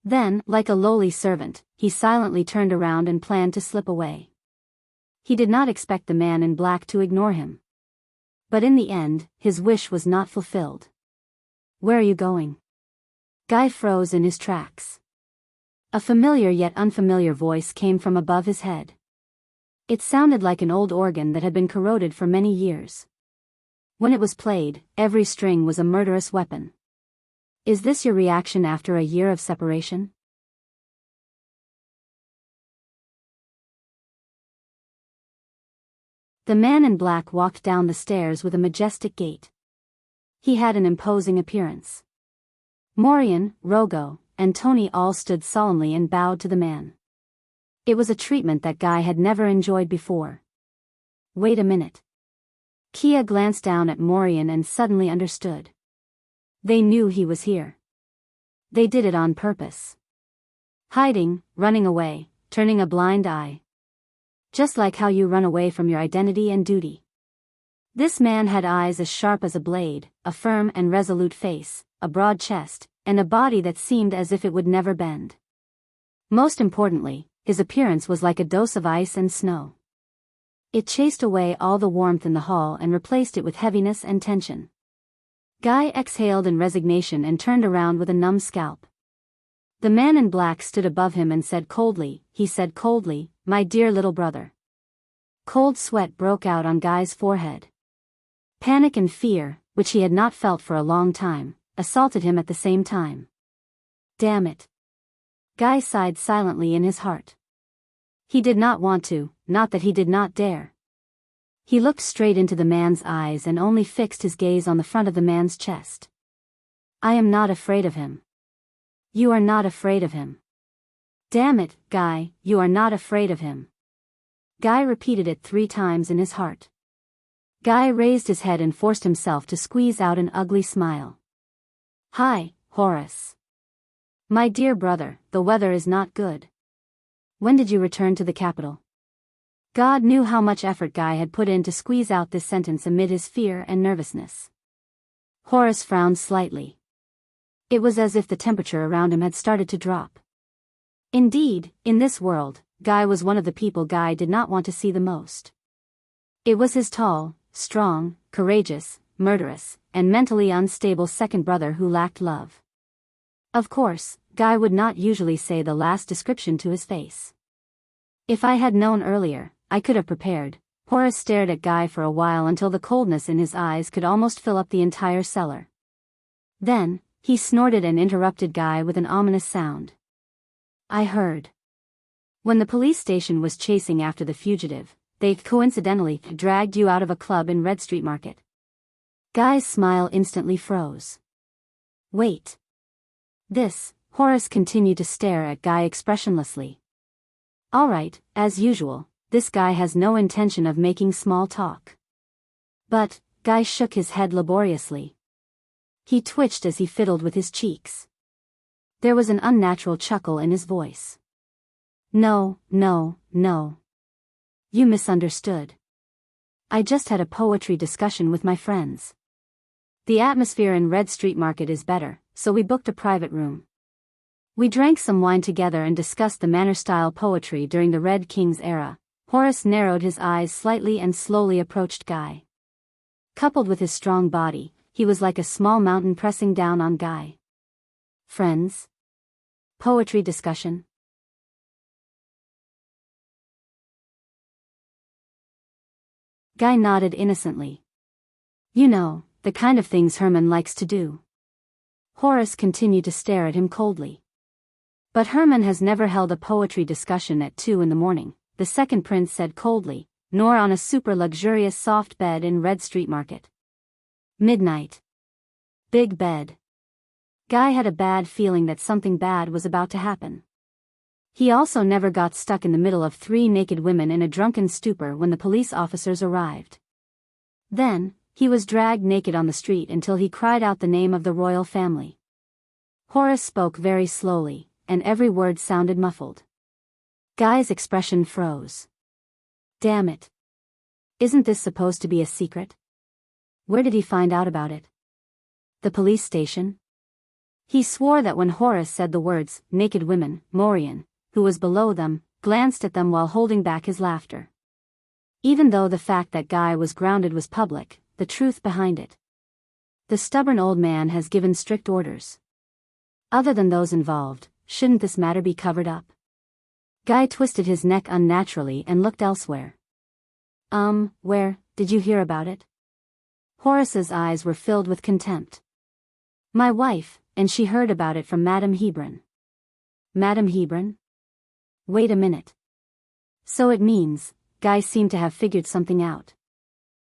Then, like a lowly servant, he silently turned around and planned to slip away. He did not expect the man in black to ignore him. But in the end, his wish was not fulfilled. Where are you going? Guy froze in his tracks. A familiar yet unfamiliar voice came from above his head. It sounded like an old organ that had been corroded for many years. When it was played, every string was a murderous weapon. Is this your reaction after a year of separation? The man in black walked down the stairs with a majestic gait. He had an imposing appearance. Morian, Rogo, and Tony all stood solemnly and bowed to the man. It was a treatment that Guy had never enjoyed before. Wait a minute. Kia glanced down at Morian and suddenly understood. They knew he was here. They did it on purpose. Hiding, running away, turning a blind eye. Just like how you run away from your identity and duty. This man had eyes as sharp as a blade, a firm and resolute face, a broad chest, and a body that seemed as if it would never bend. Most importantly, his appearance was like a dose of ice and snow. It chased away all the warmth in the hall and replaced it with heaviness and tension. Guy exhaled in resignation and turned around with a numb scalp. The man in black stood above him and said coldly, "My dear little brother." Cold sweat broke out on Guy's forehead. Panic and fear, which he had not felt for a long time, assaulted him at the same time. Damn it. Guy sighed silently in his heart. He did not want to, not that he did not dare. He looked straight into the man's eyes and only fixed his gaze on the front of the man's chest. I am not afraid of him. You are not afraid of him. Damn it, Guy, you are not afraid of him. Guy repeated it 3 times in his heart. Guy raised his head and forced himself to squeeze out an ugly smile. Hi, Horace. My dear brother, the weather is not good. When did you return to the capital? God knew how much effort Guy had put in to squeeze out this sentence amid his fear and nervousness. Horace frowned slightly. It was as if the temperature around him had started to drop. Indeed, in this world, Guy was one of the people Guy did not want to see the most. It was his tall, strong, courageous, murderous, and mentally unstable second brother who lacked love. Of course, Guy would not usually say the last description to his face. If I had known earlier, I could have prepared. Horace stared at Guy for a while until the coldness in his eyes could almost fill up the entire cellar. Then, he snorted and interrupted Guy with an ominous sound. I heard. When the police station was chasing after the fugitive, they coincidentally dragged you out of a club in Red Street Market. Guy's smile instantly froze. Wait. Horace continued to stare at Guy expressionlessly. All right, as usual, this guy has no intention of making small talk. But, Guy shook his head laboriously. He twitched as he fiddled with his cheeks. There was an unnatural chuckle in his voice. No. You misunderstood. I just had a poetry discussion with my friends. The atmosphere in Red Street Market is better, so we booked a private room. We drank some wine together and discussed the manner-style poetry during the Red King's era. Horace narrowed his eyes slightly and slowly approached Guy. Coupled with his strong body, he was like a small mountain pressing down on Guy. Friends? Poetry discussion? Guy nodded innocently. You know, the kind of things Herman likes to do. Horace continued to stare at him coldly. But Herman has never held a poetry discussion at 2 a.m, the second prince said coldly, nor on a super luxurious soft bed in Red Street Market. Midnight. Big bed. Guy had a bad feeling that something bad was about to happen. He also never got stuck in the middle of 3 naked women in a drunken stupor when the police officers arrived. Then, he was dragged naked on the street until he cried out the name of the royal family. Horace spoke very slowly, and every word sounded muffled. Guy's expression froze. Damn it. Isn't this supposed to be a secret? Where did he find out about it? The police station? He swore that when Horace said the words, naked women, Morian, who was below them, glanced at them while holding back his laughter. Even though the fact that Guy was grounded was public, the truth behind it. The stubborn old man has given strict orders. Other than those involved, shouldn't this matter be covered up? Guy twisted his neck unnaturally and looked elsewhere. Where, did you hear about it? Horace's eyes were filled with contempt. My wife, and she heard about it from Madame Hebron. Madame Hebron? Wait a minute. So it means, Guy seemed to have figured something out.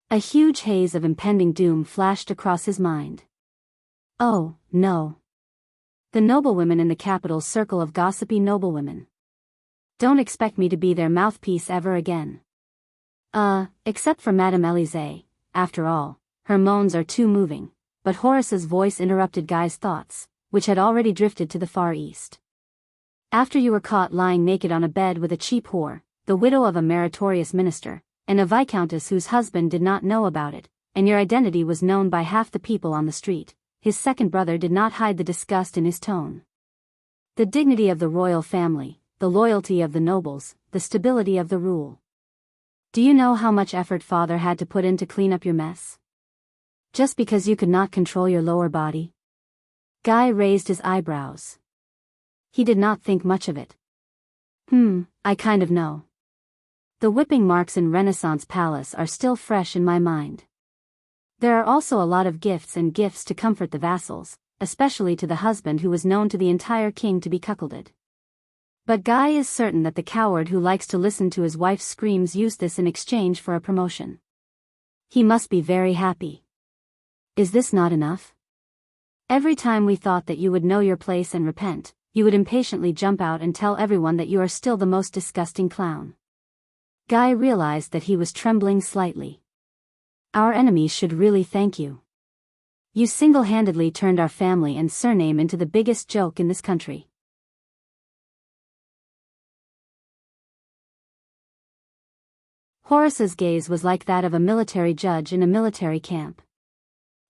A huge haze of impending doom flashed across his mind. Oh, no. The noblewomen in the capital's circle of gossipy noblewomen. Don't expect me to be their mouthpiece ever again. Except for Madame Élysée, after all, her moans are too moving, but Horace's voice interrupted Guy's thoughts, which had already drifted to the Far East. After you were caught lying naked on a bed with a cheap whore, the widow of a meritorious minister, and a viscountess whose husband did not know about it, and your identity was known by half the people on the street, his second brother did not hide the disgust in his tone. The dignity of the royal family, the loyalty of the nobles, the stability of the rule. Do you know how much effort father had to put in to clean up your mess? Just because you could not control your lower body? Guy raised his eyebrows. He did not think much of it. I kind of know. The whipping marks in Renaissance Palace are still fresh in my mind. There are also a lot of gifts and gifts to comfort the vassals, especially to the husband who was known to the entire king to be cuckolded. But Guy is certain that the coward who likes to listen to his wife's screams used this in exchange for a promotion. He must be very happy. Is this not enough? Every time we thought that you would know your place and repent, you would impatiently jump out and tell everyone that you are still the most disgusting clown. Guy realized that he was trembling slightly. Our enemies should really thank you. You single-handedly turned our family and surname into the biggest joke in this country. Horace's gaze was like that of a military judge in a military camp.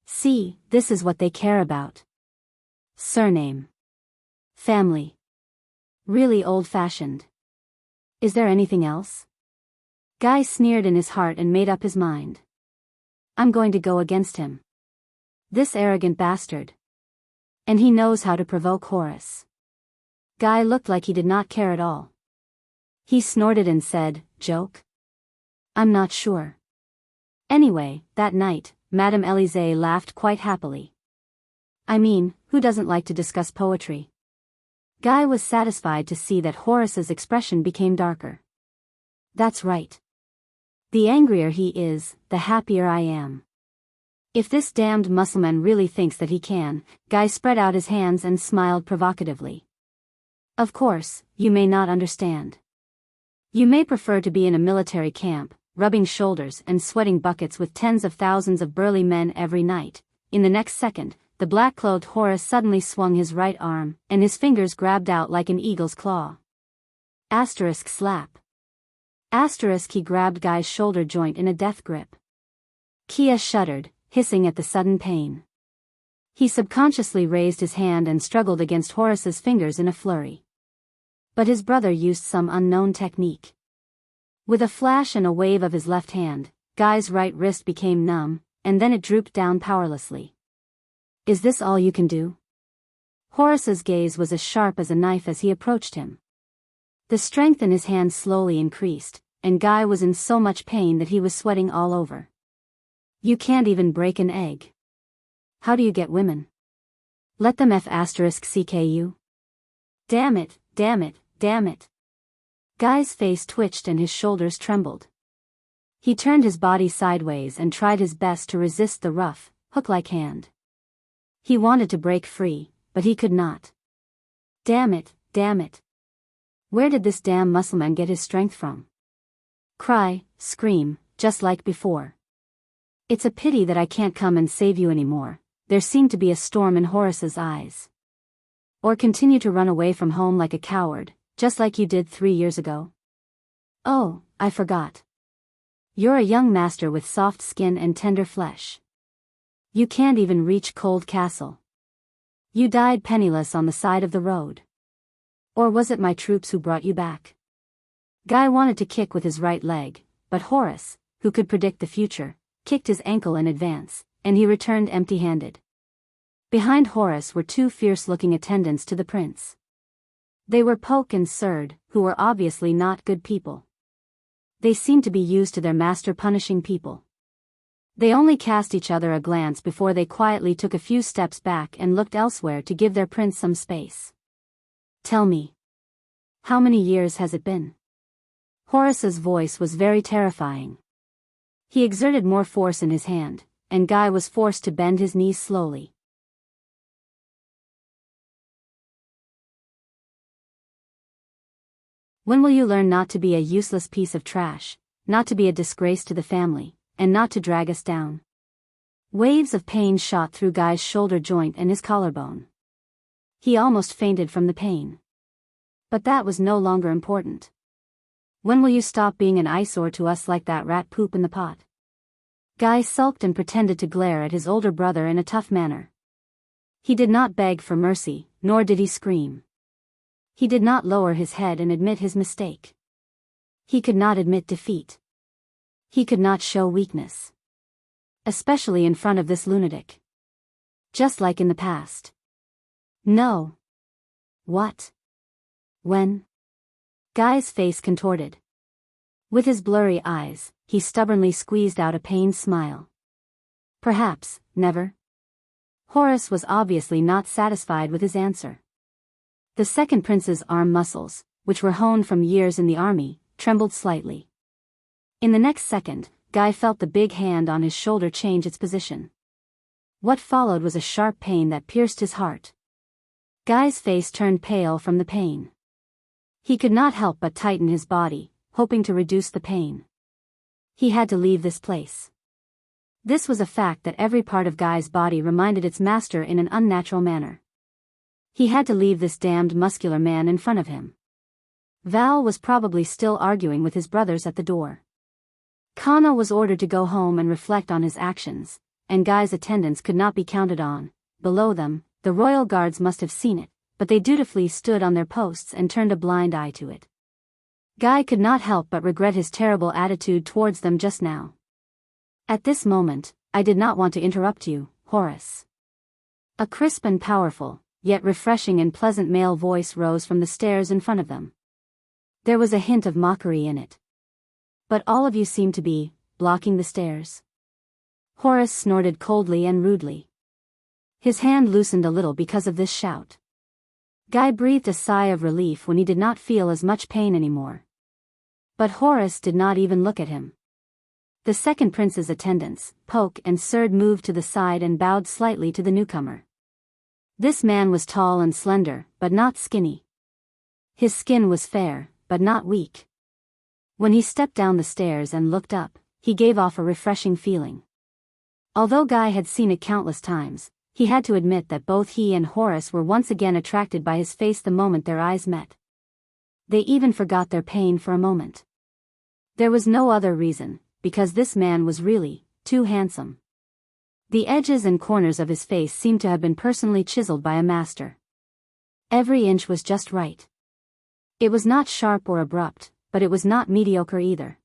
See, this is what they care about. Surname. Family. Really old-fashioned. Is there anything else? Guy sneered in his heart and made up his mind. I'm going to go against him. This arrogant bastard. And he knows how to provoke Horace. Guy looked like he did not care at all. He snorted and said, "Joke? I'm not sure." Anyway, that night, Madame Élysée laughed quite happily. I mean, who doesn't like to discuss poetry? Guy was satisfied to see that Horace's expression became darker. That's right. The angrier he is, the happier I am. If this damned Mussulman really thinks that he can, Guy spread out his hands and smiled provocatively. Of course, you may not understand. You may prefer to be in a military camp, rubbing shoulders and sweating buckets with tens of thousands of burly men every night. In the next second, the black-clothed Horace suddenly swung his right arm, and his fingers grabbed out like an eagle's claw. Asterisk slap. Asterisk he grabbed Guy's shoulder joint in a death grip. Kia shuddered, hissing at the sudden pain. He subconsciously raised his hand and struggled against Horace's fingers in a flurry. But his brother used some unknown technique. With a flash and a wave of his left hand, Guy's right wrist became numb, and then it drooped down powerlessly. Is this all you can do? Horace's gaze was as sharp as a knife as he approached him. The strength in his hand slowly increased, and Guy was in so much pain that he was sweating all over. You can't even break an egg. How do you get women? Let them *CK you. Damn it, damn it, damn it. Guy's face twitched and his shoulders trembled. He turned his body sideways and tried his best to resist the rough, hook-like hand. He wanted to break free, but he could not. Damn it, damn it. Where did this damn Mussulman get his strength from? Cry, scream, just like before. It's a pity that I can't come and save you anymore. There seemed to be a storm in Horace's eyes. Or continue to run away from home like a coward, just like you did 3 years ago. Oh, I forgot. You're a young master with soft skin and tender flesh. You can't even reach Cold Castle. You died penniless on the side of the road. Or was it my troops who brought you back? Guy wanted to kick with his right leg, but Horace, who could predict the future, kicked his ankle in advance, and he returned empty-handed. Behind Horace were 2 fierce-looking attendants to the prince. They were Poke and Surd, who were obviously not good people. They seemed to be used to their master punishing people. They only cast each other a glance before they quietly took a few steps back and looked elsewhere to give their prince some space. Tell me. How many years has it been? Horace's voice was very terrifying. He exerted more force in his hand, and Guy was forced to bend his knees slowly. When will you learn not to be a useless piece of trash, not to be a disgrace to the family, and not to drag us down? Waves of pain shot through Guy's shoulder joint and his collarbone. He almost fainted from the pain. But that was no longer important. When will you stop being an eyesore to us like that rat poop in the pot? Guy sulked and pretended to glare at his older brother in a tough manner. He did not beg for mercy, nor did he scream. He did not lower his head and admit his mistake. He could not admit defeat. He could not show weakness. Especially in front of this lunatic. Just like in the past. No. What? When? Guy's face contorted. With his blurry eyes, he stubbornly squeezed out a pained smile. Perhaps, never. Horace was obviously not satisfied with his answer. The second prince's arm muscles, which were honed from years in the army, trembled slightly. In the next second, Guy felt the big hand on his shoulder change its position. What followed was a sharp pain that pierced his heart. Guy's face turned pale from the pain. He could not help but tighten his body, hoping to reduce the pain. He had to leave this place. This was a fact that every part of Guy's body reminded its master in an unnatural manner. He had to leave this damned muscular man in front of him. Val was probably still arguing with his brothers at the door. Kana was ordered to go home and reflect on his actions, and Guy's attendance could not be counted on. Below them, the royal guards must have seen it, but they dutifully stood on their posts and turned a blind eye to it. Guy could not help but regret his terrible attitude towards them just now. At this moment, I did not want to interrupt you, Horace. A crisp and powerful, yet refreshing and pleasant male voice rose from the stairs in front of them. There was a hint of mockery in it. But all of you seem to be blocking the stairs. Horace snorted coldly and rudely. His hand loosened a little because of this shout. Guy breathed a sigh of relief when he did not feel as much pain anymore. But Horace did not even look at him. The second prince's attendants, Poke and Surd, moved to the side and bowed slightly to the newcomer. This man was tall and slender, but not skinny. His skin was fair, but not weak. When he stepped down the stairs and looked up, he gave off a refreshing feeling. Although Guy had seen it countless times, he had to admit that both he and Horace were once again attracted by his face the moment their eyes met. They even forgot their pain for a moment. There was no other reason, because this man was really too handsome. The edges and corners of his face seemed to have been personally chiseled by a master. Every inch was just right. It was not sharp or abrupt, but it was not mediocre either.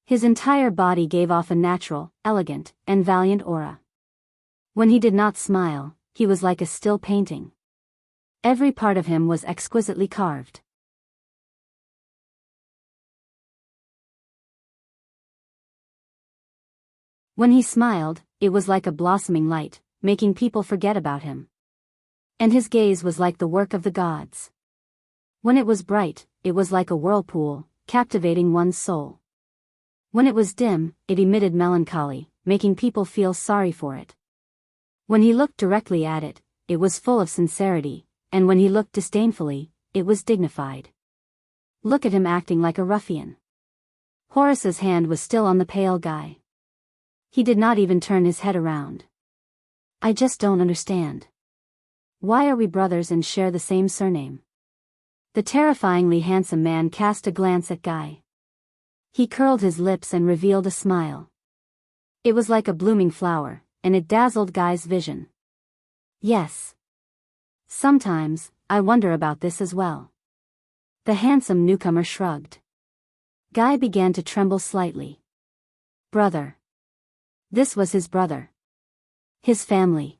His entire body gave off a natural, elegant, and valiant aura. When he did not smile, he was like a still painting. Every part of him was exquisitely carved. When he smiled, it was like a blossoming light, making people forget about him. And his gaze was like the work of the gods. When it was bright, it was like a whirlpool, captivating one's soul. When it was dim, it emitted melancholy, making people feel sorry for it. When he looked directly at it, it was full of sincerity, and when he looked disdainfully, it was dignified. Look at him acting like a ruffian. Horace's hand was still on the pale Guy. He did not even turn his head around. I just don't understand. Why are we brothers and share the same surname? The terrifyingly handsome man cast a glance at Guy. He curled his lips and revealed a smile. It was like a blooming flower, and it dazzled Guy's vision. Yes. Sometimes, I wonder about this as well. The handsome newcomer shrugged. Guy began to tremble slightly. Brother. This was his brother. His family.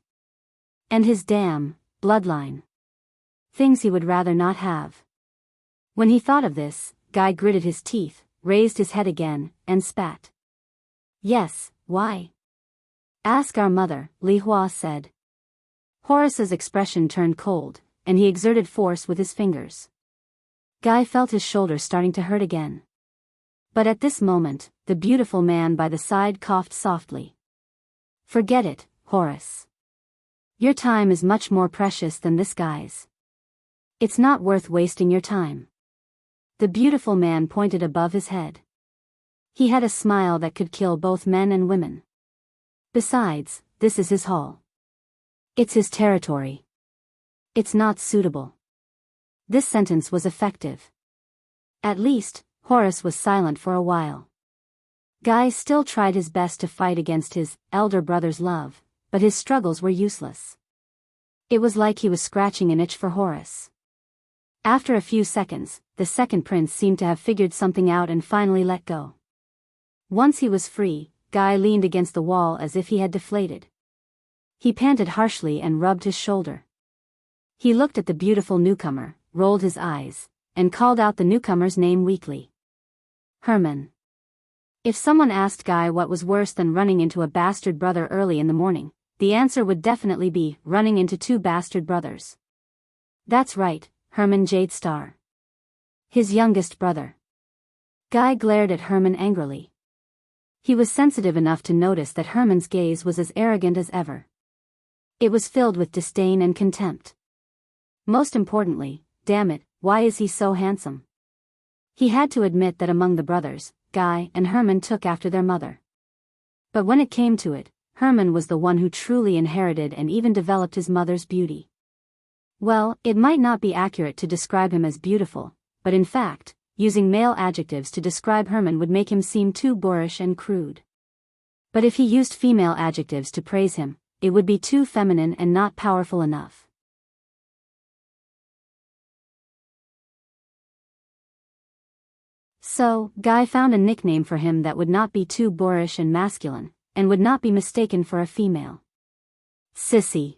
And his damn bloodline. Things he would rather not have. When he thought of this, Guy gritted his teeth, raised his head again, and spat. Yes, why? Ask our mother, Li Hua said. Horace's expression turned cold, and he exerted force with his fingers. Guy felt his shoulder starting to hurt again. But at this moment, the beautiful man by the side coughed softly. Forget it, Horace. Your time is much more precious than this guy's. It's not worth wasting your time. The beautiful man pointed above his head. He had a smile that could kill both men and women. Besides, this is his hall. It's his territory. It's not suitable. This sentence was effective. At least, Horace was silent for a while. Guy still tried his best to fight against his elder brother's love, but his struggles were useless. It was like he was scratching an itch for Horace. After a few seconds, the second prince seemed to have figured something out and finally let go. Once he was free, Guy leaned against the wall as if he had deflated. He panted harshly and rubbed his shoulder. He looked at the beautiful newcomer, rolled his eyes, and called out the newcomer's name weakly. Herman. If someone asked Guy what was worse than running into a bastard brother early in the morning, the answer would definitely be running into two bastard brothers. That's right, Herman Jade Star. His youngest brother. Guy glared at Herman angrily. He was sensitive enough to notice that Herman's gaze was as arrogant as ever. It was filled with disdain and contempt. Most importantly, damn it, why is he so handsome? He had to admit that among the brothers, Guy and Herman took after their mother. But when it came to it, Herman was the one who truly inherited and even developed his mother's beauty. Well, it might not be accurate to describe him as beautiful, but in fact, using male adjectives to describe Herman would make him seem too boorish and crude. But if he used female adjectives to praise him, it would be too feminine and not powerful enough. So, Guy found a nickname for him that would not be too boorish and masculine, and would not be mistaken for a female. Sissy.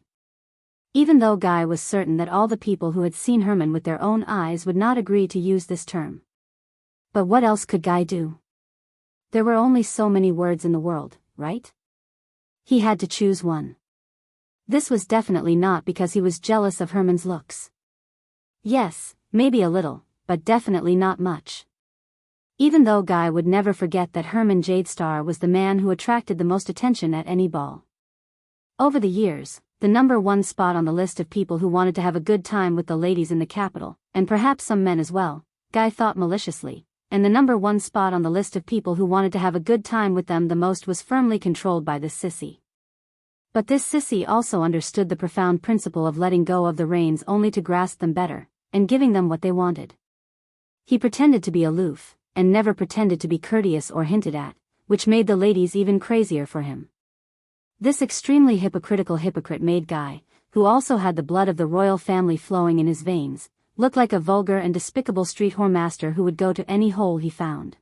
Even though Guy was certain that all the people who had seen Herman with their own eyes would not agree to use this term. But what else could Guy do? There were only so many words in the world, right? He had to choose one. This was definitely not because he was jealous of Herman's looks. Yes, maybe a little, but definitely not much. Even though Guy would never forget that Herman Jadestar was the man who attracted the most attention at any ball. Over the years, the number one spot on the list of people who wanted to have a good time with the ladies in the capital, and perhaps some men as well, Guy thought maliciously, and the number one spot on the list of people who wanted to have a good time with them the most was firmly controlled by this sissy. But this sissy also understood the profound principle of letting go of the reins only to grasp them better, and giving them what they wanted. He pretended to be aloof, and never pretended to be courteous or hinted at, which made the ladies even crazier for him. This extremely hypocritical hypocrite made Guy, who also had the blood of the royal family flowing in his veins, look like a vulgar and despicable street whoremaster who would go to any hole he found.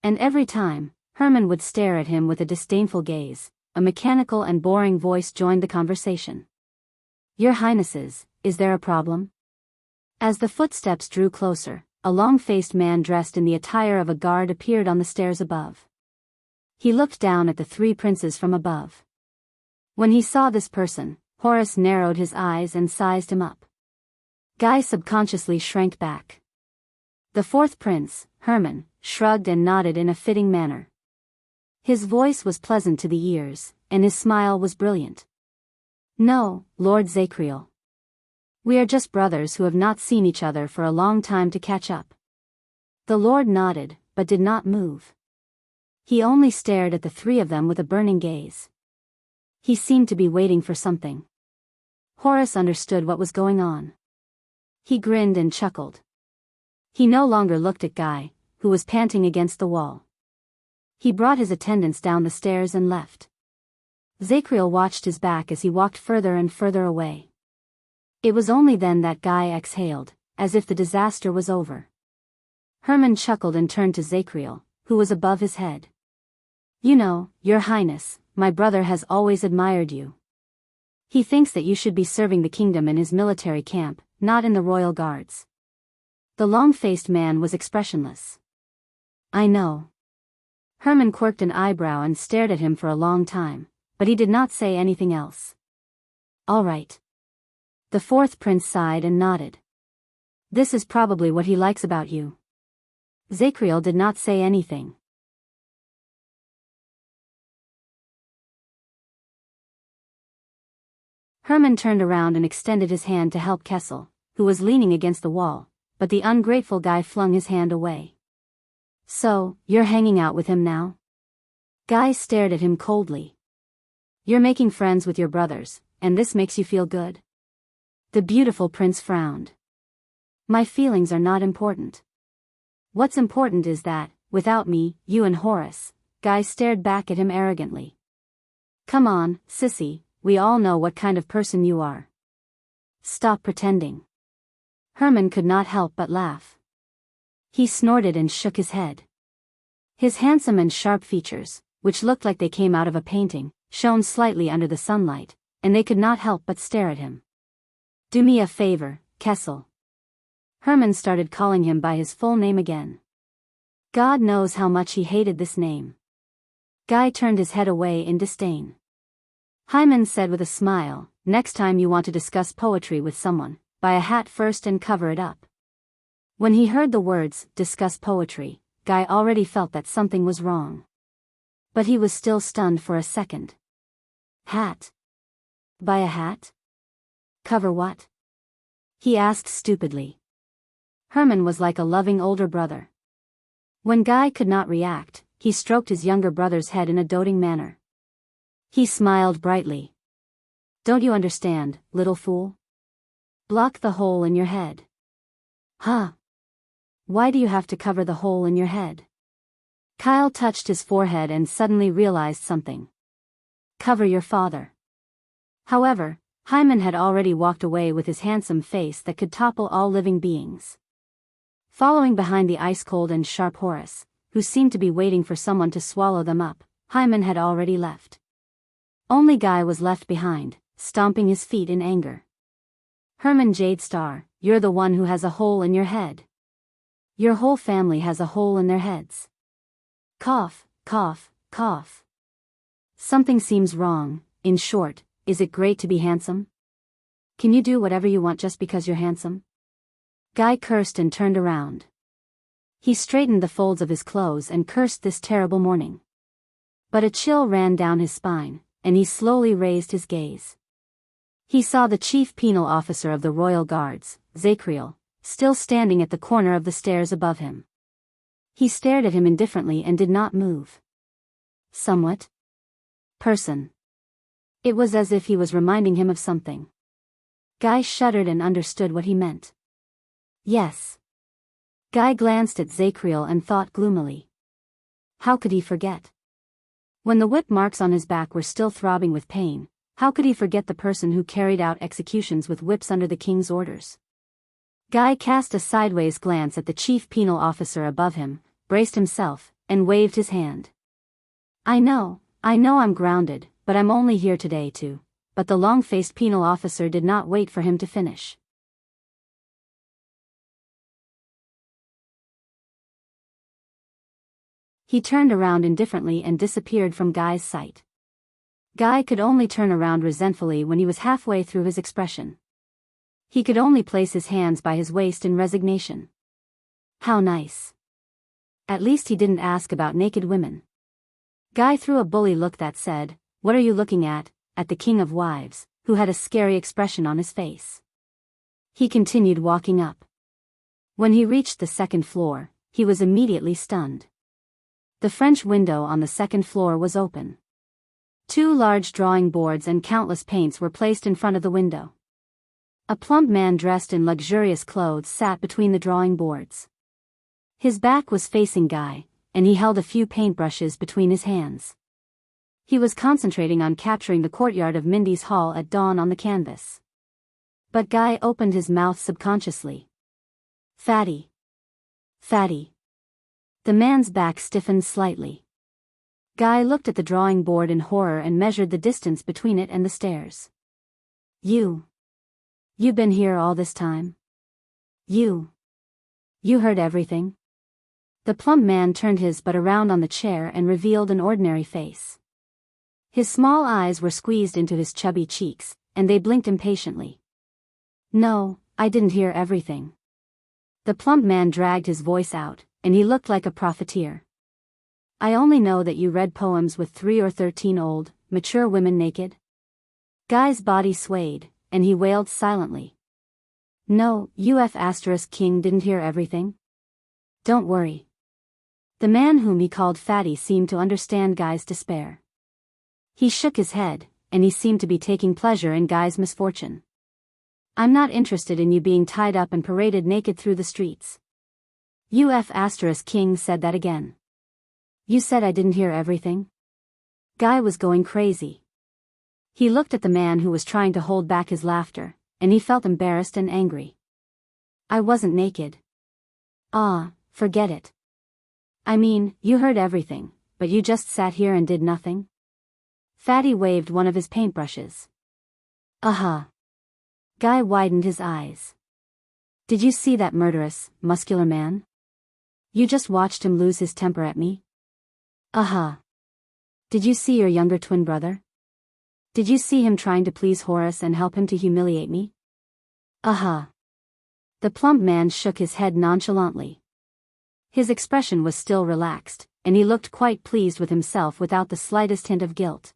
And every time, Herman would stare at him with a disdainful gaze, a mechanical and boring voice joined the conversation. "Your Highnesses, is there a problem?" As the footsteps drew closer, a long-faced man dressed in the attire of a guard appeared on the stairs above. He looked down at the three princes from above. When he saw this person, Horace narrowed his eyes and sized him up. Guy subconsciously shrank back. The fourth prince, Herman, shrugged and nodded in a fitting manner. His voice was pleasant to the ears, and his smile was brilliant. "No, Lord Zacriel. We are just brothers who have not seen each other for a long time to catch up." The Lord nodded, but did not move. He only stared at the three of them with a burning gaze. He seemed to be waiting for something. Horace understood what was going on. He grinned and chuckled. He no longer looked at Guy, who was panting against the wall. He brought his attendants down the stairs and left. Zacriel watched his back as he walked further and further away. It was only then that Guy exhaled, as if the disaster was over. Herman chuckled and turned to Zacriel, who was above his head. "You know, Your Highness, my brother has always admired you. He thinks that you should be serving the kingdom in his military camp, not in the royal guards." The long-faced man was expressionless. "I know." Herman quirked an eyebrow and stared at him for a long time, but he did not say anything else. "All right." The fourth prince sighed and nodded. "This is probably what he likes about you." Zacriel did not say anything. Herman turned around and extended his hand to help Kessel, who was leaning against the wall, but the ungrateful Guy flung his hand away. "So, you're hanging out with him now?" Guy stared at him coldly. "You're making friends with your brothers, and this makes you feel good?" The beautiful prince frowned. "My feelings are not important. What's important is that, without me, you and Horace," Guy stared back at him arrogantly. "Come on, sissy, we all know what kind of person you are. Stop pretending." Herman could not help but laugh. He snorted and shook his head. His handsome and sharp features, which looked like they came out of a painting, shone slightly under the sunlight, and they could not help but stare at him. "Do me a favor, Kessel." Herman started calling him by his full name again. God knows how much he hated this name. Guy turned his head away in disdain. Hyman said with a smile, "Next time you want to discuss poetry with someone, buy a hat first and cover it up." When he heard the words, "discuss poetry," Guy already felt that something was wrong. But he was still stunned for a second. Hat? Buy a hat? Cover what? He asked stupidly. Herman was like a loving older brother. When Guy could not react, he stroked his younger brother's head in a doting manner. He smiled brightly. Don't you understand, little fool? Block the hole in your head. Huh? Why do you have to cover the hole in your head? Kyle touched his forehead and suddenly realized something. Cover your father. However, Hyman had already walked away with his handsome face that could topple all living beings. Following behind the ice-cold and sharp Horace, who seemed to be waiting for someone to swallow them up, Hyman had already left. Only Guy was left behind, stomping his feet in anger. Herman Jade Star, you're the one who has a hole in your head. Your whole family has a hole in their heads. Cough, cough, cough. Something seems wrong. In short, is it great to be handsome? Can you do whatever you want just because you're handsome? Guy cursed and turned around. He straightened the folds of his clothes and cursed this terrible morning. But a chill ran down his spine, and he slowly raised his gaze. He saw the chief penal officer of the Royal Guards, Zacriel, still standing at the corner of the stairs above him. He stared at him indifferently and did not move. Somewhat. Person. It was as if he was reminding him of something. Guy shuddered and understood what he meant. Yes. Guy glanced at Zacriel and thought gloomily. How could he forget? When the whip marks on his back were still throbbing with pain, how could he forget the person who carried out executions with whips under the king's orders? Guy cast a sideways glance at the chief penal officer above him, braced himself, and waved his hand. I know I'm grounded, but I'm only here today too. But the long-faced penal officer did not wait for him to finish. He turned around indifferently and disappeared from Guy's sight. Guy could only turn around resentfully when he was halfway through his expression. He could only place his hands by his waist in resignation. How nice. At least he didn't ask about naked women. Guy threw a bully look that said, "What are you looking at the King of Wives, who had a scary expression on his face." He continued walking up. When he reached the second floor, he was immediately stunned. The French window on the second floor was open. 2 large drawing boards and countless paints were placed in front of the window. A plump man dressed in luxurious clothes sat between the drawing boards. His back was facing Guy, and he held a few paintbrushes between his hands. He was concentrating on capturing the courtyard of Mindy's Hall at dawn on the canvas. But Guy opened his mouth subconsciously. Fatty. Fatty. The man's back stiffened slightly. Guy looked at the drawing board in horror and measured the distance between it and the stairs. You been here all this time? You heard everything? The plump man turned his butt around on the chair and revealed an ordinary face. His small eyes were squeezed into his chubby cheeks, and they blinked impatiently. No, I didn't hear everything. The plump man dragged his voice out, and he looked like a profiteer. I only know that you read poems with 3 or 13 old, mature women naked. Guy's body swayed, and he wailed silently. No, King didn't hear everything. Don't worry. The man whom he called Fatty seemed to understand Guy's despair. He shook his head, and he seemed to be taking pleasure in Guy's misfortune. I'm not interested in you being tied up and paraded naked through the streets. King said that again. You said I didn't hear everything? Guy was going crazy. He looked at the man who was trying to hold back his laughter, and he felt embarrassed and angry. I wasn't naked. Ah, forget it. I mean, you heard everything, but you just sat here and did nothing? Fatty waved one of his paintbrushes. Aha. Guy widened his eyes. Did you see that murderous, muscular man? You just watched him lose his temper at me? Aha. Did you see your younger twin brother? Did you see him trying to please Horace and help him to humiliate me? Aha. The plump man shook his head nonchalantly. His expression was still relaxed, and he looked quite pleased with himself without the slightest hint of guilt.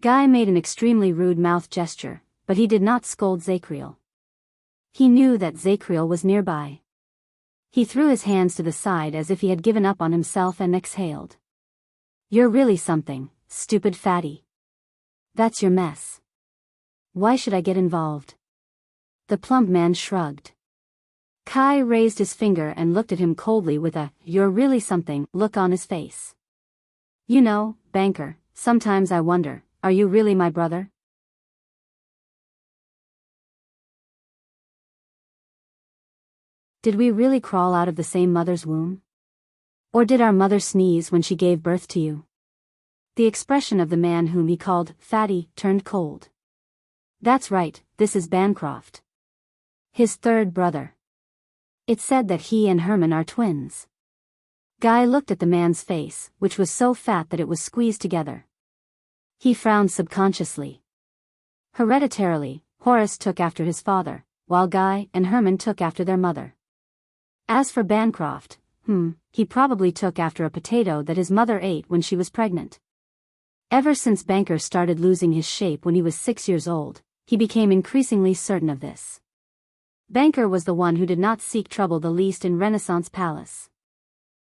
Guy made an extremely rude mouth gesture, but he did not scold Zacriel. He knew that Zacriel was nearby. He threw his hands to the side as if he had given up on himself and exhaled. "You're really something, stupid fatty. That's your mess. Why should I get involved?" The plump man shrugged. Kai raised his finger and looked at him coldly with a "you're really something" look on his face. "You know, banker, sometimes I wonder, are you really my brother?" Did we really crawl out of the same mother's womb? Or did our mother sneeze when she gave birth to you? The expression of the man whom he called Fatty turned cold. "That's right, this is Bancroft. His third brother. It's said that he and Herman are twins." Guy looked at the man's face, which was so fat that it was squeezed together. He frowned subconsciously. Hereditarily, Horace took after his father, while Guy and Herman took after their mother. As for Bancroft, he probably took after a potato that his mother ate when she was pregnant. Ever since Banker started losing his shape when he was 6 years old, he became increasingly certain of this. Banker was the one who did not seek trouble the least in Renaissance Palace.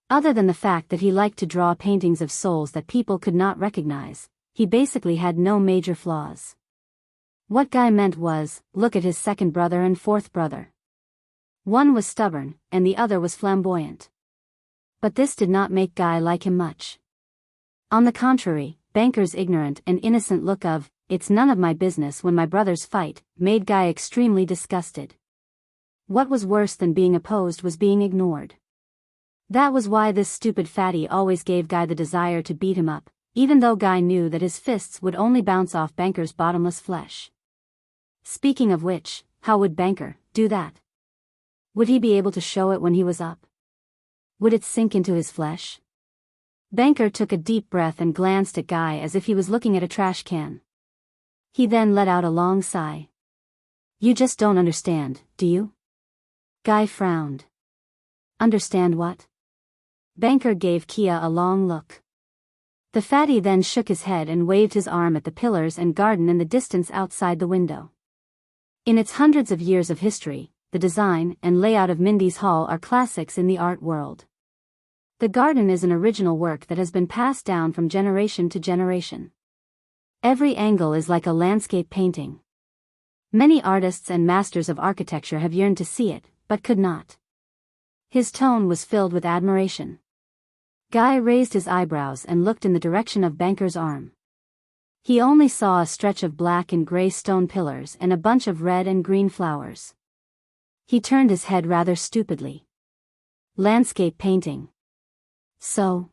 Other than the fact that he liked to draw paintings of souls that people could not recognize, he basically had no major flaws. What Guy meant was, look at his second brother and fourth brother. One was stubborn, and the other was flamboyant. But this did not make Guy like him much. On the contrary, Banker's ignorant and innocent look of, "It's none of my business when my brothers fight," made Guy extremely disgusted. What was worse than being opposed was being ignored. That was why this stupid fatty always gave Guy the desire to beat him up, even though Guy knew that his fists would only bounce off Banker's bottomless flesh. Speaking of which, how would Banker do that? Would he be able to show it when he was up? Would it sink into his flesh? Banker took a deep breath and glanced at Guy as if he was looking at a trash can. He then let out a long sigh. "You just don't understand, do you?" Guy frowned. "Understand what?" Banker gave Kia a long look. The fatty then shook his head and waved his arm at the pillars and garden in the distance outside the window. In its hundreds of years of history, the design and layout of Mindy's Hall are classics in the art world. The garden is an original work that has been passed down from generation to generation. Every angle is like a landscape painting. Many artists and masters of architecture have yearned to see it, but could not. His tone was filled with admiration. Guy raised his eyebrows and looked in the direction of Banker's arm. He only saw a stretch of black and gray stone pillars and a bunch of red and green flowers. He turned his head rather stupidly. Landscape painting. So?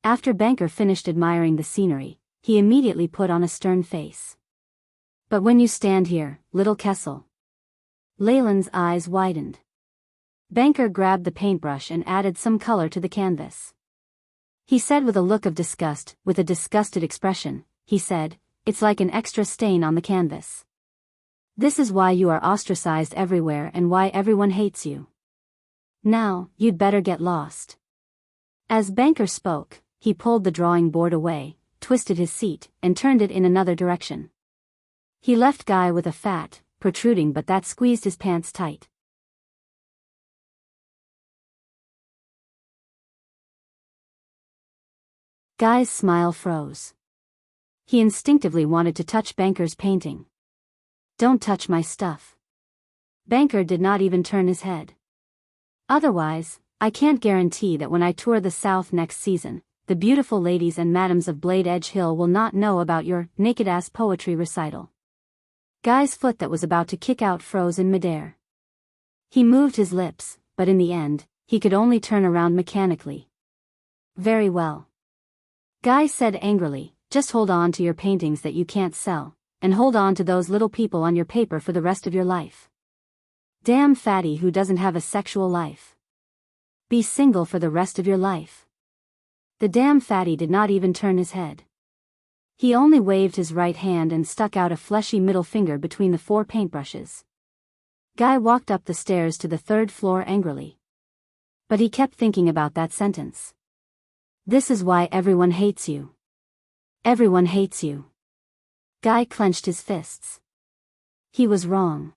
After Banker finished admiring the scenery, he immediately put on a stern face. "But when you stand here, little Kessel." Leyland's eyes widened. Banker grabbed the paintbrush and added some color to the canvas. He said with a look of disgust, with a disgusted expression, he said, "It's like an extra stain on the canvas. This is why you are ostracized everywhere and why everyone hates you. Now, you'd better get lost." As Banker spoke, he pulled the drawing board away, twisted his seat, and turned it in another direction. He left Guy with a fat, protruding but that squeezed his pants tight. Guy's smile froze. He instinctively wanted to touch Banker's painting. "Don't touch my stuff." Banker did not even turn his head. "Otherwise, I can't guarantee that when I tour the South next season, the beautiful ladies and madams of Blade Edge Hill will not know about your naked-ass poetry recital." Guy's foot that was about to kick out froze in midair. He moved his lips, but in the end, he could only turn around mechanically. "Very well," Guy said angrily, "just hold on to your paintings that you can't sell, and hold on to those little people on your paper for the rest of your life. Damn fatty who doesn't have a sexual life. Be single for the rest of your life." The damn fatty did not even turn his head. He only waved his right hand and stuck out a fleshy middle finger between the 4 paintbrushes. Guy walked up the stairs to the 3rd floor angrily. But he kept thinking about that sentence. This is why everyone hates you. Everyone hates you. Guy clenched his fists. He was wrong.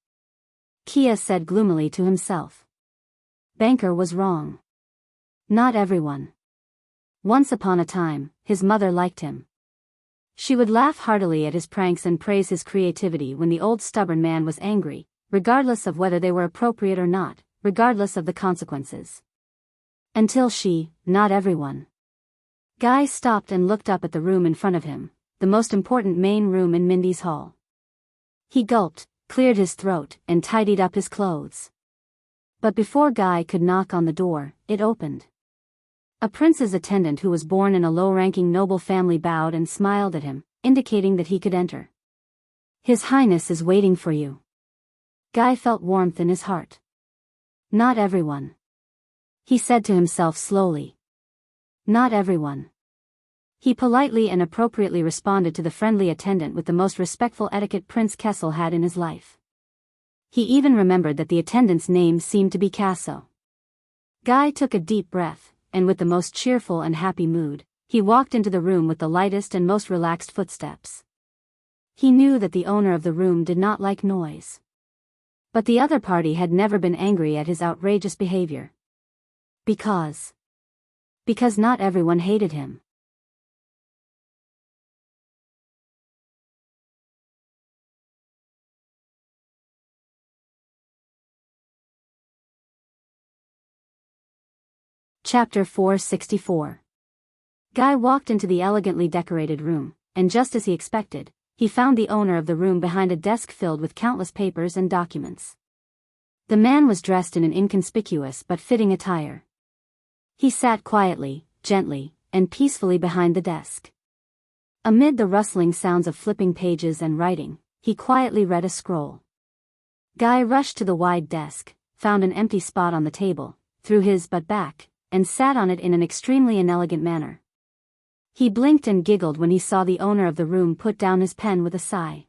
Kia said gloomily to himself. Banker was wrong. Not everyone. Once upon a time, his mother liked him. She would laugh heartily at his pranks and praise his creativity when the old stubborn man was angry, regardless of whether they were appropriate or not, regardless of the consequences. Until she, not everyone. Guy stopped and looked up at the room in front of him, the most important main room in Mindy's hall. He gulped, cleared his throat, and tidied up his clothes. But before Guy could knock on the door, it opened. A prince's attendant who was born in a low-ranking noble family bowed and smiled at him, indicating that he could enter. His Highness is waiting for you. Guy felt warmth in his heart. Not everyone. He said to himself slowly. Not everyone. He politely and appropriately responded to the friendly attendant with the most respectful etiquette Prince Kessel had in his life. He even remembered that the attendant's name seemed to be Casso. Guy took a deep breath, and with the most cheerful and happy mood, he walked into the room with the lightest and most relaxed footsteps. He knew that the owner of the room did not like noise. But the other party had never been angry at his outrageous behavior. Because not everyone hated him. Chapter 464. Guy walked into the elegantly decorated room, and just as he expected, he found the owner of the room behind a desk filled with countless papers and documents. The man was dressed in an inconspicuous but fitting attire. He sat quietly, gently, and peacefully behind the desk. Amid the rustling sounds of flipping pages and writing, he quietly read a scroll. Guy rushed to the wide desk, found an empty spot on the table, threw his butt back, and sat on it in an extremely inelegant manner. He blinked and giggled when he saw the owner of the room put down his pen with a sigh.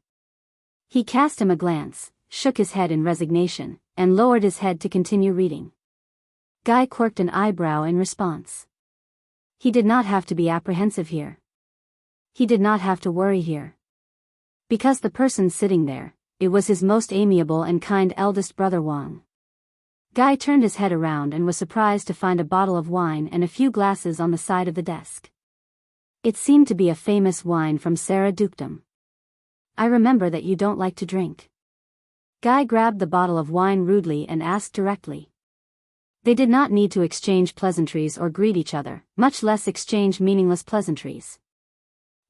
He cast him a glance, shook his head in resignation, and lowered his head to continue reading. Guy quirked an eyebrow in response. He did not have to be apprehensive here. He did not have to worry here. Because the person sitting there, it was his most amiable and kind eldest brother Wang. Guy turned his head around and was surprised to find a bottle of wine and a few glasses on the side of the desk. It seemed to be a famous wine from Sarah Dukedom. I remember that you don't like to drink. Guy grabbed the bottle of wine rudely and asked directly. They did not need to exchange pleasantries or greet each other, much less exchange meaningless pleasantries.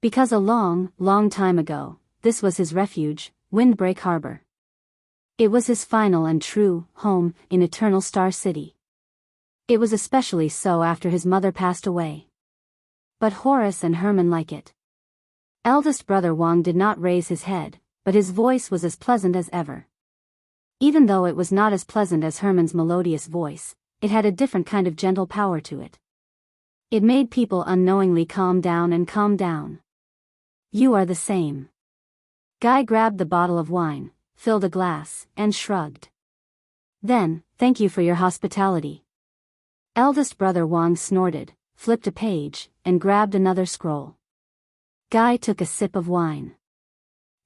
Because a long, long time ago, this was his refuge, Windbreak Harbor. It was his final and true home in Eternal Star City. It was especially so after his mother passed away. But Horace and Herman like it. Eldest brother Wang did not raise his head, but his voice was as pleasant as ever. Even though it was not as pleasant as Herman's melodious voice, it had a different kind of gentle power to it. It made people unknowingly calm down and calm down. You are the same. Guy grabbed the bottle of wine, filled a glass, and shrugged. Then, thank you for your hospitality. Eldest brother Wang snorted, flipped a page, and grabbed another scroll. Guy took a sip of wine.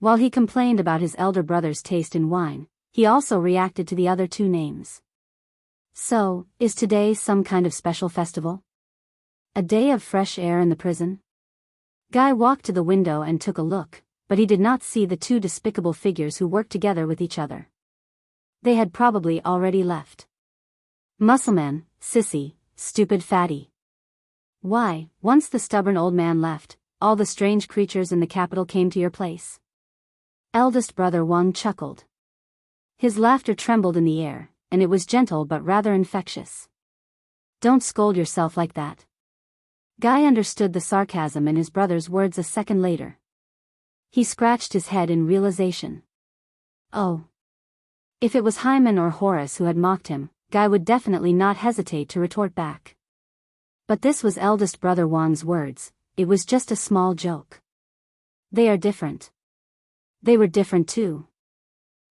While he complained about his elder brother's taste in wine, he also reacted to the other two names. So, is today some kind of special festival? A day of fresh air in the prison? Guy walked to the window and took a look, but he did not see the two despicable figures who worked together with each other. They had probably already left. Muscleman, sissy, stupid fatty. Why, once the stubborn old man left, all the strange creatures in the capital came to your place. Eldest brother Wang chuckled. His laughter trembled in the air, and it was gentle but rather infectious. Don't scold yourself like that. Guy understood the sarcasm in his brother's words a second later. He scratched his head in realization. Oh. If it was Hyman or Horace who had mocked him, Guy would definitely not hesitate to retort back. But this was eldest brother Wang's words, it was just a small joke. They are different. They were different too.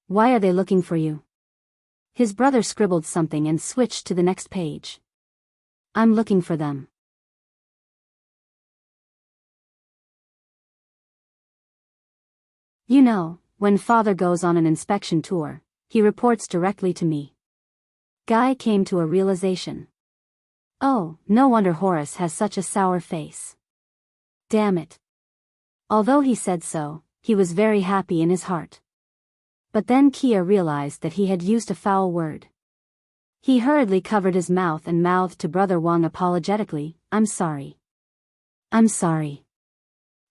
Why are they looking for you? His brother scribbled something and switched to the next page. I'm looking for them. You know, when father goes on an inspection tour, he reports directly to me. Guy came to a realization. Oh, no wonder Horace has such a sour face. Damn it. Although he said so, he was very happy in his heart. But then Kia realized that he had used a foul word. He hurriedly covered his mouth and mouthed to Brother Wang apologetically, "I'm sorry. I'm sorry."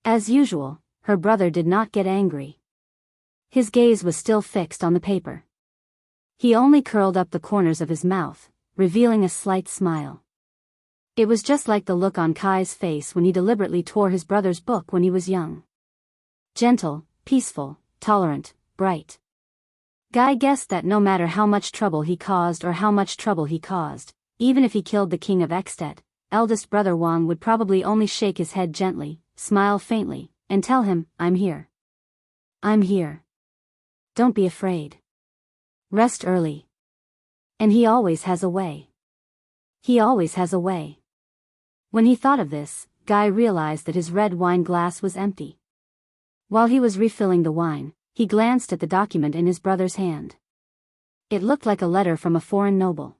As usual, her brother did not get angry. His gaze was still fixed on the paper. He only curled up the corners of his mouth, revealing a slight smile. It was just like the look on Kai's face when he deliberately tore his brother's book when he was young. Gentle, peaceful, tolerant, bright. Guy guessed that no matter how much trouble he caused, even if he killed the king of Extet, eldest brother Wang would probably only shake his head gently, smile faintly, and tell him, "I'm here. I'm here. Don't be afraid. Rest early." And he always has a way. He always has a way. When he thought of this, Guy realized that his red wine glass was empty. While he was refilling the wine, he glanced at the document in his brother's hand. It looked like a letter from a foreign noble.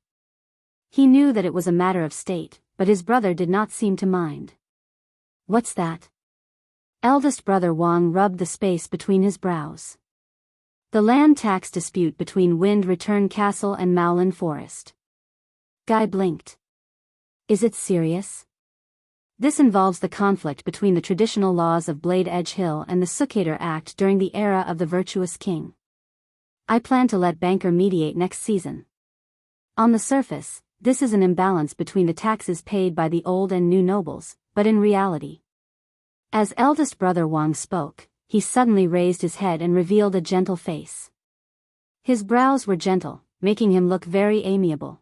He knew that it was a matter of state, but his brother did not seem to mind. "What's that?" Eldest brother Wang rubbed the space between his brows. The land tax dispute between Wind Return Castle and Mowlin Forest. Guy blinked. Is it serious? This involves the conflict between the traditional laws of Blade Edge Hill and the Succeder Act during the era of the virtuous king. I plan to let Banker mediate next season. On the surface, this is an imbalance between the taxes paid by the old and new nobles, but in reality. As eldest brother Wang spoke, he suddenly raised his head and revealed a gentle face. His brows were gentle, making him look very amiable.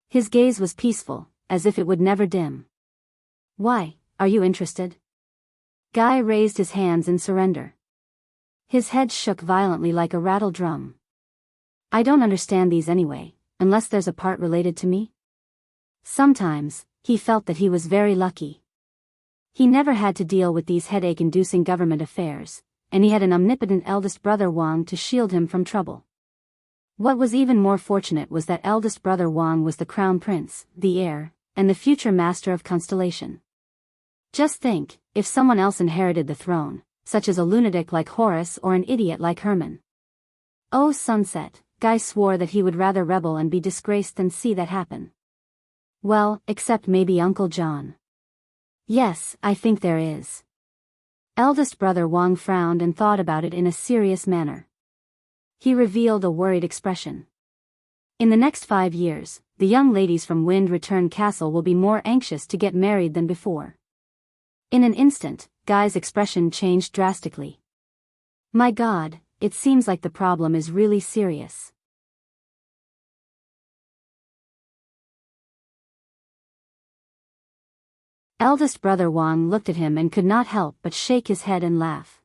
His gaze was peaceful, as if it would never dim. "Why, are you interested?" Guy raised his hands in surrender. His head shook violently like a rattle drum. "I don't understand these anyway, unless there's a part related to me." Sometimes, he felt that he was very lucky. He never had to deal with these headache-inducing government affairs, and he had an omnipotent eldest brother Wang to shield him from trouble. What was even more fortunate was that eldest brother Wang was the crown prince, the heir, and the future master of Constellation. Just think, if someone else inherited the throne, such as a lunatic like Horace or an idiot like Herman. Oh sunset, Guy swore that he would rather rebel and be disgraced than see that happen. Well, except maybe Uncle John. Yes, I think there is. Eldest brother Wang frowned and thought about it in a serious manner. He revealed a worried expression. In the next 5 years, the young ladies from Wind Return Castle will be more anxious to get married than before. In an instant, Guy's expression changed drastically. My God, it seems like the problem is really serious. Eldest brother Wang looked at him and could not help but shake his head and laugh.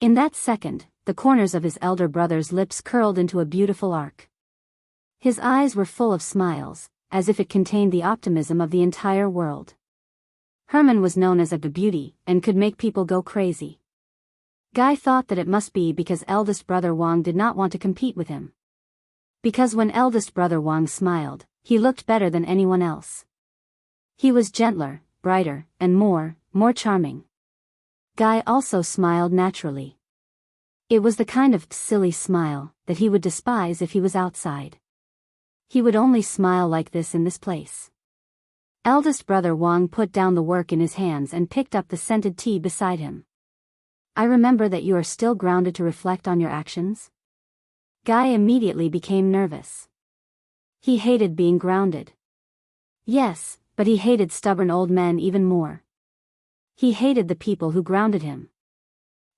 In that second, the corners of his elder brother's lips curled into a beautiful arc. His eyes were full of smiles, as if it contained the optimism of the entire world. Herman was known as a beauty, and could make people go crazy. Guy thought that it must be because eldest brother Wang did not want to compete with him. Because when eldest brother Wang smiled, he looked better than anyone else. He was gentler, brighter, and more charming. Guy also smiled naturally. It was the kind of silly smile that he would despise if he was outside. He would only smile like this in this place. Eldest brother Wang put down the work in his hands and picked up the scented tea beside him. I remember that you are still grounded to reflect on your actions? Guy immediately became nervous. He hated being grounded. Yes, but he hated stubborn old men even more. He hated the people who grounded him.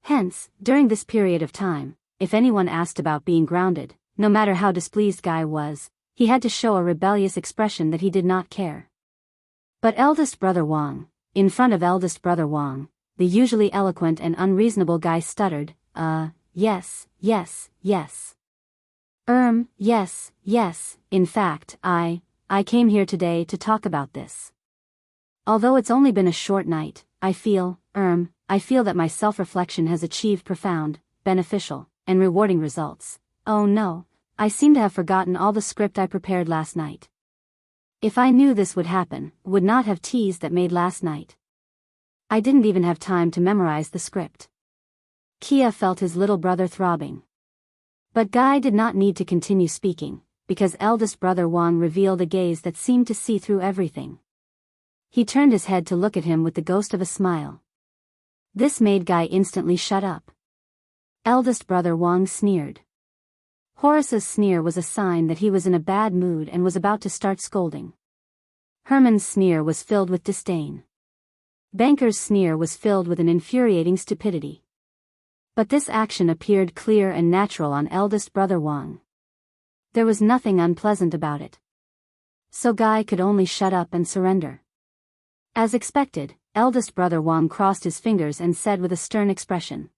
Hence, during this period of time, if anyone asked about being grounded, no matter how displeased Guy was, he had to show a rebellious expression that he did not care. But eldest brother Wang, in front of eldest brother Wang, the usually eloquent and unreasonable Guy stuttered, yes. Yes, in fact, I came here today to talk about this. Although it's only been a short night, I feel I feel that my self-reflection has achieved profound, beneficial, and rewarding results. Oh no, I seem to have forgotten all the script I prepared last night. If I knew this would happen, would not have teased that made last night. I didn't even have time to memorize the script. Kia felt his little brother throbbing. But Guy did not need to continue speaking, because eldest brother Wang revealed a gaze that seemed to see through everything. He turned his head to look at him with the ghost of a smile. This made Guy instantly shut up. Eldest brother Wang sneered. Horace's sneer was a sign that he was in a bad mood and was about to start scolding. Herman's sneer was filled with disdain. Banker's sneer was filled with an infuriating stupidity. But this action appeared clear and natural on eldest brother Wang. There was nothing unpleasant about it. So Guy could only shut up and surrender. As expected, eldest brother Wang crossed his fingers and said with a stern expression.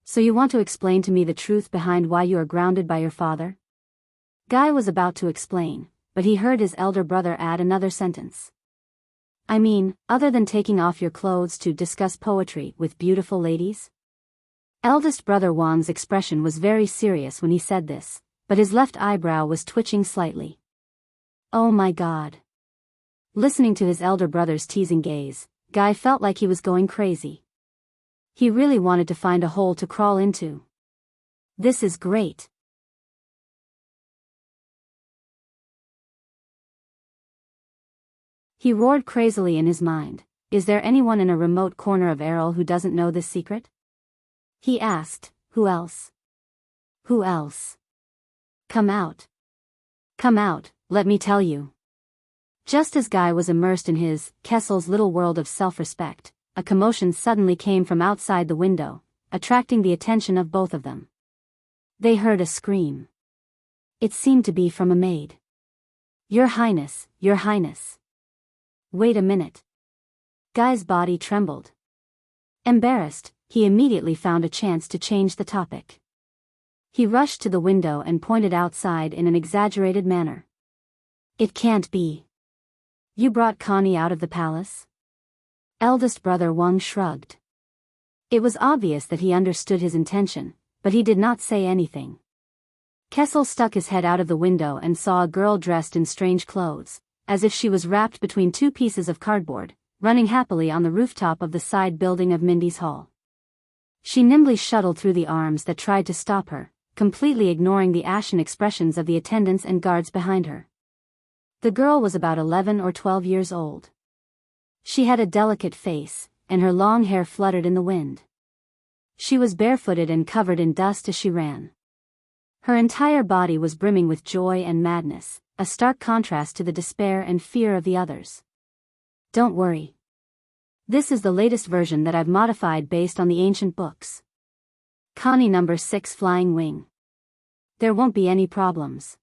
So you want to explain to me the truth behind why you are grounded by your father? Guy was about to explain, but he heard his elder brother add another sentence. I mean, other than taking off your clothes to discuss poetry with beautiful ladies? Eldest brother Wang's expression was very serious when he said this, but his left eyebrow was twitching slightly. Oh my God. Listening to his elder brother's teasing gaze, Guy felt like he was going crazy. He really wanted to find a hole to crawl into. This is great. He roared crazily in his mind. Is there anyone in a remote corner of Errol who doesn't know this secret? He asked, who else? Who else? Come out. Come out, let me tell you. Just as Guy was immersed in his, Kessel's little world of self-respect, a commotion suddenly came from outside the window, attracting the attention of both of them. They heard a scream. It seemed to be from a maid. Your Highness, Your Highness. Wait a minute. Guy's body trembled. Embarrassed, he immediately found a chance to change the topic. He rushed to the window and pointed outside in an exaggerated manner. It can't be. You brought Connie out of the palace? Eldest brother Wang shrugged. It was obvious that he understood his intention, but he did not say anything. Kessel stuck his head out of the window and saw a girl dressed in strange clothes, as if she was wrapped between two pieces of cardboard, running happily on the rooftop of the side building of Mindy's Hall. She nimbly shuttled through the arms that tried to stop her, completely ignoring the ashen expressions of the attendants and guards behind her. The girl was about 11 or 12 years old. She had a delicate face, and her long hair fluttered in the wind. She was barefooted and covered in dust as she ran. Her entire body was brimming with joy and madness, a stark contrast to the despair and fear of the others. Don't worry. This is the latest version that I've modified based on the ancient books. Connie number 6 Flying Wing. There won't be any problems.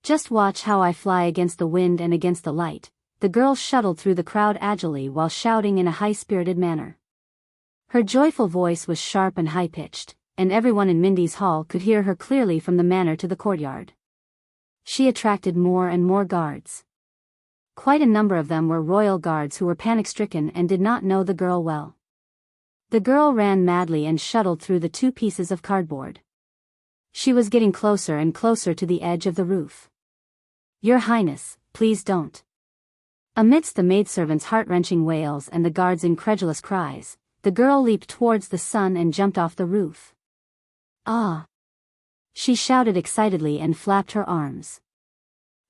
Just watch how I fly against the wind and against the light. The girl shuttled through the crowd agilely while shouting in a high-spirited manner. Her joyful voice was sharp and high-pitched, and everyone in Mindy's Hall could hear her clearly from the manor to the courtyard. She attracted more and more guards. Quite a number of them were royal guards who were panic-stricken and did not know the girl well. The girl ran madly and shuttled through the two pieces of cardboard. She was getting closer and closer to the edge of the roof. Your Highness, please don't. Amidst the maidservants' heart-wrenching wails and the guards' incredulous cries, the girl leaped towards the sun and jumped off the roof. Ah! She shouted excitedly and flapped her arms.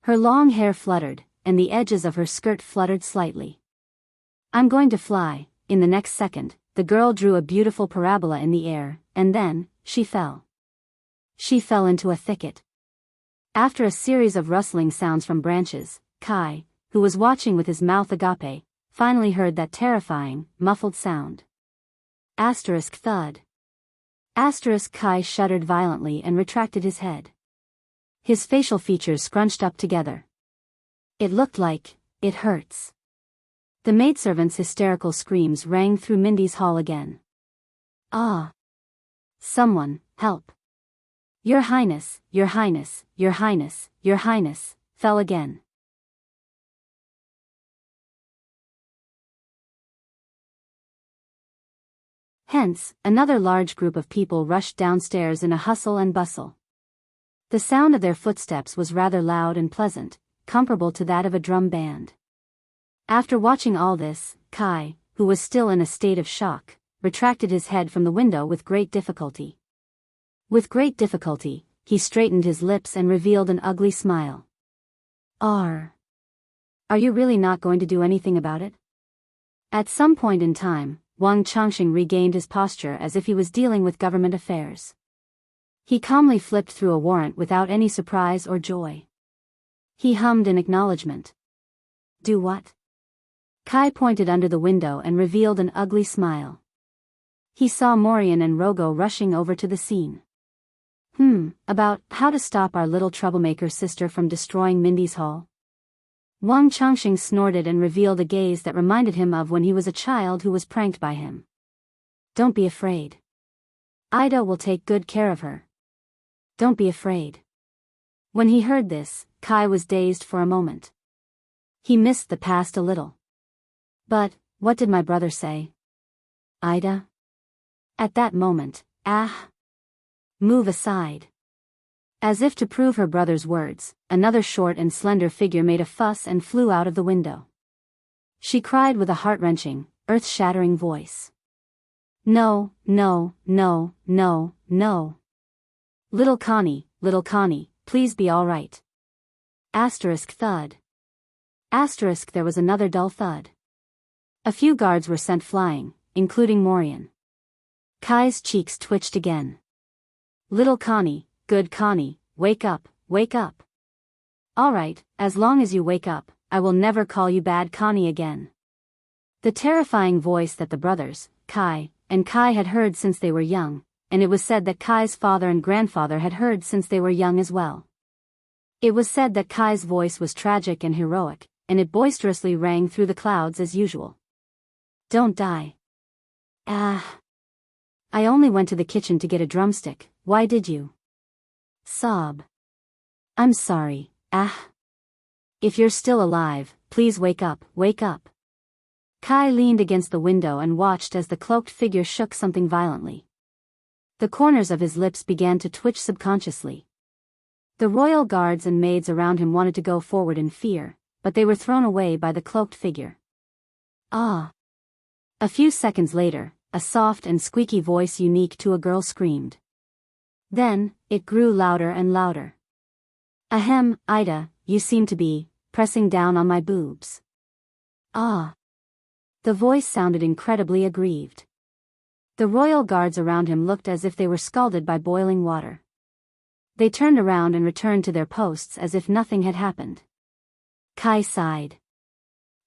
Her long hair fluttered, and the edges of her skirt fluttered slightly. I'm going to fly. In the next second, the girl drew a beautiful parabola in the air, and then, she fell. She fell into a thicket. After a series of rustling sounds from branches, Kai, who was watching with his mouth agape, finally heard that terrifying, muffled sound. Asterisk thud. Asterisk Kai shuddered violently and retracted his head. His facial features scrunched up together. It looked like, it hurts. The maidservants' hysterical screams rang through Mindy's Hall again. Ah! Someone, help! Your Highness, Your Highness, Your Highness, Your Highness, fell again. Hence, another large group of people rushed downstairs in a hustle and bustle. The sound of their footsteps was rather loud and pleasant, comparable to that of a drum band. After watching all this, Kai, who was still in a state of shock, retracted his head from the window with great difficulty. With great difficulty, he straightened his lips and revealed an ugly smile. Are you really not going to do anything about it? At some point in time, Wang Changxing regained his posture as if he was dealing with government affairs. He calmly flipped through a warrant without any surprise or joy. He hummed in acknowledgement. Do what? Kai pointed under the window and revealed an ugly smile. He saw Morian and Rogo rushing over to the scene. About how to stop our little troublemaker sister from destroying Mindy's hall? Wang Changxing snorted and revealed a gaze that reminded him of when he was a child who was pranked by him. Don't be afraid. Ida will take good care of her. Don't be afraid. When he heard this, Kai was dazed for a moment. He missed the past a little. But, what did my brother say? Ida? At that moment, move aside. As if to prove her brother's words, another short and slender figure made a fuss and flew out of the window. She cried with a heart-wrenching, earth-shattering voice. No, no, no, no, no. Little Connie, please be all right. Asterisk thud. Asterisk there was another dull thud. A few guards were sent flying, including Morian. Kai's cheeks twitched again. Little Connie, good Connie, wake up, wake up. All right, as long as you wake up, I will never call you bad Connie again. The terrifying voice that the brothers, Kai, and Kai had heard since they were young, and it was said that Kai's father and grandfather had heard since they were young as well. It was said that Kai's voice was tragic and heroic, and it boisterously rang through the clouds as usual. Don't die. I only went to the kitchen to get a drumstick, why did you? Sob. I'm sorry, If you're still alive, please wake up, wake up. Kai leaned against the window and watched as the cloaked figure shook something violently. The corners of his lips began to twitch subconsciously. The royal guards and maids around him wanted to go forward in fear, but they were thrown away by the cloaked figure. Ah! A few seconds later, a soft and squeaky voice unique to a girl screamed. Then, it grew louder and louder. Ahem, Ida, you seem to be pressing down on my boobs. Ah! The voice sounded incredibly aggrieved. The royal guards around him looked as if they were scalded by boiling water. They turned around and returned to their posts as if nothing had happened. Kai sighed.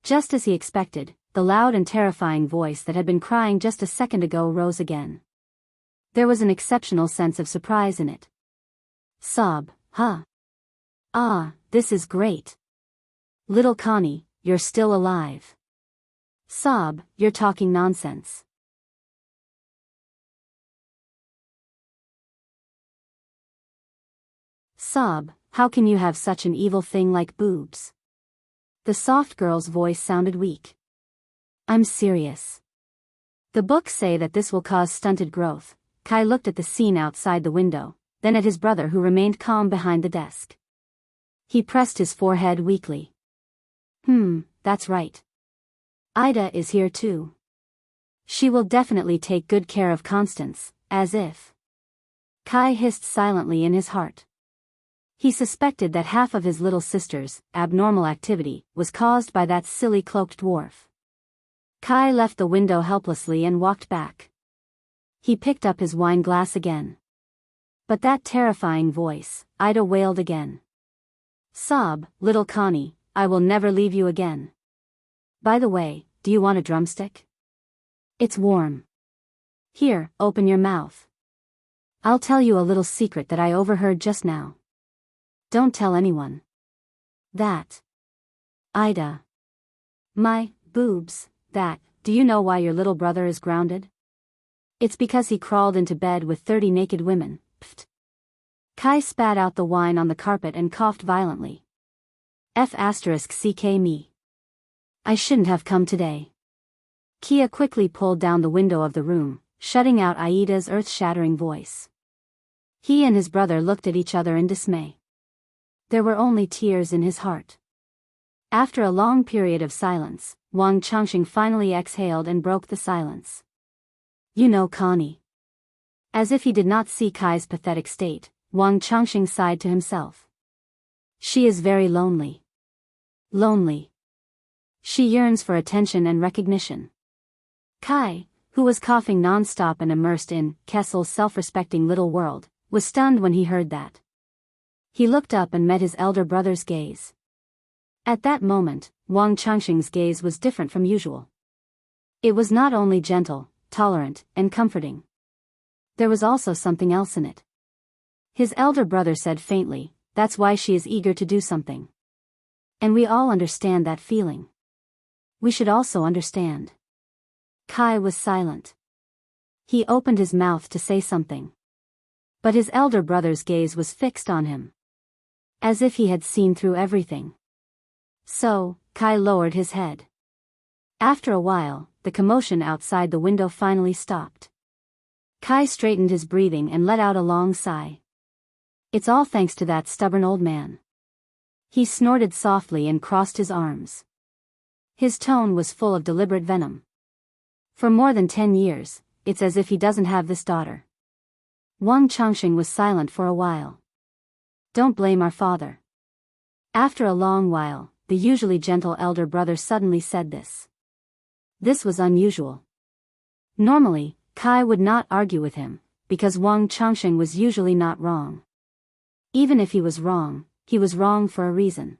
Just as he expected, the loud and terrifying voice that had been crying just a second ago rose again. There was an exceptional sense of surprise in it. Sob, huh? Ah, this is great. Little Connie, you're still alive. Sob, you're talking nonsense. Sob, how can you have such an evil thing like boobs? The soft girl's voice sounded weak. I'm serious. The books say that this will cause stunted growth. Kai looked at the scene outside the window, then at his brother who remained calm behind the desk. He pressed his forehead weakly. That's right. Ida is here too. She will definitely take good care of Constance, as if. Kai hissed silently in his heart. He suspected that half of his little sister's abnormal activity was caused by that silly cloaked dwarf. Kai left the window helplessly and walked back. He picked up his wine glass again. But that terrifying voice, Ida wailed again. Sob, little Connie, I will never leave you again. By the way, do you want a drumstick? It's warm. Here, open your mouth. I'll tell you a little secret that I overheard just now. Don't tell anyone. That. Ida. My boobs, do you know why your little brother is grounded? It's because he crawled into bed with 30 naked women, pfft. Kai spat out the wine on the carpet and coughed violently. F***ck me. I shouldn't have come today. Kia quickly pulled down the window of the room, shutting out Aida's earth-shattering voice. He and his brother looked at each other in dismay. There were only tears in his heart. After a long period of silence, Wang Changxing finally exhaled and broke the silence. You know Connie. As if he did not see Kai's pathetic state, Wang Changxing sighed to himself. She is very lonely. Lonely. She yearns for attention and recognition. Kai, who was coughing non-stop and immersed in Kessel's self-respecting little world, was stunned when he heard that. He looked up and met his elder brother's gaze. At that moment, Wang Changxing's gaze was different from usual. It was not only gentle, tolerant, and comforting. There was also something else in it. His elder brother said faintly, "That's why she is eager to do something. And we all understand that feeling. We should also understand." Kai was silent. He opened his mouth to say something. But his elder brother's gaze was fixed on him. As if he had seen through everything. So, Kai lowered his head. After a while, the commotion outside the window finally stopped. Kai straightened his breathing and let out a long sigh. It's all thanks to that stubborn old man. He snorted softly and crossed his arms. His tone was full of deliberate venom. For more than 10 years, it's as if he doesn't have this daughter. Wang Changxing was silent for a while. Don't blame our father. After a long while, the usually gentle elder brother suddenly said this. This was unusual. Normally, Kai would not argue with him, because Wang Changxing was usually not wrong. Even if he was wrong for a reason.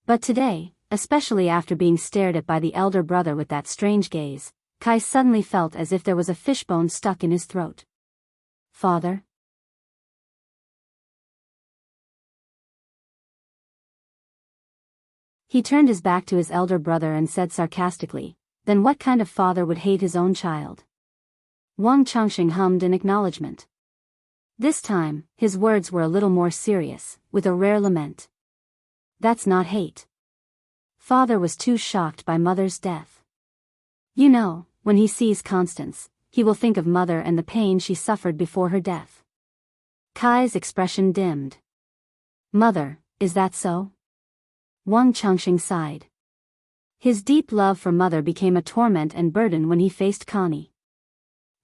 But today, especially after being stared at by the elder brother with that strange gaze, Kai suddenly felt as if there was a fishbone stuck in his throat. Father? He turned his back to his elder brother and said sarcastically, then what kind of father would hate his own child? Wang Changxing hummed in acknowledgement. This time, his words were a little more serious, with a rare lament. That's not hate. Father was too shocked by mother's death. You know, when he sees Constance, he will think of mother and the pain she suffered before her death. Kai's expression dimmed. Mother, is that so? Wang Changxing sighed. His deep love for mother became a torment and burden when he faced Connie.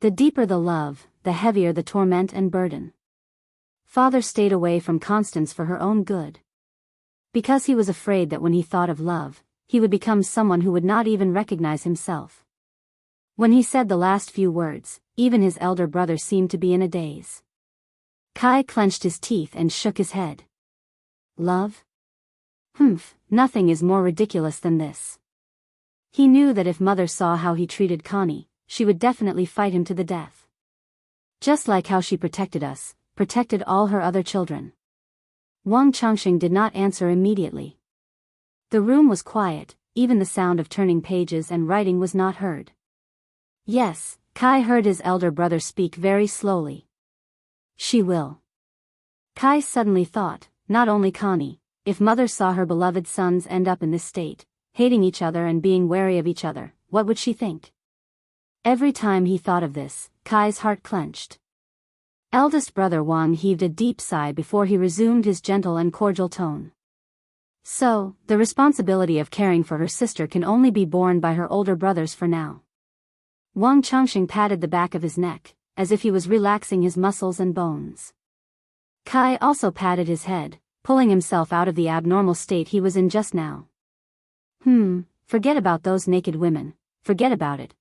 The deeper the love, the heavier the torment and burden. Father stayed away from Constance for her own good. Because he was afraid that when he thought of love, he would become someone who would not even recognize himself. When he said the last few words, even his elder brother seemed to be in a daze. Kai clenched his teeth and shook his head. Love? Nothing is more ridiculous than this. He knew that if mother saw how he treated Connie, she would definitely fight him to the death. Just like how she protected us, protected all her other children. Wang Changxing did not answer immediately. The room was quiet, even the sound of turning pages and writing was not heard. Yes, Kai heard his elder brother speak very slowly. She will. Kai suddenly thought, not only Connie, if mother saw her beloved sons end up in this state, hating each other and being wary of each other, what would she think? Every time he thought of this, Kai's heart clenched. Eldest brother Wang heaved a deep sigh before he resumed his gentle and cordial tone. So, the responsibility of caring for her sister can only be borne by her older brothers for now. Wang Changxing patted the back of his neck, as if he was relaxing his muscles and bones. Kai also patted his head, pulling himself out of the abnormal state he was in just now. Forget about those naked women, forget about it.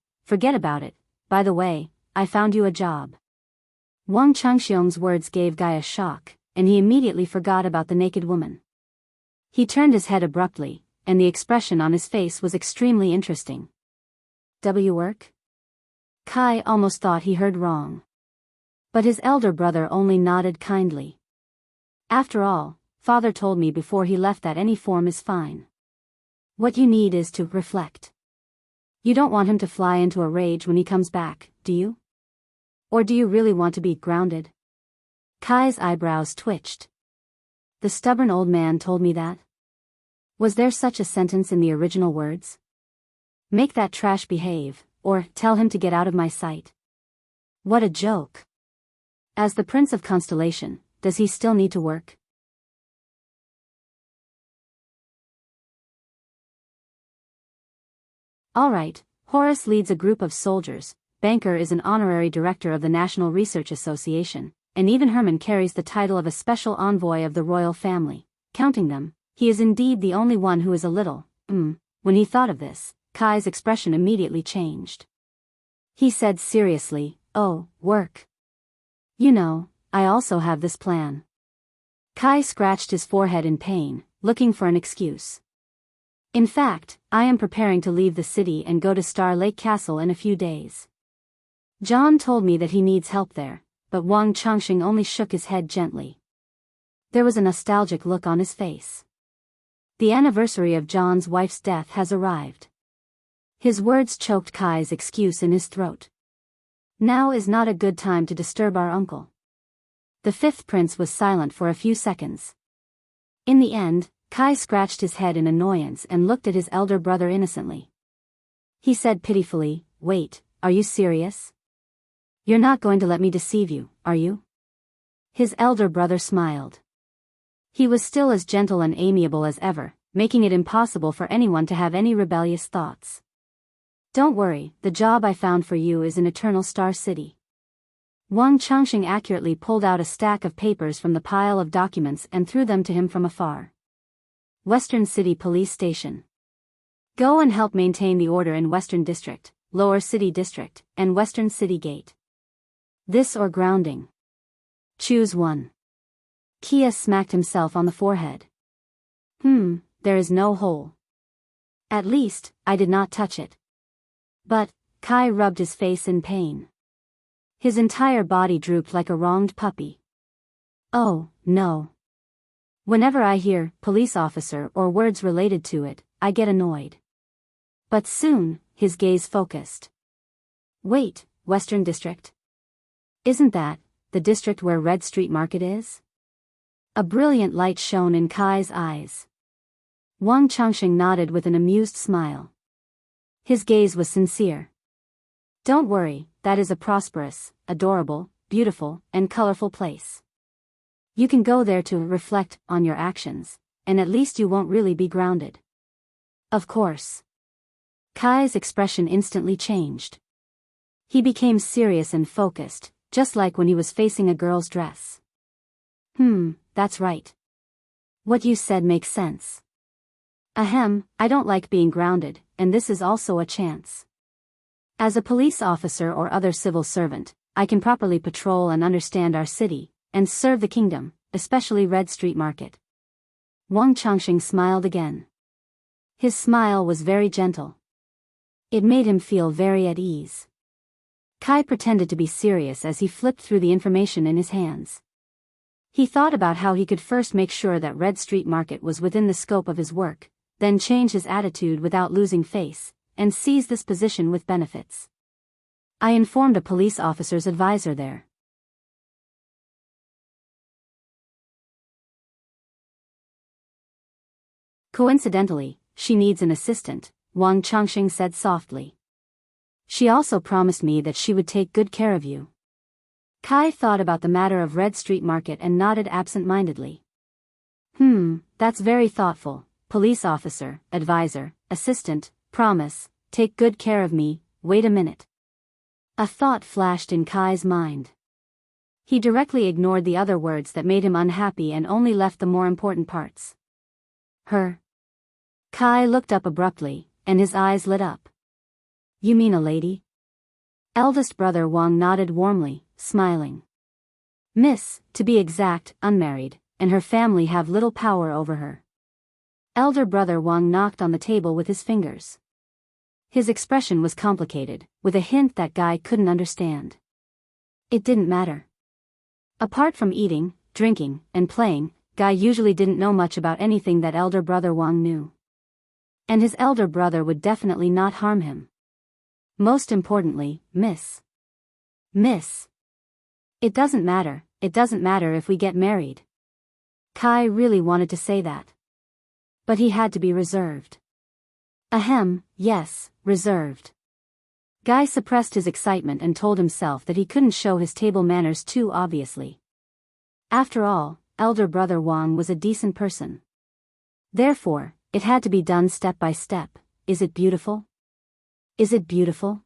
By the way, I found you a job. Wang Changxiong's words gave Guy a shock, and he immediately forgot about the naked woman. He turned his head abruptly, and the expression on his face was extremely interesting. Work? Kai almost thought he heard wrong. But his elder brother only nodded kindly. After all, father told me before he left that any form is fine. What you need is to reflect. You don't want him to fly into a rage when he comes back, do you? Or do you really want to be grounded? Kai's eyebrows twitched. The stubborn old man told me that. Was there such a sentence in the original words? Make that trash behave, or tell him to get out of my sight. What a joke. As the Prince of Constellation, does he still need to work? Alright, Horace leads a group of soldiers, Banker is an honorary director of the National Research Association, and even Herman carries the title of a special envoy of the royal family. Counting them, he is indeed the only one who is a little, When he thought of this, Kai's expression immediately changed. He said seriously, "Oh, work. You know, I also have this plan." Kai scratched his forehead in pain, looking for an excuse. "In fact, I am preparing to leave the city and go to Star Lake Castle in a few days. John told me that he needs help there," but Wang Changxing only shook his head gently. There was a nostalgic look on his face. The anniversary of John's wife's death has arrived. His words choked Kai's excuse in his throat. "Now is not a good time to disturb our uncle." The fifth prince was silent for a few seconds. In the end, Kai scratched his head in annoyance and looked at his elder brother innocently. He said pitifully, "Wait, are you serious? You're not going to let me deceive you, are you?" His elder brother smiled. He was still as gentle and amiable as ever, making it impossible for anyone to have any rebellious thoughts. "Don't worry, the job I found for you is in Eternal Star City." Wang Changxing accurately pulled out a stack of papers from the pile of documents and threw them to him from afar. "Western City Police Station. Go and help maintain the order in Western District, Lower City District, and Western City Gate. This or grounding. Choose one." Kia smacked himself on the forehead. There is no hole. At least, I did not touch it." But, Kai rubbed his face in pain. His entire body drooped like a wronged puppy. "Oh, no. Whenever I hear police officer or words related to it, I get annoyed." But soon, his gaze focused. "Wait, Western District? Isn't that the district where Red Street Market is?" A brilliant light shone in Kai's eyes. Wang Changxing nodded with an amused smile. His gaze was sincere. "Don't worry, that is a prosperous, adorable, beautiful, and colorful place. You can go there to reflect on your actions, and at least you won't really be grounded." "Of course." Kai's expression instantly changed. He became serious and focused, just like when he was facing a girl's dress. That's right. What you said makes sense. I don't like being grounded, and this is also a chance. As a police officer or other civil servant, I can properly patrol and understand our city, and serve the kingdom, especially Red Street Market." Wang Changxing smiled again. His smile was very gentle. It made him feel very at ease. Kai pretended to be serious as he flipped through the information in his hands. He thought about how he could first make sure that Red Street Market was within the scope of his work, then change his attitude without losing face, and seize this position with benefits. "I informed a police officer's advisor there. Coincidentally, she needs an assistant," Wang Changxing said softly. "She also promised me that she would take good care of you." Kai thought about the matter of Red Street Market and nodded absent-mindedly. That's very thoughtful. Police officer, advisor, assistant, promise, take good care of me, wait a minute." A thought flashed in Kai's mind. He directly ignored the other words that made him unhappy and only left the more important parts. "Her." Kai looked up abruptly, and his eyes lit up. "You mean a lady?" Eldest brother Wang nodded warmly, smiling. "Miss, to be exact, unmarried, and her family have little power over her." Elder brother Wang knocked on the table with his fingers. His expression was complicated, with a hint that Guy couldn't understand. It didn't matter. Apart from eating, drinking, and playing, Guy usually didn't know much about anything that elder brother Wang knew. And his elder brother would definitely not harm him. Most importantly, Miss. It doesn't matter if we get married. Kai really wanted to say that. But he had to be reserved. Yes, reserved. Guy suppressed his excitement and told himself that he couldn't show his table manners too obviously. After all, elder brother Wang was a decent person. Therefore, it had to be done step by step. Is it beautiful? Is it beautiful?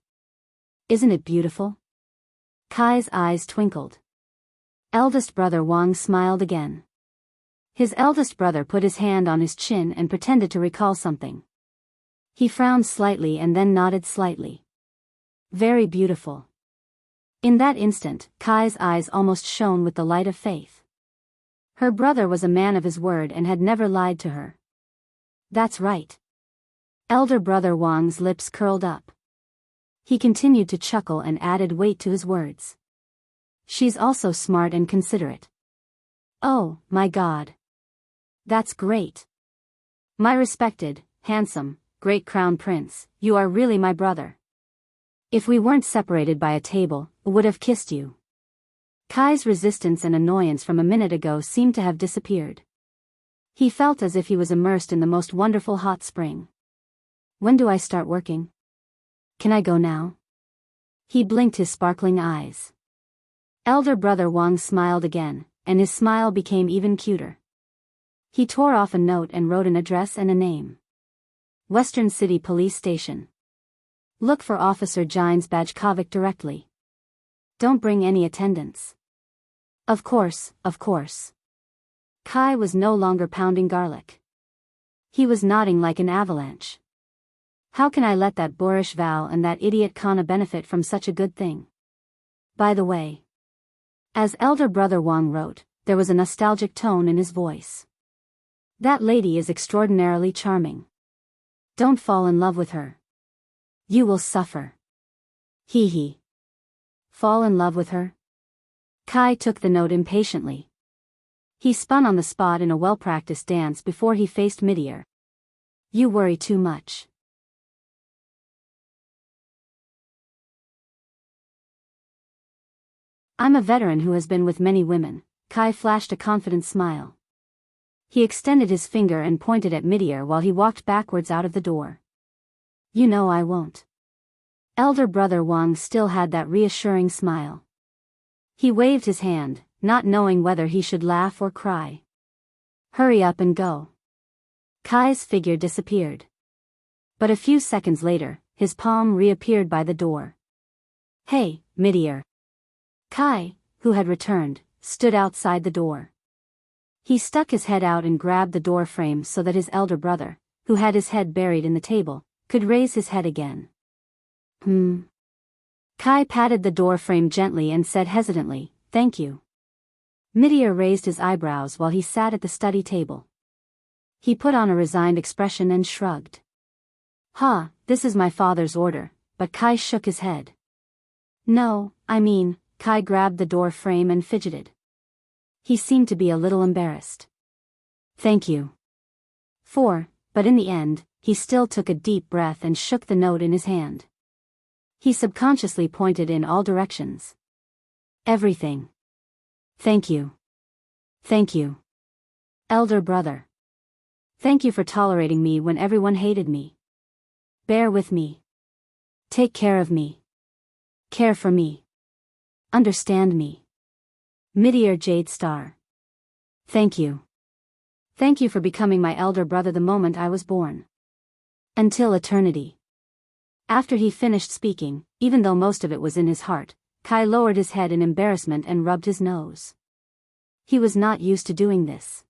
Isn't it beautiful? Kai's eyes twinkled. Eldest brother Wang smiled again. His eldest brother put his hand on his chin and pretended to recall something. He frowned slightly and then nodded slightly. Very beautiful. In that instant, Kai's eyes almost shone with the light of faith. Her brother was a man of his word and had never lied to her. That's right. Elder brother Wang's lips curled up. He continued to chuckle and added weight to his words. She's also smart and considerate. Oh, my God. That's great. My respected, handsome, great crown prince, you are really my brother. If we weren't separated by a table, I would have kissed you. Kai's resistance and annoyance from a minute ago seemed to have disappeared. He felt as if he was immersed in the most wonderful hot spring. When do I start working? Can I go now? He blinked his sparkling eyes. Elder brother Wang smiled again, and his smile became even cuter. He tore off a note and wrote an address and a name. Western City Police Station. Look for Officer Jines Bajkovic directly. Don't bring any attendants. Of course, of course. Kai was no longer pounding garlic. He was nodding like an avalanche. How can I let that boorish Val and that idiot Kana benefit from such a good thing? By the way. As elder brother Wang wrote, there was a nostalgic tone in his voice. That lady is extraordinarily charming. Don't fall in love with her. You will suffer. Hee hee. Fall in love with her? Kai took the note impatiently. He spun on the spot in a well-practiced dance before he faced Midier. You worry too much. I'm a veteran who has been with many women. Kai flashed a confident smile. He extended his finger and pointed at Midier while he walked backwards out of the door. You know I won't. Elder brother Wang still had that reassuring smile. He waved his hand, not knowing whether he should laugh or cry. Hurry up and go. Kai's figure disappeared. But a few seconds later, his palm reappeared by the door. Hey, Midier. Kai, who had returned, stood outside the door. He stuck his head out and grabbed the door frame so that his elder brother, who had his head buried in the table, could raise his head again. Kai patted the door frame gently and said hesitantly, Thank you. Midier raised his eyebrows while he sat at the study table. He put on a resigned expression and shrugged. This is my father's order, but Kai shook his head. No, Kai grabbed the door frame and fidgeted. He seemed to be a little embarrassed. Thank you. But in the end, he still took a deep breath and shook the note in his hand. He subconsciously pointed in all directions. Everything. Thank you. Thank you. Elder brother. Thank you for tolerating me when everyone hated me. Bear with me. Take care of me. Care for me. Understand me. Midier Jade Star. Thank you. Thank you for becoming my elder brother the moment I was born. Until eternity. After he finished speaking, even though most of it was in his heart, Kai lowered his head in embarrassment and rubbed his nose. He was not used to doing this.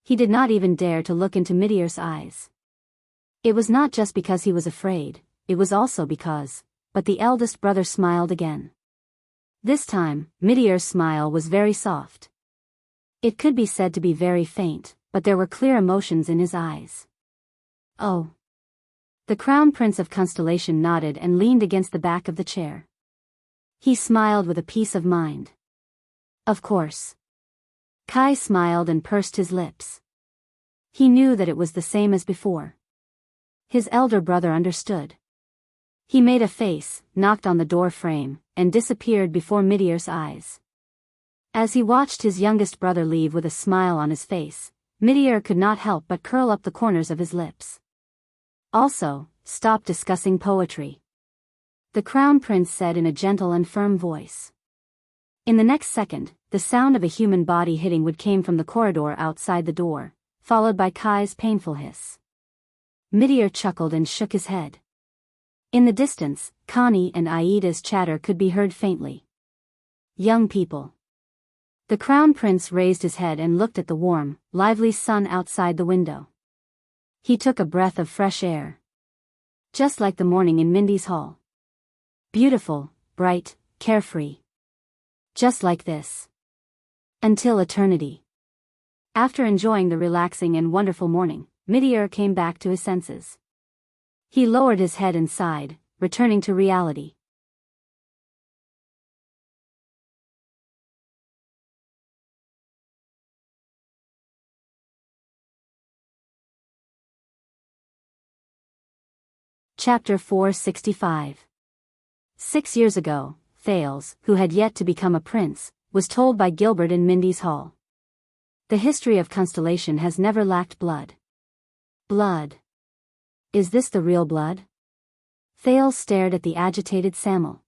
He did not even dare to look into Midier's eyes. It was not just because he was afraid, it was also because, but the eldest brother smiled again. This time, Midier's smile was very soft. It could be said to be very faint, but there were clear emotions in his eyes. Oh. The Crown Prince of Constellation nodded and leaned against the back of the chair. He smiled with a peace of mind. Of course. Kai smiled and pursed his lips. He knew that it was the same as before. His elder brother understood. He made a face, knocked on the door frame, and disappeared before Midier's eyes. As he watched his youngest brother leave with a smile on his face, Midier could not help but curl up the corners of his lips. Also, stop discussing poetry. the Crown Prince said in a gentle and firm voice. In the next second, the sound of a human body hitting wood came from the corridor outside the door, followed by Kai's painful hiss. Midir chuckled and shook his head. In the distance, Connie and Aida's chatter could be heard faintly. Young people. The Crown Prince raised his head and looked at the warm, lively sun outside the window. He took a breath of fresh air. Just like the morning in Mindy's hall. Beautiful, bright, carefree. Just like this. Until eternity. After enjoying the relaxing and wonderful morning, Midir came back to his senses. He lowered his head and sighed, returning to reality. Chapter 465. 6 years ago, Thales, who had yet to become a prince, was told by Gilbert in Mindy's hall. The history of Constellation has never lacked blood. Blood. Is this the real blood? Thales stared at the agitated Samuel.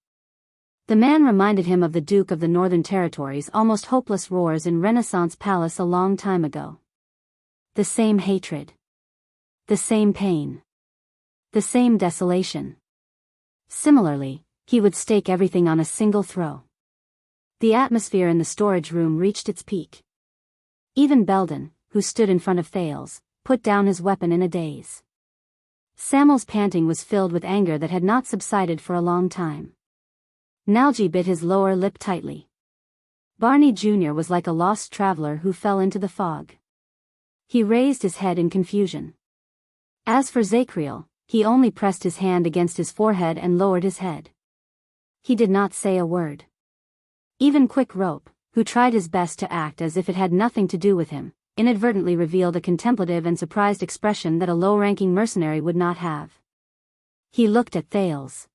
The man reminded him of the Duke of the Northern Territories' almost hopeless roars in Renaissance Palace a long time ago. The same hatred. The same pain. The same desolation. Similarly, he would stake everything on a single throw. The atmosphere in the storage room reached its peak. Even Belden, who stood in front of Thales, put down his weapon in a daze. Samuel's panting was filled with anger that had not subsided for a long time. Nalji bit his lower lip tightly. Barney Jr. was like a lost traveler who fell into the fog. He raised his head in confusion. As for Zacriel, he only pressed his hand against his forehead and lowered his head. He did not say a word. Even Quick Rope, who tried his best to act as if it had nothing to do with him, inadvertently revealed a contemplative and surprised expression that a low-ranking mercenary would not have. He looked at Thales.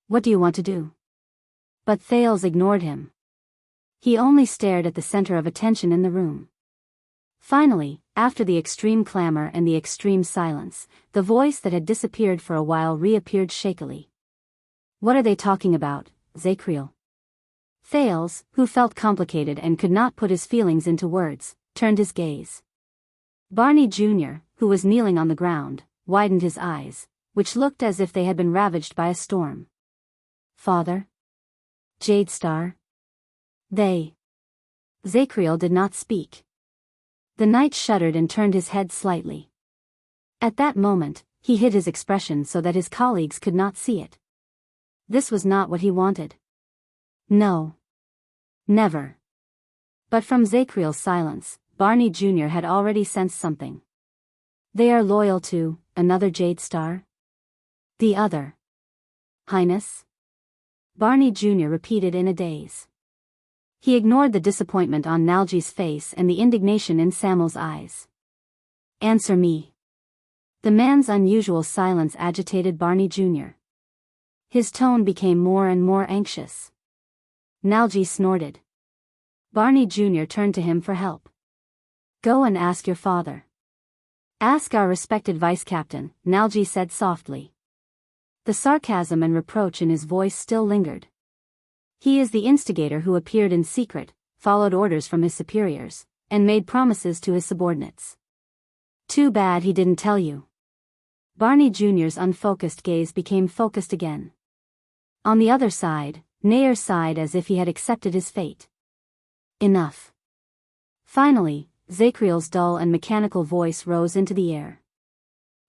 "What do you want to do?" But Thales ignored him. He only stared at the center of attention in the room. Finally, after the extreme clamor and the extreme silence, the voice that had disappeared for a while reappeared shakily. "What are they talking about, Zacriel?" Thales, who felt complicated and could not put his feelings into words, turned his gaze. Barney Jr., who was kneeling on the ground, widened his eyes, which looked as if they had been ravaged by a storm. "Father? Jade Star? They?" Zacriel did not speak. The knight shuddered and turned his head slightly. At that moment, he hid his expression so that his colleagues could not see it. This was not what he wanted. No. Never. But from Zacriel's silence, Barney Jr. had already sensed something. "They are loyal to another Jade Star?" "The other. Highness?" Barney Jr. repeated in a daze. He ignored the disappointment on Nalji's face and the indignation in Samuel's eyes. "Answer me." The man's unusual silence agitated Barney Jr. His tone became more and more anxious. Nalji snorted. Barney Jr. turned to him for help. "Go and ask your father." "Ask our respected vice-captain," Nalji said softly. The sarcasm and reproach in his voice still lingered. "He is the instigator who appeared in secret, followed orders from his superiors, and made promises to his subordinates. Too bad he didn't tell you." Barney Jr.'s unfocused gaze became focused again. On the other side, Nair sighed as if he had accepted his fate. "Enough." Finally, Zacriel's dull and mechanical voice rose into the air.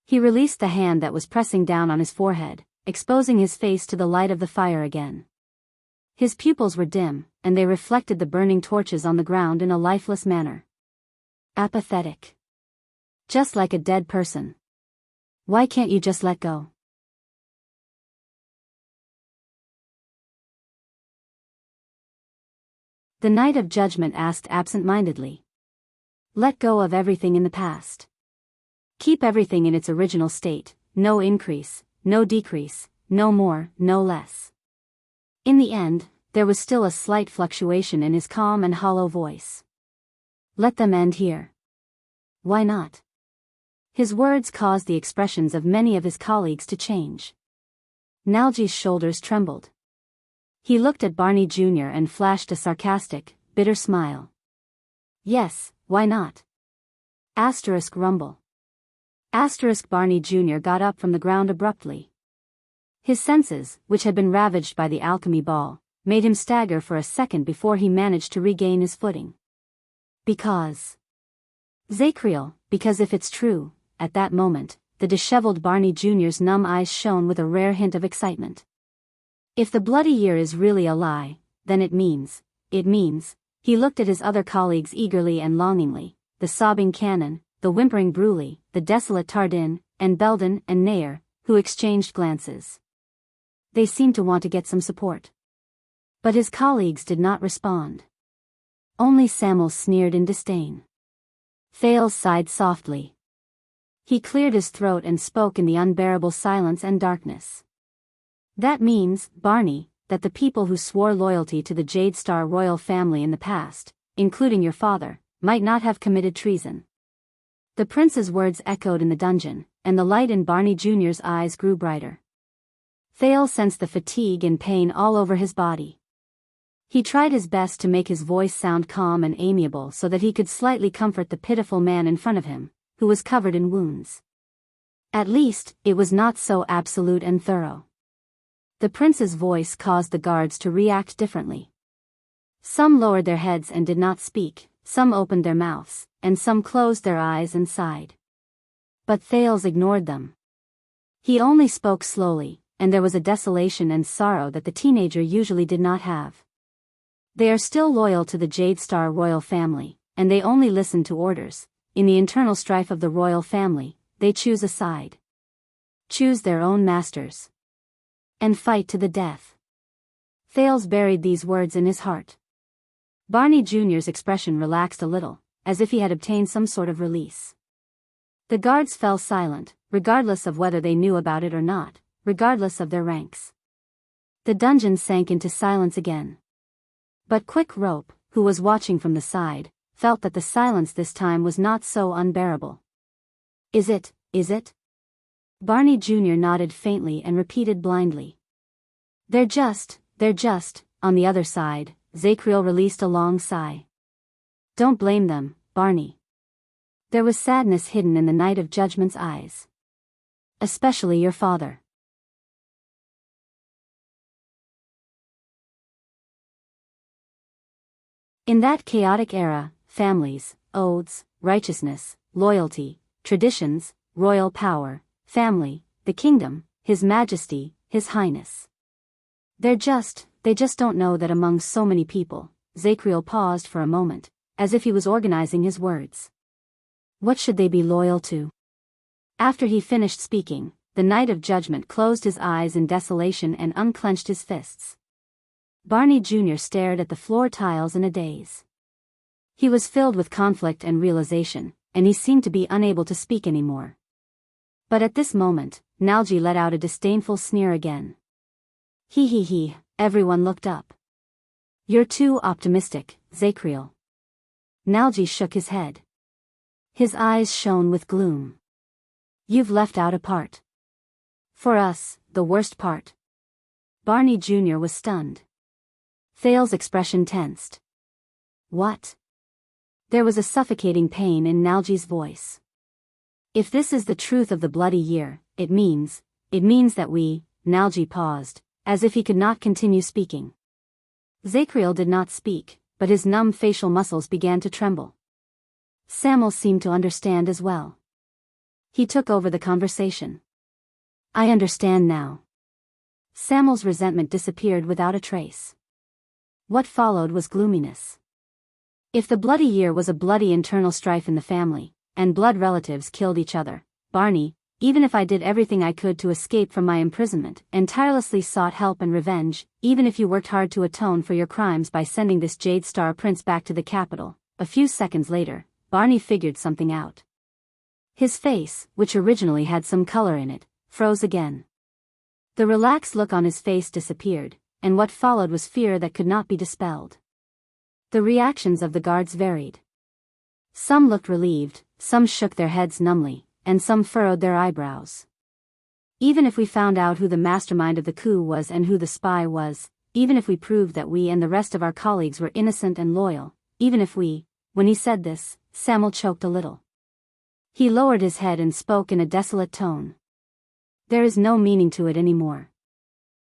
He released the hand that was pressing down on his forehead, exposing his face to the light of the fire again. His pupils were dim, and they reflected the burning torches on the ground in a lifeless manner. Apathetic. Just like a dead person. Why can't you just let go? The Knight of Judgment asked absent-mindedly. Let go of everything in the past. Keep everything in its original state, no increase, no decrease, no more, no less. In the end, there was still a slight fluctuation in his calm and hollow voice. Let them end here. Why not? His words caused the expressions of many of his colleagues to change. Nalgy's shoulders trembled. He looked at Barney Jr. and flashed a sarcastic, bitter smile. Yes, why not? Asterisk rumble. Asterisk Barney Jr. got up from the ground abruptly. His senses, which had been ravaged by the alchemy ball, made him stagger for a second before he managed to regain his footing. Because if it's true, at that moment, the disheveled Barney Jr.'s numb eyes shone with a rare hint of excitement. If the bloody year is really a lie, then it means, he looked at his other colleagues eagerly and longingly, the sobbing Cannon, the whimpering Bruley, the desolate Tardin, and Belden and Nair, who exchanged glances. They seemed to want to get some support. But his colleagues did not respond. Only Samuel sneered in disdain. Thales sighed softly. He cleared his throat and spoke in the unbearable silence and darkness. That means, Barney, that the people who swore loyalty to the Jade Star royal family in the past, including your father, might not have committed treason. The prince's words echoed in the dungeon, and the light in Barney Jr.'s eyes grew brighter. Thales sensed the fatigue and pain all over his body. He tried his best to make his voice sound calm and amiable so that he could slightly comfort the pitiful man in front of him, who was covered in wounds. At least, it was not so absolute and thorough. The prince's voice caused the guards to react differently. Some lowered their heads and did not speak, some opened their mouths, and some closed their eyes and sighed. But Thales ignored them. He only spoke slowly, and there was a desolation and sorrow that the teenager usually did not have. They are still loyal to the Jade Star royal family, and they only listen to orders. In the internal strife of the royal family, they choose a side. Choose their own masters. And fight to the death. Thales buried these words in his heart. Barney Jr.'s expression relaxed a little, as if he had obtained some sort of release. The guards fell silent, regardless of whether they knew about it or not, regardless of their ranks. The dungeon sank into silence again. But Quick Rope, who was watching from the side, felt that the silence this time was not so unbearable. Is it? Barney Jr. nodded faintly and repeated blindly. They're just, on the other side. Zacriel released a long sigh. Don't blame them, Barney. There was sadness hidden in the Night of Judgment's eyes. Especially your father. In that chaotic era, families, oaths, righteousness, loyalty, traditions, royal power, family, the kingdom, His Majesty, His Highness. They just don't know that among so many people. Zacriel paused for a moment, as if he was organizing his words. What should they be loyal to? After he finished speaking, the Knight of Judgment closed his eyes in desolation and unclenched his fists. Barney Jr. stared at the floor tiles in a daze. He was filled with conflict and realization, and he seemed to be unable to speak anymore. But at this moment, Nalgy let out a disdainful sneer again. He, everyone looked up. You're too optimistic, Zacriel. Nalgy shook his head. His eyes shone with gloom. You've left out a part. For us, the worst part. Barney Jr. was stunned. Thales' expression tensed. What? There was a suffocating pain in Nalgy's voice. If this is the truth of the bloody year, it means that we. Nalgy paused, as if he could not continue speaking. Zacriel did not speak, but his numb facial muscles began to tremble. Samuel seemed to understand as well. He took over the conversation. I understand now. Samuel's resentment disappeared without a trace. What followed was gloominess. If the bloody year was a bloody internal strife in the family, and blood relatives killed each other, Barney, even if I did everything I could to escape from my imprisonment and tirelessly sought help and revenge, even if you worked hard to atone for your crimes by sending this Jade Star prince back to the capital, a few seconds later, Barney figured something out. His face, which originally had some color in it, froze again. The relaxed look on his face disappeared, and what followed was fear that could not be dispelled. The reactions of the guards varied. Some looked relieved, some shook their heads numbly, and some furrowed their eyebrows. Even if we found out who the mastermind of the coup was and who the spy was, even if we proved that we and the rest of our colleagues were innocent and loyal, even if we—" When he said this, Samuel choked a little. He lowered his head and spoke in a desolate tone. "There is no meaning to it anymore."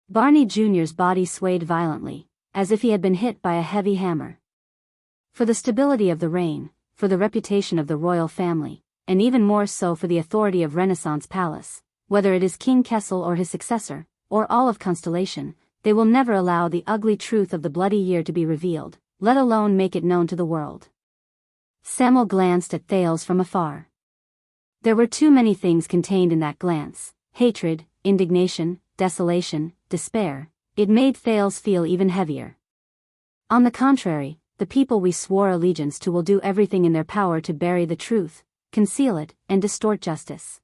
Barney Jr.'s body swayed violently, as if he had been hit by a heavy hammer. For the stability of the reign, for the reputation of the royal family, and even more so for the authority of Renaissance Palace, whether it is King Kessel or his successor, or all of Constellation, they will never allow the ugly truth of the bloody year to be revealed, let alone make it known to the world. Samuel glanced at Thales from afar. There were too many things contained in that glance: hatred, indignation, desolation, despair. It made Thales feel even heavier. "On the contrary, the people we swore allegiance to will do everything in their power to bury the truth, conceal it, and distort justice."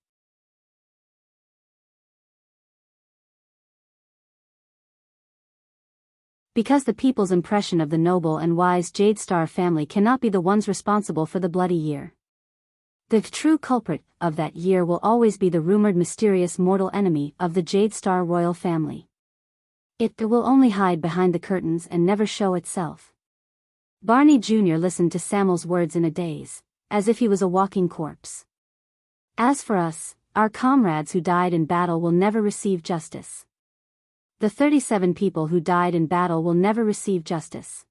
Because the people's impression of the noble and wise Jade Star family cannot be the ones responsible for the bloody year. The true culprit of that year will always be the rumored mysterious mortal enemy of the Jade Star royal family. It will only hide behind the curtains and never show itself. Barney Jr. listened to Samuel's words in a daze, as if he was a walking corpse. "As for us, our comrades who died in battle will never receive justice. The 37 people who died in battle will never receive justice.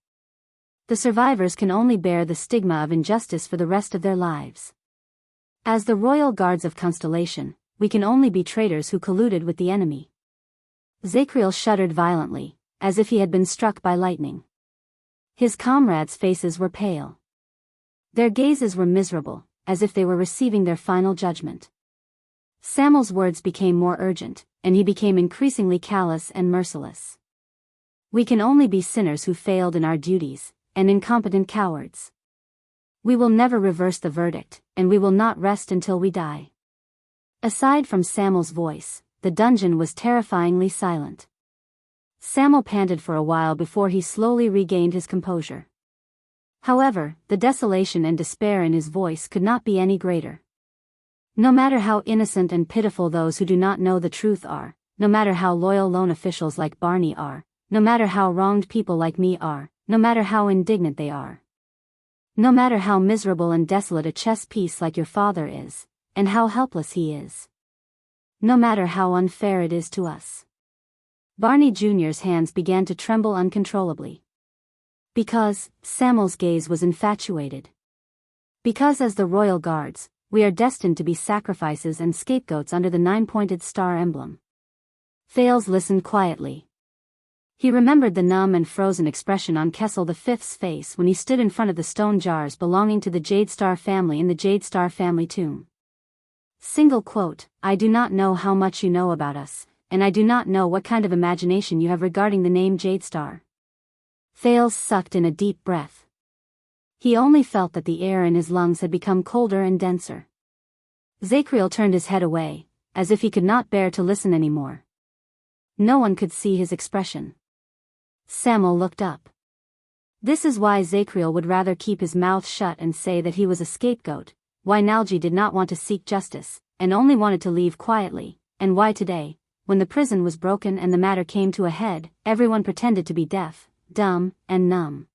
The survivors can only bear the stigma of injustice for the rest of their lives. As the royal guards of Constellation, we can only be traitors who colluded with the enemy." Zacriel shuddered violently, as if he had been struck by lightning. His comrades' faces were pale. Their gazes were miserable, as if they were receiving their final judgment. Samuel's words became more urgent, and he became increasingly callous and merciless. "We can only be sinners who failed in our duties, and incompetent cowards. We will never reverse the verdict, and we will not rest until we die." Aside from Samuel's voice, the dungeon was terrifyingly silent. Samuel panted for a while before he slowly regained his composure. However, the desolation and despair in his voice could not be any greater. No matter how innocent and pitiful those who do not know the truth are, no matter how loyal lone officials like Barney are, no matter how wronged people like me are, no matter how indignant they are, no matter how miserable and desolate a chess piece like your father is, and how helpless he is, no matter how unfair it is to us. Barney Jr.'s hands began to tremble uncontrollably. Because Samuel's gaze was infatuated. Because as the royal guards, we are destined to be sacrifices and scapegoats under the 9-pointed star emblem. Thales listened quietly. He remembered the numb and frozen expression on Kessel V's face when he stood in front of the stone jars belonging to the Jade Star family in the Jade Star family tomb. Single quote, "I do not know how much you know about us, and I do not know what kind of imagination you have regarding the name Jade Star." Thales sucked in a deep breath. He only felt that the air in his lungs had become colder and denser. Zacriel turned his head away, as if he could not bear to listen anymore. No one could see his expression. Samuel looked up. This is why Zacriel would rather keep his mouth shut and say that he was a scapegoat, why Nalji did not want to seek justice, and only wanted to leave quietly, and why today, when the prison was broken and the matter came to a head, everyone pretended to be deaf, dumb, and numb.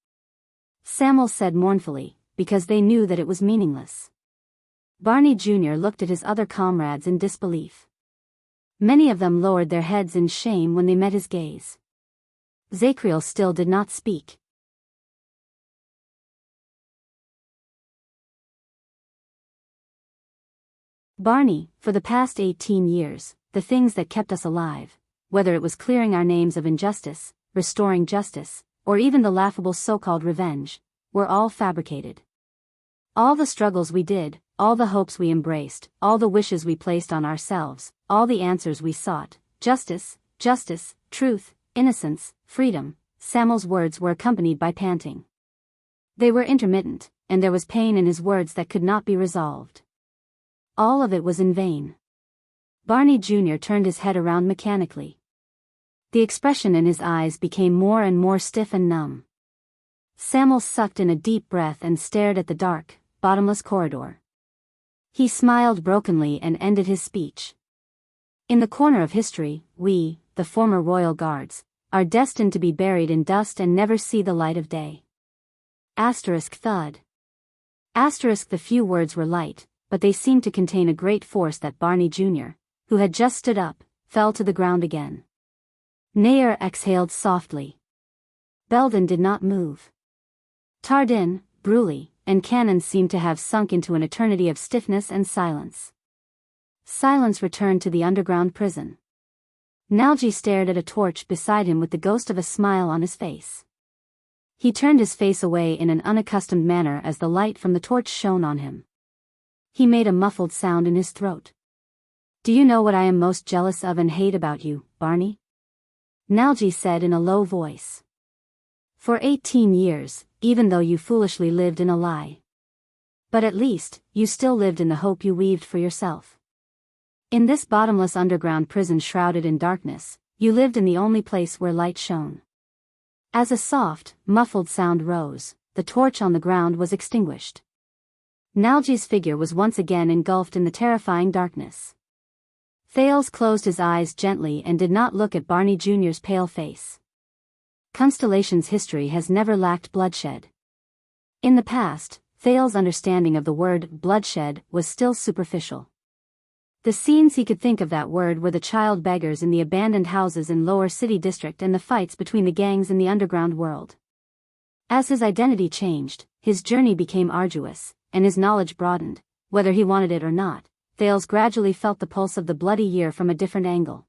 Samuel said mournfully, because they knew that it was meaningless. Barney Jr. looked at his other comrades in disbelief. Many of them lowered their heads in shame when they met his gaze. Zacriel still did not speak. "Barney, for the past 18 years, the things that kept us alive, whether it was clearing our names of injustice, restoring justice, or even the laughable so-called revenge, were all fabricated. All the struggles we did, all the hopes we embraced, all the wishes we placed on ourselves, all the answers we sought, justice, justice, truth, innocence, freedom." Samuel's words were accompanied by panting. They were intermittent, and there was pain in his words that could not be resolved. All of it was in vain. Barney Jr. turned his head around mechanically. The expression in his eyes became more and more stiff and numb. Samuel sucked in a deep breath and stared at the dark, bottomless corridor. He smiled brokenly and ended his speech. In the corner of history, we, the former royal guards, are destined to be buried in dust and never see the light of day. Asterisk thud. Asterisk the few words were light, but they seemed to contain a great force that Barney Jr., who had just stood up, fell to the ground again. Nair exhaled softly. Belden did not move. Tardin, Bruley, and Cannon seemed to have sunk into an eternity of stiffness and silence. Silence returned to the underground prison. Nalji stared at a torch beside him with the ghost of a smile on his face. He turned his face away in an unaccustomed manner as the light from the torch shone on him. He made a muffled sound in his throat. "Do you know what I am most jealous of and hate about you, Barney?" Nalji said in a low voice. "For 18 years, even though you foolishly lived in a lie. But at least, you still lived in the hope you weaved for yourself. In this bottomless underground prison shrouded in darkness, you lived in the only place where light shone." As a soft, muffled sound rose, the torch on the ground was extinguished. Nalji's figure was once again engulfed in the terrifying darkness. Thales closed his eyes gently and did not look at Barney Jr.'s pale face. Constellation's history has never lacked bloodshed. In the past, Thales' understanding of the word bloodshed was still superficial. The scenes he could think of that word were the child beggars in the abandoned houses in Lower City District and the fights between the gangs in the underground world. As his identity changed, his journey became arduous, and his knowledge broadened. Whether he wanted it or not, Thales gradually felt the pulse of the bloody year from a different angle.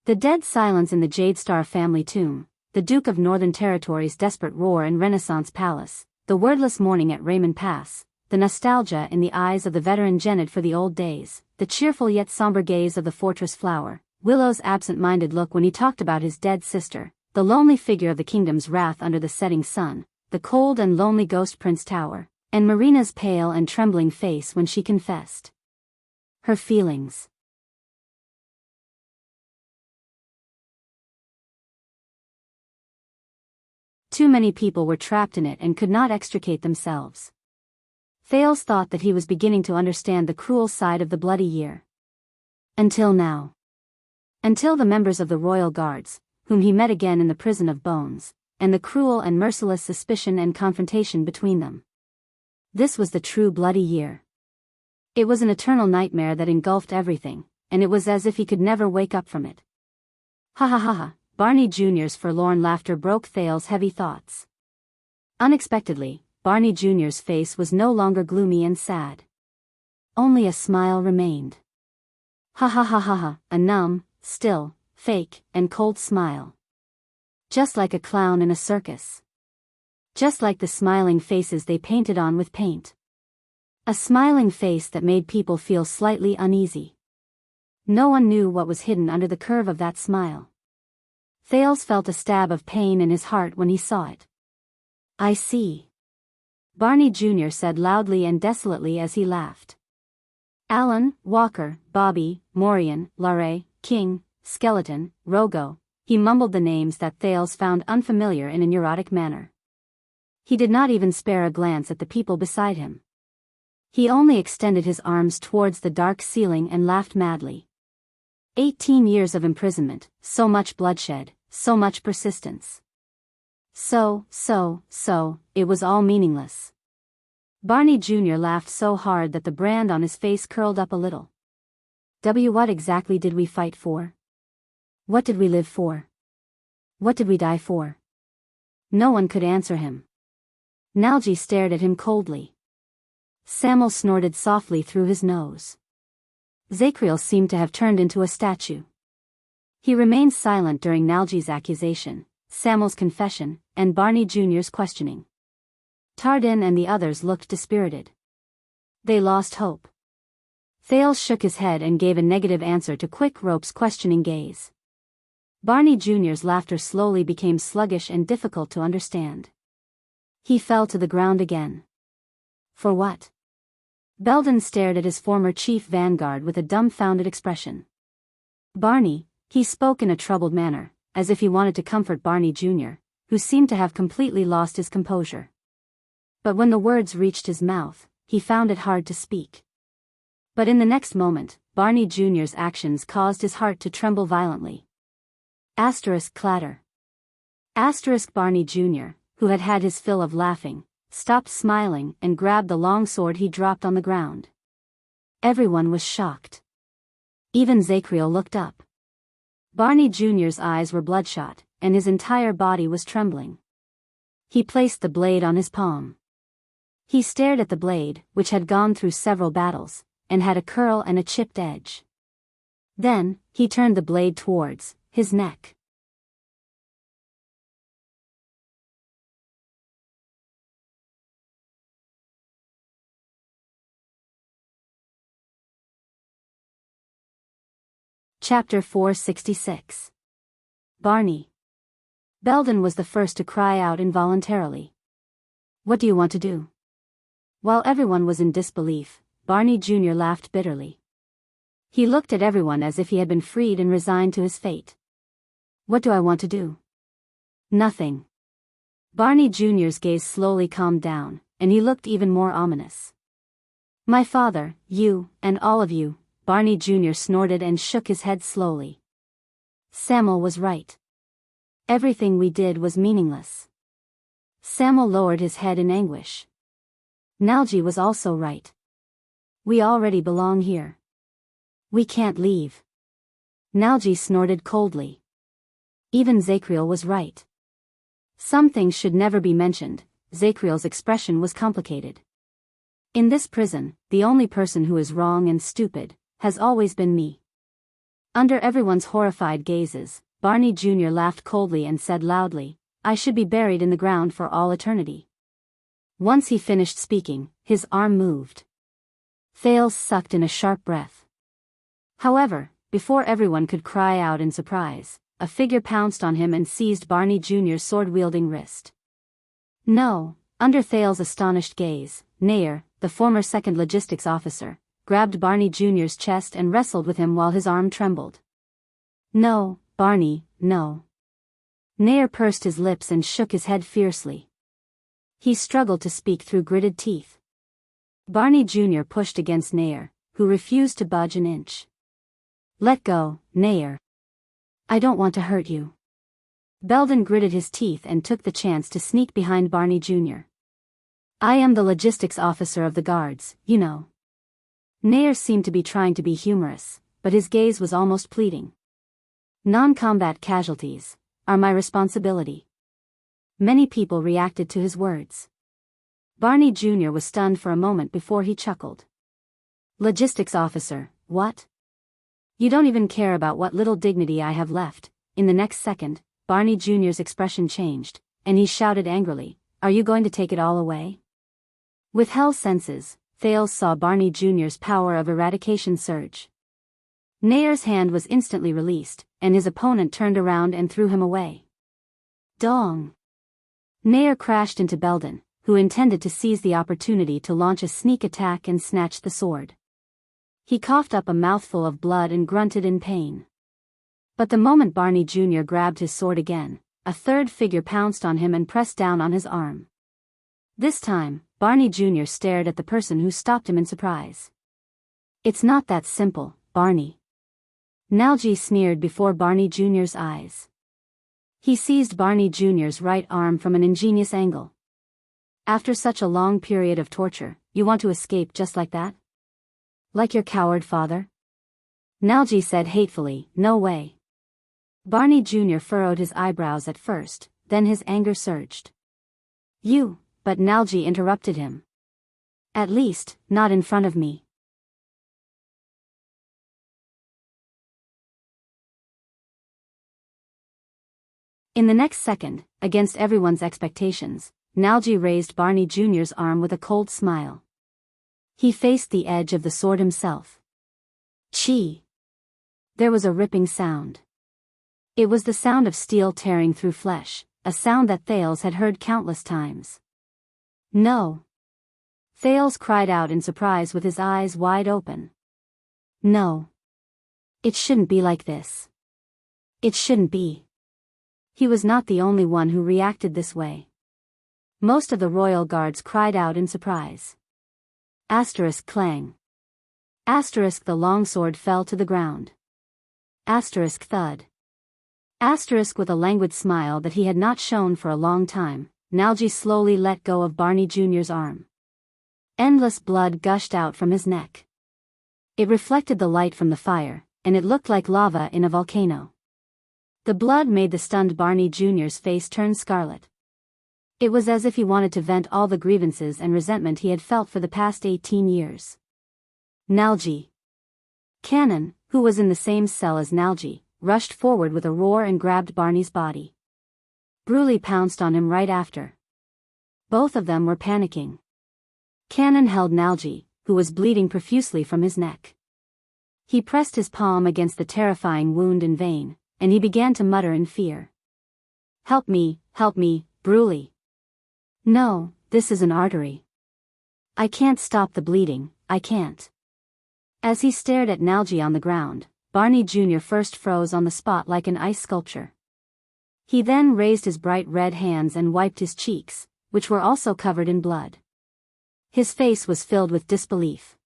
The dead silence in the Jade Star family tomb, the Duke of Northern Territory's desperate roar in Renaissance Palace, the wordless mourning at Raymond Pass, the nostalgia in the eyes of the veteran Jennett for the old days, the cheerful yet somber gaze of the Fortress Flower, Willow's absent-minded look when he talked about his dead sister, the lonely figure of the kingdom's wrath under the setting sun, the cold and lonely Ghost Prince Tower, and Marina's pale and trembling face when she confessed her feelings. Too many people were trapped in it and could not extricate themselves. Thales thought that he was beginning to understand the cruel side of the bloody year. Until now. Until the members of the Royal Guards, whom he met again in the Prison of Bones, and the cruel and merciless suspicion and confrontation between them. This was the true bloody year. It was an eternal nightmare that engulfed everything, and it was as if he could never wake up from it. Ha ha ha ha, Barney Jr.'s forlorn laughter broke Thales' heavy thoughts. Unexpectedly, Barney Jr.'s face was no longer gloomy and sad. Only a smile remained. Ha ha ha ha ha, a numb, still, fake, and cold smile. Just like a clown in a circus. Just like the smiling faces they painted on with paint. A smiling face that made people feel slightly uneasy. No one knew what was hidden under the curve of that smile. Thales felt a stab of pain in his heart when he saw it. "I see," Barney Jr. said loudly and desolately as he laughed. Alan, Walker, Bobby, Morian, Larray, King, Skeleton, Rogo, he mumbled the names that Thales found unfamiliar in a neurotic manner. He did not even spare a glance at the people beside him. He only extended his arms towards the dark ceiling and laughed madly. 18 years of imprisonment, so much bloodshed, so much persistence. So, it was all meaningless. Barney Jr. laughed so hard that the brand on his face curled up a little. What exactly did we fight for? What did we live for? What did we die for? No one could answer him. Nalji stared at him coldly. Samuel snorted softly through his nose. Zacriel seemed to have turned into a statue. He remained silent during Nalji's accusation, Samuel's confession, and Barney Jr.'s questioning. Tardin and the others looked dispirited. They lost hope. Thales shook his head and gave a negative answer to Quick Rope's questioning gaze. Barney Jr.'s laughter slowly became sluggish and difficult to understand. He fell to the ground again. For what? Belden stared at his former chief vanguard with a dumbfounded expression. Barney, he spoke in a troubled manner, as if he wanted to comfort Barney Jr., who seemed to have completely lost his composure. But when the words reached his mouth, he found it hard to speak. But in the next moment, Barney Jr.'s actions caused his heart to tremble violently. Asterisk clatter. Asterisk Barney Jr., who had had his fill of laughing, stopped smiling and grabbed the long sword he dropped on the ground. Everyone was shocked. Even Zacriel looked up. Barney Jr.'s eyes were bloodshot, and his entire body was trembling. He placed the blade on his palm. He stared at the blade, which had gone through several battles, and had a curl and a chipped edge. Then, he turned the blade towards his neck. Chapter 466. Barney. Belden was the first to cry out involuntarily. What do you want to do? While everyone was in disbelief, Barney Jr. laughed bitterly. He looked at everyone as if he had been freed and resigned to his fate. What do I want to do? Nothing. Barney Jr.'s gaze slowly calmed down, and he looked even more ominous. My father, you, and all of you, Barney Jr. snorted and shook his head slowly. Samuel was right. Everything we did was meaningless. Samuel lowered his head in anguish. Nalji was also right. We already belong here. We can't leave. Nalji snorted coldly. Even Zacriel was right. Some things should never be mentioned. Zacriel's expression was complicated. In this prison, the only person who is wrong and stupid has always been me. Under everyone's horrified gazes, Barney Jr. laughed coldly and said loudly, I should be buried in the ground for all eternity. Once he finished speaking, his arm moved. Thales sucked in a sharp breath. However, before everyone could cry out in surprise, a figure pounced on him and seized Barney Jr.'s sword-wielding wrist. No, under Thales' astonished gaze, Nair, the former second logistics officer, grabbed Barney Jr.'s chest and wrestled with him while his arm trembled. No, Barney, no. Nair pursed his lips and shook his head fiercely. He struggled to speak through gritted teeth. Barney Jr. pushed against Nair, who refused to budge an inch. Let go, Nair. I don't want to hurt you. Belden gritted his teeth and took the chance to sneak behind Barney Jr. I am the logistics officer of the guards, you know. Nair seemed to be trying to be humorous, but his gaze was almost pleading. Non-combat casualties are my responsibility. Many people reacted to his words. Barney Jr. was stunned for a moment before he chuckled. Logistics officer, what? You don't even care about what little dignity I have left. In the next second, Barney Jr.'s expression changed, and he shouted angrily, Are you going to take it all away? With hell senses, Thales saw Barney Jr.'s power of eradication surge. Nair's hand was instantly released, and his opponent turned around and threw him away. Dong! Nair crashed into Belden, who intended to seize the opportunity to launch a sneak attack and snatch the sword. He coughed up a mouthful of blood and grunted in pain. But the moment Barney Jr. grabbed his sword again, a third figure pounced on him and pressed down on his arm. This time, Barney Jr. stared at the person who stopped him in surprise. It's not that simple, Barney. Nalji sneered before Barney Jr.'s eyes. He seized Barney Jr.'s right arm from an ingenious angle. After such a long period of torture, you want to escape just like that? Like your coward father? Nalji said hatefully, No way. Barney Jr. furrowed his eyebrows at first, then his anger surged. You, but Nalji interrupted him. At least, not in front of me. In the next second, against everyone's expectations, Nalji raised Barney Jr.'s arm with a cold smile. He faced the edge of the sword himself. Chi! There was a ripping sound. It was the sound of steel tearing through flesh, a sound that Thales had heard countless times. No! Thales cried out in surprise with his eyes wide open. No! It shouldn't be like this. It shouldn't be. He was not the only one who reacted this way. Most of the royal guards cried out in surprise. Asterisk clang. Asterisk the longsword fell to the ground. Asterisk thud. Asterisk with a languid smile that he had not shown for a long time, Nalji slowly let go of Barney Jr.'s arm. Endless blood gushed out from his neck. It reflected the light from the fire, and it looked like lava in a volcano. The blood made the stunned Barney Jr.'s face turn scarlet. It was as if he wanted to vent all the grievances and resentment he had felt for the past 18 years. Nalji. Cannon, who was in the same cell as Nalji, rushed forward with a roar and grabbed Barney's body. Bruley pounced on him right after. Both of them were panicking. Cannon held Nalji, who was bleeding profusely from his neck. He pressed his palm against the terrifying wound and vein, and he began to mutter in fear. Help me, Bruley. No, this is an artery. I can't stop the bleeding, I can't. As he stared at Nalji on the ground, Barney Jr. first froze on the spot like an ice sculpture. He then raised his bright red hands and wiped his cheeks, which were also covered in blood. His face was filled with disbelief.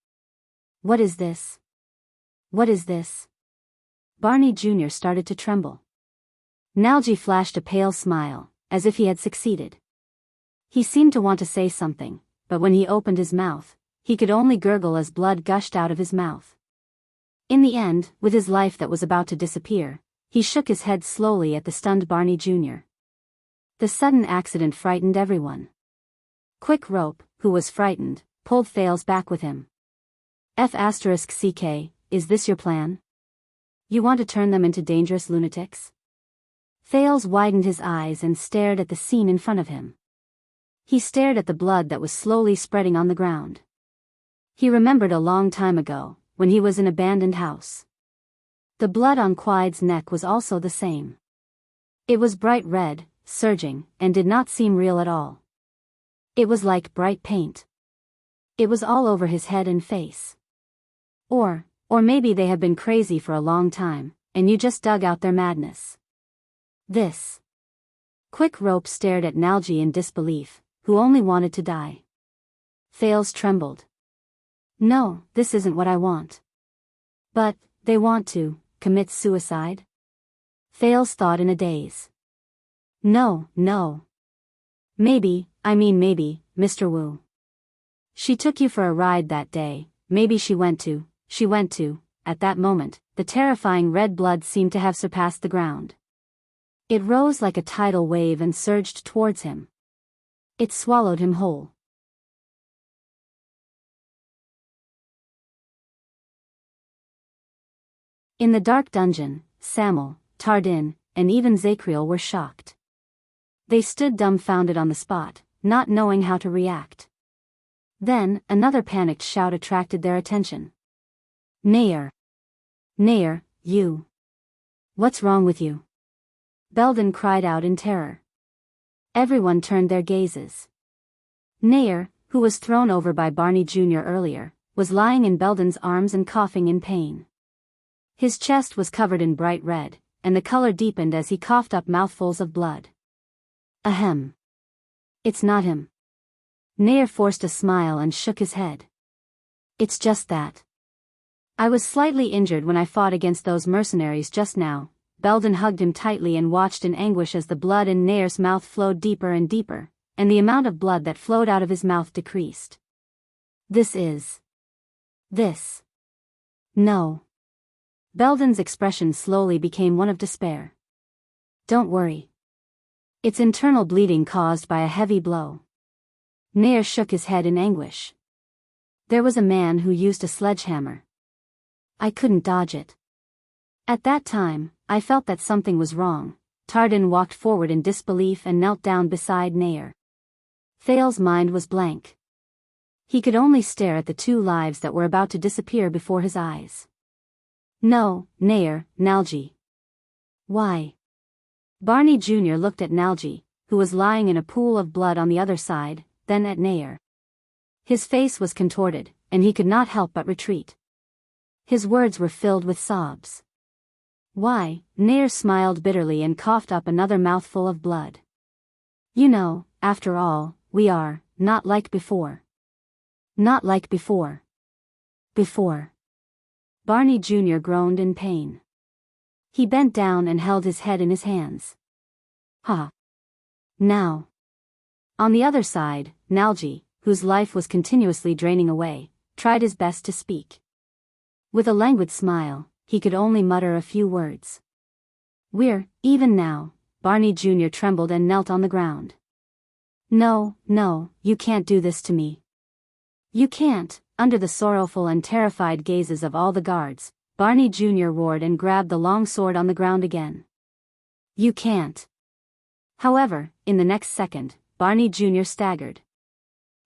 What is this? What is this? Barney Jr. started to tremble. Nalji flashed a pale smile, as if he had succeeded. He seemed to want to say something, but when he opened his mouth, he could only gurgle as blood gushed out of his mouth. In the end, with his life that was about to disappear, he shook his head slowly at the stunned Barney Jr. The sudden accident frightened everyone. Quick Rope, who was frightened, pulled Thales back with him. F***CK, is this your plan? You want to turn them into dangerous lunatics? Thales widened his eyes and stared at the scene in front of him. He stared at the blood that was slowly spreading on the ground. He remembered a long time ago, when he was in an abandoned house. The blood on Quide's neck was also the same. It was bright red, surging, and did not seem real at all. It was like bright paint. It was all over his head and face. Or maybe they have been crazy for a long time, and you just dug out their madness. This. Quick Rope stared at Nalji in disbelief, who only wanted to die. Thales trembled. No, this isn't what I want. But, they want to commit suicide? Thales thought in a daze. No. Maybe, Mr. Wu. She took you for a ride that day, maybe she went to, at that moment, the terrifying red blood seemed to have surpassed the ground. It rose like a tidal wave and surged towards him. It swallowed him whole. In the dark dungeon, Samel, Tardin, and even Zakriel were shocked. They stood dumbfounded on the spot, not knowing how to react. Then, another panicked shout attracted their attention. Nair, you. What's wrong with you? Belden cried out in terror. Everyone turned their gazes. Nair, who was thrown over by Barney Jr. earlier, was lying in Belden's arms and coughing in pain. His chest was covered in bright red, and the color deepened as he coughed up mouthfuls of blood. Ahem. It's not him. Nair forced a smile and shook his head. It's just that. I was slightly injured when I fought against those mercenaries just now. Belden hugged him tightly and watched in anguish as the blood in Nair's mouth flowed deeper and deeper, and the amount of blood that flowed out of his mouth decreased. This. No. Belden's expression slowly became one of despair. Don't worry. It's internal bleeding caused by a heavy blow. Nair shook his head in anguish. There was a man who used a sledgehammer. I couldn't dodge it. At that time, I felt that something was wrong. Tardin walked forward in disbelief and knelt down beside Nair. Thales' mind was blank. He could only stare at the two lives that were about to disappear before his eyes. No, Nair, Nalji. Why? Barney Jr. looked at Nalji, who was lying in a pool of blood on the other side, then at Nair. His face was contorted, and he could not help but retreat. His words were filled with sobs. Why? Nair smiled bitterly and coughed up another mouthful of blood. You know, after all, we are not like before. Not like before. Before. Barney Jr. groaned in pain. He bent down and held his head in his hands. Ha! Now. On the other side, Nalji, whose life was continuously draining away, tried his best to speak. With a languid smile, he could only mutter a few words. "We're even now." Barney Jr. trembled and knelt on the ground. "No, no, you can't do this to me. You can't." Under the sorrowful and terrified gazes of all the guards, Barney Jr. roared and grabbed the long sword on the ground again. "You can't." However, in the next second, Barney Jr. staggered.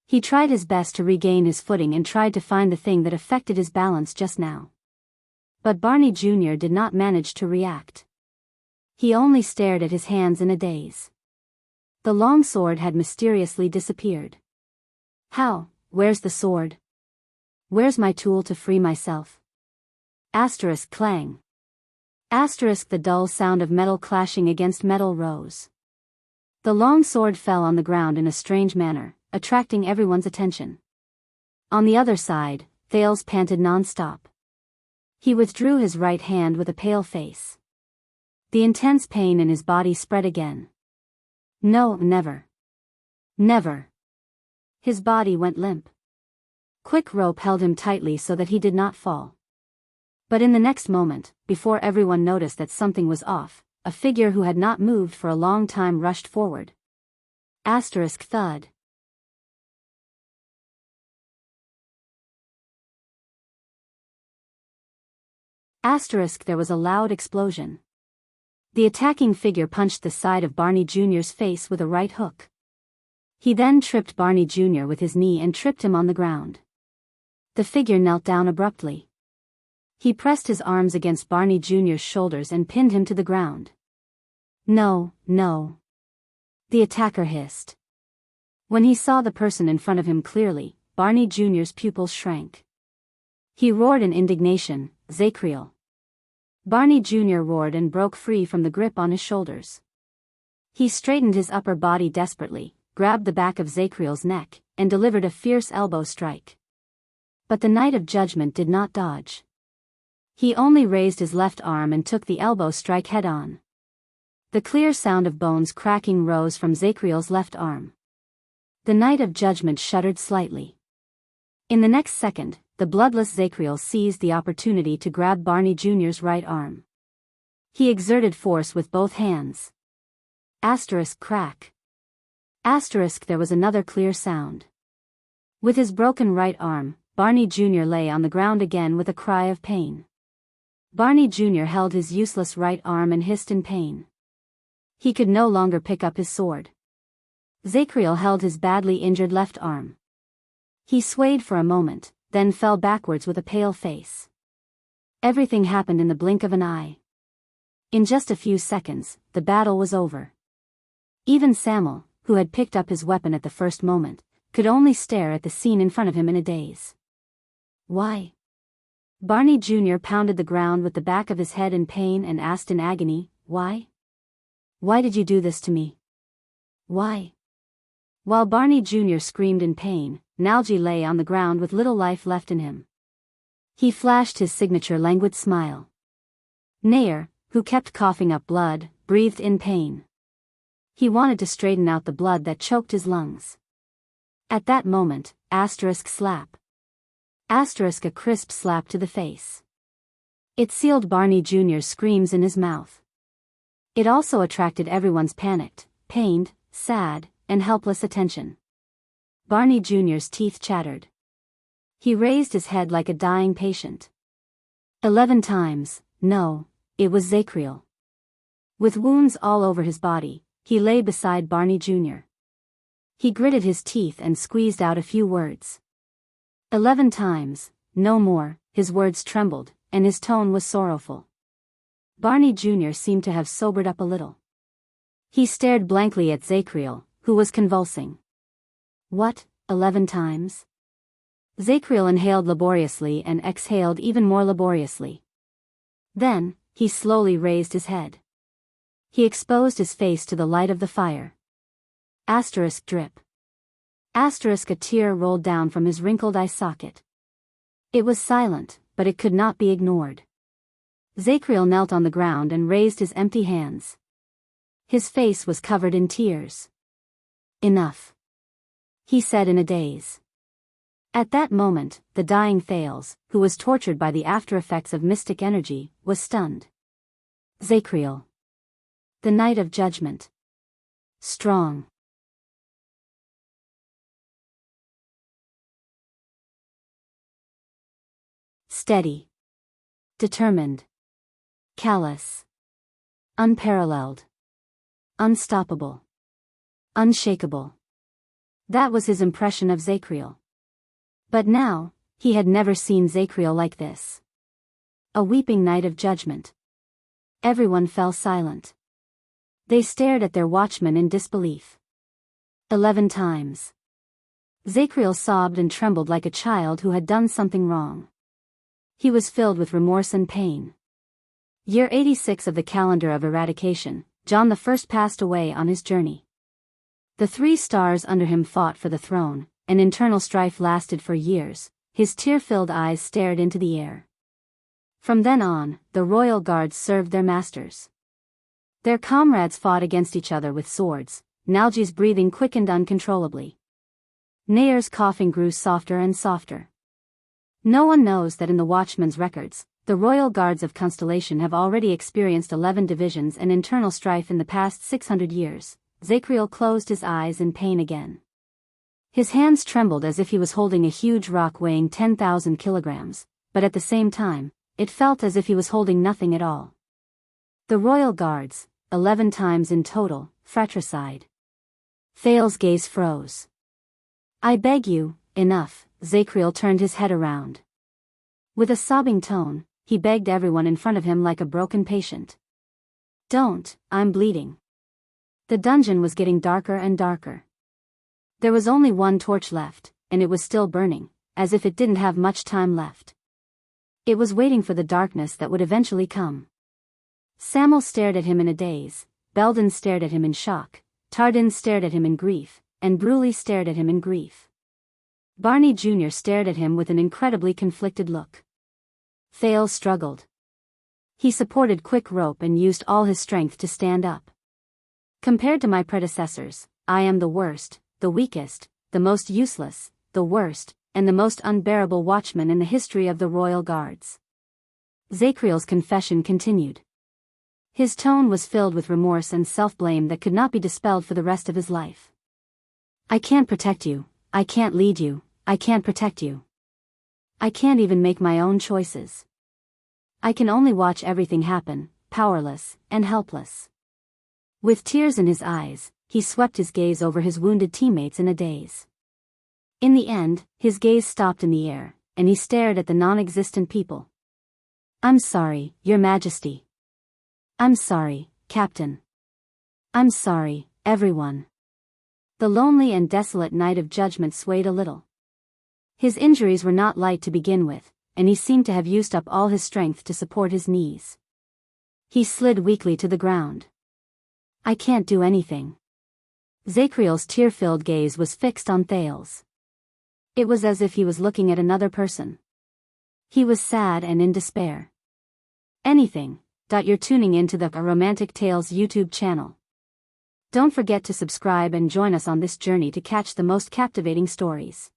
He tried his best to regain his footing and tried to find the thing that affected his balance just now. But Barney Jr. did not manage to react. He only stared at his hands in a daze. The long sword had mysteriously disappeared. How? Where's the sword? Where's my tool to free myself? Asterisk clang. Asterisk the dull sound of metal clashing against metal rose. The long sword fell on the ground in a strange manner, attracting everyone's attention. On the other side, Thales panted non-stop. He withdrew his right hand with a pale face. The intense pain in his body spread again. No, never. Never. His body went limp. Quick rope held him tightly so that he did not fall. But in the next moment, before everyone noticed that something was off, a figure who had not moved for a long time rushed forward. Asterisk thud. Asterisk there was a loud explosion. The attacking figure punched the side of Barney Jr.'s face with a right hook. He then tripped Barney Jr. with his knee and tripped him on the ground. The figure knelt down abruptly. He pressed his arms against Barney Jr.'s shoulders and pinned him to the ground. No, no. The attacker hissed. When he saw the person in front of him clearly, Barney Jr.'s pupils shrank. He roared in indignation, "Zacriel!" Barney Jr. roared and broke free from the grip on his shoulders. He straightened his upper body desperately, grabbed the back of Zacriel's neck, and delivered a fierce elbow strike. But the Knight of Judgment did not dodge. He only raised his left arm and took the elbow strike head-on. The clear sound of bones cracking rose from Zacriel's left arm. The Knight of Judgment shuddered slightly. In the next second, the bloodless Zacriel seized the opportunity to grab Barney Jr.'s right arm. He exerted force with both hands. Asterisk crack. Asterisk there was another clear sound. With his broken right arm, Barney Jr. lay on the ground again with a cry of pain. Barney Jr. held his useless right arm and hissed in pain. He could no longer pick up his sword. Zacriel held his badly injured left arm. He swayed for a moment, then fell backwards with a pale face. Everything happened in the blink of an eye. In just a few seconds, the battle was over. Even Samuel, who had picked up his weapon at the first moment, could only stare at the scene in front of him in a daze. Why? Barney Jr. pounded the ground with the back of his head in pain and asked in agony, "Why? Why did you do this to me? Why?" While Barney Jr. screamed in pain, Nalji lay on the ground with little life left in him. He flashed his signature languid smile. Nair, who kept coughing up blood, breathed in pain. He wanted to straighten out the blood that choked his lungs. At that moment, asterisk slap. Asterisk a crisp slap to the face. It sealed Barney Jr.'s screams in his mouth. It also attracted everyone's panicked, pained, sad, and helpless attention. Barney Jr.'s teeth chattered. He raised his head like a dying patient. 11 times, no, it was Zacriel. With wounds all over his body, he lay beside Barney Jr. He gritted his teeth and squeezed out a few words. 11 times, no more, his words trembled, and his tone was sorrowful. Barney Jr. seemed to have sobered up a little. He stared blankly at Zacriel, who was convulsing. What, 11 times? Zacriel inhaled laboriously and exhaled even more laboriously. Then, he slowly raised his head. He exposed his face to the light of the fire. Asterisk drip. Asterisk a tear rolled down from his wrinkled eye socket. It was silent, but it could not be ignored. Zacriel knelt on the ground and raised his empty hands. His face was covered in tears. "Enough," he said in a daze. At that moment, the dying Thales, who was tortured by the after-effects of mystic energy, was stunned. Zacriel. The Night of Judgment. Strong. Steady. Determined. Callous. Unparalleled. Unstoppable. Unshakable. That was his impression of Zacriel. But now, he had never seen Zacriel like this. A weeping night of judgment. Everyone fell silent. They stared at their watchman in disbelief. 11 times. Zacriel sobbed and trembled like a child who had done something wrong. He was filled with remorse and pain. Year 86 of the calendar of eradication, John I passed away on his journey. The 3 stars under him fought for the throne, and internal strife lasted for years. His tear-filled eyes stared into the air. From then on, the royal guards served their masters. Their comrades fought against each other with swords. Nalji's breathing quickened uncontrollably. Nayer's coughing grew softer and softer. No one knows that in the Watchman's records, the royal guards of Constellation have already experienced 11 divisions and internal strife in the past 600 years. Zacriel closed his eyes in pain again. His hands trembled as if he was holding a huge rock weighing 10,000 kilograms, but at the same time, it felt as if he was holding nothing at all. The royal guards, 11 times in total, fratricide. Thales's gaze froze. "I beg you, enough." Zacriel turned his head around. With a sobbing tone, he begged everyone in front of him like a broken patient. "Don't, I'm bleeding." The dungeon was getting darker and darker. There was only one torch left, and it was still burning, as if it didn't have much time left. It was waiting for the darkness that would eventually come. Samuel stared at him in a daze, Belden stared at him in shock, Tardin stared at him in grief, and Bruley stared at him in grief. Barney Jr. stared at him with an incredibly conflicted look. Thales struggled. He supported quick rope and used all his strength to stand up. "Compared to my predecessors, I am the worst, the weakest, the most useless, the worst, and the most unbearable watchman in the history of the royal guards." Zacriel's confession continued. His tone was filled with remorse and self-blame that could not be dispelled for the rest of his life. "I can't protect you, I can't lead you, I can't protect you. I can't even make my own choices. I can only watch everything happen, powerless and helpless." With tears in his eyes, he swept his gaze over his wounded teammates in a daze. In the end, his gaze stopped in the air, and he stared at the non-existent people. "I'm sorry, Your Majesty. I'm sorry, Captain. I'm sorry, everyone." The lonely and desolate night of judgment swayed a little. His injuries were not light to begin with, and he seemed to have used up all his strength to support his knees. He slid weakly to the ground. "I can't do anything." Zacriel's tear-filled gaze was fixed on Thales. It was as if he was looking at another person. He was sad and in despair. Anything. You're tuning into the A Romantic Tales YouTube channel. Don't forget to subscribe and join us on this journey to catch the most captivating stories.